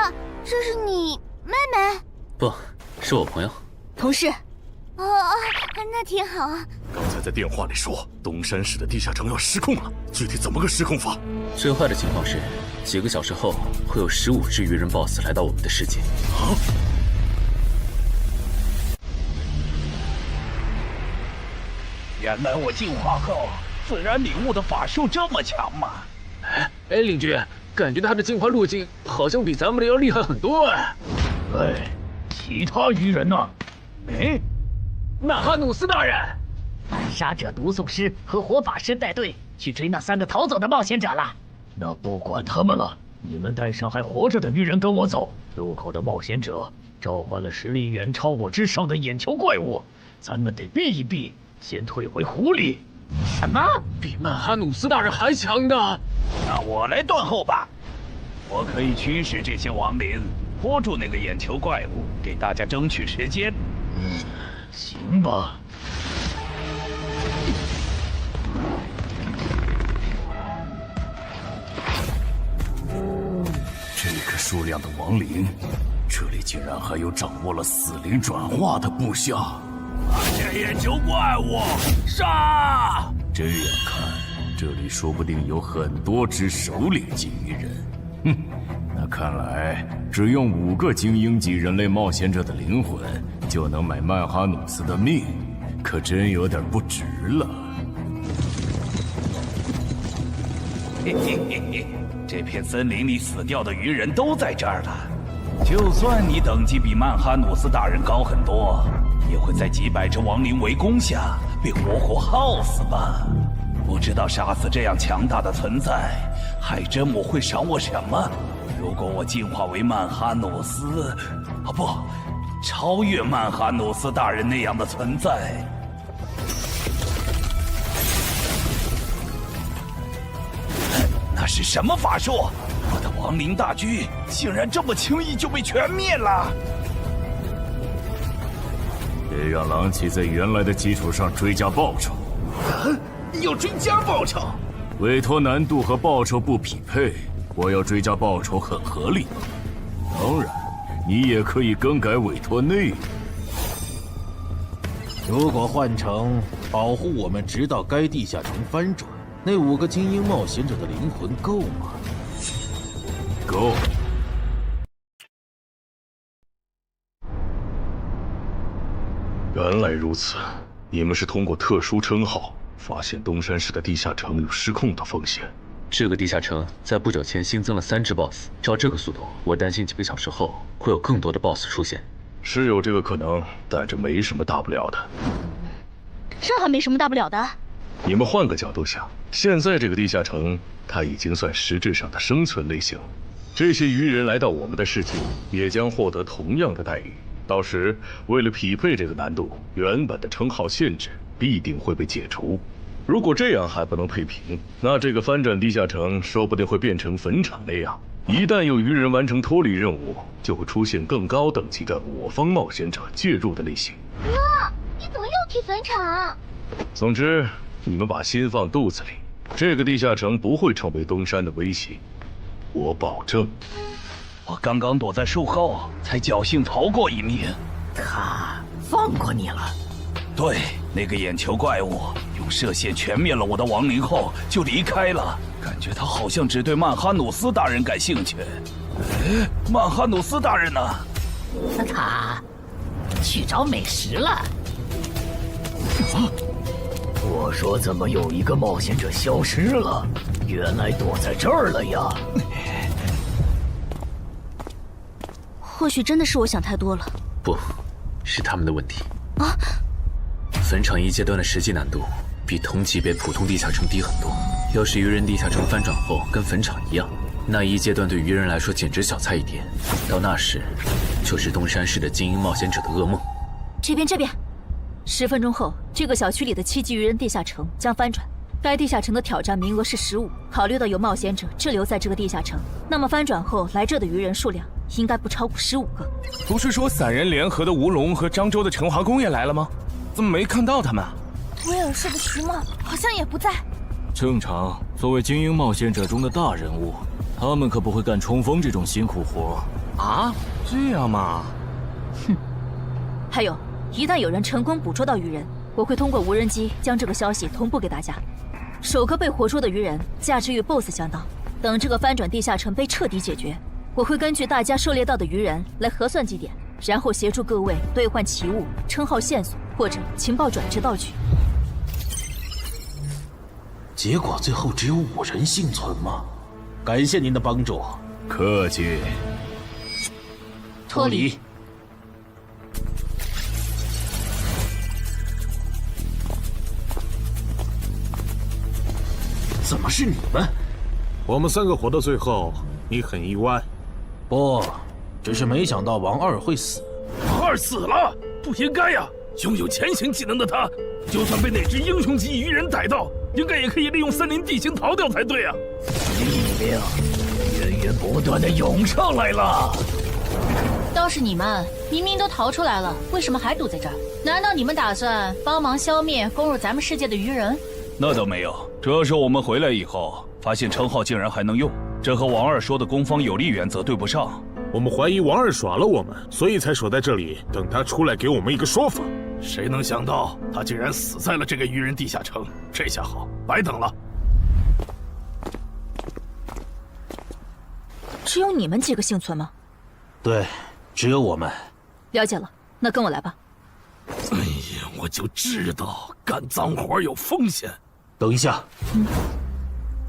这是你妹妹？不，是我朋友。同事。哦，那挺好。刚才在电话里说东山市的地下城要失控了，具体怎么个失控法？最坏的情况是，几个小时后会有15只鱼人 BOSS 来到我们的世界。原来我进化后自然领悟的法术这么强吗？哎，领军，感觉他的进化路径好像比咱们的要厉害很多哎。哎，其他鱼人呢？哎，曼哈努斯大人，杀者、毒诵师和火法师带队去追那3个逃走的冒险者了。那不管他们了，你们带上还活着的鱼人跟我走。入口的冒险者召唤了实力远超我之上的眼球怪物，咱们得避一避，先退回湖里。什么？比曼哈努斯大人还强的？那我来断后吧，我可以驱使这些亡灵，拖住那个眼球怪物，给大家争取时间。行吧。这个数量的亡灵，这里竟然还有掌握了死灵转化的部下。这眼球怪物，杀！这样看，这里说不定有很多只首领级鱼人。哼，那看来只用5个精英级人类冒险者的灵魂，就能买曼哈努斯的命，可真有点不值了。嘿嘿嘿嘿，这片森林里死掉的鱼人都在这儿了。就算你等级比曼哈努斯大人高很多，也会在几百只亡灵围攻下被活活耗死吧？不知道杀死这样强大的存在，海真母会赏我什么？如果我进化为曼哈努斯，啊不，超越曼哈努斯大人那样的存在。那是什么法术？我的亡灵大军竟然这么轻易就被全灭了！别让狼骑在原来的基础上追加报酬。要追加报酬？委托难度和报酬不匹配，我要追加报酬很合理。当然，你也可以更改委托内容。如果换成保护我们直到该地下城翻转，那5个精英冒险者的灵魂够吗？够。原来如此，你们是通过特殊称号发现东山市的地下城有失控的风险。这个地下城在不久前新增了3只 BOSS， 照这个速度，我担心几个小时后会有更多的 BOSS 出现。是有这个可能，但这没什么大不了的。这还没什么大不了的。你们换个角度想，现在这个地下城，它已经算实质上的生存类型。这些鱼人来到我们的世界，也将获得同样的待遇。到时，为了匹配这个难度，原本的称号限制必定会被解除。如果这样还不能配平，那这个翻转地下城说不定会变成坟场那样。一旦有鱼人完成脱离任务，就会出现更高等级的我方冒险者介入的类型。哥，你怎么又提坟场？总之，你们把心放肚子里，这个地下城不会成为东山的威胁，我保证。我刚刚躲在树后，才侥幸逃过一命。他放过你了？对，那个眼球怪物用射线全灭了我的亡灵后就离开了，感觉他好像只对曼哈努斯大人感兴趣。哎，曼哈努斯大人呢？他去找美食了。我说怎么有一个冒险者消失了？原来躲在这儿了呀！或许真的是我想太多了。不，是他们的问题。啊！坟场1阶段的实际难度比同级别普通地下城低很多。要是鱼人地下城翻转后跟坟场一样，那1阶段对鱼人来说简直小菜一碟。到那时，就是东山市的精英冒险者的噩梦。这边，10分钟后，这个小区里的7级鱼人地下城将翻转。该地下城的挑战名额是15。考虑到有冒险者滞留在这个地下城，那么翻转后来这的鱼人数量应该不超过15个。不是说散人联合的吴龙和漳州的陈华公也来了吗？怎么没看到他们？威尔士的徐茂好像也不在。正常，作为精英冒险者中的大人物，他们可不会干冲锋这种辛苦活。啊，这样吗？哼。还有，一旦有人成功捕捉到鱼人，我会通过无人机将这个消息同步给大家。首个被活捉的鱼人价值与 BOSS 相当。等这个翻转地下城被彻底解决，我会根据大家狩猎到的鱼人来核算绩点，然后协助各位兑换奇物、称号线索或者情报转制道具。结果最后只有5人幸存吗？感谢您的帮助。客气。脱离。怎么是你们？我们3个活到最后，你很意外？不，只是没想到王二会死。王二死了，不应该呀！拥有潜行技能的他，就算被哪只英雄级鱼人逮到，应该也可以利用森林地形逃掉才对啊！力量源源不断的涌上来了。倒是你们，明明都逃出来了，为什么还堵在这儿？难道你们打算帮忙消灭攻入咱们世界的鱼人？那倒没有，主要是我们回来以后，发现称号竟然还能用，这和王二说的攻方有利原则对不上。我们怀疑王二耍了我们，所以才守在这里，等他出来给我们一个说法。谁能想到他竟然死在了这个鱼人地下城？这下好，白等了。只有你们几个幸存吗？对，只有我们。了解了，那跟我来吧。哎呀，我就知道干脏活有风险。等一下，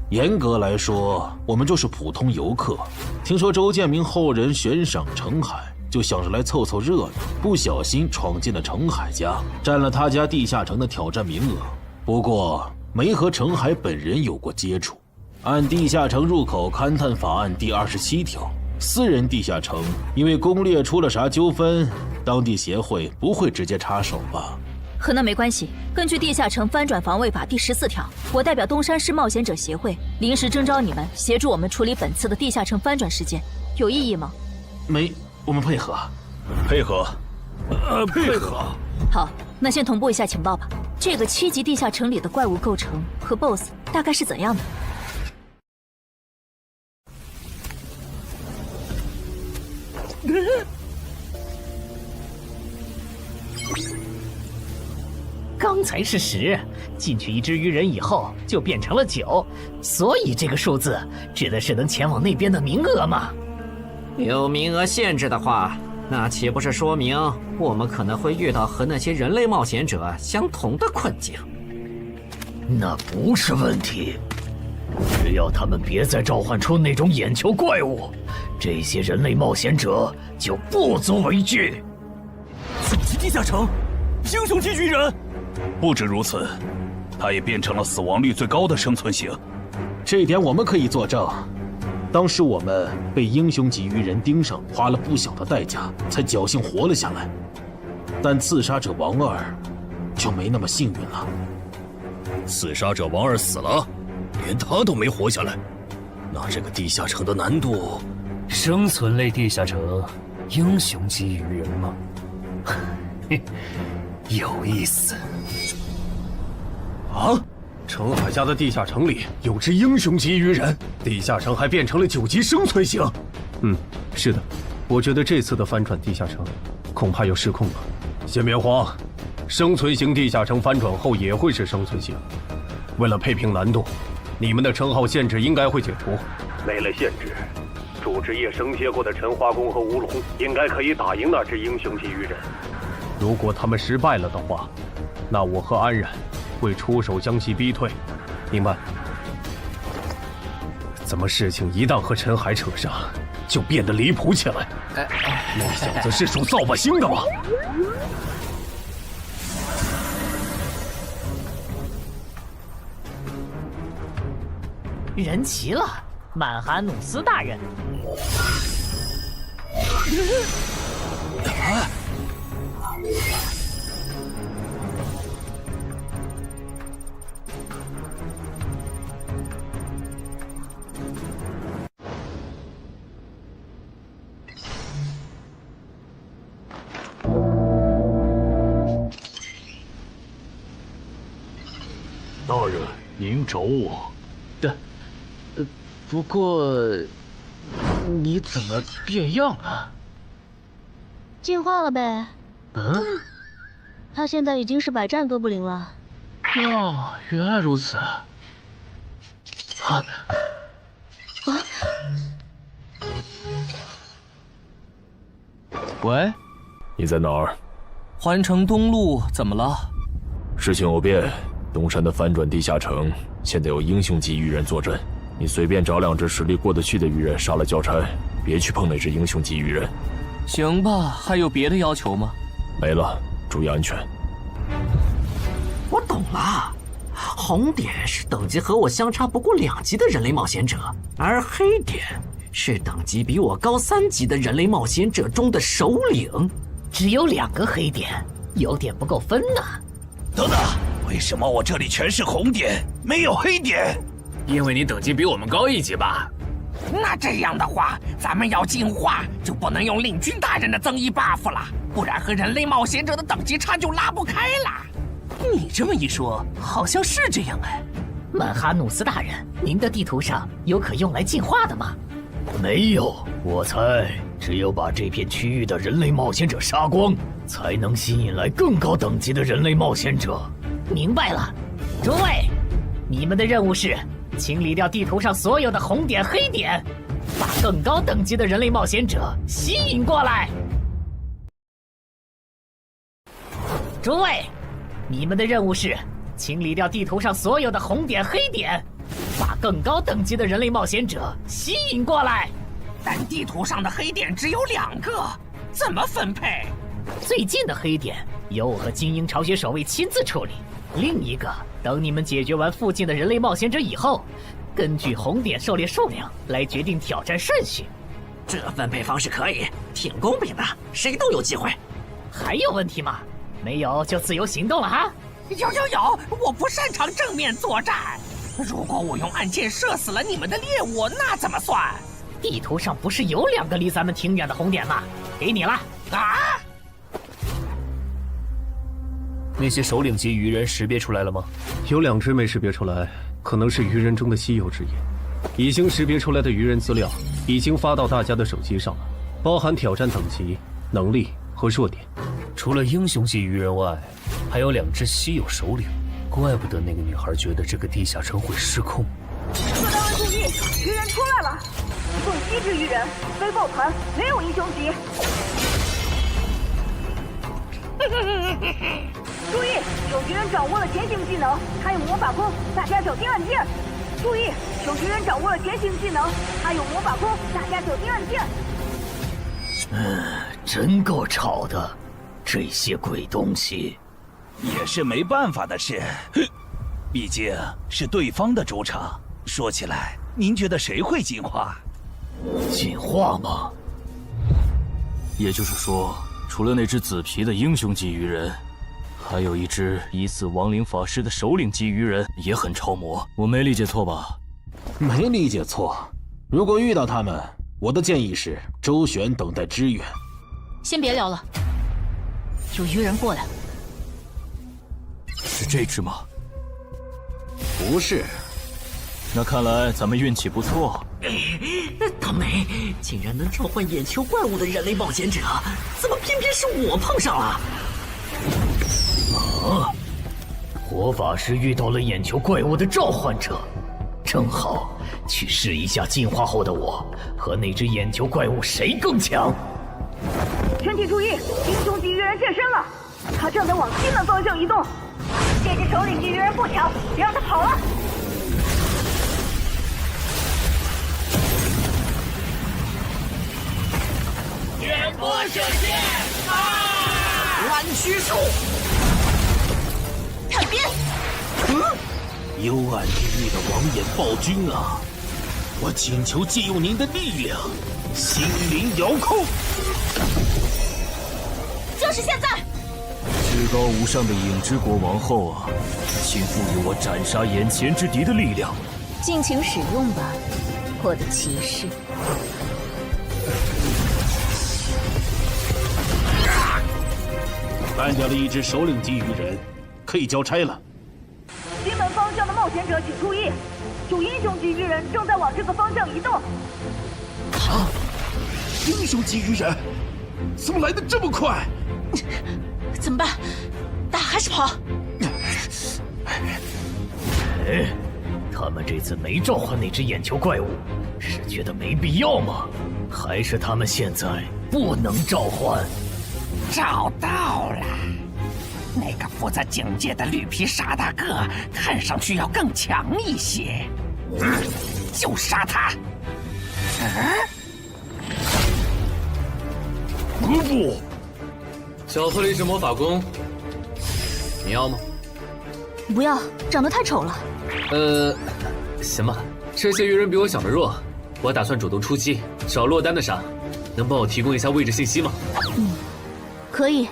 严格来说，我们就是普通游客。听说周建明后人悬赏程海，就想着来凑凑热闹，不小心闯进了程海家，占了他家地下城的挑战名额。不过没和程海本人有过接触。按地下城入口勘探法案第27条，私人地下城因为攻略出了啥纠纷，当地协会不会直接插手吧？和那没关系。根据地下城翻转防卫法第14条，我代表东山市冒险者协会临时征召你们协助我们处理本次的地下城翻转事件，有异议吗？没，我们配合。配合。配合。好，那先同步一下情报吧。这个7级地下城里的怪物构成和 BOSS 大概是怎样的？刚才是10，进去一只鱼人以后就变成了9，所以这个数字指的是能前往那边的名额嘛。有名额限制的话，那岂不是说明我们可能会遇到和那些人类冒险者相同的困境？那不是问题，只要他们别再召唤出那种眼球怪物，这些人类冒险者就不足为惧。9级地下城，英雄级鱼人。不止如此，他也变成了死亡率最高的生存型。这一点我们可以作证。当时我们被英雄级鱼人盯上，花了不小的代价才侥幸活了下来。但刺杀者王二就没那么幸运了。刺杀者王二死了，连他都没活下来，那这个地下城的难度……生存类地下城，英雄级鱼人吗？有意思。啊！澄海家的地下城里有只英雄级鱼人，地下城还变成了9级生存型。是的，我觉得这次的翻转地下城恐怕又失控了。先别慌，生存型地下城翻转后也会是生存型。为了配平难度，你们的称号限制应该会解除。没了限制，主职业升阶过的陈花公和吴龙应该可以打赢那只英雄级鱼人。如果他们失败了的话，那我和安然会出手将其逼退，明白？怎么事情一旦和陈海扯上，就变得离谱起来？那小子是属扫把星的吗？人齐了，曼哈努斯大人。大人，您找我？不过，你怎么变样了？进化了呗。他现在已经是百战哥布林了。哦，原来如此。喂，你在哪儿？环城东路，怎么了？事情有变，东山的翻转地下城现在有英雄级鱼人坐镇，你随便找2只实力过得去的鱼人杀了交差，别去碰那只英雄级鱼人。行吧，还有别的要求吗？没了，注意安全。我懂了，红点是等级和我相差不过2级的人类冒险者，而黑点是等级比我高3级的人类冒险者中的首领。只有2个黑点，有点不够分呢。等等，为什么我这里全是红点，没有黑点？因为你等级比我们高1级吧。那这样的话，咱们要进化就不能用令君大人的增益 buff 了，不然和人类冒险者的等级差就拉不开了。你这么一说，好像是这样哎。曼哈努斯大人，您的地图上有可用来进化的吗？没有，我猜只有把这片区域的人类冒险者杀光，才能吸引来更高等级的人类冒险者。明白了，诸位，你们的任务是清理掉地图上所有的红点、黑点，把更高等级的人类冒险者吸引过来。诸位，你们的任务是清理掉地图上所有的红点、黑点，把更高等级的人类冒险者吸引过来。但地图上的黑点只有2个，怎么分配？最近的黑点由我和精英巢穴守卫亲自处理，另一个等你们解决完附近的人类冒险者以后，根据红点狩猎数量来决定挑战顺序。这分配方式可以，挺公平的，谁都有机会。还有问题吗？没有就自由行动了哈。有，我不擅长正面作战。如果我用暗箭射死了你们的猎物，那怎么算？地图上不是有2个离咱们挺远的红点吗？给你了。啊！那些首领级鱼人识别出来了吗？有2只没识别出来，可能是鱼人中的稀有之一。已经识别出来的鱼人资料已经发到大家的手机上了，包含挑战等级、能力和弱点。除了英雄级鱼人外，还有2只稀有首领，怪不得那个女孩觉得这个地下城会失控。各单位注意，鱼人出来了！共7只鱼人，非抱团，没有英雄级。注意，有鱼人掌握了潜行技能，他有魔法弓，大家小心按键。注意，有鱼人掌握了潜行技能，他有魔法弓，大家小心按键。真够吵的，这些鬼东西。也是没办法的事，毕竟是对方的主场。说起来，您觉得谁会进化？进化吗？也就是说，除了那只紫皮的英雄级鱼人，还有一只疑似亡灵法师的首领级鱼人也很超模。我没理解错吧？没理解错。如果遇到他们，我的建议是周旋，等待支援。先别聊了，有鱼人过来。是这只吗？不是。那看来咱们运气不错。倒霉，竟然能召唤眼球怪物的人类冒险者，怎么偏偏是我碰上了？啊！火法师遇到了眼球怪物的召唤者，正好去试一下进化后的我和那只眼球怪物谁更强。全体注意，英雄级鱼人现身了，他正在往西南方向移动。这只首领级鱼人不强，别让他跑了。远波射线，乱须术，探边。幽暗地狱的王眼暴君啊！我请求借用您的力量，心灵遥控。就是现在！至高无上的影之国王后啊，请赋予我斩杀眼前之敌的力量。尽情使用吧，我的骑士。干掉了一只首领级鱼人，可以交差了。西门方向的冒险者请注意，有英雄级鱼人正在往这个方向移动。啊！英雄级鱼人，怎么来得这么快？怎么办？打还是跑？哎，他们这次没召唤那只眼球怪物，是觉得没必要吗？还是他们现在不能召唤？找到了，那个负责警戒的绿皮傻大个，看上去要更强一些。就杀他！不，小兔了一只魔法弓，你要吗？不要，长得太丑了。行吧，这些鱼人比我想的弱，我打算主动出击，找落单的杀。能帮我提供一下位置信息吗？可以。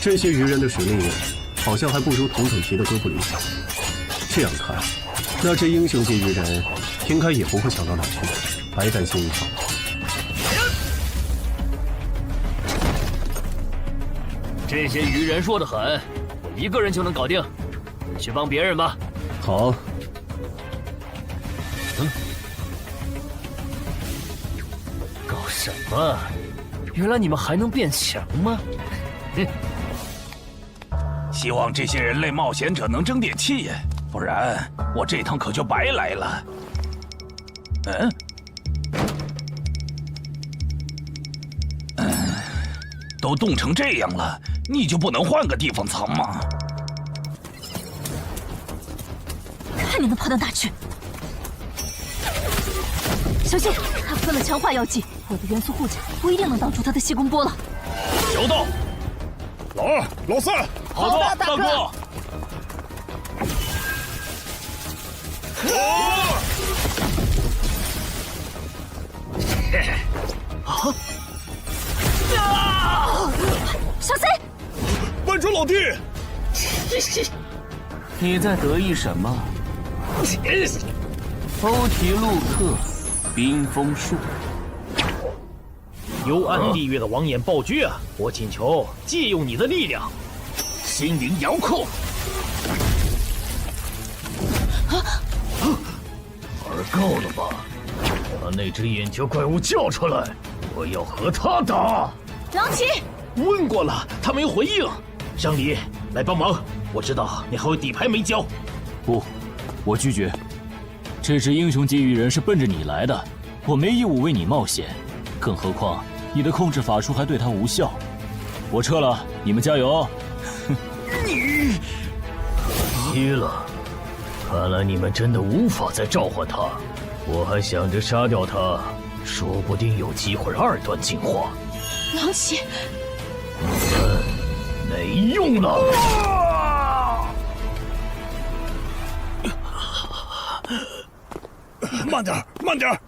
这些鱼人的实力好像还不如同等级的哥布林。这样看，那只英雄级鱼人应该也不会强到哪去，白担心一场。这些鱼人弱得很，我一个人就能搞定，去帮别人吧。好。搞什么？原来你们还能变强吗？希望这些人类冒险者能争点气，不然我这趟可就白来了。都冻成这样了，你就不能换个地方藏吗？看你能跑到哪去！小心，他喷了强化药剂，我的元素护甲不一定能挡住他的细弓波了。小道，老二、老三，好的，大哥。小心！万主老弟，你在得意什么？欧提路克，冰封术。幽暗地狱的王眼暴君啊！我请求借用你的力量，心灵遥控。玩够了吧？把那只眼球怪物叫出来！我要和他打。狼骑，问过了，他没回应。香梨，来帮忙。我知道你还有底牌没交。不，我拒绝。这只英雄级鱼人是奔着你来的，我没义务为你冒险。更何况你的控制法术还对他无效。我撤了，你们加油。你急了，看来你们真的无法再召唤他。我还想着杀掉他，说不定有机会2段进化。狼骑，没用了。慢点，慢点！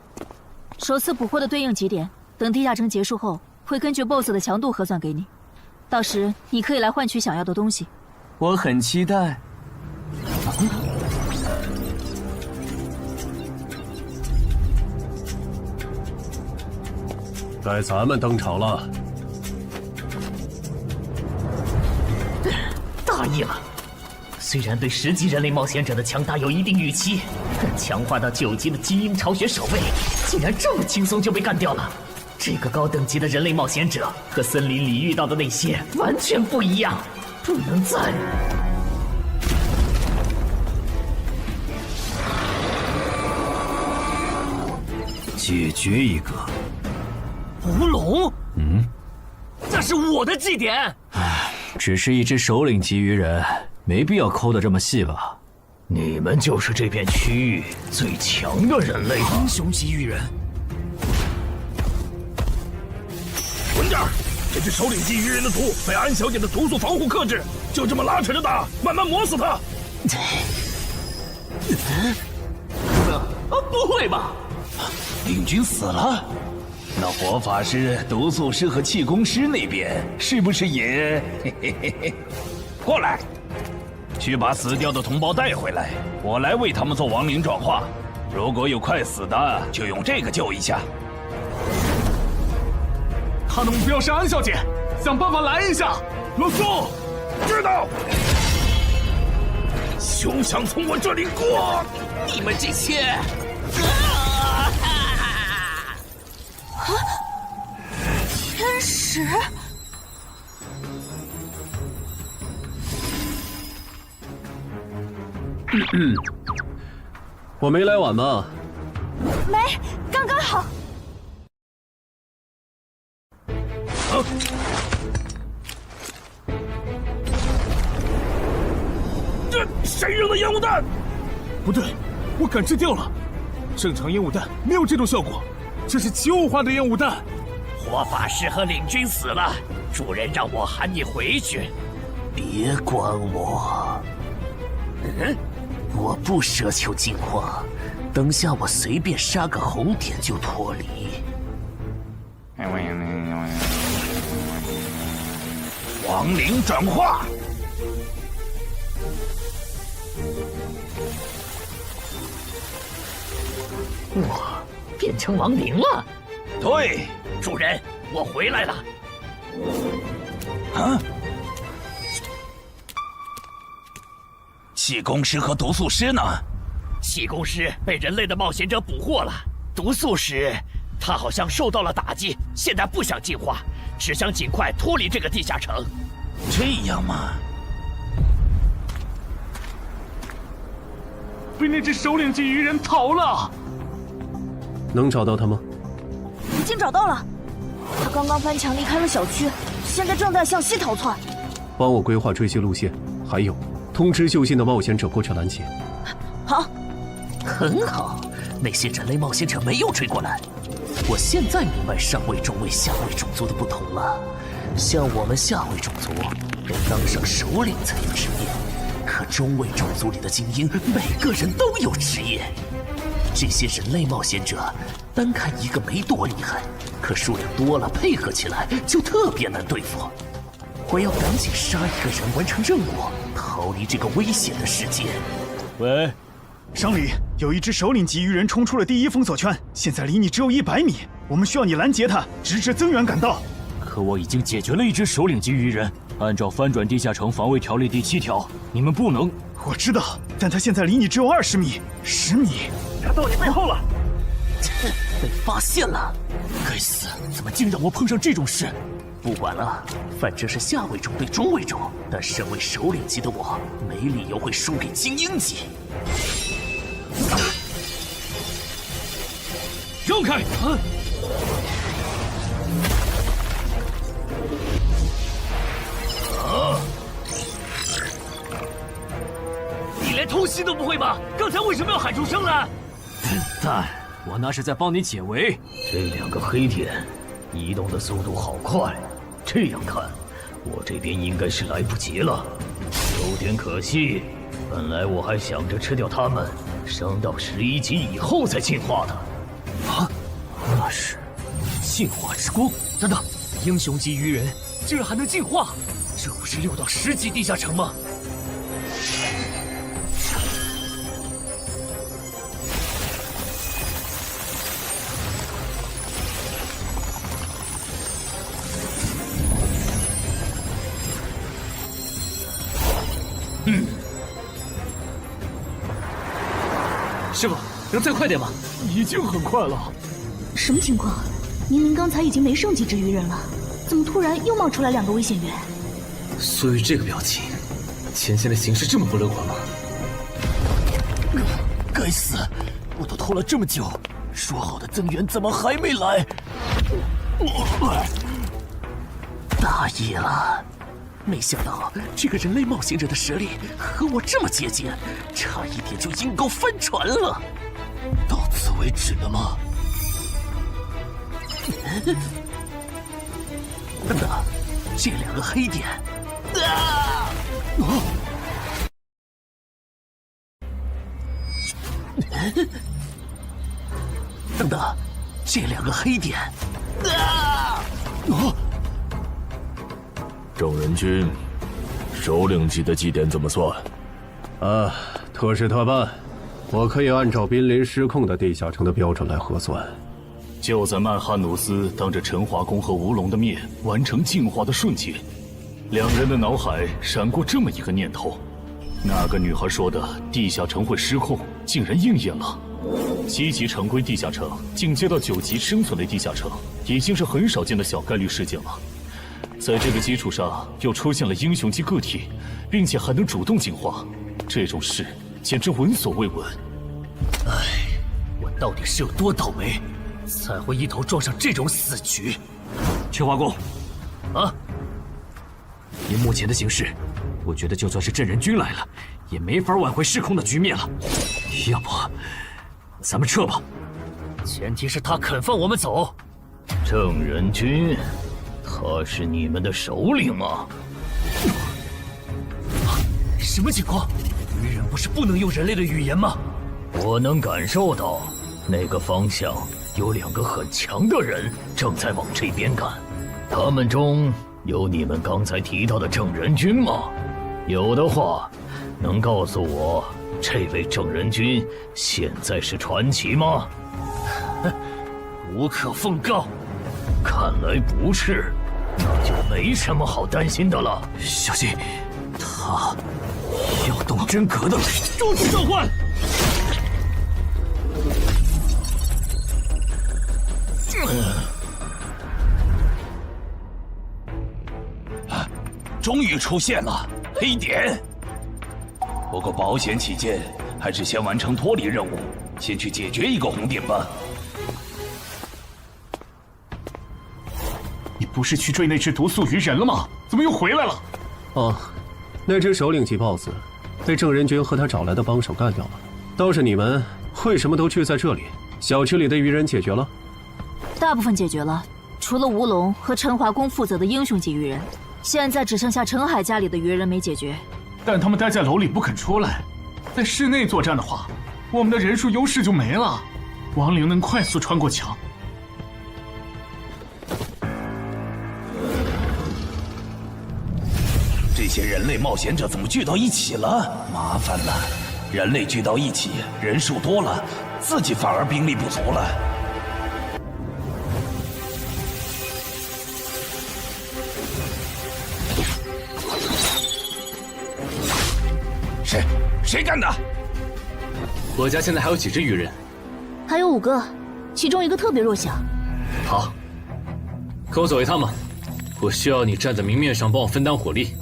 首次捕获的对应极点，等地下城结束后，会根据 BOSS 的强度核算给你。到时你可以来换取想要的东西。我很期待。该咱们登场了。大意了。虽然对10级人类冒险者的强大有一定预期，但强化到9级的基因巢穴守卫，竟然这么轻松就被干掉了。这个高等级的人类冒险者和森林里遇到的那些完全不一样，不能再……解决一个。吴龙，这是我的祭典。只是一只首领级鱼人，没必要抠得这么细吧？你们就是这片区域最强的人类英雄级鱼人。稳点儿！这只首领级鱼人的毒被安小姐的毒素防护克制，就这么拉扯着打，慢慢磨死他。不会吧？领军死了？那火法师、毒素师和气功师那边是不是也？过来，去把死掉的同胞带回来，我来为他们做亡灵转化。如果有快死的，就用这个救一下。他的目标是安小姐，想办法拦一下。老宋，知道。休想从我这里过！你们这些……天使，我没来晚吗？没，刚刚好。这谁扔的烟雾弹？不对，我感知掉了。正常烟雾弹没有这种效果，这是奇物化的烟雾弹。火法师和领军死了，主人让我喊你回去。别管我，我不奢求进化，等下我随便杀个红点就脱离。亡灵转化。我变成亡灵了。对，主人，我回来了。啊！气功师和毒素师呢？气功师被人类的冒险者捕获了，毒素师他好像受到了打击，现在不想进化，只想尽快脱离这个地下城。这样吗？被那只首领级鱼人逃了。能找到他吗？已经找到了，他刚刚翻墙离开了小区，现在正在向西逃窜。帮我规划追击路线，还有通知就近的冒险者过去拦截。好，很好，那些人类冒险者没有追过来。我现在明白上位、中位、下位种族的不同了。像我们下位种族，要当上首领才有职业，可中位种族里的精英，每个人都有职业。这些人类冒险者，单看一个没多厉害，可数量多了，配合起来就特别难对付。我要赶紧杀一个人，完成任务，逃离这个危险的世界。喂，商里，有一只首领级鱼人冲出了第1封锁圈，现在离你只有100米，我们需要你拦截他，直至增援赶到。可我已经解决了一只首领级鱼人，按照翻转地下城防卫条例第7条，你们不能……我知道，但他现在离你只有20米，10米，他到你背后了。被发现了！该死，怎么竟让我碰上这种事？不管了，反正是下位种对中位种，但身为首领级的我，没理由会输给精英级。让开！你连偷袭都不会吗？刚才为什么要喊出声来？笨蛋，我那是在帮你解围。这2个黑点移动的速度好快，这样看，我这边应该是来不及了，有点可惜。本来我还想着吃掉它们，升到11级以后再进化的。啊，那是进化之光！等等，英雄级鱼人竟然还能进化，这不是6到10级地下城吗？师傅，能再快点吗？已经很快了。什么情况？明明刚才已经没剩几只鱼人了，怎么突然又冒出来2个危险源？苏玉这个表情，前线的形势这么不乐观吗？该死，我都拖了这么久，说好的增援怎么还没来？大意了。没想到这个人类冒险者的实力和我这么接近，差一点就阴沟翻船了。到此为止了吗？等等，这2个黑点，等等，这2个黑点，正人君，首领级的祭典怎么算？特事特办，我可以按照濒临失控的地下城的标准来核算。就在曼哈努斯当着陈华宫和吴龙的面完成进化的瞬间，2人的脑海闪过这么一个念头：那个女孩说的地下城会失控，竟然应验了。7级常规地下城进阶到9级生存类地下城，已经是很少见的小概率事件了。在这个基础上，又出现了英雄级个体，并且还能主动进化，这种事简直闻所未闻。唉，我到底是有多倒霉，才会一头撞上这种死局？陈华宫，啊！以目前的形势，我觉得就算是镇人君来了，也没法挽回失控的局面了。要不，咱们撤吧。前提是他肯放我们走。郑人君。他是你们的首领吗？什么情况？鱼人不是不能用人类的语言吗？我能感受到，那个方向有2个很强的人正在往这边赶。他们中有你们刚才提到的郑人君吗？有的话，能告诉我这位郑人君现在是传奇吗？无可奉告。看来不是，那就没什么好担心的了。小心，他要动真格的了。终止召唤！终于出现了黑点。不过保险起见，还是先完成脱离任务，先去解决一个红点吧。你不是去追那只毒素鱼人了吗？怎么又回来了？哦，那只首领级 BOSS 被郑人君和他找来的帮手干掉了。倒是你们为什么都聚在这里？小区里的鱼人解决了？大部分解决了，除了吴龙和陈华宫负责的英雄级鱼人，现在只剩下陈海家里的鱼人没解决。但他们待在楼里不肯出来，在室内作战的话，我们的人数优势就没了。亡灵能快速穿过墙。这些人类冒险者怎么聚到一起了？麻烦了，人类聚到一起，人数多了，自己反而兵力不足了。谁干的？我家现在还有几只鱼人？还有5个，其中一个特别弱小。好，跟我走一趟吧。我需要你站在明面上帮我分担火力。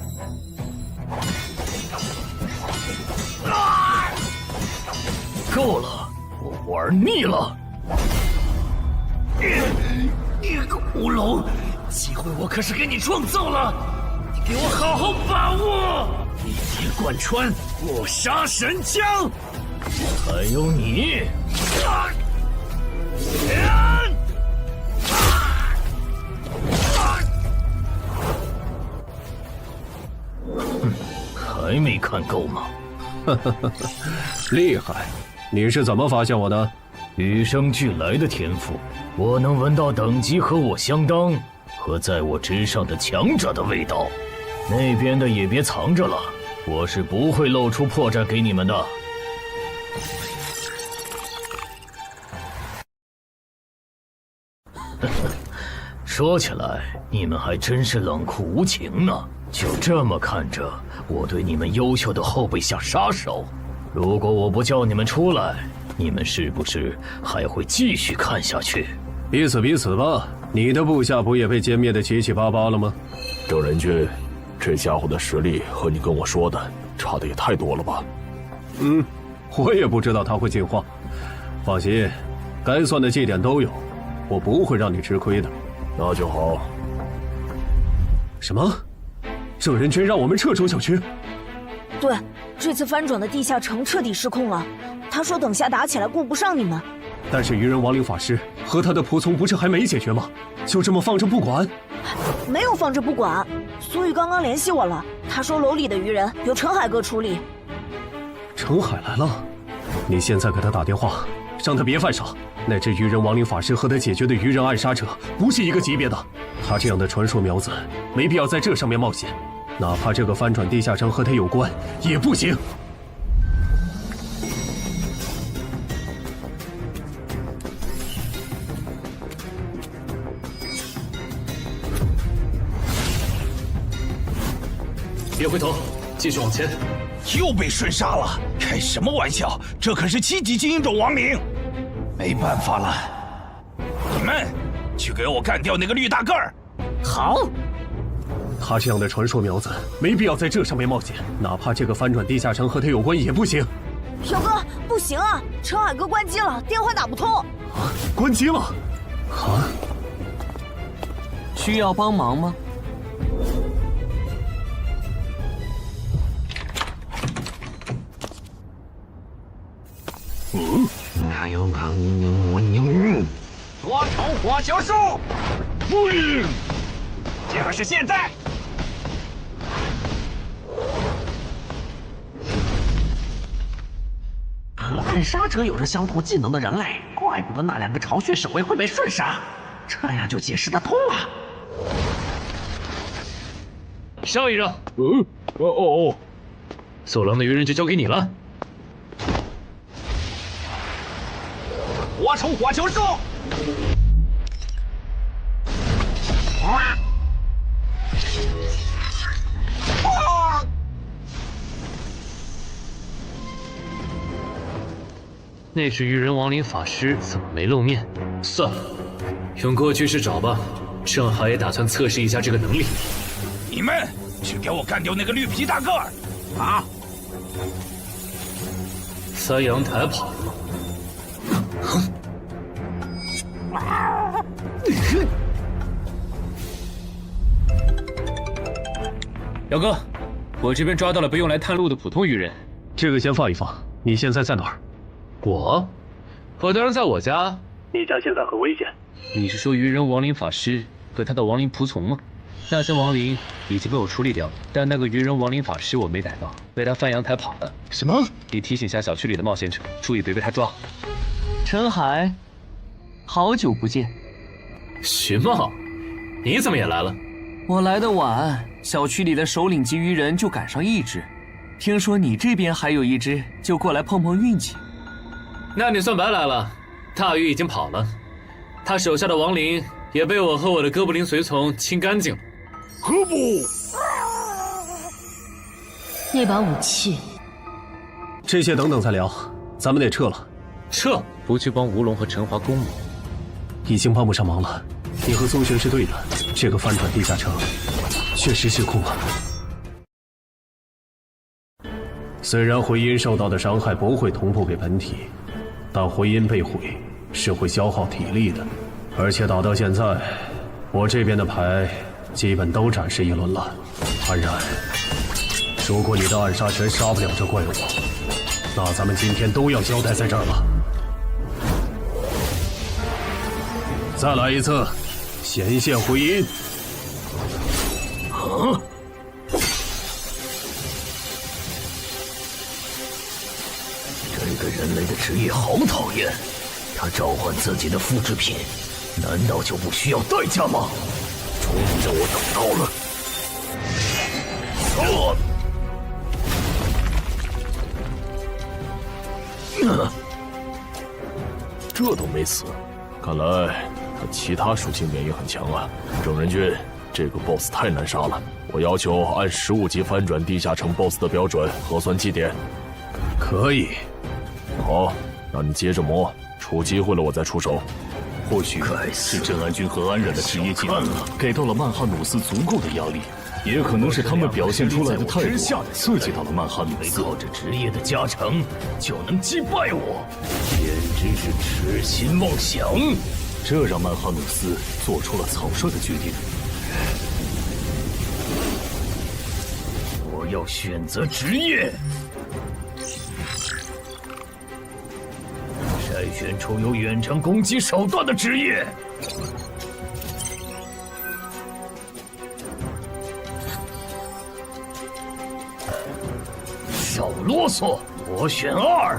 够了，我玩腻了。你个乌龙，机会我可是给你创造了，你给我好好把握！一铁贯穿，过杀神枪，还有你！还没看够吗？厉害！你是怎么发现我的？与生俱来的天赋，我能闻到等级和我相当和在我之上的强者的味道。那边的也别藏着了，我是不会露出破绽给你们的。说起来，你们还真是冷酷无情呢。就这么看着我对你们优秀的后辈下杀手，如果我不叫你们出来，你们是不是还会继续看下去？彼此彼此吧。你的部下不也被歼灭的七七八八了吗？郑仁君，这家伙的实力和你跟我说的差的也太多了吧？我也不知道他会进化。放心，该算的绩点都有，我不会让你吃亏的。那就好。什么？郑仁君让我们撤出小区？对，这次翻转的地下城彻底失控了。他说等下打起来顾不上你们。但是愚人亡灵法师和他的仆从不是还没解决吗？就这么放着不管？没有放着不管，苏玉刚刚联系我了，他说楼里的愚人由陈海哥处理。陈海来了，你现在给他打电话，让他别犯傻。那只愚人亡灵法师和他解决的愚人暗杀者不是一个级别的，他这样的传说苗子没必要在这上面冒险，哪怕这个翻转地下城和他有关也不行。别回头，继续往前。又被瞬杀了，开什么玩笑？这可是7级精英种亡灵，没办法了。你们去给我干掉那个绿大个儿！好。他这样的传说苗子没必要在这上面冒险，哪怕这个翻转地下城和他有关也不行。小哥，不行啊！陈海哥关机了，电话打不通。啊，关机了？啊？需要帮忙吗？还有多重火球术，就是现在！和暗杀者有着相同技能的人类，怪不得那2个巢穴守卫会被瞬杀，这样就解释得通了。上一仗，走廊的愚人就交给你了。多重火球术，那是愚人亡灵法师，怎么没露面？算了，用过去式找吧。正好也打算测试一下这个能力。你们去给我干掉那个绿皮大个儿！好。三阳台跑了。姚哥，我这边抓到了被用来探路的普通愚人。这个先放一放。你现在在哪儿？我当然在我家。你家现在很危险。你是说愚人亡灵法师和他的亡灵仆从吗？那些亡灵已经被我处理掉了，但那个愚人亡灵法师我没逮到，被他翻阳台跑了。什么？你提醒下小区里的冒险者，注意别被他抓。陈海，好久不见。徐茂，你怎么也来了？我来的晚，小区里的首领级愚人就赶上1只，听说你这边还有1只，就过来碰碰运气。那你算白来了，大鱼已经跑了，他手下的亡灵也被我和我的哥布林随从清干净了。何不？那把武器，这些等等再聊，咱们得撤了。撤？不去帮吴龙和陈华攻吗？已经帮不上忙了。你和宗玄是对的，这个翻转地下城确实失控了。虽然回音受到的伤害不会同步给本体，但回音被毁是会消耗体力的。而且打到现在，我这边的牌基本都展示一轮了。安然，如果你的暗杀拳杀不了这怪物，那咱们今天都要交代在这儿了。再来一次，显现回音。啊！这个人类的职业好讨厌，他召唤自己的复制品，难道就不需要代价吗？终于让我等到了。这都没死，看来他其他属性免疫很强啊。正人君，这个 BOSS 太难杀了，我要求按15级翻转地下城 BOSS 的标准核算绩点。可以。好，那你接着磨，出机会了我再出手。或许是镇安君和安然的职业技能给到了曼哈努斯足够的压力，也可能是他们表现出来的态度刺激到了曼哈努斯。靠着职业的加成就能击败我，简直是痴心妄想。这让曼哈努斯做出了草率的决定。我要选择职业，筛选出有远程攻击手段的职业。少啰嗦，我选2。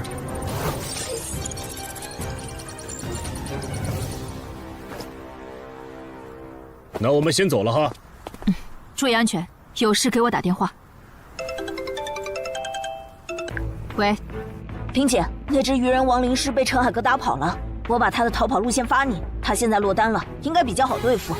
那我们先走了哈。注意安全，有事给我打电话。喂，萍姐，那只鱼人亡灵师被陈海哥打跑了，我把他的逃跑路线发你，他现在落单了，应该比较好对付。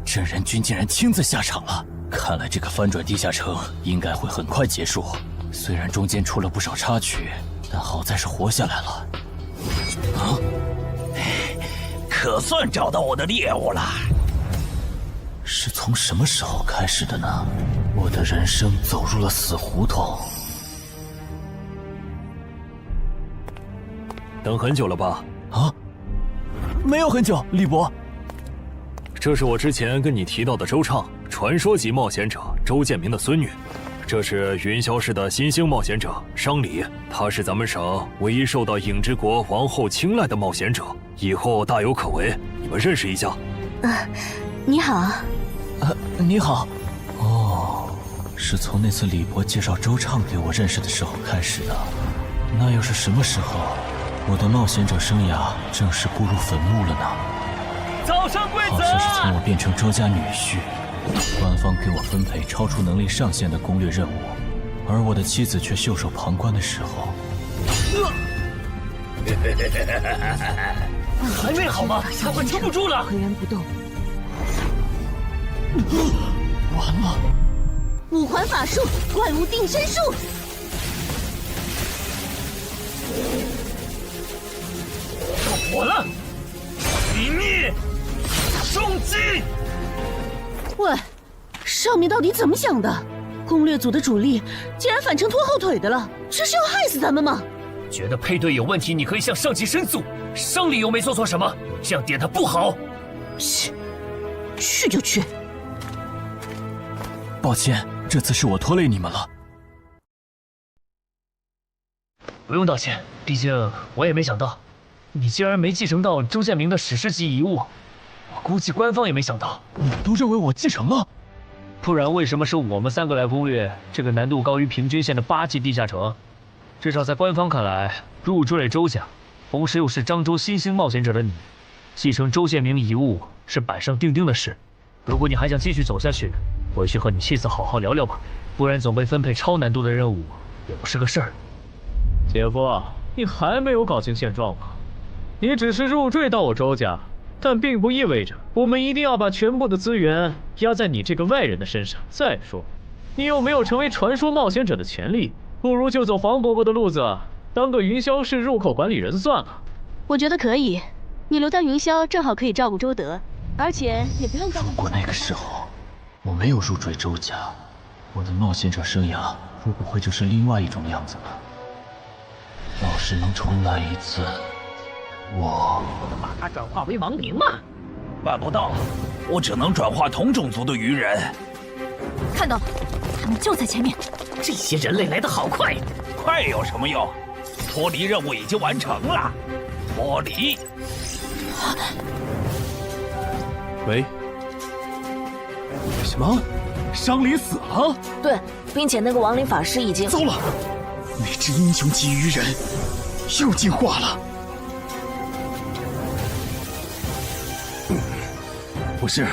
镇人君竟然亲自下场了，看来这个翻转地下城应该会很快结束。虽然中间出了不少插曲，但好在是活下来了。啊！可算找到我的猎物了。是从什么时候开始的呢？我的人生走入了死胡同。等很久了吧？啊，没有很久，李博。这是我之前跟你提到的周畅，传说级冒险者周建明的孙女。这是云霄市的新兴冒险者商礼，她是咱们省唯一受到影之国王后青睐的冒险者，以后大有可为。你们认识一下。你好。你好。哦，是从那次李博介绍周畅给我认识的时候开始的。那又是什么时候，我的冒险者生涯正式步入坟墓了呢？早生贵子！好像是从我变成周家女婿，官方给我分配超出能力上限的攻略任务，而我的妻子却袖手旁观的时候。还没好吗？他快撑不住了！岿然不动。完了！五环法术，怪物定身术。火了！殇灭！重击！喂，上面到底怎么想的？攻略组的主力竟然反成拖后腿的了，这是要害死咱们吗？觉得配对有问题，你可以向上级申诉。生理又没做错什么，这样点他不好。去就去。抱歉，这次是我拖累你们了。不用道歉，毕竟我也没想到，你竟然没继承到周建明的史诗级遗物。我估计官方也没想到。你们都认为我继承了？不然为什么是我们3个来攻略这个难度高于平均线的8级地下城？至少在官方看来，入赘周家，同时又是漳州新兴冒险者的你，继承周建明遗物是板上钉钉的事。如果你还想继续走下去，回去和你妻子好好聊聊吧，不然总被分配超难度的任务也不是个事儿。姐夫，你还没有搞清现状吗？你只是入赘到我周家，但并不意味着我们一定要把全部的资源压在你这个外人的身上。再说，你又没有成为传说冒险者的潜力，不如就走黄伯伯的路子，当个云霄市入口管理人算了。我觉得可以，你留在云霄正好可以照顾周德，而且也不用照顾。如果那个时候我没有入赘周家，我的冒险者生涯会不会就是另外一种样子呢？要是能重来一次，我把他转化为亡灵吗？办不到，我只能转化同种族的鱼人。看到了，他们就在前面。这些人类来得好快，快有什么用？脱离任务已经完成了。脱离。喂？什么？伤离死了？对，并且那个亡灵法师已经……糟了，那只英雄级鱼人又进化了。不是，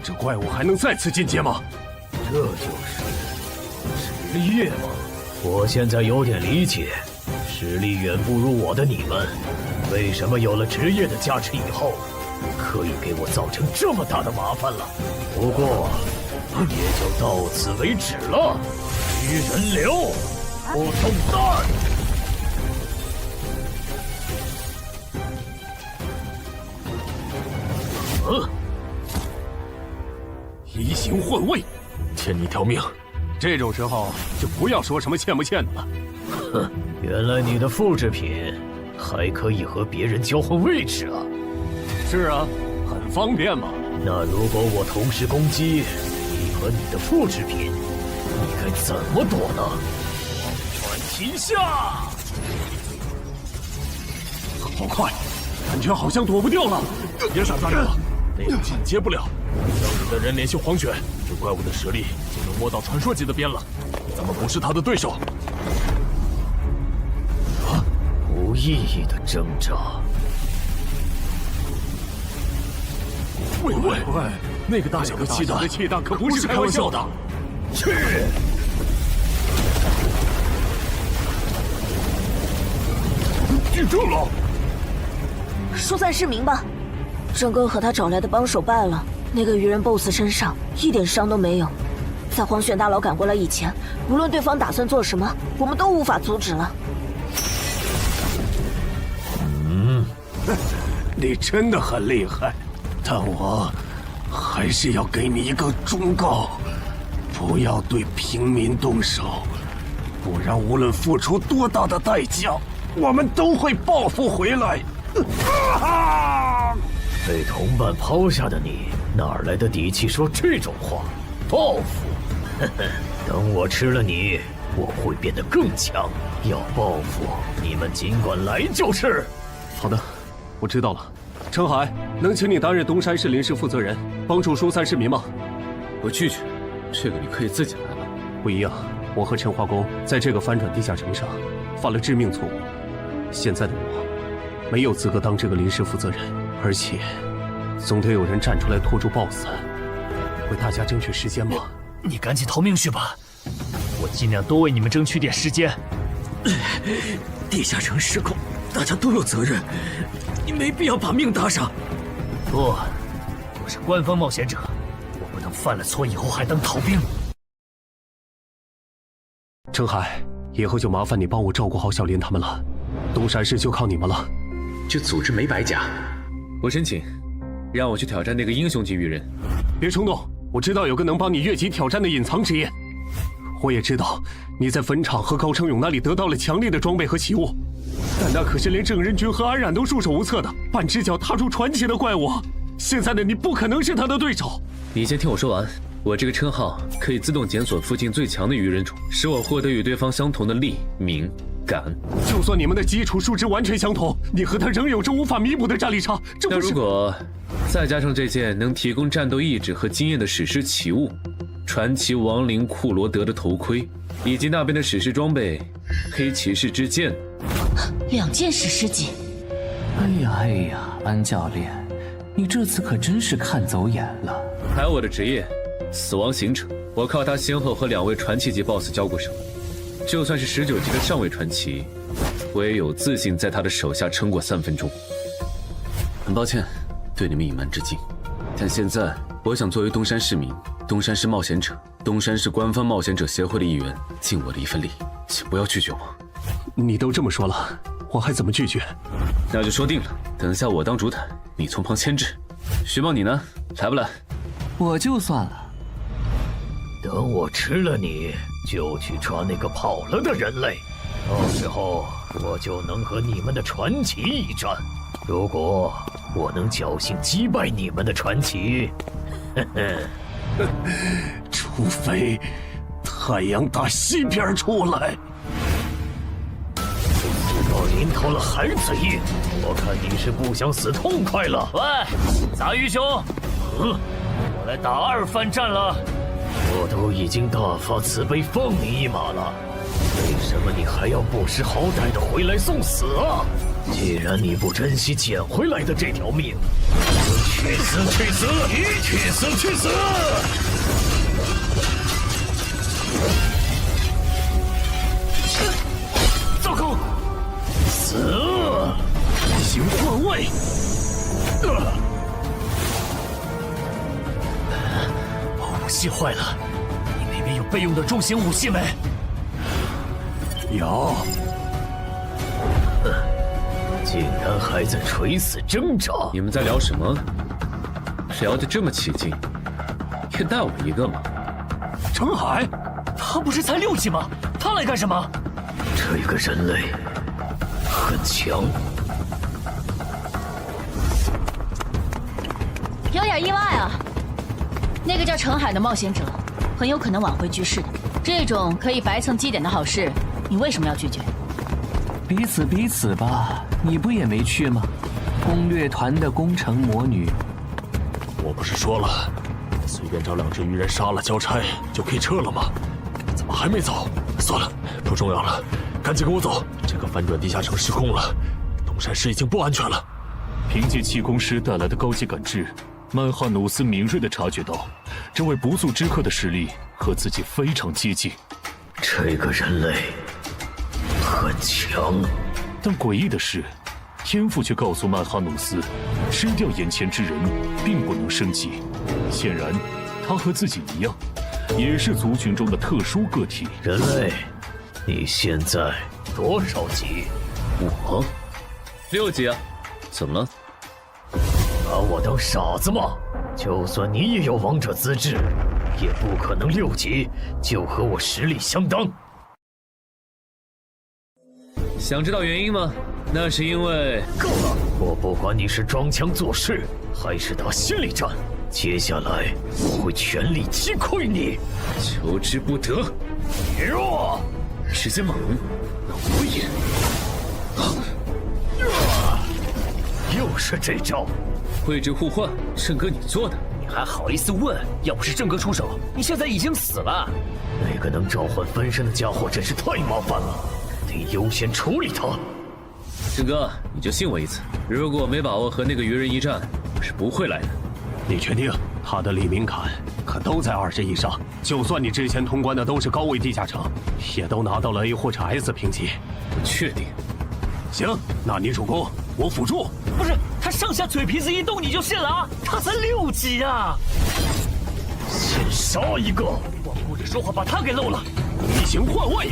这怪物还能再次进阶吗？这就是实力业吗？我现在有点理解，实力远不如我的你们，为什么有了职业的加持以后，可以给我造成这么大的麻烦了。不过，也就到此为止了。鱼人流，不中弹。移形换位，欠你条命。这种时候就不要说什么欠不欠的了。哼，原来你的复制品还可以和别人交换位置啊！是啊，很方便嘛。那如果我同时攻击你和你的复制品，你该怎么躲呢？传奇下，好快，感觉好像躲不掉了。别傻站着了，那个进阶不了。让你的人连续黄血，这怪物的实力就能摸到传说级的边了。咱们不是他的对手。无意义的挣扎。喂，那个大小的气弹可不是开玩笑的。去！地震了！疏散市民吧。郑哥和他找来的帮手败了，那个鱼人 BOSS 身上一点伤都没有。在黄玄大佬赶过来以前，无论对方打算做什么，我们都无法阻止了。你真的很厉害，但我还是要给你一个忠告：不要对平民动手，不然无论付出多大的代价，我们都会报复回来。被同伴抛下的你，哪来的底气说这种话？报复？呵呵，等我吃了你，我会变得更强。要报复，你们尽管来就是。好的，我知道了。程海，能请你担任东山市临时负责人，帮助疏散市民吗？我拒绝，这个你可以自己来了。不一样，我和陈化工在这个翻转地下城上犯了致命错误，现在的我没有资格当这个临时负责人，而且总得有人站出来拖住 BOSS， 为大家争取时间吧。你赶紧逃命去吧，我尽量多为你们争取点时间。地下城失控，大家都有责任，你没必要把命搭上。不，我是官方冒险者，我不能犯了错以后还当逃兵。程海，以后就麻烦你帮我照顾好小林他们了，东山市就靠你们了。这组织没白假，我申请，让我去挑战那个英雄级鱼人。别冲动，我知道有个能帮你越级挑战的隐藏职业。我也知道你在坟场和高成勇那里得到了强烈的装备和奇物，但那可是连郑仁君和安冉都束手无策的，半只脚踏出传奇的怪物。现在的你不可能是他的对手。你先听我说完。我这个称号可以自动检索附近最强的鱼人种，使我获得与对方相同的力、敏感。就算你们的基础数值完全相同，你和他仍有着无法弥补的战力差。这不是……但如果再加上这件能提供战斗意志和经验的史诗奇物——传奇亡灵库罗德的头盔，以及那边的史诗装备——黑骑士之剑，2件史诗级。哎呀，安教练，你这次可真是看走眼了。还有我的职业。死亡行者，我靠他先后和2位传奇级 BOSS 交过手，就算是19级的上位传奇，我也有自信在他的手下撑过3分钟。很抱歉，对你们隐瞒至今，但现在我想作为东山市民、东山市冒险者、东山市官方冒险者协会的一员，尽我的一份力，请不要拒绝我。你都这么说了，我还怎么拒绝？那就说定了，等下我当主坦，你从旁牵制。徐梦你呢？来不来？我就算了。等我吃了你，就去抓那个跑了的人类，到时候我就能和你们的传奇一战。如果我能侥幸击败你们的传奇，除非太阳打西边出来。到临头了还嘴硬，我看你是不想死痛快了。喂，杂鱼兄，我来打2番战了。我都已经大发慈悲放你一马了，为什么你还要不识好歹的回来送死啊？既然你不珍惜捡回来的这条命，去死去死，去死去死！糟糕，死！异形换位。武器坏了，你那边有备用的重型武器没？有。竟然还在垂死挣扎！你们在聊什么？聊得这么起劲，也带我一个嘛。程海，他不是才6级吗？他来干什么？这个人类很强。有点意外啊。那个叫程海的冒险者，很有可能挽回局势的。这种可以白蹭基点的好事，你为什么要拒绝？彼此吧，你不也没去吗？攻略团的攻城魔女，我不是说了，随便找2只鱼人杀了交差就可以撤了吗？怎么还没走？算了，不重要了，赶紧跟我走。这个翻转地下城失控了，东山市已经不安全了。凭借气功师带来的高级感知，曼哈努斯敏锐地察觉到，这位不速之客的实力和自己非常接近。这个人类很强，但诡异的是，天赋却告诉曼哈努斯，吃掉眼前之人并不能升级。显然，他和自己一样，也是族群中的特殊个体。人类，你现在多少级？我6级啊，怎么了？把我当傻子吗？就算你也有王者资质，也不可能6级就和我实力相当。想知道原因吗？那是因为……够了！我不管你是装腔作势，还是打心理战，接下来我会全力击溃你。求之不得！别弱，时间猛，那我也……又是这招！位置互换，郑哥你做的，你还好意思问？要不是郑哥出手，你现在已经死了。那个能召唤分身的家伙真是太麻烦了，得优先处理他。郑哥，你就信我一次，如果我没把握和那个鱼人一战，我是不会来的。你确定？他的黎明坎可都在20以上，就算你之前通关的都是高位地下城，也都拿到了 A 或者 S 评级。我确定。行，那你主攻，我辅助。不是，他上下嘴皮子一动你就信了啊？他才6级啊！先杀一个，光顾着说话把他给漏了。异形换位，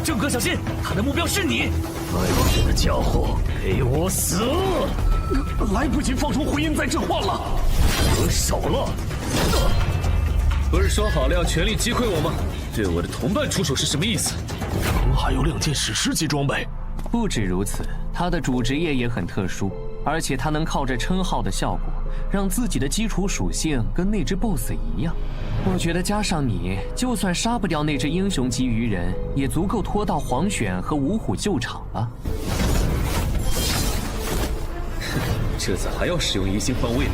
郑哥小心，他的目标是你。爱我的家伙，给我死！来不及放出回音再置换了，得手了。不是说好了要全力击溃我吗？对我的同伴出手是什么意思？程海有2件史诗级装备。不止如此，他的主职业也很特殊，而且他能靠着称号的效果，让自己的基础属性跟那只 BOSS 一样。我觉得加上你，就算杀不掉那只英雄级鱼人，也足够拖到黄选和五虎救场了。这次还要使用移形换位呢？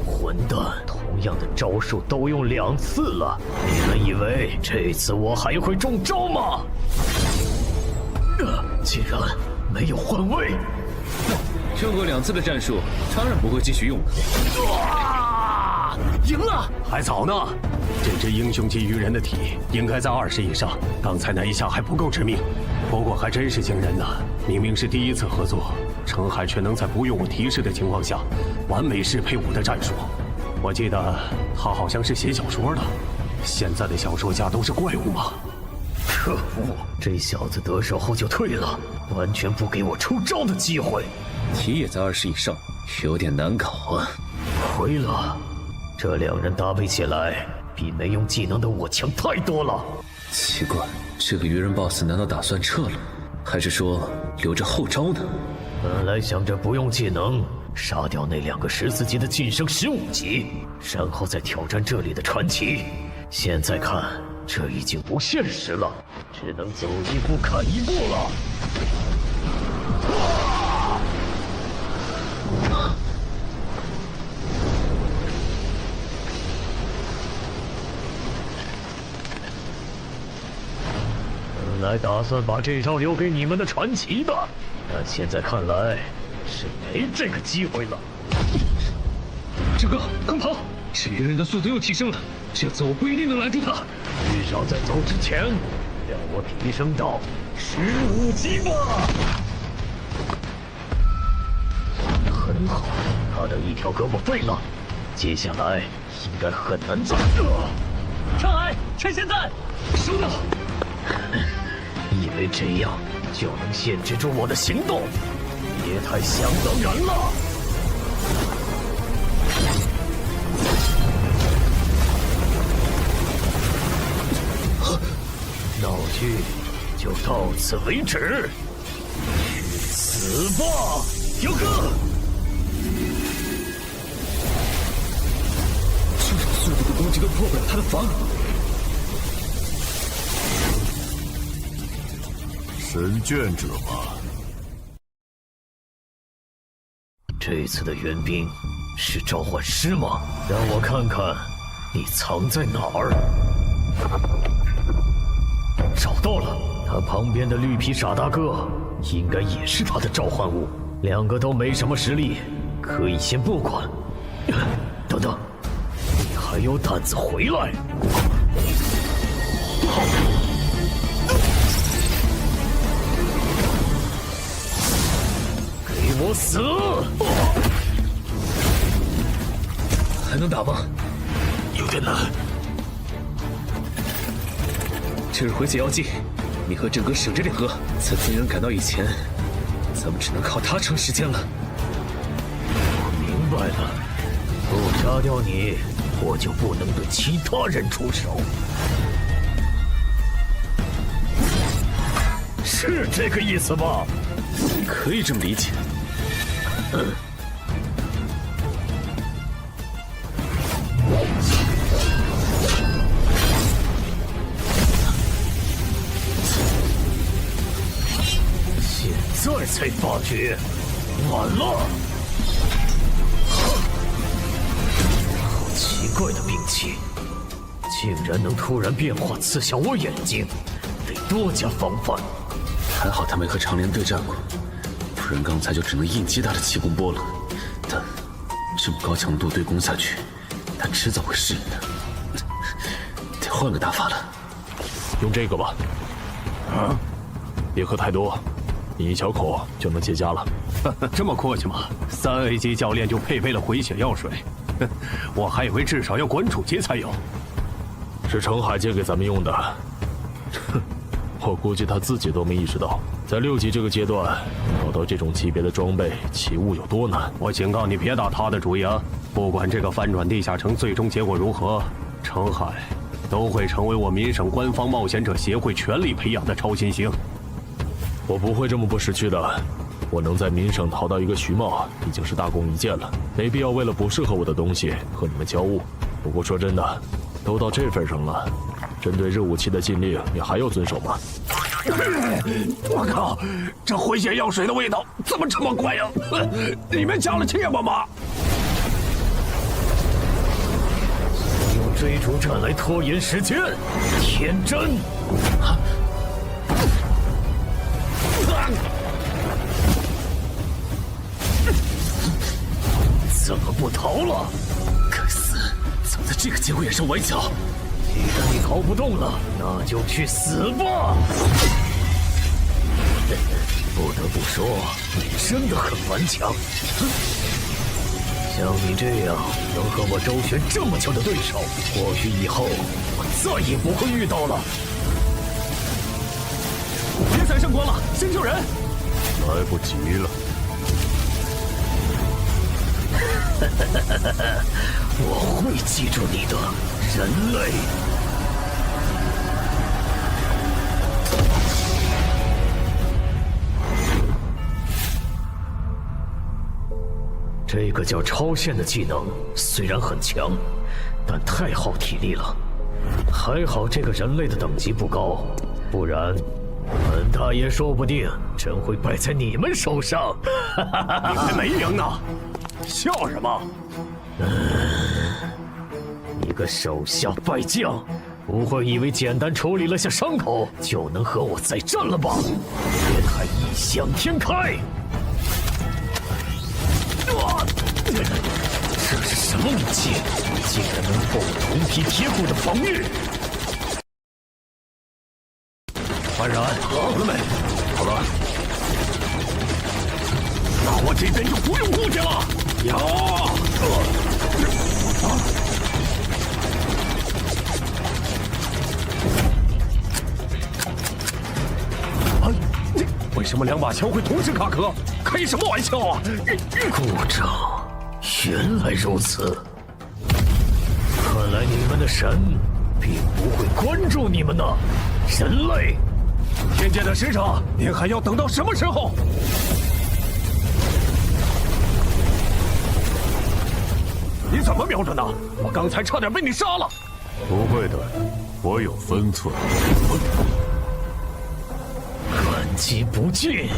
混蛋！同样的招数都用2次了，你们以为这次我还会中招吗？竟然没有换位！用过2次的战术，当然不会继续用了。赢了！还早呢。这只英雄级鱼人的体应该在20以上，刚才那一下还不够致命。不过还真是惊人呢，明明是第1次合作，程海却能在不用我提示的情况下，完美适配我的战术。我记得他好像是写小说的，现在的小说家都是怪物吗？可恶，这小子得手后就退了，完全不给我出招的机会。体也在20以上，有点难搞啊。亏了，这2人搭配起来比没用技能的我强太多了。奇怪，这个鱼人 BOSS 难道打算撤了，还是说留着后招呢？本来想着不用技能杀掉那2个14级的晋升15级，然后再挑战这里的传奇。现在看，这已经不现实了，只能走一步看一步了。本来打算把这招留给你们的传奇的，但现在看来是没这个机会了。这个快跑！这鱼人的速度又提升了，这次我不一定能拦住他。至少在走之前，让我提升到15级吧。很好，他的一条胳膊废了，接下来应该很难再。上来，趁现在，收到。以为这样就能限制住我的行动，别太想当然了。闹剧就到此为止，去死吧，雕哥！这种速度的攻击都破不了他的防。神眷者吧。这次的援兵是召唤师吗？让我看看你藏在哪儿。找到了，他旁边的绿皮傻大个应该也是他的召唤物。2个都没什么实力，可以先不管。等等，你还有胆子回来？给我死！还能打吗？有点难。这是回血药剂，你和郑哥省着点喝。在增援赶到以前，咱们只能靠他撑时间了。我明白了，不杀掉你，我就不能对其他人出手。是这个意思吧？可以这么理解。现在才发觉，晚了。好奇怪的兵器，竟然能突然变化刺向我眼睛，得多加防范。还好他没和长莲对战过，不然刚才就只能应接他的气功波了。但这么高强度对攻下去，他迟早会适应的。得换个打法了。用这个吧。啊，别喝太多，你一小口就能结痂了。这么阔气吗？3A 级教练就配备了回血药水，我还以为至少要馆主级才有。是程海借给咱们用的。哼。我估计他自己都没意识到，在6级这个阶段，找到这种级别的装备奇物有多难。我警告你，别打他的主意啊！不管这个翻转地下城最终结果如何，程海都会成为我民省官方冒险者协会全力培养的超新星。我不会这么不识趣的。我能在民省淘到一个徐茂，已经是大功一件了，没必要为了不适合我的东西和你们交恶。不过说真的，都到这份上了。针对热武器的禁令，你还要遵守吗？我靠，这回血药水的味道怎么这么怪呀？里面加了芥末吗？用追逐战来拖延时间，天真！怎么不逃了？该死，怎么在这个节骨眼上崴脚？既然你逃不动了，那就去死吧！不得不说，你真的很顽强。像你这样能和我周旋这么久的对手，或许以后我再也不会遇到了。相关了，先救人！来不及了。我会记住你的，人类。这个叫超限的技能虽然很强，但太耗体力了。还好这个人类的等级不高，不然本大爷说不定真会败在你们手上。你还没赢呢，笑什么？你个手下败将，不会以为简单处理了下伤口就能和我再战了吧？别太异想天开！这是什么武器？竟然能破我铜皮铁骨的防御！安然，好了没？好了，那我这边就不用顾忌了。为什么2把枪会同时卡壳？开什么玩笑啊！故障，原来如此。看来你们的神并不会关注你们呢，人类。天界的使者，您还要等到什么时候？你怎么瞄准的？我刚才差点被你杀了。不会的，我有分寸。感激不尽，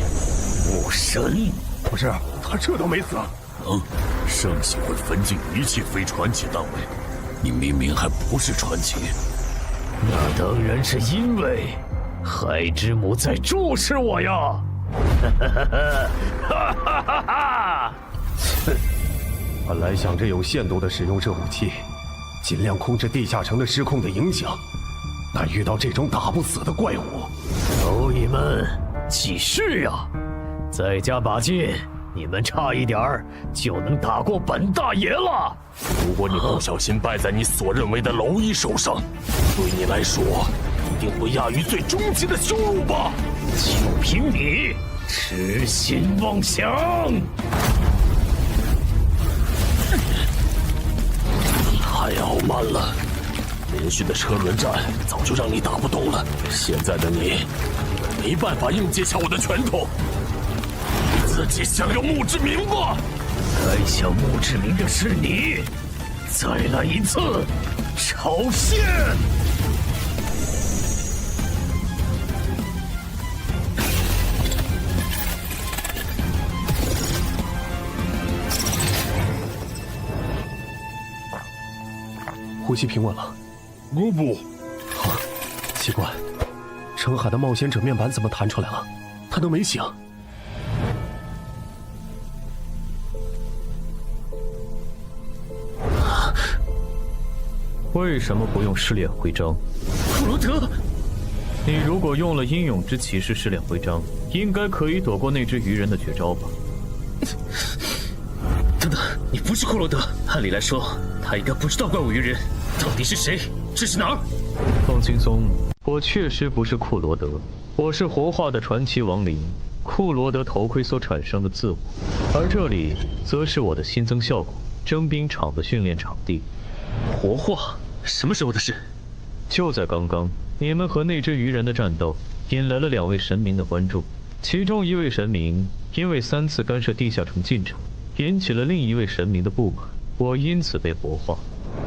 武神。不是，他这都没死。圣系会分进一切非传奇单位，你明明还不是传奇。那当然是因为海之母在注视我呀！哈哈哈哈！本来想着有限度的使用这武器，尽量控制地下城的失控的影响，但遇到这种打不死的怪物，蝼蚁们继续呀！再加把劲，你们差一点儿就能打过本大爷了。如果你不小心败在你所认为的蝼蚁手上，对你来说一定不亚于最终极的羞辱吧？就凭你痴心妄想！太傲慢了，连续的车轮战早就让你打不动了，现在的你没办法硬接下我的拳头。自己想要墓志铭吧？该想墓志铭的是你！再来一次，超限！呼吸平稳了。不，奇怪，澄海的冒险者面板怎么弹出来了？他都没醒。为什么不用试炼徽章？库罗德，你如果用了英勇之骑士试炼徽章，应该可以躲过那只鱼人的绝招吧？等等，你不是库罗德，按理来说，他应该不知道怪物鱼人到底是谁，这是哪儿？放轻松，我确实不是库罗德，我是活化的传奇亡灵，库罗德头盔所产生的自我，而这里则是我的新增效果——征兵场的训练场地。活化？什么时候的事？就在刚刚，你们和那只鱼人的战斗引来了2位神明的关注，其中一位神明因为3次干涉地下城进程，引起了另一位神明的不满，我因此被活化。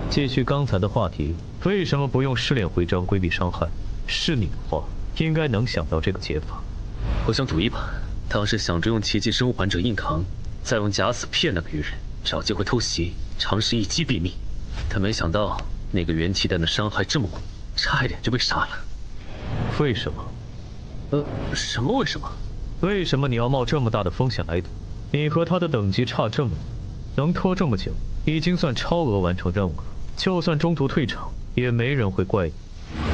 继续刚才的话题，为什么不用试炼徽章规避伤害？是你的话，应该能想到这个解法。我想赌一把，当时想着用奇迹生还者硬扛，再用假死骗那个鱼人，找机会偷袭，尝试一击毙命。但没想到那个元气弹的伤害这么猛，差一点就被杀了。为什么？什么为什么？为什么你要冒这么大的风险来赌？你和他的等级差这么远，能拖这么久，已经算超额完成任务了。就算中途退场，也没人会怪你。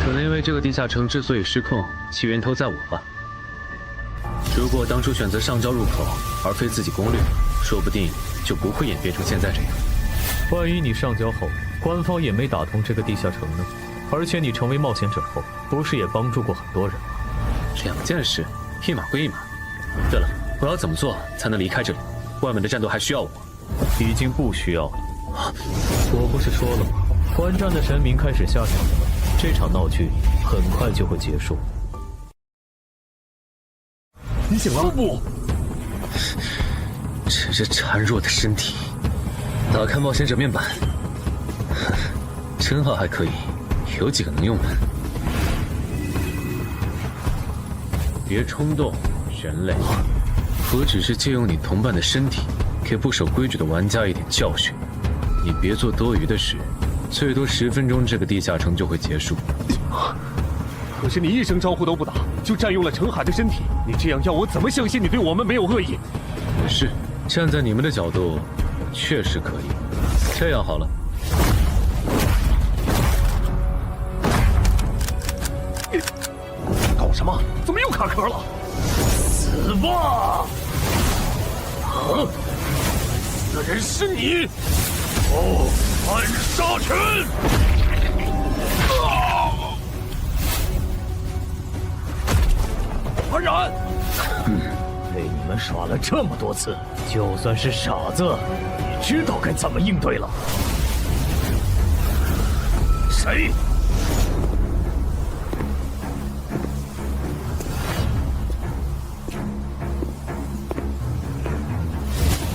可能因为这个地下城之所以失控，其源头在我吧。如果当初选择上交入口，而非自己攻略，说不定就不会演变成现在这样。万一你上交后，官方也没打通这个地下城呢？而且你成为冒险者后，不是也帮助过很多人吗？ 2件事，一码归一码。对了，我要怎么做才能离开这里？外面的战斗还需要我？已经不需要了。我不是说了吗？观战的神明开始下场了，这场闹剧很快就会结束。你醒了？不，只是孱弱的身体。打开冒险者面板，称号还可以，有几个能用的。别冲动，人类。我只是借用你同伴的身体，给不守规矩的玩家一点教训。你别做多余的事，最多10分钟，这个地下城就会结束。可是你一声招呼都不打，就占用了程海的身体，你这样要我怎么相信你对我们没有恶意？也是，站在你们的角度，确实可以。这样好了。搞什么？怎么又卡壳了？死吧！死的人是你！暗杀拳！安然，被你们耍了这么多次，就算是傻子，也知道该怎么应对了。谁？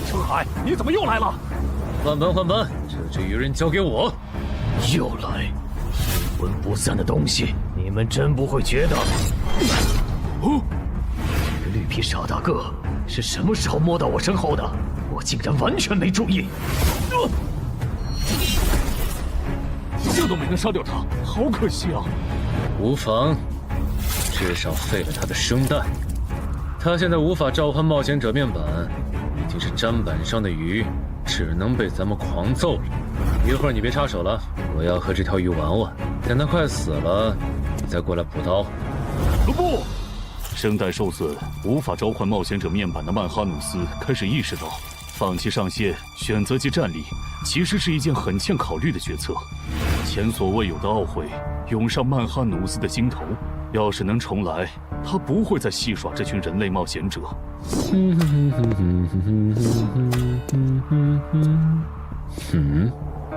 程海，你怎么又来了？换班换班，这只鱼人交给我。又来，阴魂不散的东西，你们真不会觉得？哦，这个绿皮傻大个是什么时候摸到我身后的？我竟然完全没注意。这都没能杀掉他，好可惜啊！无妨，至少废了他的声带。他现在无法召唤冒险者面板，已经是砧板上的鱼，只能被咱们狂揍了。一会儿你别插手了，我要和这条鱼玩玩。等它快死了，你再过来补刀。不，声带受损，无法召唤冒险者面板的曼哈努斯开始意识到，放弃上线，选择其战力，其实是一件很欠考虑的决策。前所未有的懊悔涌上曼哈努斯的心头。要是能重来，他不会再戏耍这群人类冒险者。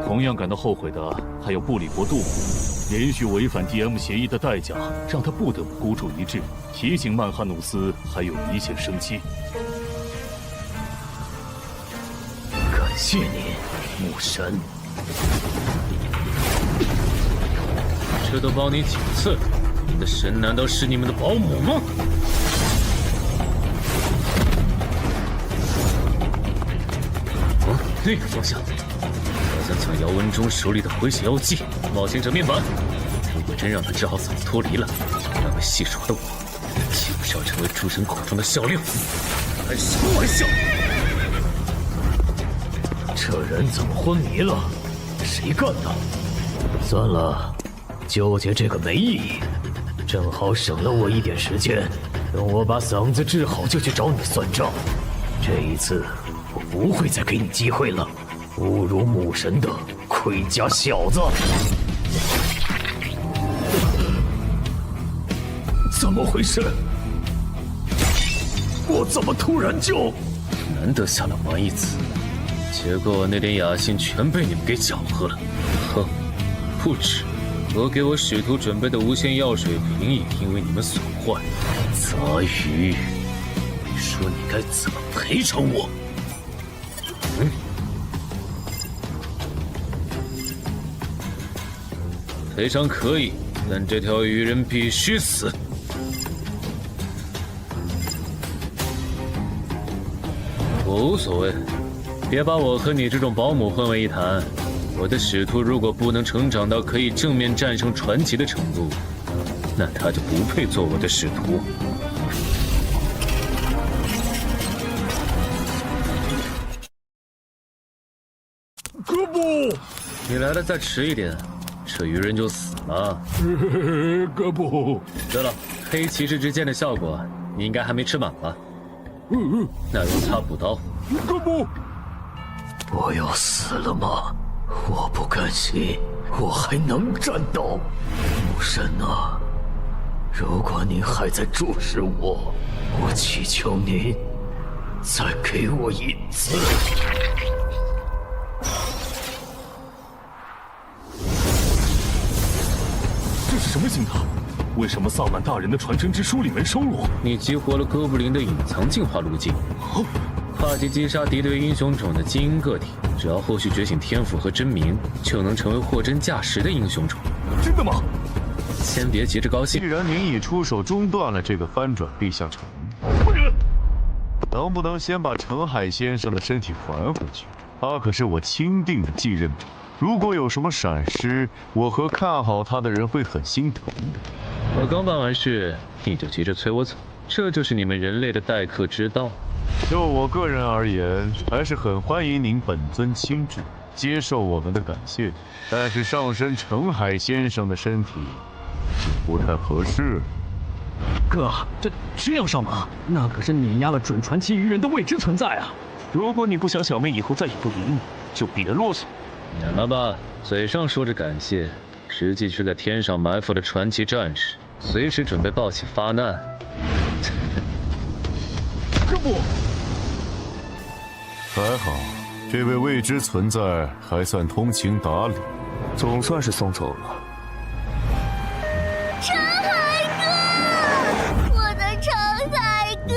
同样感到后悔的还有布里伯杜姆，连续违反 DM 协议的代价让他不得不孤注一掷，提醒曼哈努斯还有一线生机。感谢你，牧神。这都帮你几次了，你的神难道是你们的保姆吗？那个方向，好像抢姚文忠手里的回血药剂。冒险者面板，如果真让他只好怎么脱离了，那位戏耍的我，岂不是要成为诸神口中的笑料？开什么玩笑！这人怎么昏迷了？谁干的？算了，纠结这个没意义，正好省了我一点时间。等我把嗓子治好，就去找你算账。这一次，我不会再给你机会了。侮辱母神的盔甲小子！怎么回事？我怎么突然就……难得下来玩一次，结果那点雅兴全被你们给搅和了。哼，不止，我给我使徒准备的无限药水瓶也因为你们损坏。杂鱼，你说你该怎么赔偿我？赔偿可以，但这条鱼人必须死。我无所谓，别把我和你这种保姆混为一谈。我的使徒如果不能成长到可以正面战胜传奇的程度，那他就不配做我的使徒。哥布，你来的再迟一点，这鱼人就死了。哥布。对了，黑骑士之剑的效果，你应该还没吃满吧？那用它补刀。哥布，我要死了吗？我不甘心，我还能战斗。母神啊，如果您还在注视我，我祈求您再给我一次。这是什么星塔？为什么萨满大人的传承之书里没收录？你激活了哥布林的隐藏进化路径，跨级击杀敌对英雄种的精英个体，只要后续觉醒天赋和真名，就能成为货真价实的英雄种。真的吗？先别急着高兴。既然您已出手中断了这个翻转地下城，能不能先把澄海先生的身体还回去？他可是我钦定的继任者，如果有什么闪失，我和看好他的人会很心疼的。我刚办完事，你就急着催我走，这就是你们人类的待客之道。就我个人而言，还是很欢迎您本尊亲至，接受我们的感谢。但是上身澄海先生的身体不太合适。哥，这样上马，那可是碾压了准传奇鱼人的未知存在啊！如果你不想小妹以后再也不理你，就别啰嗦。免了吧，嘴上说着感谢，实际是在天上埋伏的传奇战士，随时准备报喜发难。这不，还好，这位未知存在还算通情达理，总算是松手了。澄海哥，我的澄海哥！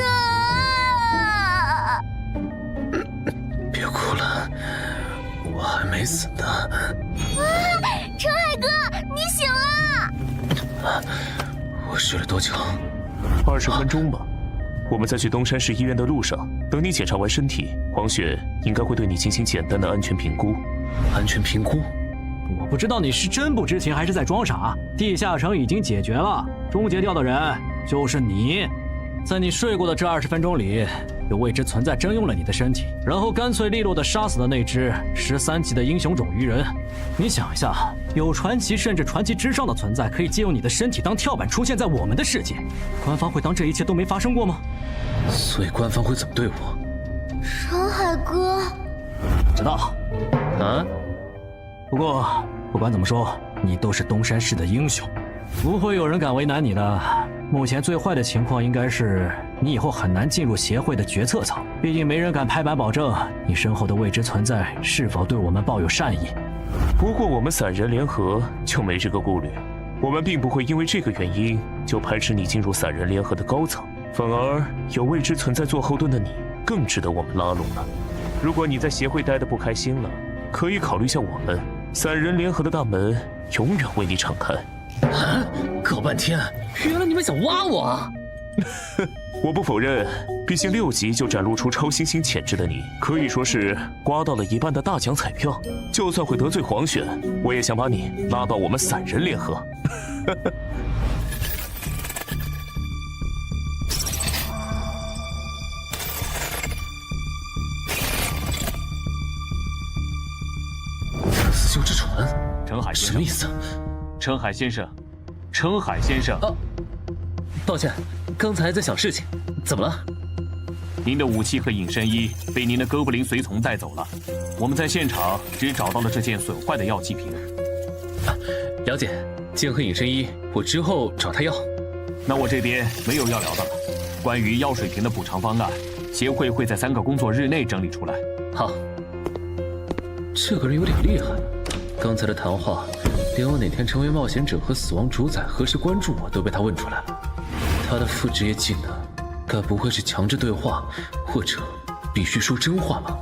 别哭了，我还没死呢。澄海哥，你醒了！我睡了多久？20分钟吧。我们在去东山市医院的路上，等你检查完身体，黄雪应该会对你进行简单的安全评估。安全评估？我不知道你是真不知情还是在装傻。地下城已经解决了，终结掉的人就是你。在你睡过的这20分钟里，有未知存在征用了你的身体，然后干脆利落地杀死了那只13级的英雄种鱼人。你想一下，有传奇甚至传奇之上的存在可以借用你的身体当跳板出现在我们的世界，官方会当这一切都没发生过吗？所以官方会怎么对我？澄海哥，知道。啊？不过不管怎么说，你都是东山市的英雄，不会有人敢为难你的。目前最坏的情况应该是你以后很难进入协会的决策层，毕竟没人敢拍板保证你身后的未知存在是否对我们抱有善意。不过我们散人联合就没这个顾虑，我们并不会因为这个原因就排斥你进入散人联合的高层，反而有未知存在做后盾的你更值得我们拉拢了。如果你在协会待得不开心了，可以考虑下我们，散人联合的大门永远为你敞开。啊！搞半天，原来你们想挖我啊！我不否认，毕竟6级就展露出超新星潜质的你，可以说是刮到了一半的大奖彩票。就算会得罪黄选，我也想把你拉到我们散人联合。死囚之船，澄海什么意思？澄海先生，澄海先生。抱歉，刚才在想事情，怎么了？您的武器和隐身衣被您的哥布林随从带走了，我们在现场只找到了这件损坏的药剂瓶。了解，剑和隐身衣，我之后找他要。那我这边没有要聊的了。关于药水瓶的补偿方案，协会会在3个工作日内整理出来。好。这个人有点厉害，刚才的谈话，连我哪天成为冒险者和死亡主宰何时关注我都被他问出来了。他的副职业技能，该不会是强制对话，或者必须说真话吧？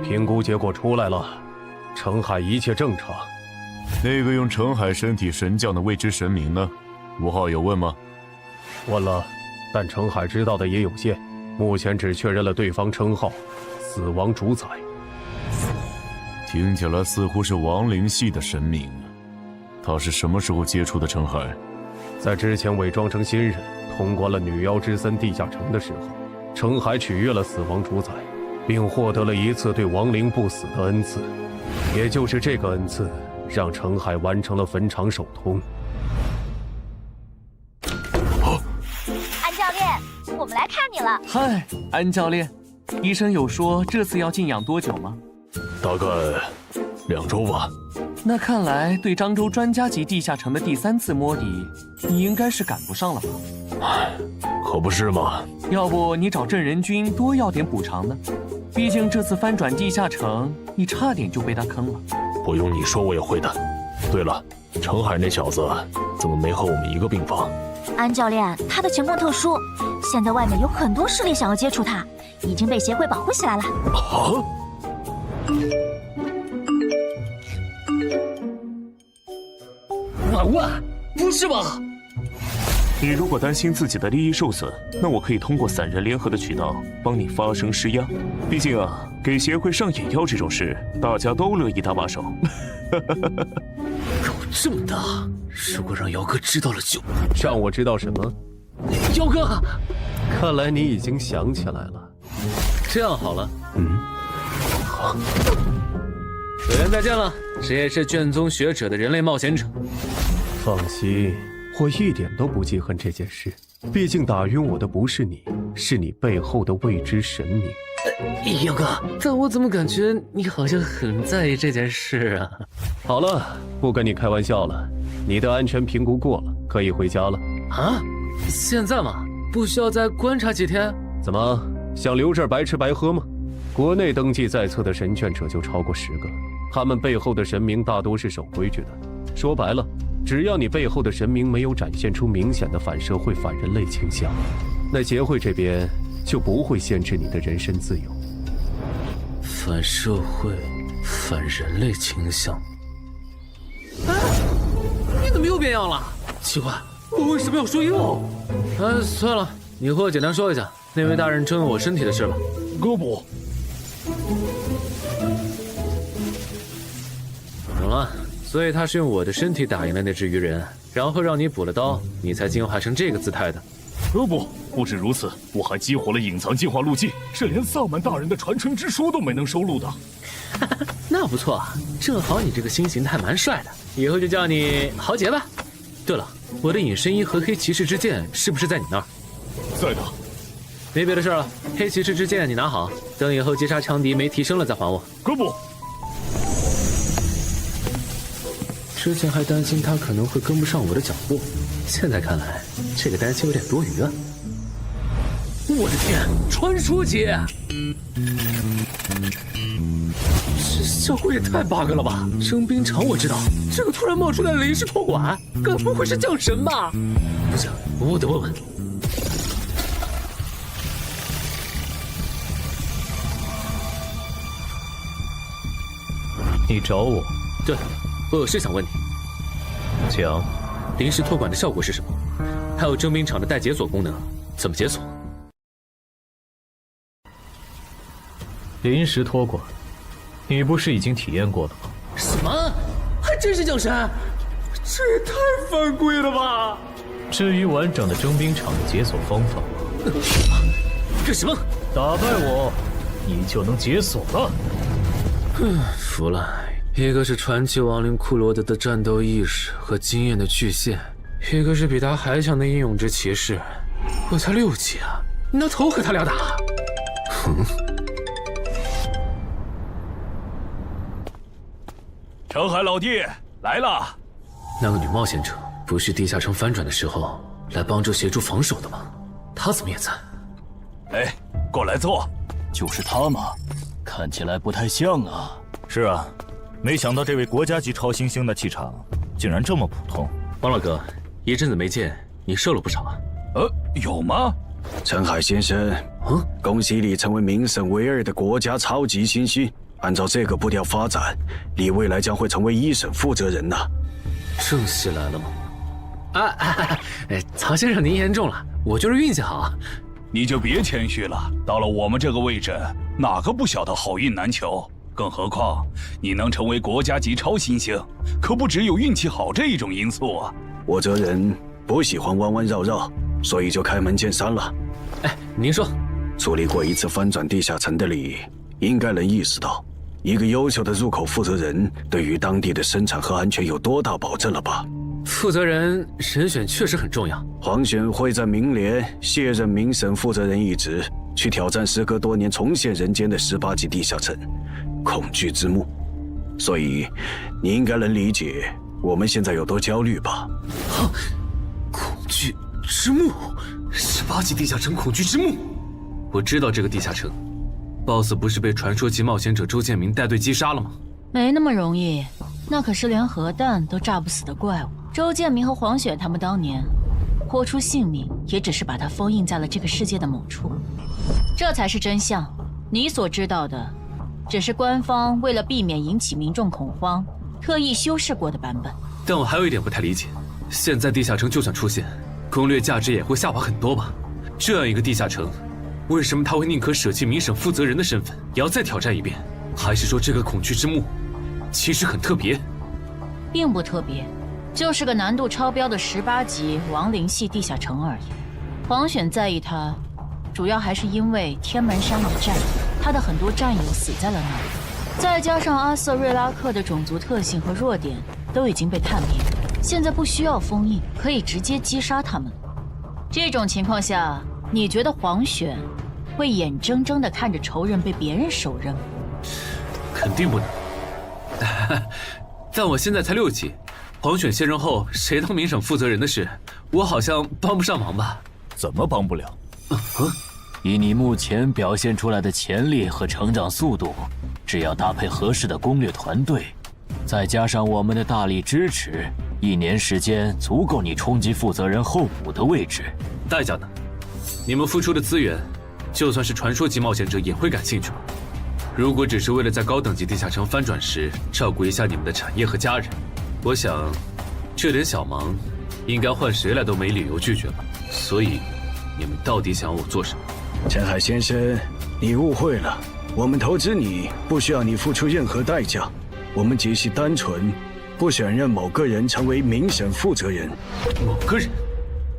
评估结果出来了，澄海一切正常。那个用澄海身体神将的未知神明呢？5号有问吗？问了，但澄海知道的也有限，目前只确认了对方称号“死亡主宰”。听起来似乎是亡灵系的神明。他是什么时候接触的澄海？在之前伪装成新人，通关了女妖之森地下城的时候，澄海取悦了死亡主宰，并获得了一次对亡灵不死的恩赐。也就是这个恩赐，让澄海完成了坟场首通。安教练，我们来看你了。嗨，安教练，医生有说这次要静养多久吗？大概2周吧。那看来对漳州专家级地下城的第3次摸底，你应该是赶不上了吧？可不是嘛。要不你找镇人君多要点补偿呢？毕竟这次翻转地下城，你差点就被他坑了。不用你说，我也会的。对了，程海那小子怎么没和我们一个病房？安教练，他的情况特殊，现在外面有很多势力想要接触他，已经被协会保护起来了。啊！婉婉，不是吧？你如果担心自己的利益受损，那我可以通过3人联合的渠道帮你发声施压。毕竟啊，给协会上眼药这种事，大家都乐意搭把手。狗这么大，如果让姚哥知道了就……让我知道什么？姚哥，看来你已经想起来了。这样好了，好。有缘再见了，谁也是卷宗学者的人类冒险者。放心，我一点都不记恨这件事。毕竟打晕我的不是你，是你背后的未知神明。姚哥，但我怎么感觉你好像很在意这件事啊？好了，不跟你开玩笑了，你的安全评估过了，可以回家了。啊？现在吗？不需要再观察几天？怎么想留这儿白吃白喝吗？国内登记在册的神眷者就超过10个，他们背后的神明大多是守规矩的。说白了，只要你背后的神明没有展现出明显的反社会、反人类倾向，那协会这边就不会限制你的人身自由。反社会、反人类倾向？啊！你怎么又变样了？奇怪，我为什么要说又？算了，你和我简单说一下那位大人针我身体的事吧。胳膊。懂了，所以他是用我的身体打赢了那只鱼人，然后让你补了刀，你才进化成这个姿态的。不止如此，我还激活了隐藏进化路径，是连萨满大人的传承之书都没能收录的。那不错，正好你这个新形态蛮帅的，以后就叫你豪杰吧。对了，我的隐身衣和黑骑士之剑是不是在你那儿？在的。没别的事了，黑骑士之剑你拿好，等以后击杀强敌没提升了再还我。哥不。之前还担心他可能会跟不上我的脚步，现在看来这个担心有点多余啊。我的天，传说级！这效果也太 bug 了吧！征兵场我知道，这个突然冒出来的临时托管，该不会是降神吧？不行，我得问问。你找我？对，我有事想问你。讲。临时托管的效果是什么？还有征兵场的带解锁功能，怎么解锁？临时托管，你不是已经体验过了吗？什么？还真是降神？这也太犯规了吧！至于完整的征兵场的解锁方法，干什么？打败我，你就能解锁了。服了，一个是传奇亡灵库罗德的战斗意识和经验的巨献，一个是比他还强的英勇之骑士。我才6级啊，你拿头和他俩打？哼！程海老弟来了。那个女冒险者不是地下城翻转的时候来帮助协助防守的吗？她怎么也在？哎，过来坐。就是他嘛，看起来不太像啊。是啊，没想到这位国家级超新星的气场竟然这么普通。王老哥，一阵子没见，你瘦了不少啊。有吗？陈海先生，恭喜你成为名声唯2的国家超级新星。按照这个步调发展，你未来将会成为1省负责人呐。正戏来了吗？曹先生您言重了，我就是运气好。你就别谦虚了，到了我们这个位置，哪个不晓得好运难求？更何况你能成为国家级超新星，可不只有运气好这一种因素啊。我这人不喜欢弯弯绕绕，所以就开门见山了。您说，处理过一次翻转地下城的你，应该能意识到，一个优秀的入口负责人对于当地的生产和安全有多大保证了吧？负责人人选确实很重要。黄选会在明年卸任明省负责人一职，去挑战时隔多年重现人间的18级地下城。恐惧之墓，所以你应该能理解我们现在有多焦虑吧？恐惧之墓，18级地下城恐惧之墓。我知道这个地下城 ，BOSS 不是被传说级冒险者周建明带队击杀了吗？没那么容易，那可是连核弹都炸不死的怪物。周建明和黄雪他们当年豁出性命，也只是把它封印在了这个世界的某处。这才是真相。你所知道的，只是官方为了避免引起民众恐慌，特意修饰过的版本。但我还有一点不太理解，现在地下城就算出现，攻略价值也会下滑很多吧？这样一个地下城，为什么他会宁可舍弃民审负责人的身份，也要再挑战一遍？还是说这个恐惧之墓其实很特别？并不特别，就是个难度超标的18级亡灵系地下城而已。黄选在意它，主要还是因为天门山一战，他的很多战友死在了那里，再加上阿瑟瑞拉克的种族特性和弱点都已经被探明，现在不需要封印，可以直接击杀他们。这种情况下，你觉得黄选会眼睁睁地看着仇人被别人手刃吗？肯定不能。但我现在才6级，黄选卸任后谁当民审负责人的事，我好像帮不上忙吧？怎么帮不了？以你目前表现出来的潜力和成长速度，只要搭配合适的攻略团队，再加上我们的大力支持，1年时间足够你冲击负责人候补的位置。代价呢？你们付出的资源，就算是传说级冒险者也会感兴趣吗？如果只是为了在高等级地下城翻转时照顾一下你们的产业和家人，我想这点小忙，应该换谁来都没理由拒绝吧。所以，你们到底想要我做什么？陈海先生，你误会了，我们投资你不需要你付出任何代价，我们只是单纯不想让某个人成为民审负责人。某个人？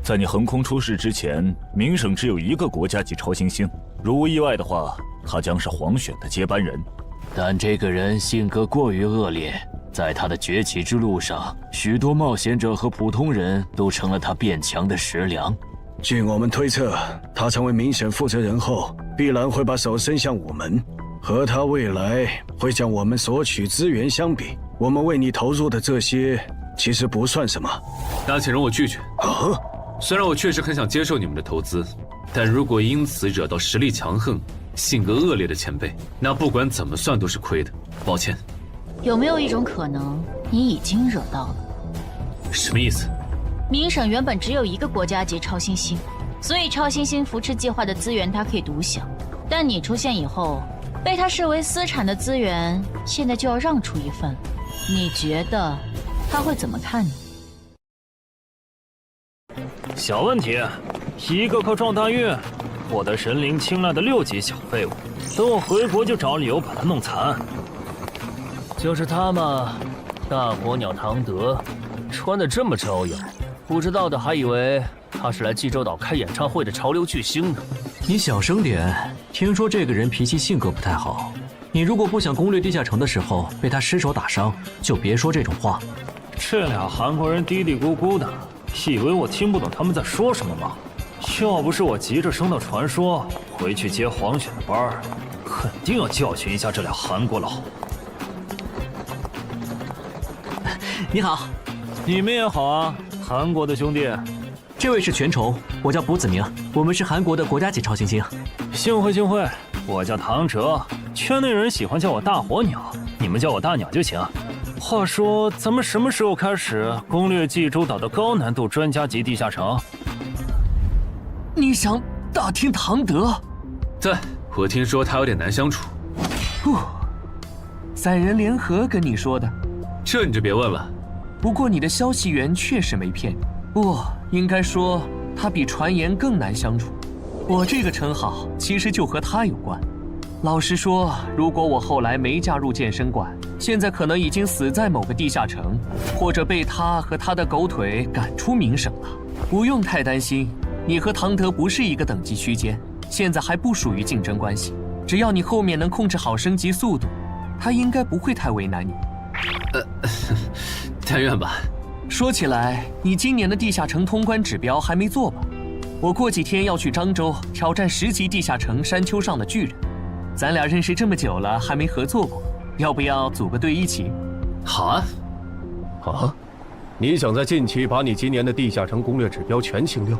在你横空出世之前，明省只有1个国家级超新星，如无意外的话，他将是黄选的接班人。但这个人性格过于恶劣，在他的崛起之路上，许多冒险者和普通人都成了他变强的食粮。据我们推测，他成为民审负责人后，必然会把手伸向我们，和他未来会向我们索取资源相比，我们为你投入的这些其实不算什么。那请容我拒绝。啊？虽然我确实很想接受你们的投资，但如果因此惹到实力强横、性格恶劣的前辈，那不管怎么算都是亏的。抱歉。有没有一种可能，你已经惹到了？什么意思？明省原本只有1个国家级超新星，所以超新星扶持计划的资源它可以独享。但你出现以后，被他视为私产的资源，现在就要让出一份，你觉得他会怎么看你？小问题，1个靠撞大运获得神灵青睐的6级小废物，等我回国就找理由把他弄残。就是他嘛，大火鸟唐德，穿得这么招摇，不知道的还以为他是来济州岛开演唱会的潮流巨星呢。你小声点，听说这个人脾气性格不太好，你如果不想攻略地下城的时候被他失手打伤，就别说这种话。这俩韩国人嘀嘀咕咕的，以为我听不懂他们在说什么吗？要不是我急着升到传说，回去接黄雪的班儿，肯定要教训一下这俩韩国佬。你好，你们也好啊，韩国的兄弟。这位是全仇，我叫卜子明，我们是韩国的国家级超新星。幸会幸会，我叫唐哲，圈内人喜欢叫我大火鸟，你们叫我大鸟就行。话说，咱们什么时候开始攻略济州岛的高难度专家级地下城？你想打听唐德？对，我听说他有点难相处。3人联合跟你说的，这你就别问了。不过你的消息源确实没骗你，不，应该说他比传言更难相处。我这个称号其实就和他有关。老实说，如果我后来没加入健身馆，现在可能已经死在某个地下城，或者被他和他的狗腿赶出明省了。不用太担心，你和唐德不是一个等级区间，现在还不属于竞争关系。只要你后面能控制好升级速度，他应该不会太为难你。但愿吧。说起来，你今年的地下城通关指标还没做吧？我过几天要去漳州挑战10级地下城山丘上的巨人。咱俩认识这么久了，还没合作过，要不要组个队一起？好啊。啊？你想在近期把你今年的地下城攻略指标全清掉？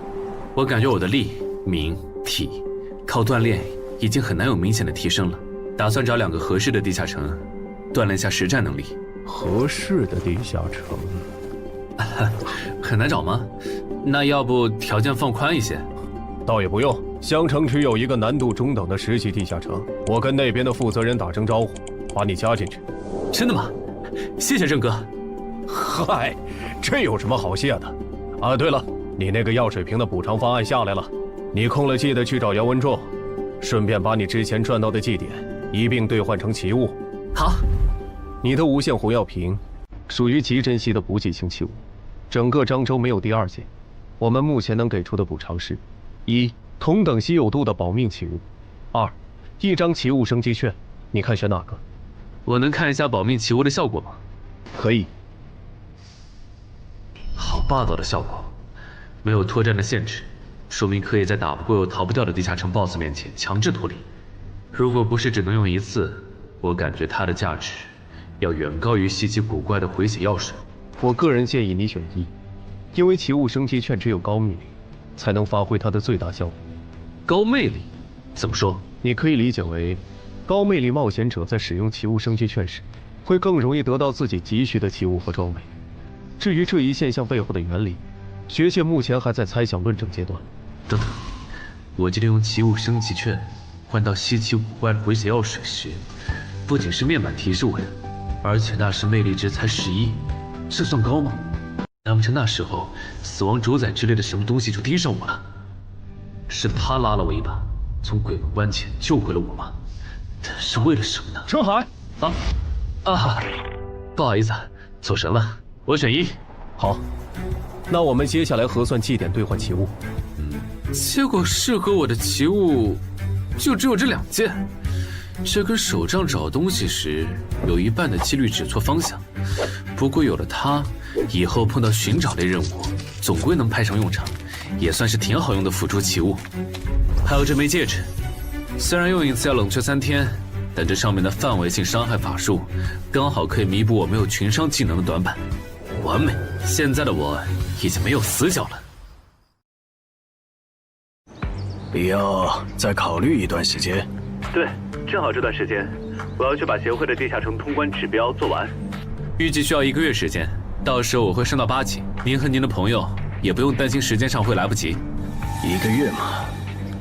我感觉我的力、名、体，靠锻炼已经很难有明显的提升了。打算找2个合适的地下城，锻炼下实战能力。合适的地下城，很难找吗？那要不条件放宽一些？倒也不用。襄城区有一个难度中等的10级地下城，我跟那边的负责人打声招呼，把你加进去。真的吗？谢谢郑哥。嗨，这有什么好谢的？啊，对了，你那个药水瓶的补偿方案下来了，你空了记得去找姚文仲，顺便把你之前赚到的祭点一并兑换成奇物。好。你的无限红药瓶属于极珍稀的补给性器物，整个漳州没有第2件。我们目前能给出的补偿是：1. 同等稀有度的保命奇物；2. 1张奇物升级券。你看选哪个？我能看一下保命奇物的效果吗？可以。好霸道的效果，没有脱战的限制，说明可以在打不过又逃不掉的地下城 BOSS 面前强制脱离。如果不是只能用1次，我感觉它的价值要远高于稀奇古怪的回血药水。我个人建议你选1，因为奇物升级券只有高魅力才能发挥它的最大效果。高魅力？怎么说？你可以理解为，高魅力冒险者在使用奇物升级券时，会更容易得到自己急需的奇物和装备。至于这一现象背后的原理，学界目前还在猜想论证阶段。等等，我记得用奇物升级券换到稀奇古怪的回血药水时，不仅是面板提示我的，而且那时魅力值才11，这算高吗？难不成那时候死亡主宰之类的什么东西就盯上我了？是他拉了我一把，从鬼门关前救回了我吗？但是为了什么呢？陈海，不好意思，走神了。我选1。好，那我们接下来核算祭点兑换奇物。结果适合我的奇物就只有这2件，这跟手杖找东西时有一半的几率指错方向。不过有了它，以后碰到寻找类任务，总归能派上用场，也算是挺好用的辅助奇物。还有这枚戒指，虽然用1次要冷却3天，但这上面的范围性伤害法术，刚好可以弥补我没有群伤技能的短板。完美，现在的我已经没有死角了。必要再考虑一段时间。对，正好这段时间，我要去把协会的地下城通关指标做完，预计需要1个月时间，到时候我会升到8级。您和您的朋友也不用担心时间上会来不及。1个月嘛，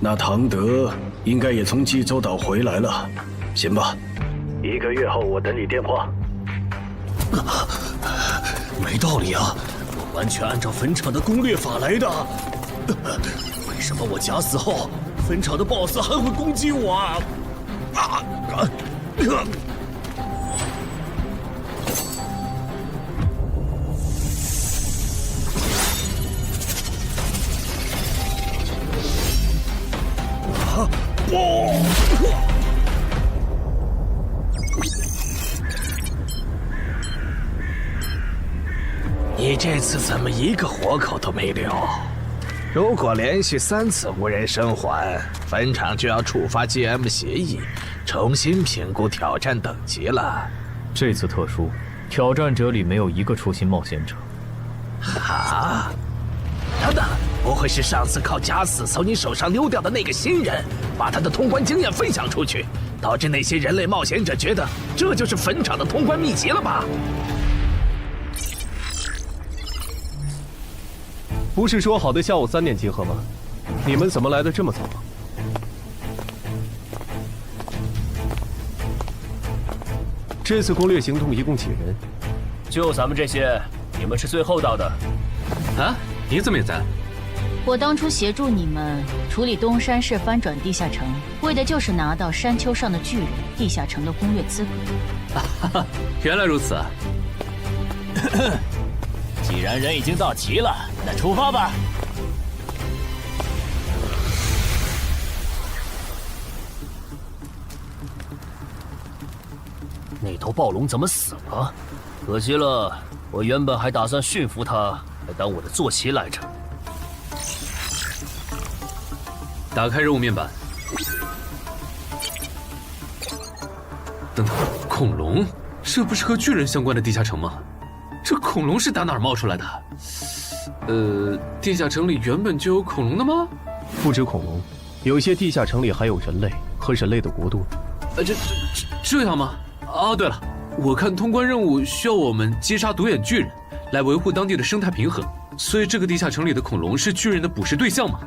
那唐德应该也从济州岛回来了。行吧，1个月后我等你电话。没道理啊！我完全按照坟场的攻略法来的。为什么我假死后，坟场的 BOSS 还会攻击我啊？你这次怎么一个活口都没留？如果连续3次无人生还，坟场就要触发 GM 协议，重新评估挑战等级了。这次特殊，挑战者里没有1个初心冒险者。啊！等等，不会是上次靠假死从你手上溜掉的那个新人，把他的通关经验分享出去，导致那些人类冒险者觉得这就是坟场的通关秘籍了吧？不是说好的下午3点集合吗？你们怎么来的这么早？这次攻略行动一共几人？就咱们这些，你们是最后到的。啊？你怎么也在？我当初协助你们处理东山市翻转地下城，为的就是拿到山丘上的巨人地下城的攻略资格。原来如此啊！既然人已经到齐了，那出发吧。那头暴龙怎么死了？可惜了，我原本还打算驯服它，来当我的坐骑来着。打开任务面板。等等，恐龙？这不是和巨人相关的地下城吗？这恐龙是打哪儿冒出来的？地下城里原本就有恐龙的吗？不止恐龙，有些地下城里还有人类和人类的国度。这样吗？哦，对了，我看通关任务需要我们击杀独眼巨人，来维护当地的生态平衡，所以这个地下城里的恐龙是巨人的捕食对象吗？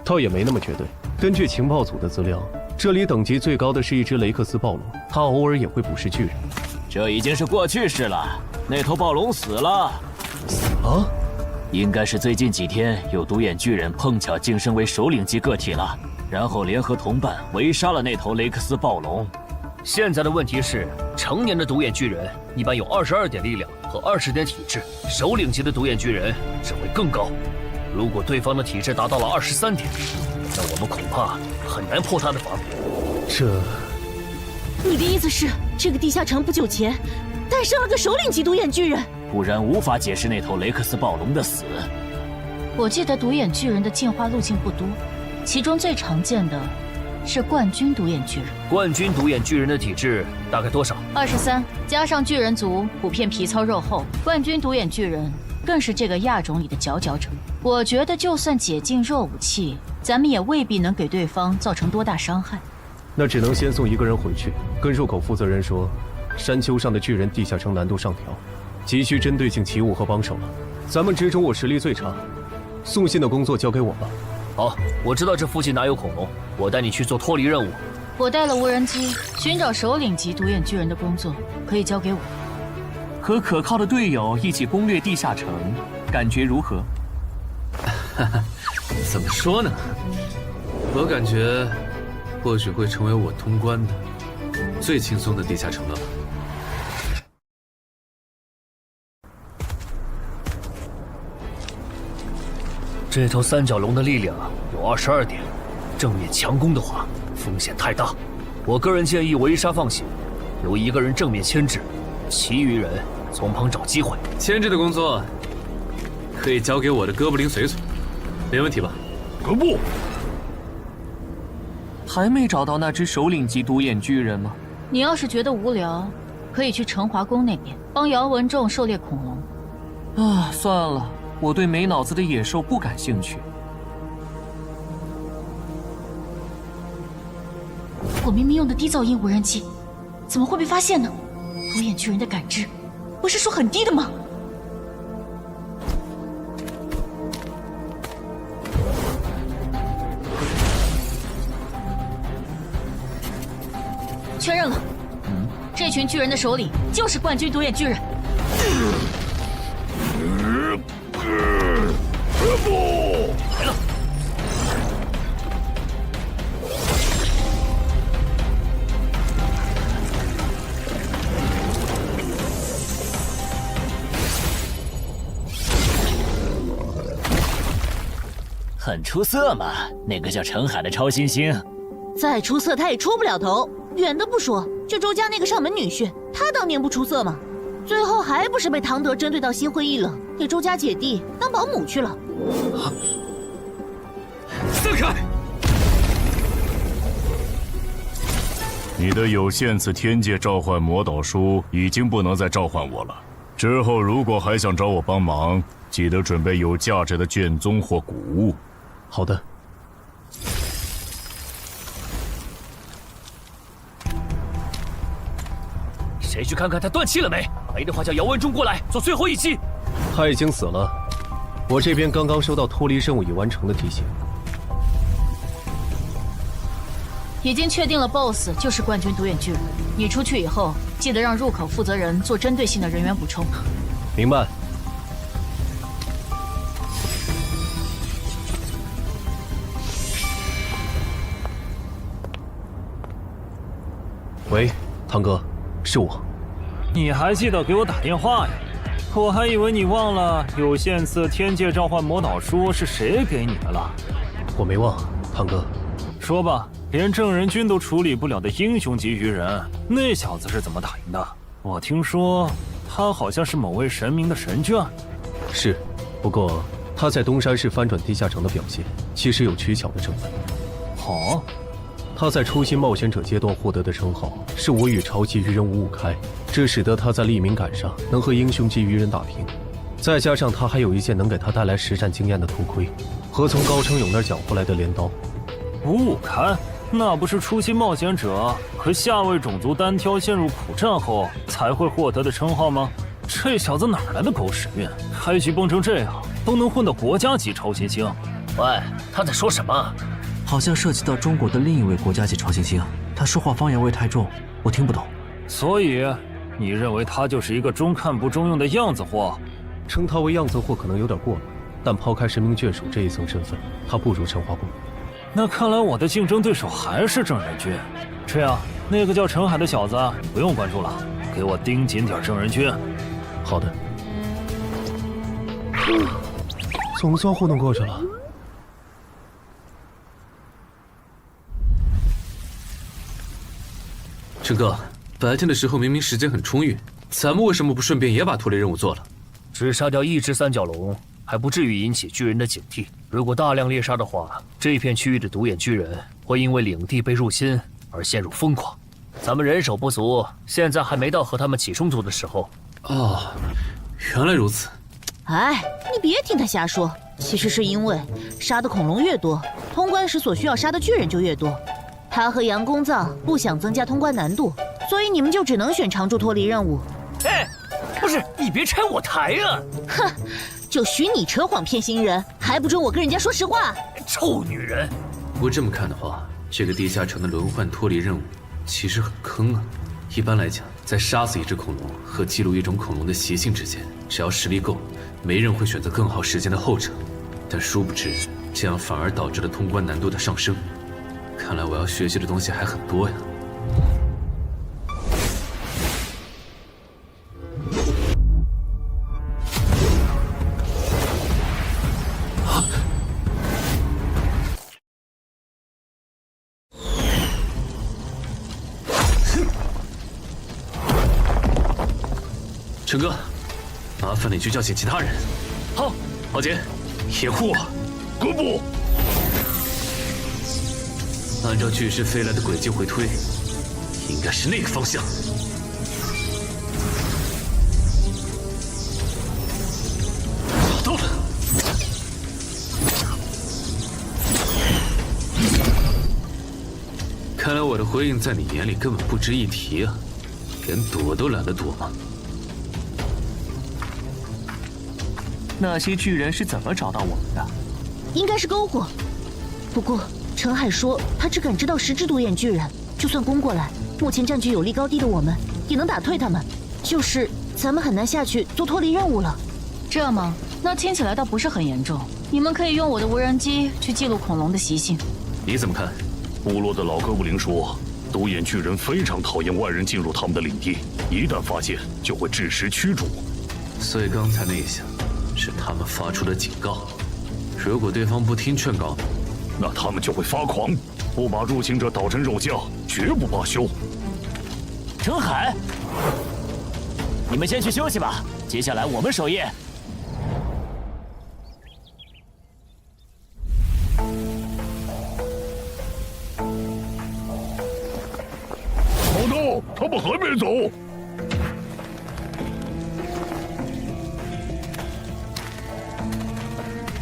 倒也没那么绝对。根据情报组的资料，这里等级最高的是一只雷克斯暴龙，它偶尔也会捕食巨人。这已经是过去式了，那头暴龙死了。死了？应该是最近几天有独眼巨人碰巧晋升为首领级个体了，然后联合同伴围杀了那头雷克斯暴龙。现在的问题是，成年的独眼巨人一般有22点力量和20点体质，首领级的独眼巨人只会更高。如果对方的体质达到了23点，那我们恐怕很难破他的防。你的意思是，这个地下城不久前诞生了个首领级独眼巨人？不然无法解释那头雷克斯暴龙的死。我记得独眼巨人的进化路径不多，其中最常见的是冠军独眼巨人。冠军独眼巨人的体质大概多少？23，加上巨人族普遍皮糙肉厚，冠军独眼巨人更是这个亚种里的佼佼者。我觉得就算解禁弱武器，咱们也未必能给对方造成多大伤害。那只能先送一个人回去，跟入口负责人说，山丘上的巨人地下城难度上调，急需针对性奇物和帮手了。咱们之中我实力最差，送信的工作交给我吧。好，我知道这附近哪有恐龙，我带你去做脱离任务。我带了无人机，寻找首领级独眼巨人的工作可以交给我。和可靠的队友一起攻略地下城，感觉如何？怎么说呢？我感觉或许会成为我通关的最轻松的地下城了吧。这头三角龙的力量有22点，正面强攻的话风险太大，我个人建议围杀放血，由一个人正面牵制，其余人从旁找机会。牵制的工作可以交给我的哥布林随从，没问题吧？不，还没找到那只首领级独眼巨人吗？你要是觉得无聊，可以去成华宫那边帮姚文仲狩猎恐龙。啊，算了，我对没脑子的野兽不感兴趣。我明明用的低噪音无人机，怎么会被发现呢？独眼巨人的感知，不是说很低的吗？确认了，这群巨人的首领就是冠军独眼巨人。来了！很出色嘛，那个叫陈海的超新星。再出色，他也出不了头。远的不说，就周家那个上门女婿，他当年不出色吗？最后还不是被唐德针对到心灰意冷，给周家姐弟当保姆去了。散开！你的有限次天界召唤魔导书已经不能再召唤我了。之后如果还想找我帮忙，记得准备有价值的卷宗或古物。好的。谁去看看他断气了没？没的话叫姚文忠过来做最后一击。他已经死了，我这边刚刚收到脱离任务已完成的提醒。已经确定了 BOSS 就是冠军独眼巨人。你出去以后，记得让入口负责人做针对性的人员补充。明白。喂，唐哥，是我。你还记得给我打电话呀？我还以为你忘了有限次天界召唤魔导书是谁给你的了。我没忘，唐哥。说吧，连正人君都处理不了的英雄级鱼人，那小子是怎么打赢的？我听说他好像是某位神明的神眷。是，不过他在东山市翻转地下城的表现，其实有取巧的成分。好，他在初心冒险者阶段获得的称号是我与潮汐鱼人五五开，这使得他在立敏感上能和英雄级鱼人打平。再加上他还有一件能给他带来实战经验的头盔，和从高成勇那儿缴回来的镰刀。五五开，那不是初心冒险者和下位种族单挑陷入苦战后才会获得的称号吗？这小子哪来的狗屎运？开局崩成这样，都能混到国家级超新星。喂，他在说什么？好像涉及到中国的另一位国家级超新星，他说话方言味太重，我听不懂。所以，你认为他就是一个中看不中用的样子货？称他为样子货可能有点过了，但抛开神明眷属这一层身份，他不如陈华公。那看来我的竞争对手还是郑仁君。这样，那个叫陈海的小子不用关注了，给我盯紧点郑仁君。好的。总算糊弄过去了。陈哥，白天的时候明明时间很充裕，咱们为什么不顺便也把脱离任务做了？只杀掉一只三角龙，还不至于引起巨人的警惕。如果大量猎杀的话，这片区域的独眼巨人会因为领地被入侵而陷入疯狂。咱们人手不足，现在还没到和他们起冲突的时候。哦，原来如此。哎，你别听他瞎说，其实是因为杀的恐龙越多，通关时所需要杀的巨人就越多。他和杨公藏不想增加通关难度，所以你们就只能选常驻脱离任务。哎，不是，你别拆我台啊！哼，就许你扯谎骗新人，还不准我跟人家说实话？臭女人！不过这么看的话，这个地下城的轮换脱离任务其实很坑啊。一般来讲，在杀死一只恐龙和记录一种恐龙的习性之间，只要实力够，没人会选择更耗时间的后者。但殊不知，这样反而导致了通关难度的上升。看来我要学习的东西还很多呀。陈哥，麻烦你去叫醒其他人。好，豪杰，掩护我。哥不。按照巨石飞来的轨迹回推，应该是那个方向。找到了。看来我的回应在你眼里根本不值一提啊，连躲都懒得躲吗？那些巨人是怎么找到我们的？应该是篝火。不过陈海说他只感知到10只独眼巨人，就算攻过来，目前占据有利高低的我们也能打退他们，就是咱们很难下去做脱离任务了。这吗？那听起来倒不是很严重。你们可以用我的无人机去记录恐龙的习性。你怎么看？部落的老哥布林说，独眼巨人非常讨厌外人进入他们的领地，一旦发现就会致时驱逐。所以刚才那一下是他们发出的警告，如果对方不听劝告，那他们就会发狂，不把入侵者捣成肉酱，绝不罢休。陈海，你们先去休息吧，接下来我们守夜。老大，他们还没走。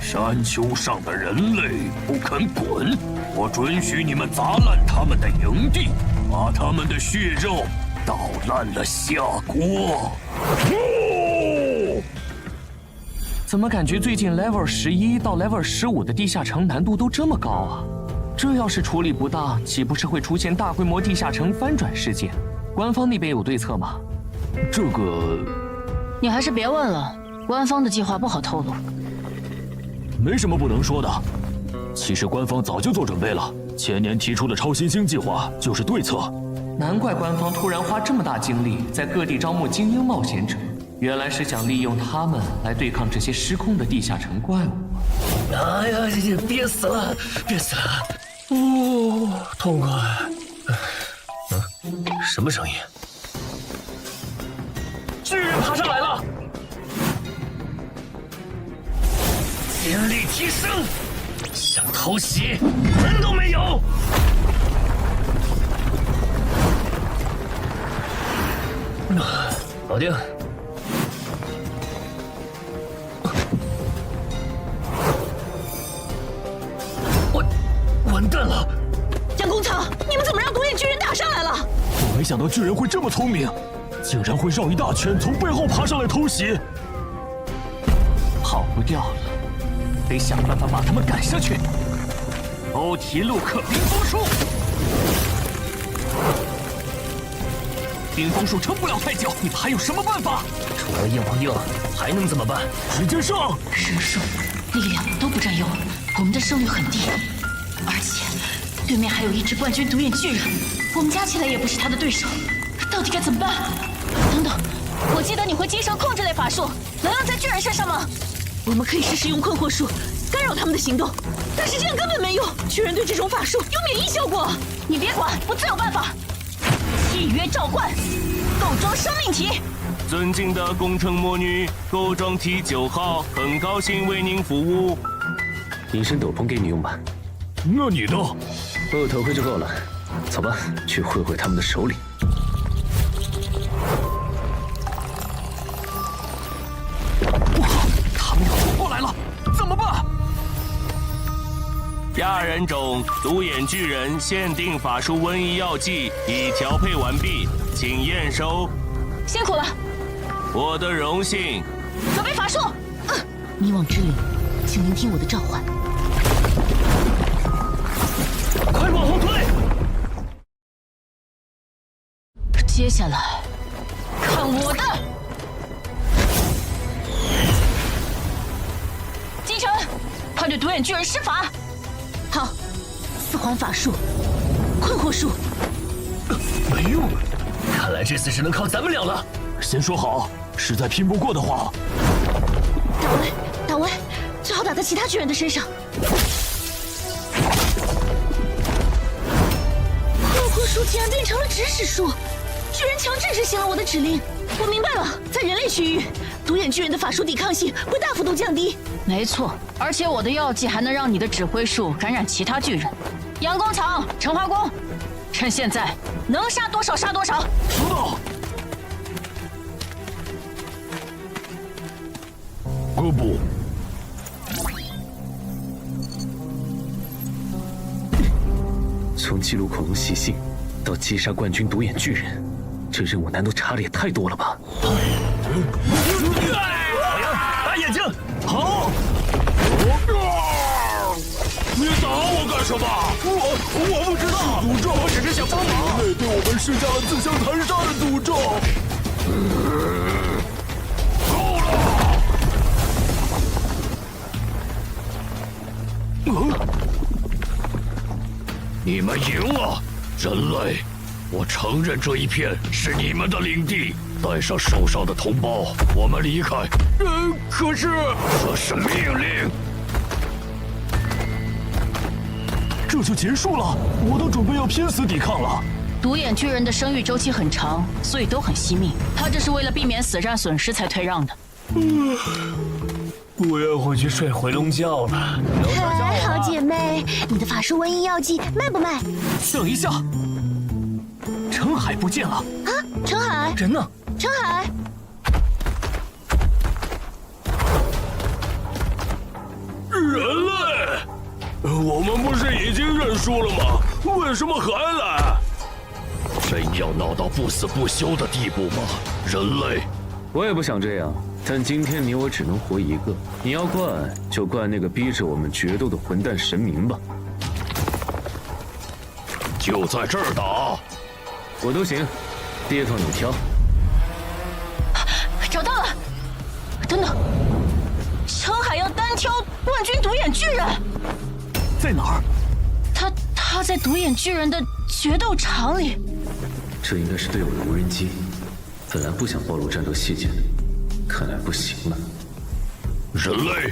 山丘上的人类不肯滚，我准许你们砸烂他们的营地，把他们的血肉捣烂了下锅。怎么感觉最近 level 11到 level 15的地下城难度都这么高啊？这要是处理不当，岂不是会出现大规模地下城翻转事件？官方那边有对策吗？这个，你还是别问了，官方的计划不好透露。没什么不能说的。其实官方早就做准备了，前年提出的超新星计划就是对策。难怪官方突然花这么大精力在各地招募精英冒险者，原来是想利用他们来对抗这些失控的地下城怪物。哎呀，憋死了，憋死了！哦，痛快。什么声音？巨人爬上来了！精力提升，想偷袭门都没有！搞定。完蛋了！杨公曹，你们怎么让独眼巨人打上来了？我没想到巨人会这么聪明，竟然会绕一大圈从背后爬上来偷袭。跑不掉了，得想办法把他们赶下去。欧提路克冰封术，冰封术撑不了太久，你们还有什么办法？除了硬碰硬，还能怎么办？直接上！人数、力量都不占优，我们的胜率很低。而且，对面还有一只冠军独眼巨人，我们加起来也不是他的对手，到底该怎么办？等等，我记得你会接受控制类法术，能用在巨人身上吗？我们可以试试用困惑术干扰他们的行动，但是这样根本没用，巨人对这种法术有免疫效果。你别管，我自有办法。契约召唤，构装生命体。尊敬的工程魔女，构装体9号，很高兴为您服务。隐身斗篷给你用吧。那你呢？我有头盔就够了。走吧，去会会他们的首领。他们要冲过来了，怎么办？亚人种独眼巨人限定法术瘟疫药剂已调配完毕，请验收。辛苦了。我的荣幸。准备法术。迷惘之灵，请聆听我的召唤。快往后退！接下来，看我的！金城，快对独眼巨人施法！好，四环法术，困惑术。没用，看来这次只能靠咱们俩了。先说好，实在拼不过的话，打位，最好打在其他巨人的身上。困惑术竟然变成了指使术，巨人强制执行了我的指令。我明白了，在人类区域，独眼巨人的法术抵抗性会大幅度降低。没错，而且我的药剂还能让你的指挥术感染其他巨人。阳光草、橙花宫，趁现在能杀多少杀多少。收到。不，从记录恐龙习性到击杀冠军独眼巨人，这任务难度差的也太多了吧？好呀，打眼睛！好！你打我干什么？我不知道，诅咒，我只是想帮忙。人类对我们施加了自相残杀的诅咒。够了！你们赢了，人类！我承认这一片是你们的领地。带上受伤的同胞，我们离开。可是这是命令。这就结束了，我都准备要拼死抵抗了。独眼巨人的生育周期很长，所以都很惜命。他这是为了避免死战损失才退让的。我要回去睡回笼觉了。嗨，好姐妹，你的法术瘟疫药剂卖不卖？等一下，陈海不见了啊！陈海，人呢？陈海，人类，我们不是已经认输了吗？为什么还来？真要闹到不死不休的地步吗？人类，我也不想这样。但今天你我只能活一个，你要怪就怪那个逼着我们决斗的混蛋神明吧。就在这儿打，我都行，第一套你挑。找到了，等等，陈海要单挑冠军独眼巨人，在哪儿？他在独眼巨人的决斗场里。这应该是队友的无人机，本来不想暴露战斗细节的。看来不行了，人类。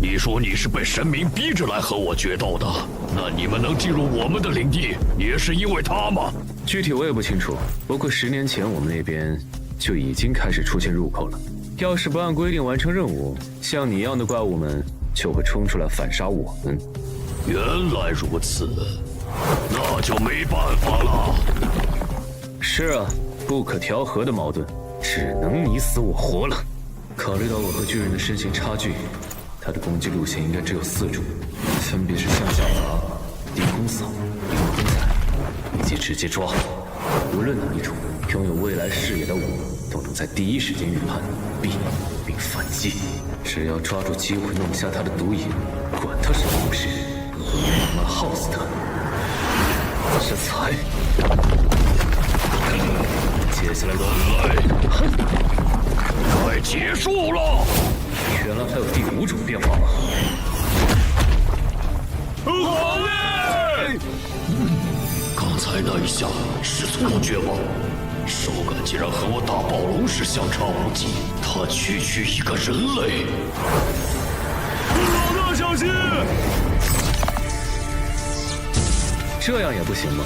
你说你是被神明逼着来和我决斗的，那你们能进入我们的领地，也是因为他吗？具体我也不清楚，不过10年前我们那边就已经开始出现入口了。要是不按规定完成任务，像你一样的怪物们就会冲出来反杀我们。原来如此，那就没办法了。是啊。不可调和的矛盾，只能你死我活了。考虑到我和巨人的身形差距，他的攻击路线应该只有4种，分别是向下砸、低空扫、凌空踩，以及直接抓。无论哪一种，拥有未来视野的我都能在第一时间预判、避并反击。只要抓住机会弄瞎他的毒瘾，管他什么模式，我他妈耗死他！这才。接下来的快结束了！原来还有第5种变化吗？好嘞！刚才那一下是错觉吗？手感竟然和我打暴龙时相差无几，他区区一个人类。老大小心！这样也不行吗？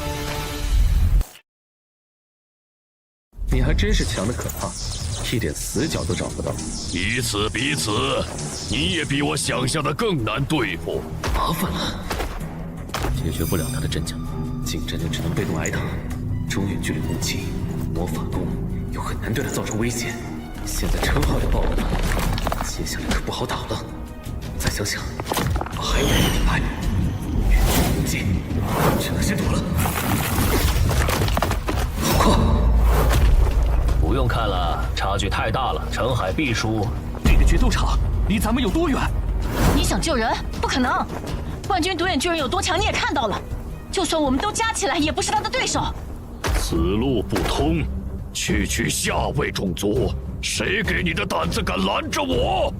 你还真是强的可怕，一点死角都找不到。彼此彼此，你也比我想象的更难对付。麻烦了，解决不了他的阵脚，近战就只能被动挨打。中远距离武器、魔法弓又很难对他造成威胁。现在称号也爆了，接下来可不好打了。再想想，我还有一个底牌，远距离武器，只能先躲了。好快！不用看了，差距太大了，澄海必输。这个决斗场离咱们有多远？你想救人？不可能！冠军独眼巨人有多强，你也看到了。就算我们都加起来，也不是他的对手。此路不通，区下位种族，谁给你的胆子敢拦着我？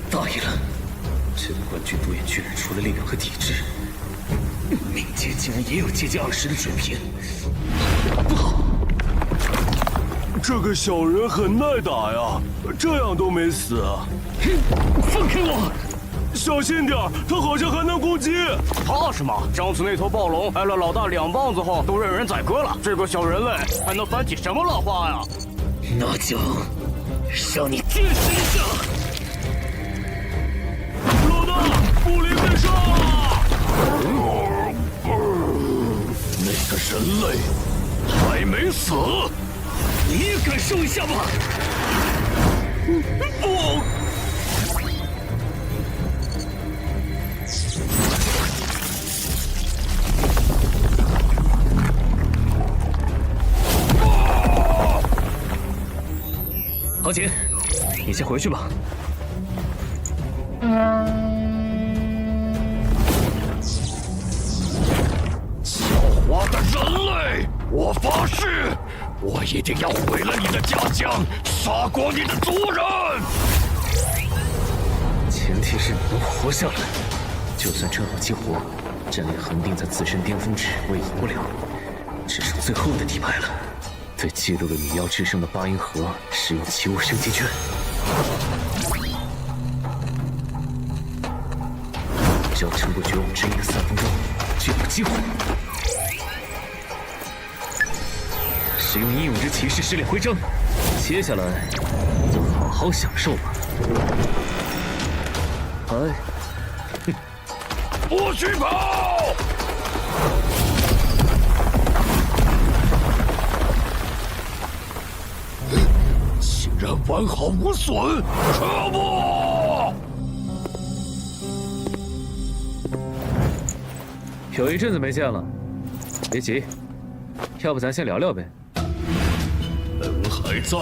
大意了，这个冠军独眼巨人除了力量和体质，冥界竟然也有接近20的水平，不好！这个小人很耐打呀，这样都没死。放开我！小心点，他好像还能攻击。怕什么？上次那头暴龙挨了老大2棒子后，都任人宰割了。这个小人类还能翻起什么浪花呀？那就让你见识一下！老大，不离被杀！那个人类还没死，你也感受一下吧！不！豪杰，你先回去吧。狡猾的人类！我发誓，我一定要毁了你的家乡，杀光你的族人！前提是你能活下来。就算正好激活，战力恒定在自身巅峰值，我也赢不了。只剩最后的底牌了。对记录了你妖之声的8音盒使用奇物升级券。只要撑过绝望之音的3分钟，就有机会。使用英勇之骑士试炼徽章，接下来就好好享受吧。哎，不许跑！竟然完好无损，可恶！有一阵子没见了，别急，要不咱先聊聊呗。人还在，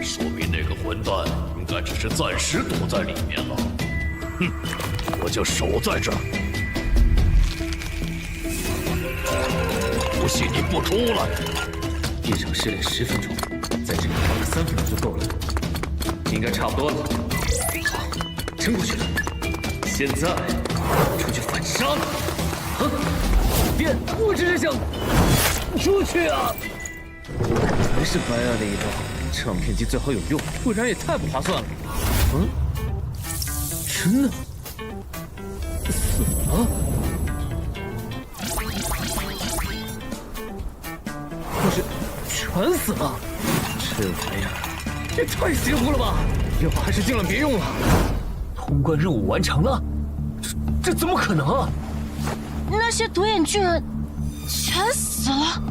说明那个混蛋应该只是暂时躲在里面了。哼，我就守在这儿，不信你不出来。一场试炼10分钟，在这里花个3分钟就够了，应该差不多了。好，撑过去了。现在出去反杀了。啊！别，我只是想出去啊！还是白挨了一刀，唱片机最好有用，不然也太不划算了。嗯，真的死了？不是，全死了？这玩意儿也太邪乎了吧！要不还是尽量别用了。通关任务完成了？这怎么可能啊？那些独眼巨人全死了。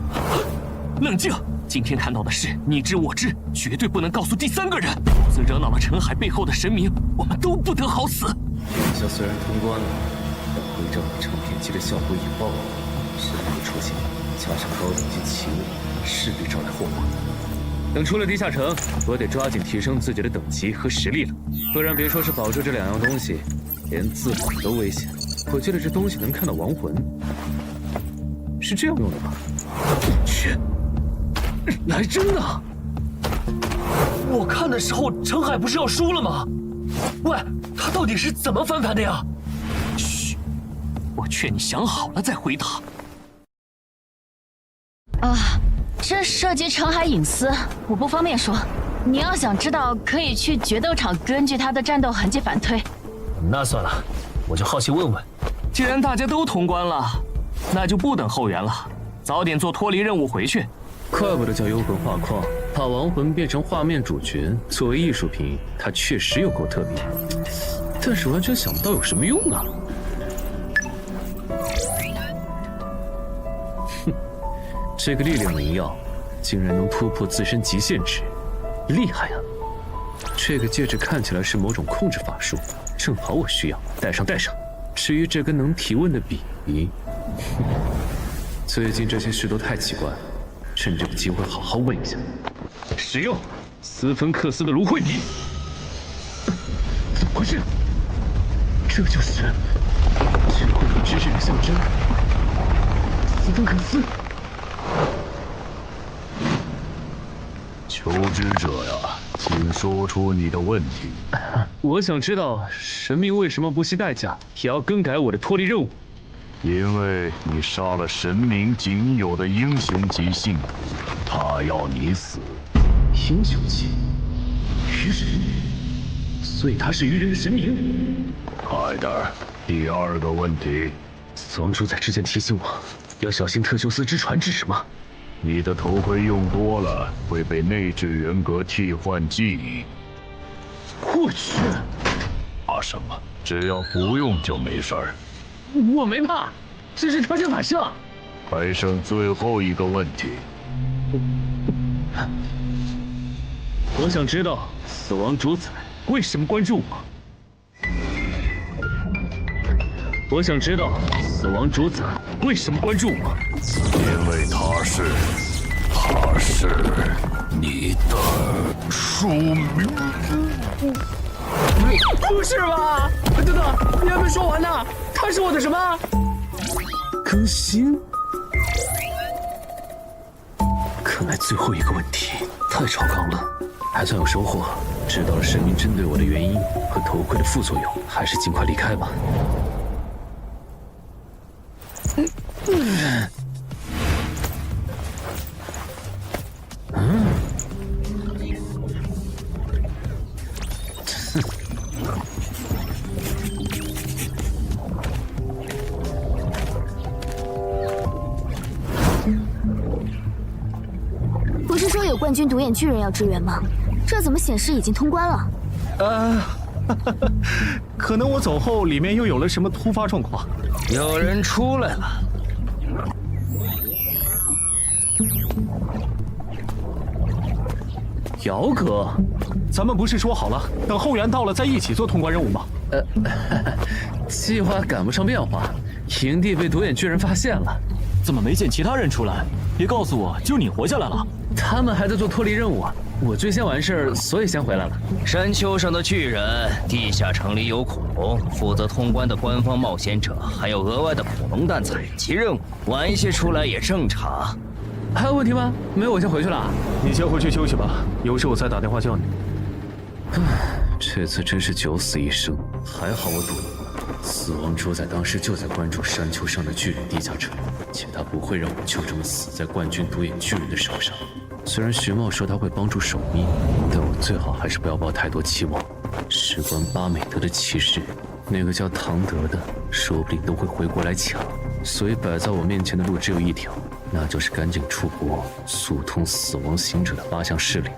冷静！今天看到的事你知我知，绝对不能告诉第三个人，否则惹恼了陈海背后的神明，我们都不得好死。元宵虽然通关了，但徽章和唱片机的效果已爆了，神明的出现加上高等级奇物，势必招来祸患。等出了地下城，我得抓紧提升自己的等级和实力了，不然别说是保住这2样东西，连自保都危险。我记得这东西能看到亡魂，是这样用的吗？去，来真的！我看的时候，陈海不是要输了吗？喂，他到底是怎么翻盘的呀？嘘，我劝你想好了再回答。这涉及陈海隐私，我不方便说。你要想知道，可以去决斗场根据他的战斗痕迹反推。那算了，我就好奇问问。既然大家都通关了，那就不等后援了，早点做脱离任务回去。怪不得叫幽魂画框，把亡魂变成画面主角，作为艺术品，它确实有够特别，但是完全想不到有什么用啊！哼，这个力量灵药竟然能突破自身极限值，厉害啊！这个戒指看起来是某种控制法术，正好我需要，戴上。至于这根能提问的笔，最近这些事都太奇怪了。趁这个机会好好问一下。使用斯芬克斯的芦荟笔。怎么回事？这就是智慧与知识的象征。斯芬克斯。求知者呀，请说出你的问题。我想知道神明为什么不惜代价也要更改我的脱离任务。因为你杀了神明仅有的英雄级信徒，他要你死。英雄级？鱼人？所以他是鱼人的神明？快点儿，第2个问题。死亡主宰之前提醒我，要小心特修斯之船是什么？你的头盔用多了会被内置人格替换记忆。我去！怕什么？只要不用就没事儿。我没怕，这是穿枪反射。还剩最后一个问题。我想知道死亡主宰为什么关注我。我想知道死亡主宰为什么关注我。因为他是你的署名。不是吧？等等，你还没说完呢。他是我的什么？更新？看来最后一个问题太超纲了，还算有收获。知道了神明针对我的原因和头盔的副作用，还是尽快离开吧。不是说有冠军独眼巨人要支援吗？这怎么显示已经通关了？可能我走后，里面又有了什么突发状况。有人出来了。姚哥，咱们不是说好了，等后援到了再一起做通关任务吗？计划赶不上变化，营地被独眼巨人发现了。怎么没见其他人出来？别告诉我，就你活下来了。他们还在做脱离任务啊！我最先完事儿，所以先回来了。山丘上的巨人，地下城里有恐龙，负责通关的官方冒险者，还有额外的恐龙蛋采集任务，晚一些出来也正常。还有问题吗？没有，我先回去了。你先回去休息吧，有事我再打电话叫你。这次真是九死一生，还好我赌了。死亡主宰当时就在关注山丘上的巨人地下城，且他不会让我就这么死在冠军独眼巨人的手上。虽然徐茂说他会帮助守密，但我最好还是不要抱太多期望。事关巴美德的骑士，那个叫唐德的，说不定都会回国来抢。所以摆在我面前的路只有一条，那就是赶紧出国，速通死亡行者的8项势力。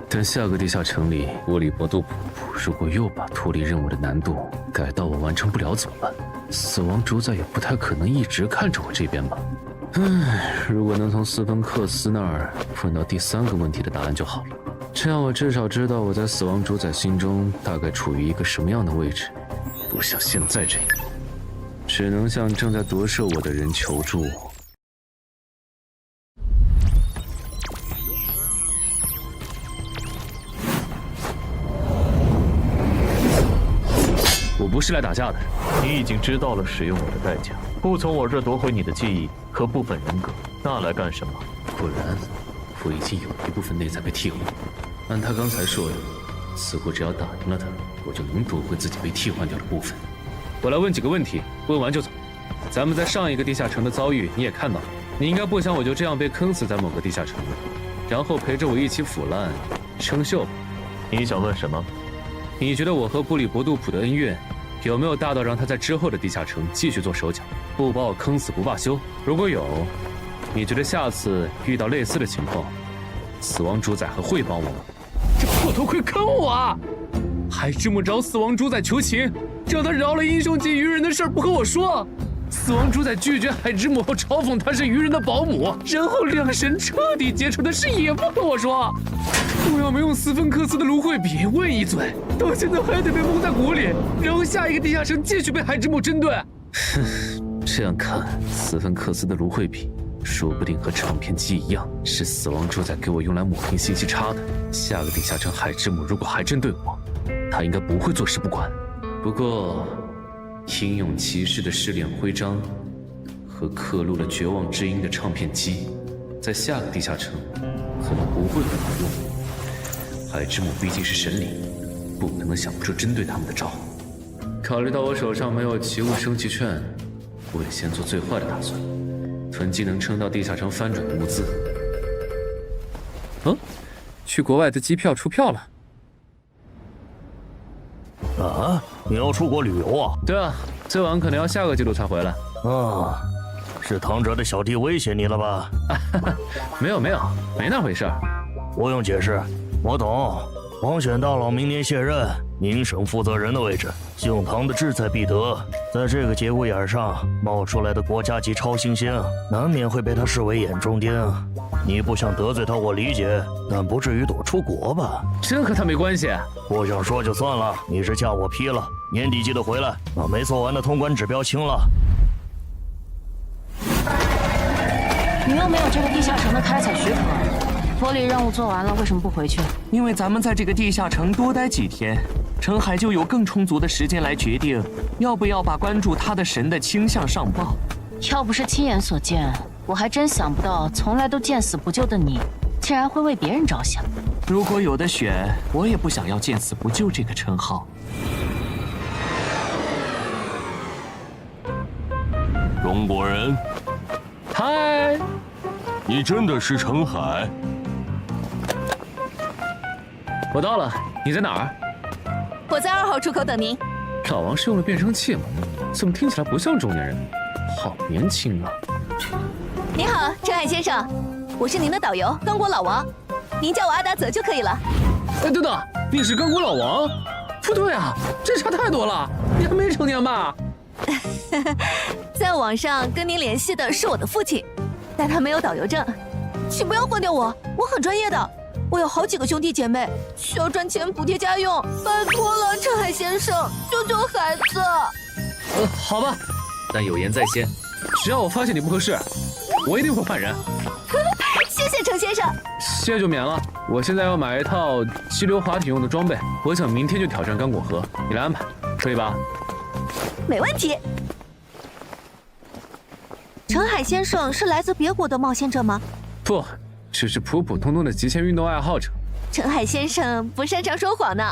但下个地下城里，乌里伯杜普如果又把脱离任务的难度改到我完成不了怎么办？死亡主宰也不太可能一直看着我这边吧。如果能从斯芬克斯那儿问到第3个问题的答案就好了，这样我至少知道我在死亡主宰心中大概处于一个什么样的位置，不像现在这样，只能向正在夺舍我的人求助。我不是来打架的，你已经知道了使用我的代价，不从我这夺回你的记忆和部分人格，那来干什么？果然，我已经有一部分内在被替换。按他刚才说的，似乎只要打赢了他，我就能夺回自己被替换掉的部分。我来问几个问题，问完就走。咱们在上一个地下城的遭遇你也看到了，你应该不想我就这样被坑死在某个地下城了，然后陪着我一起腐烂生锈吧？你想问什么？你觉得我和布里伯杜普的恩怨有没有大到让他在之后的地下城继续做手脚，不把我坑死不罢休？如果有，你觉得下次遇到类似的情况，死亡主宰还会帮我吗？这破头盔坑我啊！海之母找死亡主宰求情，让他饶了英雄级鱼人的事儿不和我说。死亡主宰拒绝海之母后嘲讽他是鱼人的保姆，然后两神彻底结仇的事也不和我说。我要没用斯芬克斯的芦荟笔问一嘴，到现在还得被蒙在鼓里，然后下一个地下城继续被海之母针对。这样看，斯芬克斯的芦荟笔说不定和唱片机一样，是死亡主宰给我用来抹平信息差的。下个地下城海之母如果还针对我，他应该不会坐视不管。不过，英勇骑士的试炼徽章和刻录了绝望之音的唱片机，在下个地下城可能不会很好用。海之母毕竟是神灵，不可能想不出针对他们的招。考虑到我手上没有奇物升级券，我也先做最坏的打算，囤积能撑到地下城翻转的物资。去国外的机票出票了。啊，你要出国旅游啊？对啊，最晚可能要下个季度才回来。啊，是唐哲的小弟威胁你了吧？没有，没那回事儿。不用解释，我懂。王选大佬明年卸任，宁省负责人的位置，姓唐的志在必得。在这个节骨眼上冒出来的国家级超新星，难免会被他视为眼中钉。你不想得罪他，我理解，但不至于躲出国吧？真和他没关系。不想说就算了，你是假我批了，年底记得回来，把没做完的通关指标清了。你又没有这个地下城的开采许可，佛里任务做完了，为什么不回去？因为咱们在这个地下城多待几天，陈海就有更充足的时间来决定要不要把关注他的神的倾向上报。要不是亲眼所见，我还真想不到从来都见死不救的你，竟然会为别人着想。如果有的选，我也不想要见死不救这个称号。中国人，嗨，你真的是陈海？我到了，你在哪儿？我在2号出口等您。老王是用了变声器吗？怎么听起来不像中年人？好年轻啊！你好，陈海先生，我是您的导游刚果老王，您叫我阿达泽就可以了。哎，等等，你是刚果老王？不对啊，这差太多了，你还没成年吧？在网上跟您联系的是我的父亲，但他没有导游证，请不要换掉我，我很专业的。我有好几个兄弟姐妹，需要赚钱补贴家用，拜托了，陈海先生，救救孩子。好吧，但有言在先，只要我发现你不合适，我一定会换人。谢谢陈先生。谢就免了，我现在要买一套激流滑艇用的装备，我想明天就挑战刚果河，你来安排，可以吧？没问题。陈海先生是来自别国的冒险者吗？不，只是普普通通的极限运动爱好者。陈海先生不擅长说谎呢。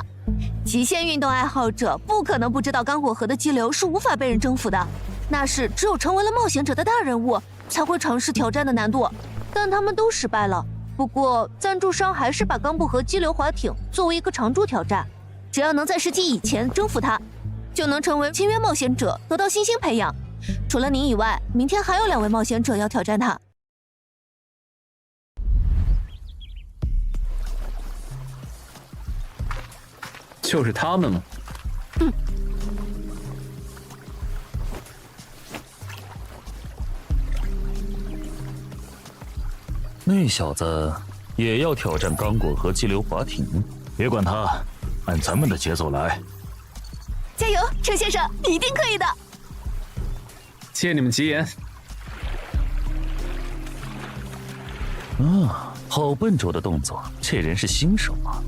极限运动爱好者不可能不知道刚果河的激流是无法被人征服的，那是只有成为了冒险者的大人物才会尝试挑战的难度，但他们都失败了。不过赞助商还是把刚果河激流滑艇作为一个常驻挑战，只要能在10期以前征服它，就能成为签约冒险者，得到新星培养。除了您以外，明天还有2位冒险者要挑战它。就是他们吗？那小子也要挑战刚果和激流滑艇，别管他，按咱们的节奏来。加油，程先生，你一定可以的。谢你们吉言。好笨拙的动作，这人是新手啊。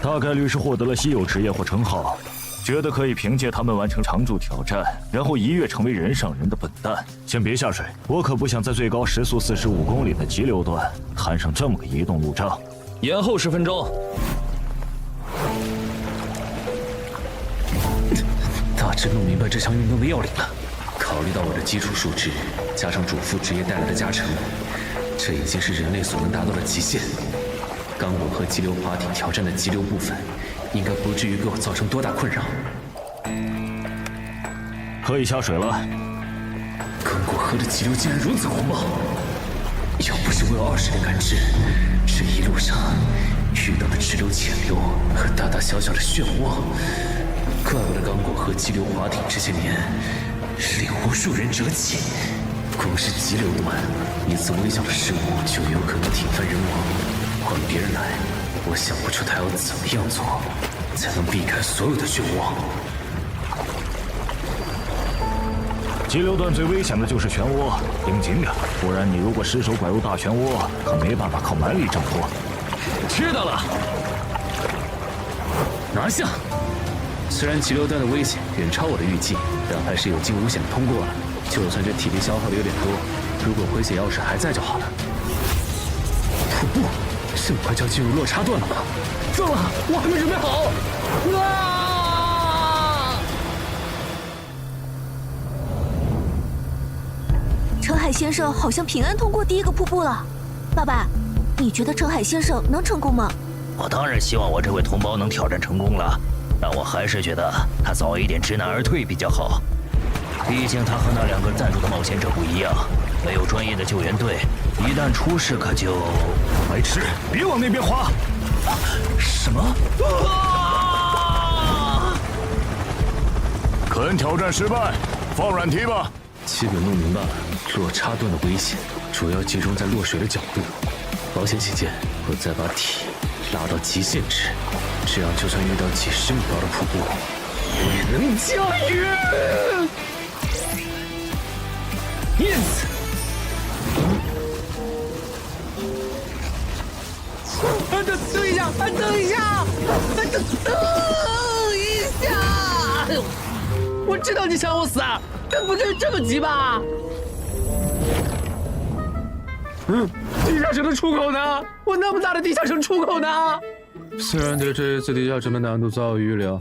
大概率是获得了稀有职业或称号，觉得可以凭借他们完成常驻挑战，然后一跃成为人上人的笨蛋。先别下水，我可不想在最高时速45公里的急流段摊上这么个移动路障。延后10分钟。大致弄明白这项运动的要领了。考虑到我的基础数值，加上主副职业带来的加成，这已经是人类所能达到的极限。刚果和激流滑艇挑战的激流部分，应该不至于给我造成多大困扰。可以下水了。刚果河的激流竟然如此火爆，要不是我有20连感知，这一路上遇到的支流、浅流和大大小小的漩涡，怪不得刚果河激流滑艇这些年令无数人折戟。光是激流段，一次微小的失误就有可能体翻人亡。换别人来，我想不出他要怎么样做，才能避开所有的漩涡。激流段最危险的就是漩涡，盯紧点，不然你如果失手拐入大漩涡，可没办法靠蛮力挣脱。知道了，拿下。虽然激流段的危险远超我的预计，但还是有惊无险的通过了。就算这体力消耗的有点多，如果回血钥匙还在就好了。瀑布，这么快就要进入落差段了吗？糟了，我还没准备好！程海先生好像平安通过第一个瀑布了。爸爸，你觉得程海先生能成功吗？我当然希望我这位同胞能挑战成功了，但我还是觉得他早一点知难而退比较好。毕竟他和那2个赞助的冒险者不一样，没有专业的救援队，一旦出事可就……白痴，别往那边滑！什么？肯挑战失败，放软蹄吧。基本弄明白了，落差段的危险主要集中在落水的角度。保险起见，我再把体拉到极限值，这样就算遇到几10米高的瀑布，也能驾驭。Yes。等一下，等一下，等一下！我知道你想我死，但不至于这么急吧？地下城的出口呢？我那么大的地下城出口呢？虽然对这一次地下城的难度早有预料，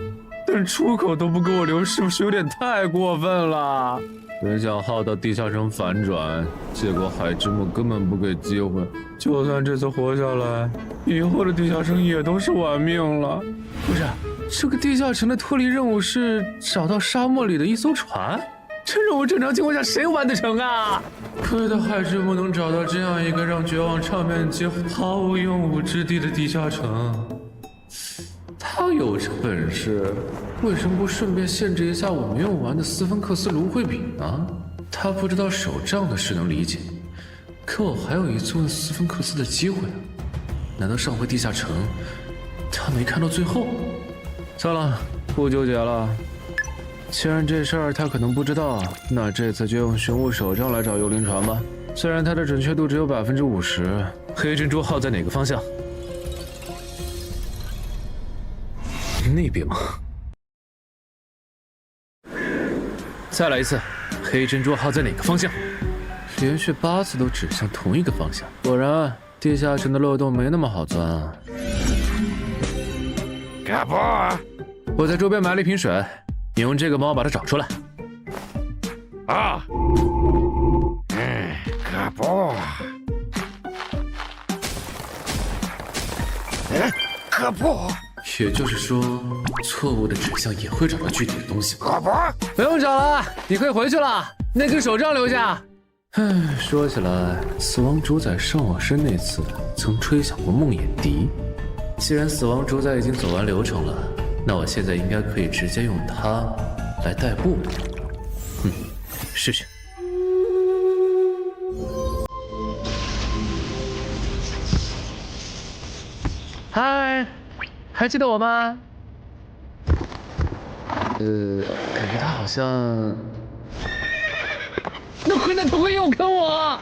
但出口都不给我留，是不是有点太过分了？本想耗到地下城反转，结果海之木根本不给机会。就算这次活下来，以后的地下城也都是玩命了。不是，这个地下城的脱离任务是找到沙漠里的一艘船，这任务正常情况下谁完得成啊？亏得海之木能找到这样一个让绝望唱片机毫无用武之地的地下城。他有这本事，为什么不顺便限制一下我没用完的斯芬克斯芦荟笔呢？他不知道手账的事能理解，可我还有一次问斯芬克斯的机会啊！难道上回地下城他没看到最后？算了，不纠结了。既然这事儿他可能不知道，那这次就用寻物手账来找幽灵船吧。虽然它的准确度只有50%。黑珍珠号在哪个方向？那边吗？再来一次，黑珍珠号在哪个方向？连续8次都指向同一个方向，果然地下城的漏洞没那么好钻啊！卡波，我在周边埋了一瓶水，你用这个帮我把它找出来。啊，卡波，卡波。也就是说，错误的指向也会找到具体的东西吗？卡波，不用找了，你可以回去了。那根手杖留下。说起来，死亡主宰上我身那次曾吹响过梦魇笛。既然死亡主宰已经走完流程了，那我现在应该可以直接用它来代步。试试。嗨，还记得我吗？感觉他好像……那混蛋头盔又坑我！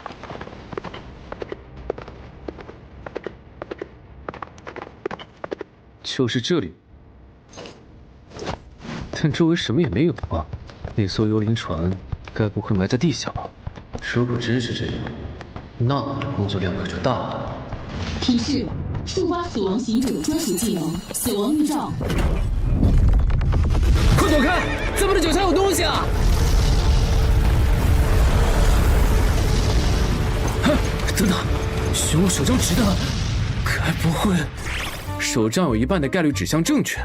就是这里，但周围什么也没有啊。那艘幽灵船该不会埋在地下吧？如果真是这样，那我的工作量可就大了。提示：触发死亡行者专属技能“死亡预兆”。快躲开！咱们的脚下有东西啊！等等，玄武手杖值的，该不会手杖有一半的概率指向正确，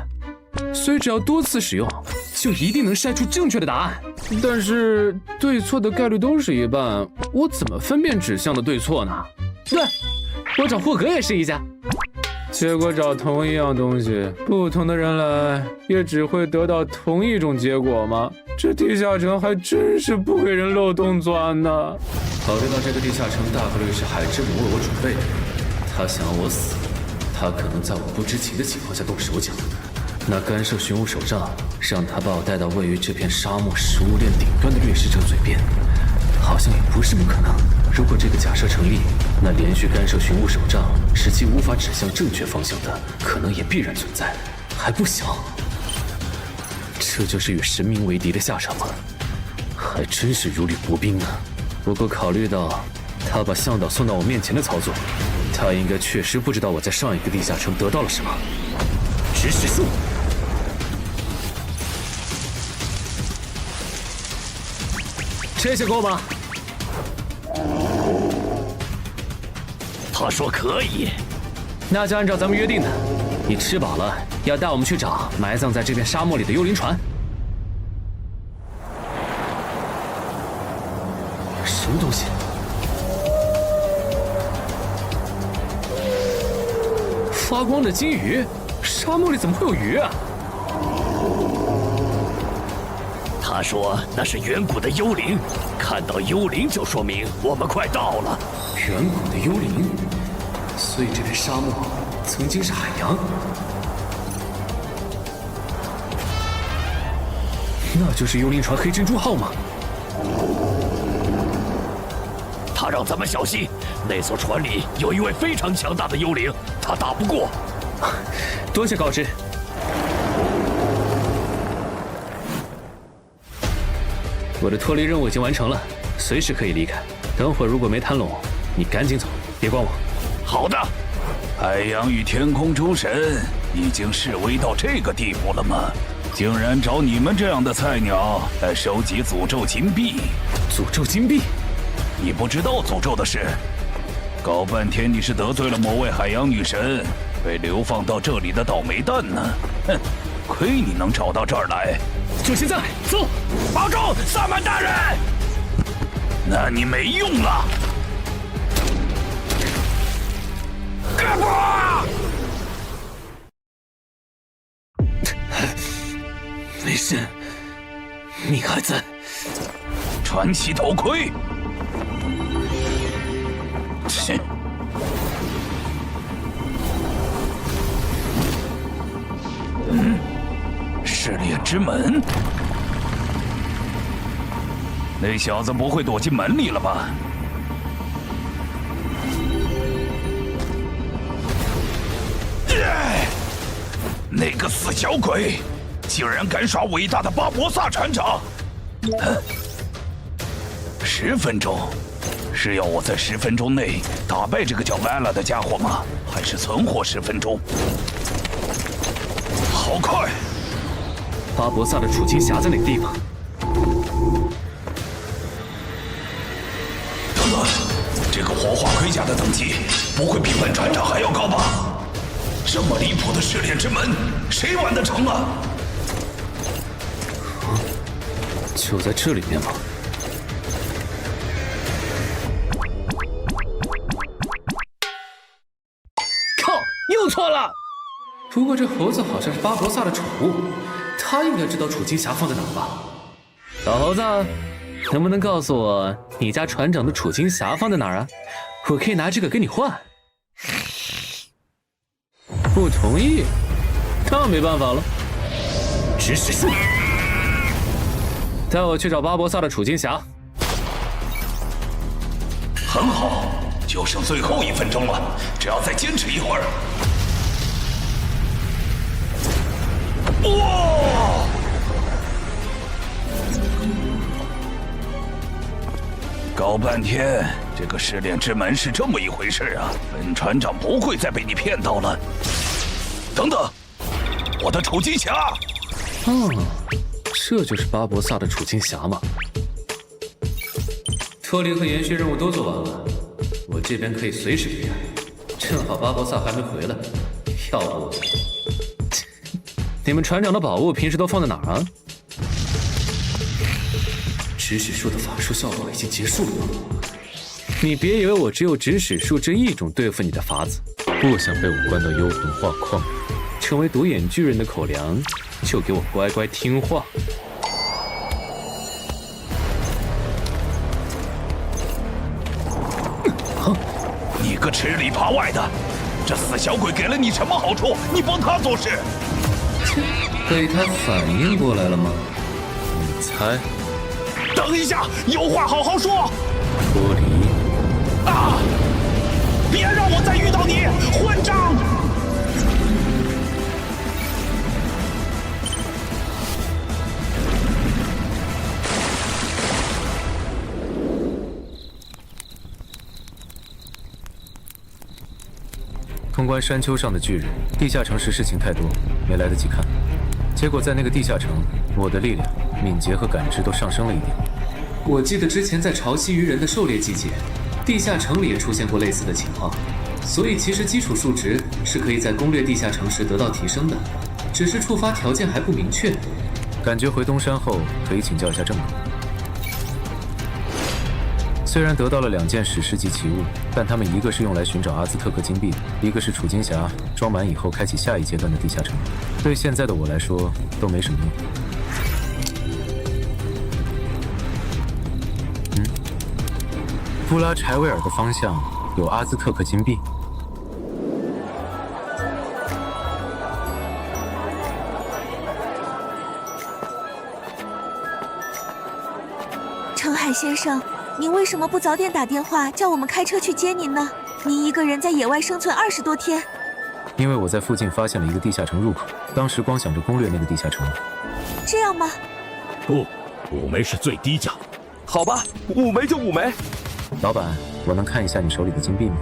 所以只要多次使用，就一定能筛出正确的答案。但是对错的概率都是一半，我怎么分辨指向的对错呢？对，我找霍格也试一下。结果找同一样东西，不同的人来，也只会得到同一种结果吗？这地下城还真是不给人漏洞钻呢。考虑到这个地下城大概率是海之母为我准备的，他想要我死，他可能在我不知情的情况下动手脚。那干涉寻物手杖，让他把我带到位于这片沙漠食物链顶端的掠食者嘴边，好像也不是不可能。如果这个假设成立，那连续干涉寻物手杖使其无法指向正确方向的可能也必然存在，还不小。这就是与神明为敌的下场吗？还真是如履薄冰呢。不过考虑到他把向导送到我面前的操作，他应该确实不知道我在上一个地下城得到了什么。指使术，这些够吗？他说可以，那就按照咱们约定的，你吃饱了要带我们去找埋葬在这片沙漠里的幽灵船。什么东西？发光的金鱼？沙漠里怎么会有鱼啊？他说那是远古的幽灵，看到幽灵就说明我们快到了。远古的幽灵，所以这片沙漠曾经是海洋。那就是幽灵船黑珍珠号吗？他让咱们小心，那艘船里有一位非常强大的幽灵，他打不过。多谢告知。我的脱离任务已经完成了，随时可以离开。等会儿如果没谈拢，你赶紧走，别管我。好的。海洋与天空诸神已经示威到这个地步了吗？竟然找你们这样的菜鸟来收集诅咒金币！诅咒金币？你不知道诅咒的事？搞半天你是得罪了某位海洋女神，被流放到这里的倒霉蛋呢！哼，亏你能找到这儿来！就现在，走！保重，萨满大人！那你没用了！干不！没事，命还在。传奇头盔。切！试炼之门？那小子不会躲进门里了吧？那个死小鬼，竟然敢耍伟大的巴博萨船长！10分钟，是要我在10分钟内打败这个叫莱拉的家伙吗？还是存活10分钟？好快！巴博萨的储金匣在哪个地方？这个火化盔甲的等级不会比本船长还要高吧？这么离谱的试炼之门，谁完得成啊？就在这里面吗？靠，又错了！不过这猴子好像是巴博萨的宠物，他应该知道储金匣放在哪吧？小猴子，能不能告诉我你家船长的储金匣放在哪儿啊？我可以拿这个跟你换。不同意，那没办法了。指使术，带我去找巴博萨的处境匣。很好，就剩最后1分钟了，只要再坚持一会儿。哇！搞半天，这个试炼之门是这么一回事啊！本船长不会再被你骗到了。等等，我的处境匣。这就是巴博萨的处境匣吗？脱离和延续任务都做完了，我这边可以随时备案。正好巴博萨还没回来，要不……你们船长的宝物平时都放在哪儿啊？指使术的法术效果已经结束了。你别以为我只有指使术这一种对付你的法子，不想被我关到幽魂画框，成为独眼巨人的口粮，就给我乖乖听话。你个吃里扒外的，这死小鬼给了你什么好处？你帮他做事。被他反应过来了吗？你猜？等一下，有话好好说。脱离。啊！别让我再遇到你，混账！通关山丘上的巨人，地下城时事情太多，没来得及看。结果在那个地下城，我的力量、敏捷和感知都上升了一点。我记得之前在潮汐鱼人的狩猎季节，地下城里也出现过类似的情况，所以其实基础数值是可以在攻略地下城时得到提升的，只是触发条件还不明确。感觉回东山后可以请教一下郑总。虽然得到了2件史诗级奇物，但他们一个是用来寻找阿兹特克金币的，一个是储金匣，装满以后开启下一阶段的地下城。对现在的我来说都没什么用。布拉柴维尔的方向有阿兹特克金币。程海先生，您为什么不早点打电话叫我们开车去接您呢？您一个人在野外生存20多天。因为我在附近发现了一个地下城入口，当时光想着攻略那个地下城。这样吗？不，5枚是最低价。好吧，5枚就5枚。老板，我能看一下你手里的金币吗？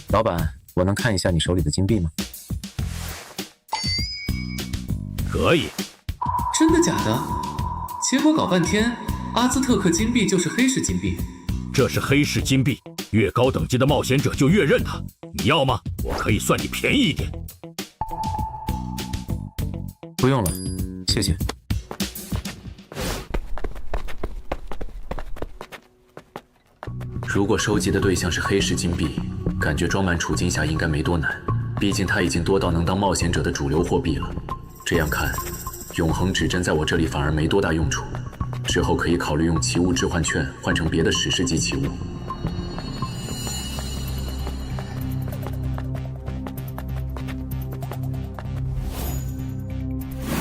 老板，我能看一下你手里的金币吗？可以。真的假的？结果搞半天，阿兹特克金币就是黑市金币。这是黑市金币，越高等级的冒险者就越认它。你要吗？我可以算你便宜一点。不用了，谢谢。如果收集的对象是黑市金币，感觉装满储金匣应该没多难，毕竟它已经多到能当冒险者的主流货币了。这样看，永恒指针在我这里反而没多大用处，之后可以考虑用奇物置换券换成别的史诗级奇物。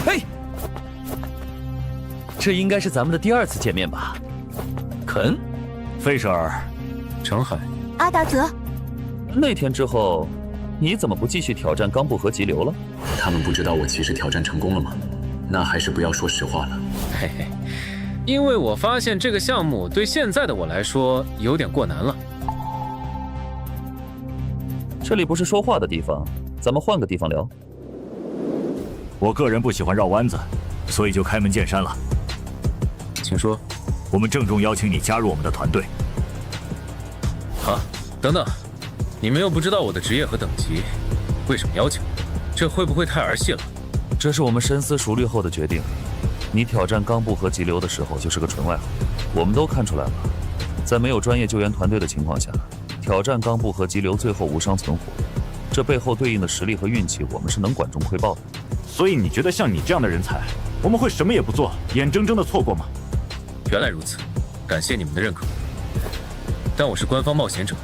嘿，这应该是咱们的第2次见面吧？肯，费舍尔，程海，阿达泽。那天之后，你怎么不继续挑战冈部和急流了？他们不知道我其实挑战成功了吗？那还是不要说实话了。嘿嘿，因为我发现这个项目对现在的我来说有点过难了。这里不是说话的地方，咱们换个地方聊。我个人不喜欢绕弯子，所以就开门见山了。请说。我们郑重邀请你加入我们的团队。啊，等等，你们又不知道我的职业和等级，为什么邀请？这会不会太儿戏了？这是我们深思熟虑后的决定。你挑战冈部和急流的时候就是个纯外行，我们都看出来了。在没有专业救援团队的情况下，挑战冈部和急流最后无伤存活，这背后对应的实力和运气，我们是能管中窥豹的。所以你觉得像你这样的人才，我们会什么也不做，眼睁睁的错过吗？原来如此，感谢你们的认可。但我是官方冒险者，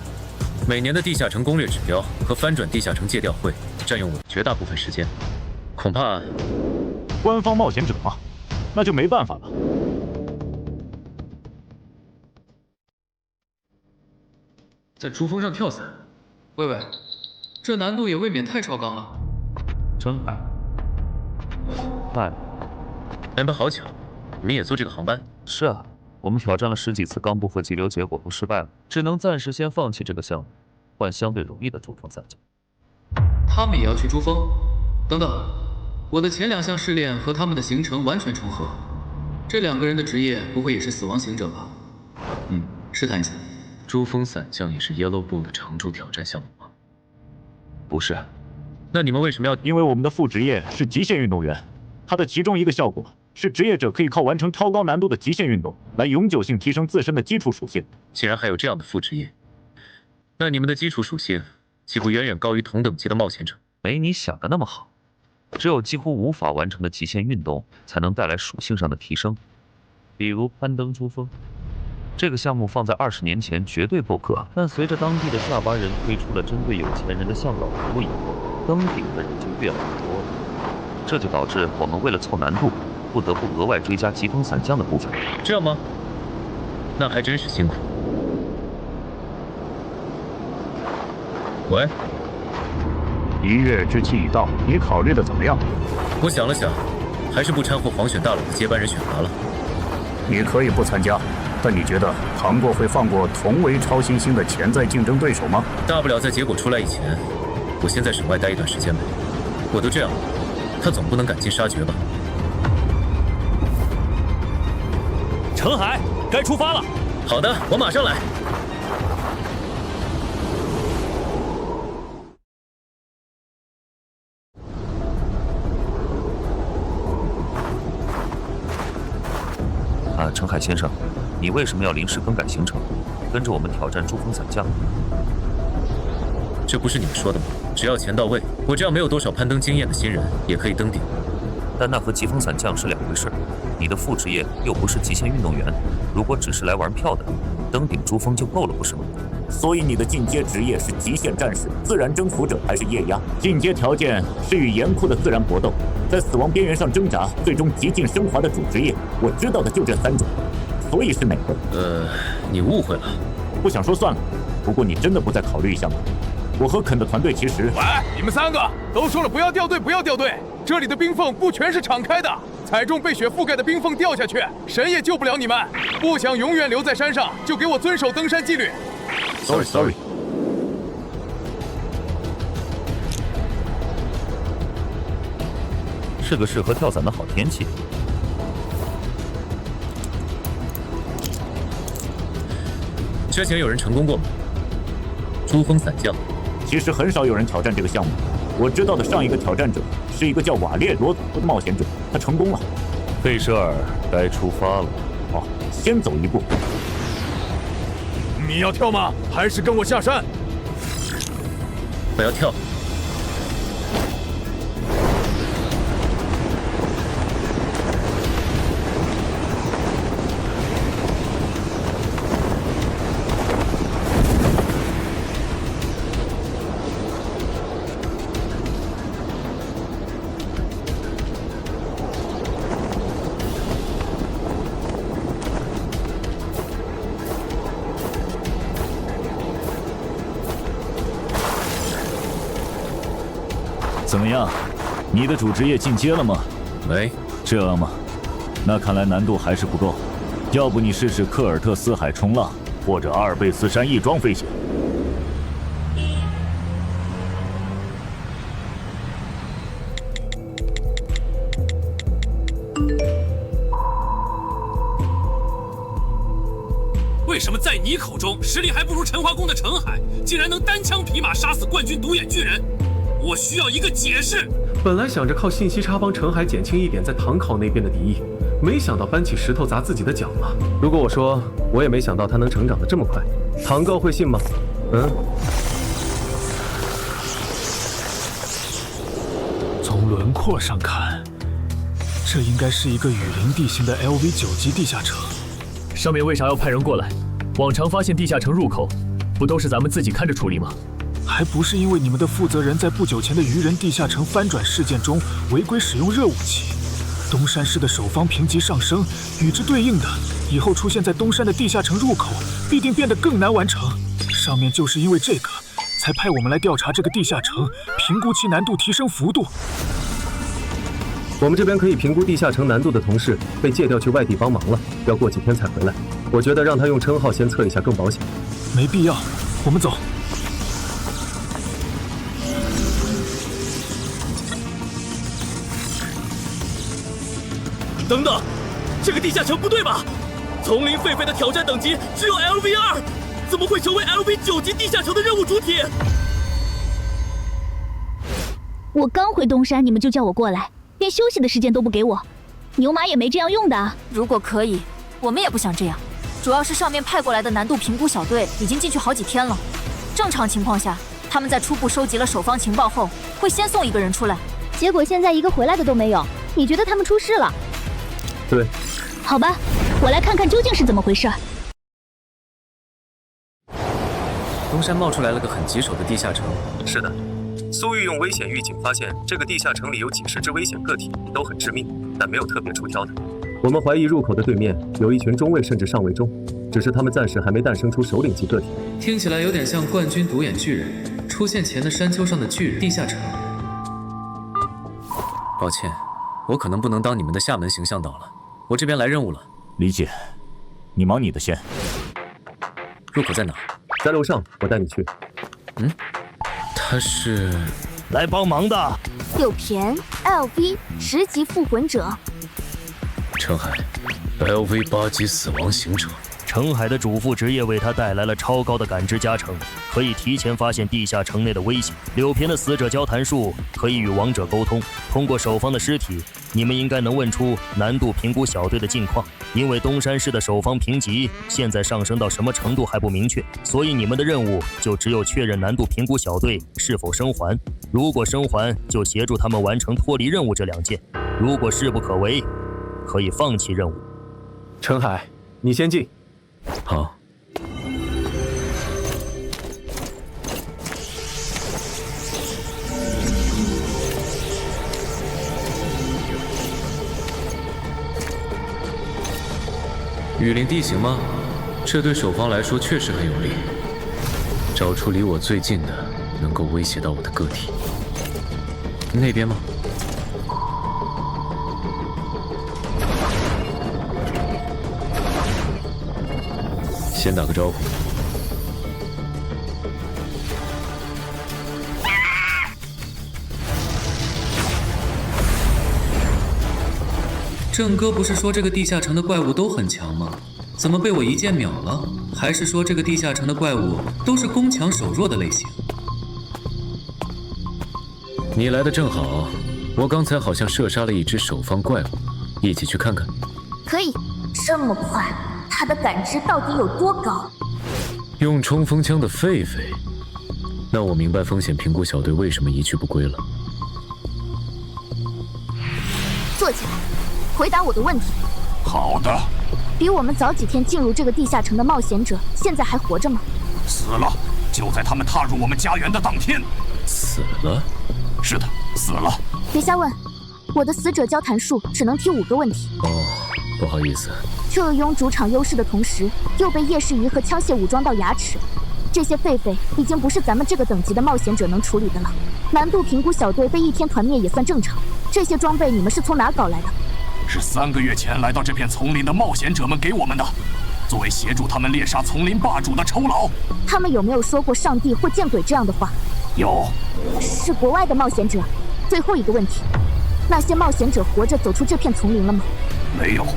每年的地下城攻略指标和翻转地下城借调会占用我绝大部分时间，恐怕……官方冒险者嘛，那就没办法了。在珠峰上跳伞，喂，这难度也未免太超纲了。真爱，嗨，你们好巧，你们也坐这个航班？是啊，我们挑战了10几次钢部和急流，结果都失败了，只能暂时先放弃这个项目，换相对容易的珠峰伞降。他们也要去珠峰？等等，我的前2项试炼和他们的行程完全重合，这2个人的职业不会也是死亡行者吧？试探一下。珠峰伞降也是 Yellow Bull 的常驻挑战项目吗？不是。那你们为什么要？因为我们的副职业是极限运动员，它的其中一个效果是职业者可以靠完成超高难度的极限运动来永久性提升自身的基础属性。竟然还有这样的副职业，那你们的基础属性几乎远远高于同等级的冒险者。没你想的那么好，只有几乎无法完成的极限运动才能带来属性上的提升，比如攀登珠峰。这个项目放在20年前绝对够格，但随着当地的下巴人推出了针对有钱人的向导服务以后，登顶的人就越来越多了。这就导致我们为了凑难度，不得不额外追加疾风伞降的部分。这样吗？那还真是辛苦。喂，1月之期已到，你考虑的怎么样？我想了想，还是不掺和黄选大佬的接班人选拔了。你可以不参加。但你觉得唐国会放过同为超新星的潜在竞争对手吗？大不了在结果出来以前，我先在省外待一段时间呗。我都这样了，他总不能赶尽杀绝吧？陈海，该出发了。好的，我马上来。陈海先生，你为什么要临时更改行程，跟着我们挑战珠峰伞降？这不是你们说的吗？只要钱到位，我这样没有多少攀登经验的新人也可以登顶。但那和疾风伞降是2回事。你的副职业又不是极限运动员，如果只是来玩票的，登顶珠峰就够了，不是吗？所以你的进阶职业是极限战士、自然征服者还是液压？进阶条件是与严酷的自然搏斗，在死亡边缘上挣扎，最终极尽升华的主职业。我知道的就这3种，所以是哪个？你误会了。不想说算了。不过你真的不再考虑一下吗？我和肯的团队其实……喂，你们3个都说了不要掉队，不要掉队。这里的冰缝不全是敞开的，踩中被雪覆盖的冰缝掉下去，谁也救不了你们。不想永远留在山上，就给我遵守登山纪律。Sorry。是个适合跳伞的好天气。之前有人成功过吗？珠峰伞降，其实很少有人挑战这个项目。我知道的上一个挑战者是一个叫瓦列罗的冒险者，他成功了。费舍尔，该出发了。好，先走一步。你要跳吗？还是跟我下山？我要跳。怎么样，你的主职业进阶了吗？没。这样吗？那看来难度还是不够。要不你试试科尔特斯海冲浪，或者阿尔卑斯山翼装飞行。为什么在你口中实力还不如陈华宫的陈海，竟然能单枪匹马杀死冠军独眼巨人？我需要一个解释。本来想着靠信息差帮陈海减轻一点在唐考那边的敌意，没想到搬起石头砸自己的脚了。如果我说我也没想到他能成长得这么快，唐高会信吗？从轮廓上看，这应该是一个雨林地形的 LV9级地下城。上面为啥要派人过来？往常发现地下城入口，不都是咱们自己看着处理吗？还不是因为你们的负责人在不久前的愚人地下城翻转事件中违规使用热武器，东山市的守方评级上升，与之对应的，以后出现在东山的地下城入口必定变得更难完成。上面就是因为这个，才派我们来调查这个地下城，评估其难度提升幅度。我们这边可以评估地下城难度的同事被借调去外地帮忙了，要过几天才回来。我觉得让他用称号先测一下更保险。没必要，我们走。等等，这个地下城不对吧？丛林狒狒的挑战等级只有 LV2，怎么会成为 LV9级地下城的任务主体？我刚回东山，你们就叫我过来，连休息的时间都不给我。牛马也没这样用的。如果可以，我们也不想这样。主要是上面派过来的难度评估小队已经进去好几天了。正常情况下，他们在初步收集了守方情报后，会先送一个人出来。结果现在一个回来的都没有，你觉得他们出事了？对。好吧，我来看看究竟是怎么回事。东山冒出来了个很棘手的地下城。是的。苏玉用危险预警发现，这个地下城里有几十只危险个体，都很致命，但没有特别出挑的。我们怀疑入口的对面有一群中尉甚至上尉中，只是他们暂时还没诞生出首领级个体。听起来有点像冠军独眼巨人出现前的山丘上的巨人地下城。抱歉，我可能不能当你们的厦门形象岛了，我这边来任务了。理解，你忙你的先。入口在哪？在楼上，我带你去。他是来帮忙的。柳田 LV 10级复魂者。程海 LV 8级死亡行者。程海的主副职业为他带来了超高的感知加成，可以提前发现地下城内的危险。柳田的死者交谈术可以与亡者沟通，通过守方的尸体，你们应该能问出难度评估小队的近况。因为东山市的守方评级现在上升到什么程度还不明确，所以你们的任务就只有确认难度评估小队是否生还。如果生还，就协助他们完成脱离任务这2件；如果势不可为，可以放弃任务。程海，你先进。好。雨林地形吗？这对守方来说确实很有利。找出离我最近的能够威胁到我的个体。那边吗？先打个招呼。郑哥不是说这个地下城的怪物都很强吗？怎么被我一剑秒了？还是说这个地下城的怪物都是攻强守弱的类型？你来的正好，我刚才好像射杀了一只守方怪物，一起去看看。可以，这么快，他的感知到底有多高？用冲锋枪的狒狒，那我明白风险评估小队为什么一去不归了。坐起来，回答我的问题。好的。比我们早几天进入这个地下城的冒险者，现在还活着吗？死了，就在他们踏入我们家园的当天。死了？是的，死了。别瞎问，我的死者交谈术只能提5个问题。哦，不好意思。trợ拥主场优势的同时，又被夜视仪和枪械武装到牙齿，这些狒狒已经不是咱们这个等级的冒险者能处理的了。难度评估小队被1天团灭也算正常。这些装备你们是从哪搞来的？是3个月前来到这片丛林的冒险者们给我们的，作为协助他们猎杀丛林霸主的酬劳。他们有没有说过上帝或见鬼这样的话？有。是国外的冒险者。最后一个问题，那些冒险者活着走出这片丛林了吗？没有，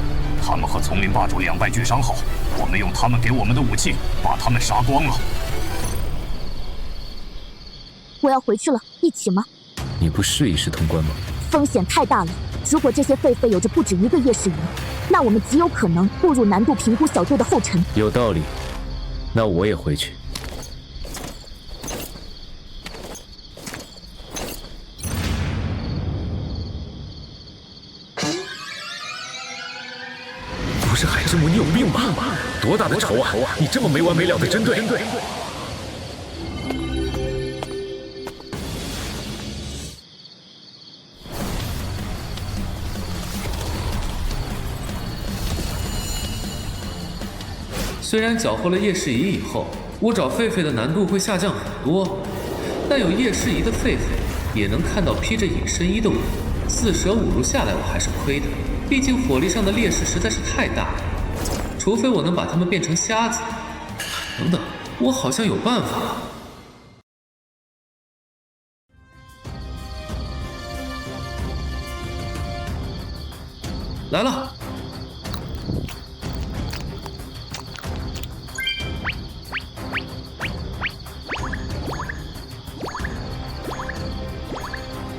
他们和丛林霸主两败俱伤后，我们用他们给我们的武器把他们杀光了。我要回去了，一起吗？你不试一试通关吗？风险太大了。如果这些狒狒有着不止1个夜视仪，那我们极有可能步入难度评估小队的后尘。有道理，那我也回去。不是海之母，你有病吧？多大的仇啊！你这么没完没了的针对。虽然缴获了夜视仪以后，我找狒狒的难度会下降很多，但有夜视仪的狒狒也能看到披着隐身衣的我。4舍5入下来，我还是亏的，毕竟火力上的劣势实在是太大了。除非我能把他们变成瞎子。等等，我好像有办法。来了。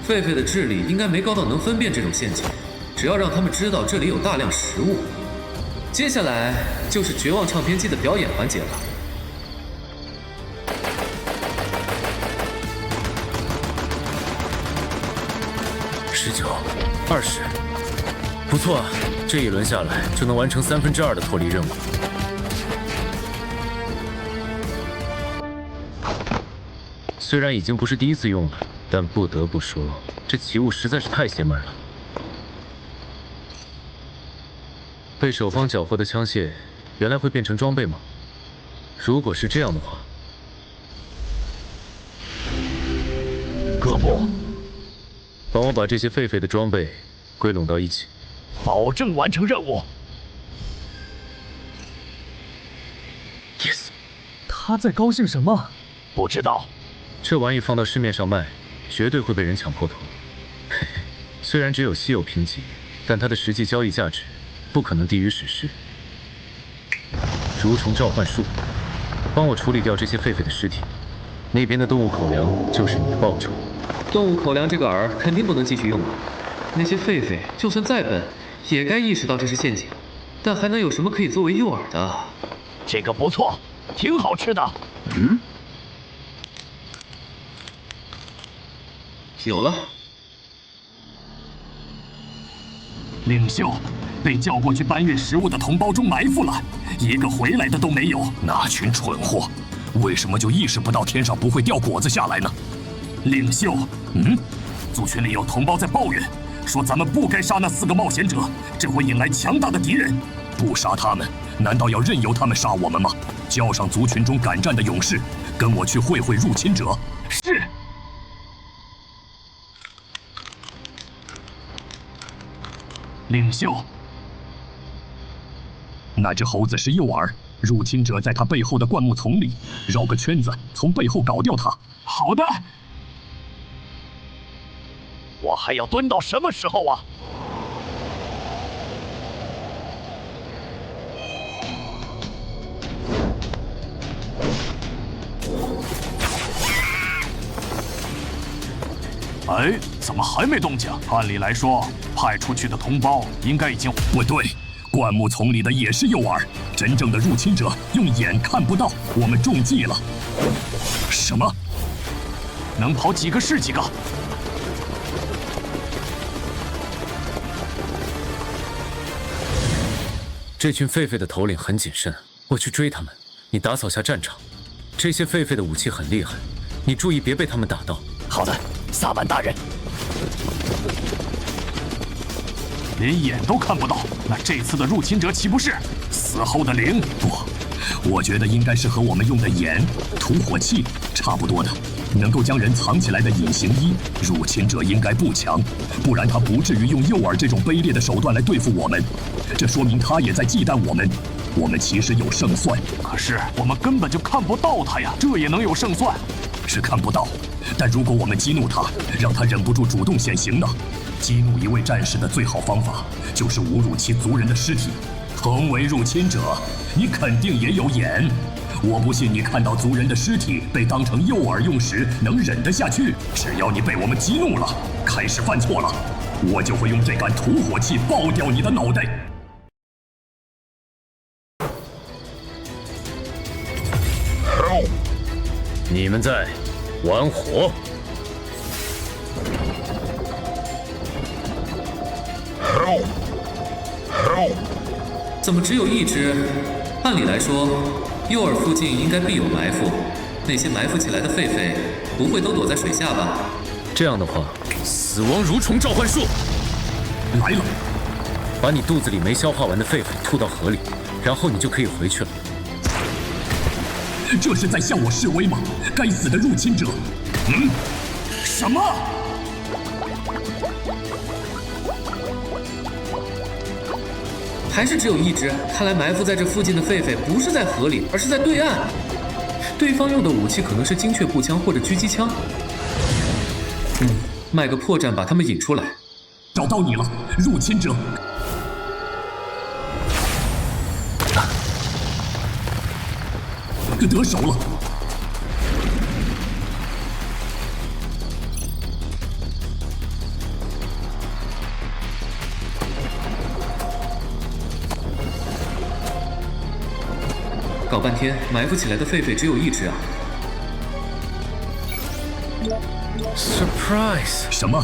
狒狒的智力应该没高到能分辨这种陷阱，只要让他们知道这里有大量食物。接下来就是绝望唱片机的表演环节了。19、20，不错啊，这一轮下来就能完成2/3的脱离任务。虽然已经不是第一次用了，但不得不说，这奇物实在是太邪门了。被守方缴获的枪械，原来会变成装备吗？如果是这样的话，各部，帮我把这些狒狒的装备归拢到一起，保证完成任务。Yes， 他在高兴什么？不知道。这玩意放到市面上卖，绝对会被人抢破头。虽然只有稀有评级，但它的实际交易价值不可能低于史诗。蠕虫召唤术，帮我处理掉这些狒狒的尸体。那边的动物口粮就是你的报酬。动物口粮这个饵肯定不能继续用了。那些狒狒就算再笨，也该意识到这是陷阱。但还能有什么可以作为诱饵的？这个不错，挺好吃的。有了。领袖，被叫过去搬运食物的同胞中埋伏了，一个回来的都没有。那群蠢货，为什么就意识不到天上不会掉果子下来呢？领袖，族群里有同胞在抱怨，说咱们不该杀那4个冒险者，这会引来强大的敌人。不杀他们，难道要任由他们杀我们吗？叫上族群中敢战的勇士，跟我去会会入侵者。是。领袖，那只猴子是诱饵，入侵者在他背后的灌木丛里绕个圈子，从背后搞掉他。好的。我还要蹲到什么时候啊？哎，怎么还没动静？按理来说，派出去的同胞应该已经……不对，灌木丛里的也是诱饵，真正的入侵者用眼看不到，我们中计了。什么？能跑几个是几个？这群狒狒的头领很谨慎，我去追他们，你打扫下战场。这些狒狒的武器很厉害，你注意别被他们打到。好的，萨满大人。连眼都看不到，那这次的入侵者岂不是死后的灵？不，我觉得应该是和我们用的眼、吐火器差不多的，能够将人藏起来的隐形衣。入侵者应该不强，不然他不至于用诱饵这种卑劣的手段来对付我们。这说明他也在忌惮我们。我们其实有胜算，可是我们根本就看不到他呀，这也能有胜算？是看不到，但如果我们激怒他，让他忍不住主动显形呢？激怒一位战士的最好方法，就是侮辱其族人的尸体。同为入侵者，你肯定也有眼。我不信你看到族人的尸体被当成诱饵用时能忍得下去。只要你被我们激怒了，开始犯错了，我就会用这杆吐火器爆掉你的脑袋。你们在玩火？怎么只有一只？按理来说，诱饵附近应该必有埋伏，那些埋伏起来的狒狒不会都躲在水下吧？这样的话，死亡蠕虫召唤术来了，把你肚子里没消化完的狒狒吐到河里，然后你就可以回去了。这是在向我示威吗？该死的入侵者！什么？还是只有一只？看来埋伏在这附近的狒狒不是在河里，而是在对岸。对方用的武器可能是精确步枪或者狙击枪。卖个破绽把他们引出来。找到你了，入侵者！得手了。搞半天，埋伏起来的狒狒只有一只啊 ！Surprise！ 什么？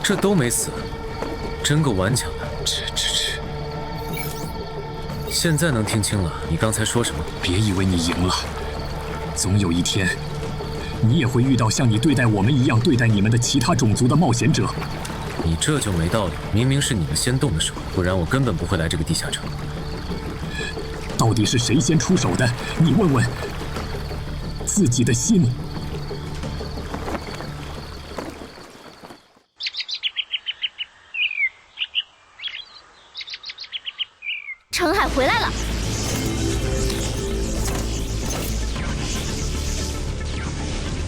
这都没死，真够顽强的。现在能听清了你刚才说什么？别以为你赢了，总有一天，你也会遇到像你对待我们一样对待你们的其他种族的冒险者。你这就没道理，明明是你们先动的手，不然我根本不会来这个地下城。到底是谁先出手的？你问问自己的心。陈海回来了。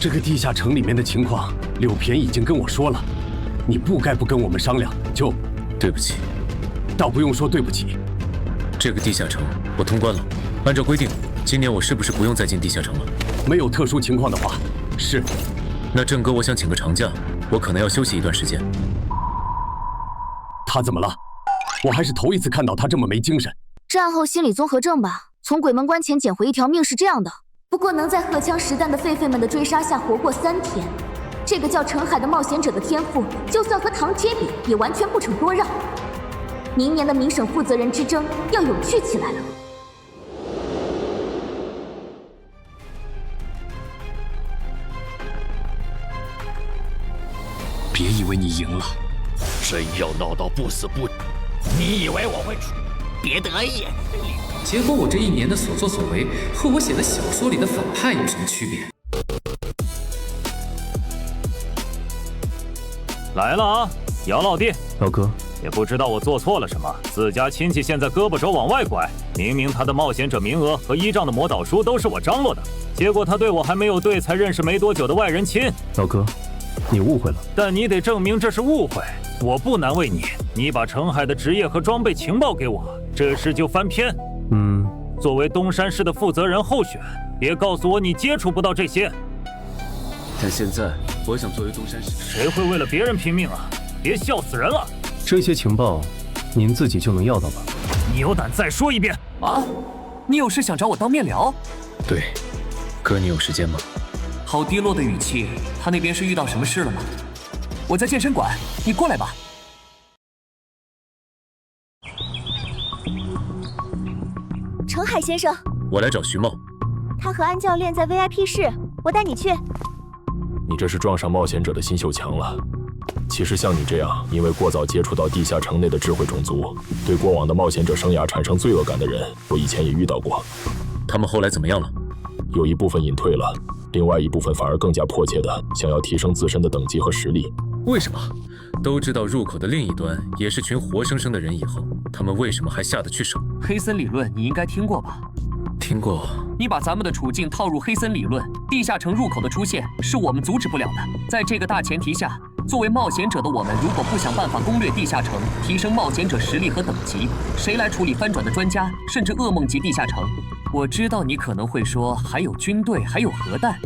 这个地下城里面的情况，柳偏已经跟我说了，你不该不跟我们商量就……对不起，倒不用说对不起。这个地下城我通关了，按照规定，今年我是不是不用再进地下城了？没有特殊情况的话，是。那郑哥，我想请个长假，我可能要休息一段时间。他怎么了？我还是头一次看到他这么没精神。战后心理综合症吧，从鬼门关前捡回一条命是这样的。不过能在荷枪实弹的狒狒们的追杀下活过3天，这个叫陈海的冒险者的天赋，就算和唐杰比，也完全不成多让。明年的民审负责人之争要有趣起来了。别以为你赢了，真要闹到不死不，你以为我会出？别得意。结果我这1年的所作所为，和我写的小说里的反派有什么区别？来了啊，姚老弟。老哥，也不知道我做错了什么，自家亲戚现在胳膊肘往外拐，明明他的冒险者名额和依仗的魔导书都是我张罗的，结果他对我还没有对才认识没多久的外人亲。老哥，你误会了。但你得证明这是误会，我不难为你。你把程海的职业和装备情报给我，这事就翻篇。作为东山市的负责人候选，别告诉我你接触不到这些。但现在我想作为东山市，谁会为了别人拼命啊？别笑死人了！这些情报，您自己就能要到吧？你有胆再说一遍啊？你有事想找我当面聊？对，哥，你有时间吗？好低落的语气，他那边是遇到什么事了吗？我在健身馆，你过来吧。程海先生，我来找徐茂。他和安教练在 VIP 室，我带你去。你这是撞上冒险者的新秀墙了。其实像你这样，因为过早接触到地下城内的智慧种族，对过往的冒险者生涯产生罪恶感的人，我以前也遇到过。他们后来怎么样了？有一部分隐退了，另外一部分反而更加迫切的想要提升自身的等级和实力。为什么？都知道入口的另一端也是群活生生的人以后，他们为什么还下得去手？黑森理论你应该听过吧？听过。你把咱们的处境套入黑森理论，地下城入口的出现是我们阻止不了的。在这个大前提下，作为冒险者的我们，如果不想办法攻略地下城，提升冒险者实力和等级，谁来处理翻转的专家，甚至噩梦级地下城？我知道你可能会说，还有军队，还有核弹。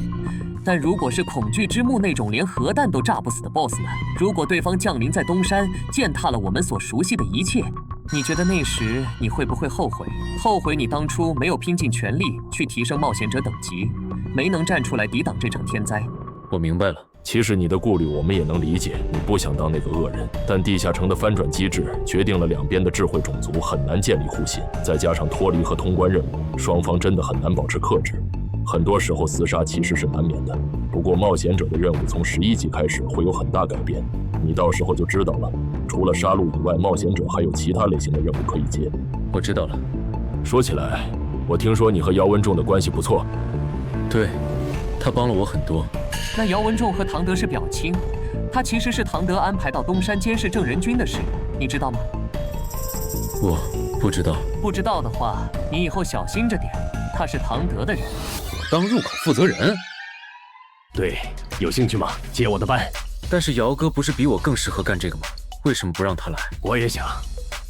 但如果是恐惧之墓那种连核弹都炸不死的 BOSS 呢？如果对方降临在东山，践踏了我们所熟悉的一切，你觉得那时你会不会后悔？后悔你当初没有拼尽全力去提升冒险者等级，没能站出来抵挡这场天灾？我明白了。其实你的顾虑我们也能理解，你不想当那个恶人。但地下城的翻转机制决定了两边的智慧种族很难建立互信，再加上脱离和通关任务，双方真的很难保持克制。很多时候厮杀其实是难免的。不过冒险者的任务从11级开始会有很大改变，你到时候就知道了。除了杀戮以外，冒险者还有其他类型的任务可以接。我知道了。说起来，我听说你和姚文仲的关系不错。对，他帮了我很多。那姚文仲和唐德是表亲，他其实是唐德安排到东山监视正人君的事，你知道吗？我不知道。不知道的话，你以后小心着点，他是唐德的人。我当入口负责人？对，有兴趣吗？接我的班。但是姚哥不是比我更适合干这个吗？为什么不让他来？我也想，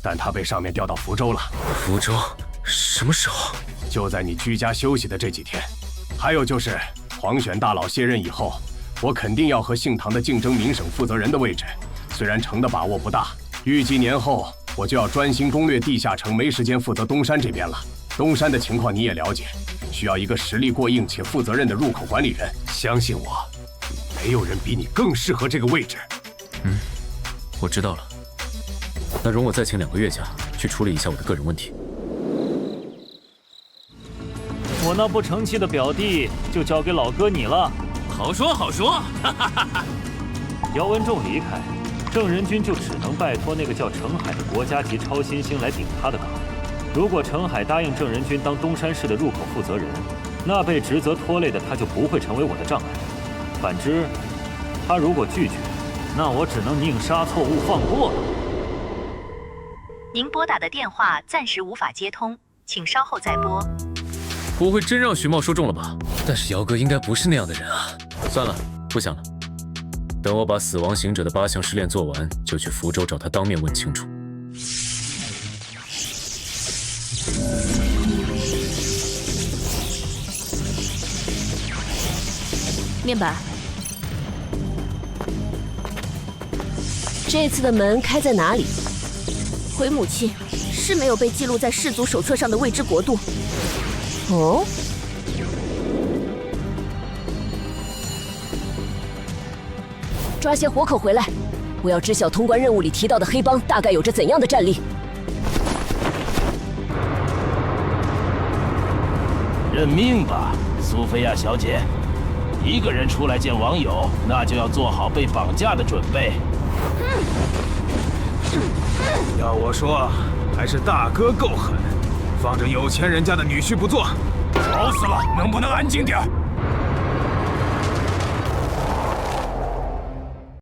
但他被上面调到福州了。福州？什么时候？就在你居家休息的这几天。还有就是黄选大佬卸任以后，我肯定要和姓唐的竞争明省负责人的位置，虽然成的把握不大，预计年后我就要专心攻略地下城，没时间负责东山这边了。东山的情况你也了解，需要一个实力过硬且负责任的入口管理人。相信我，没有人比你更适合这个位置。我知道了。那容我再请2个月假，去处理一下我的个人问题。我那不成器的表弟就交给老哥你了。好说好说。姚文仲离开，郑仁君就只能拜托那个叫程海的国家级超新星来顶他的岗。如果程海答应郑仁君当东山市的入口负责人，那被职责拖累的他就不会成为我的障碍。反之，他如果拒绝，那我只能宁杀错误放过了。您拨打的电话暂时无法接通，请稍后再拨。不会真让徐茂说中了吧？但是姚哥应该不是那样的人啊。算了，不想了。等我把死亡行者的8项试炼做完，就去福州找他当面问清楚。面板，这次的门开在哪里？回母亲是没有被记录在氏族手册上的未知国度。哦，抓些活口回来，我要知晓通关任务里提到的黑帮大概有着怎样的战力。认命吧，苏菲亚小姐。一个人出来见网友，那就要做好被绑架的准备。要我说，还是大哥够狠，放着有钱人家的女婿不做。吵死了，能不能安静点？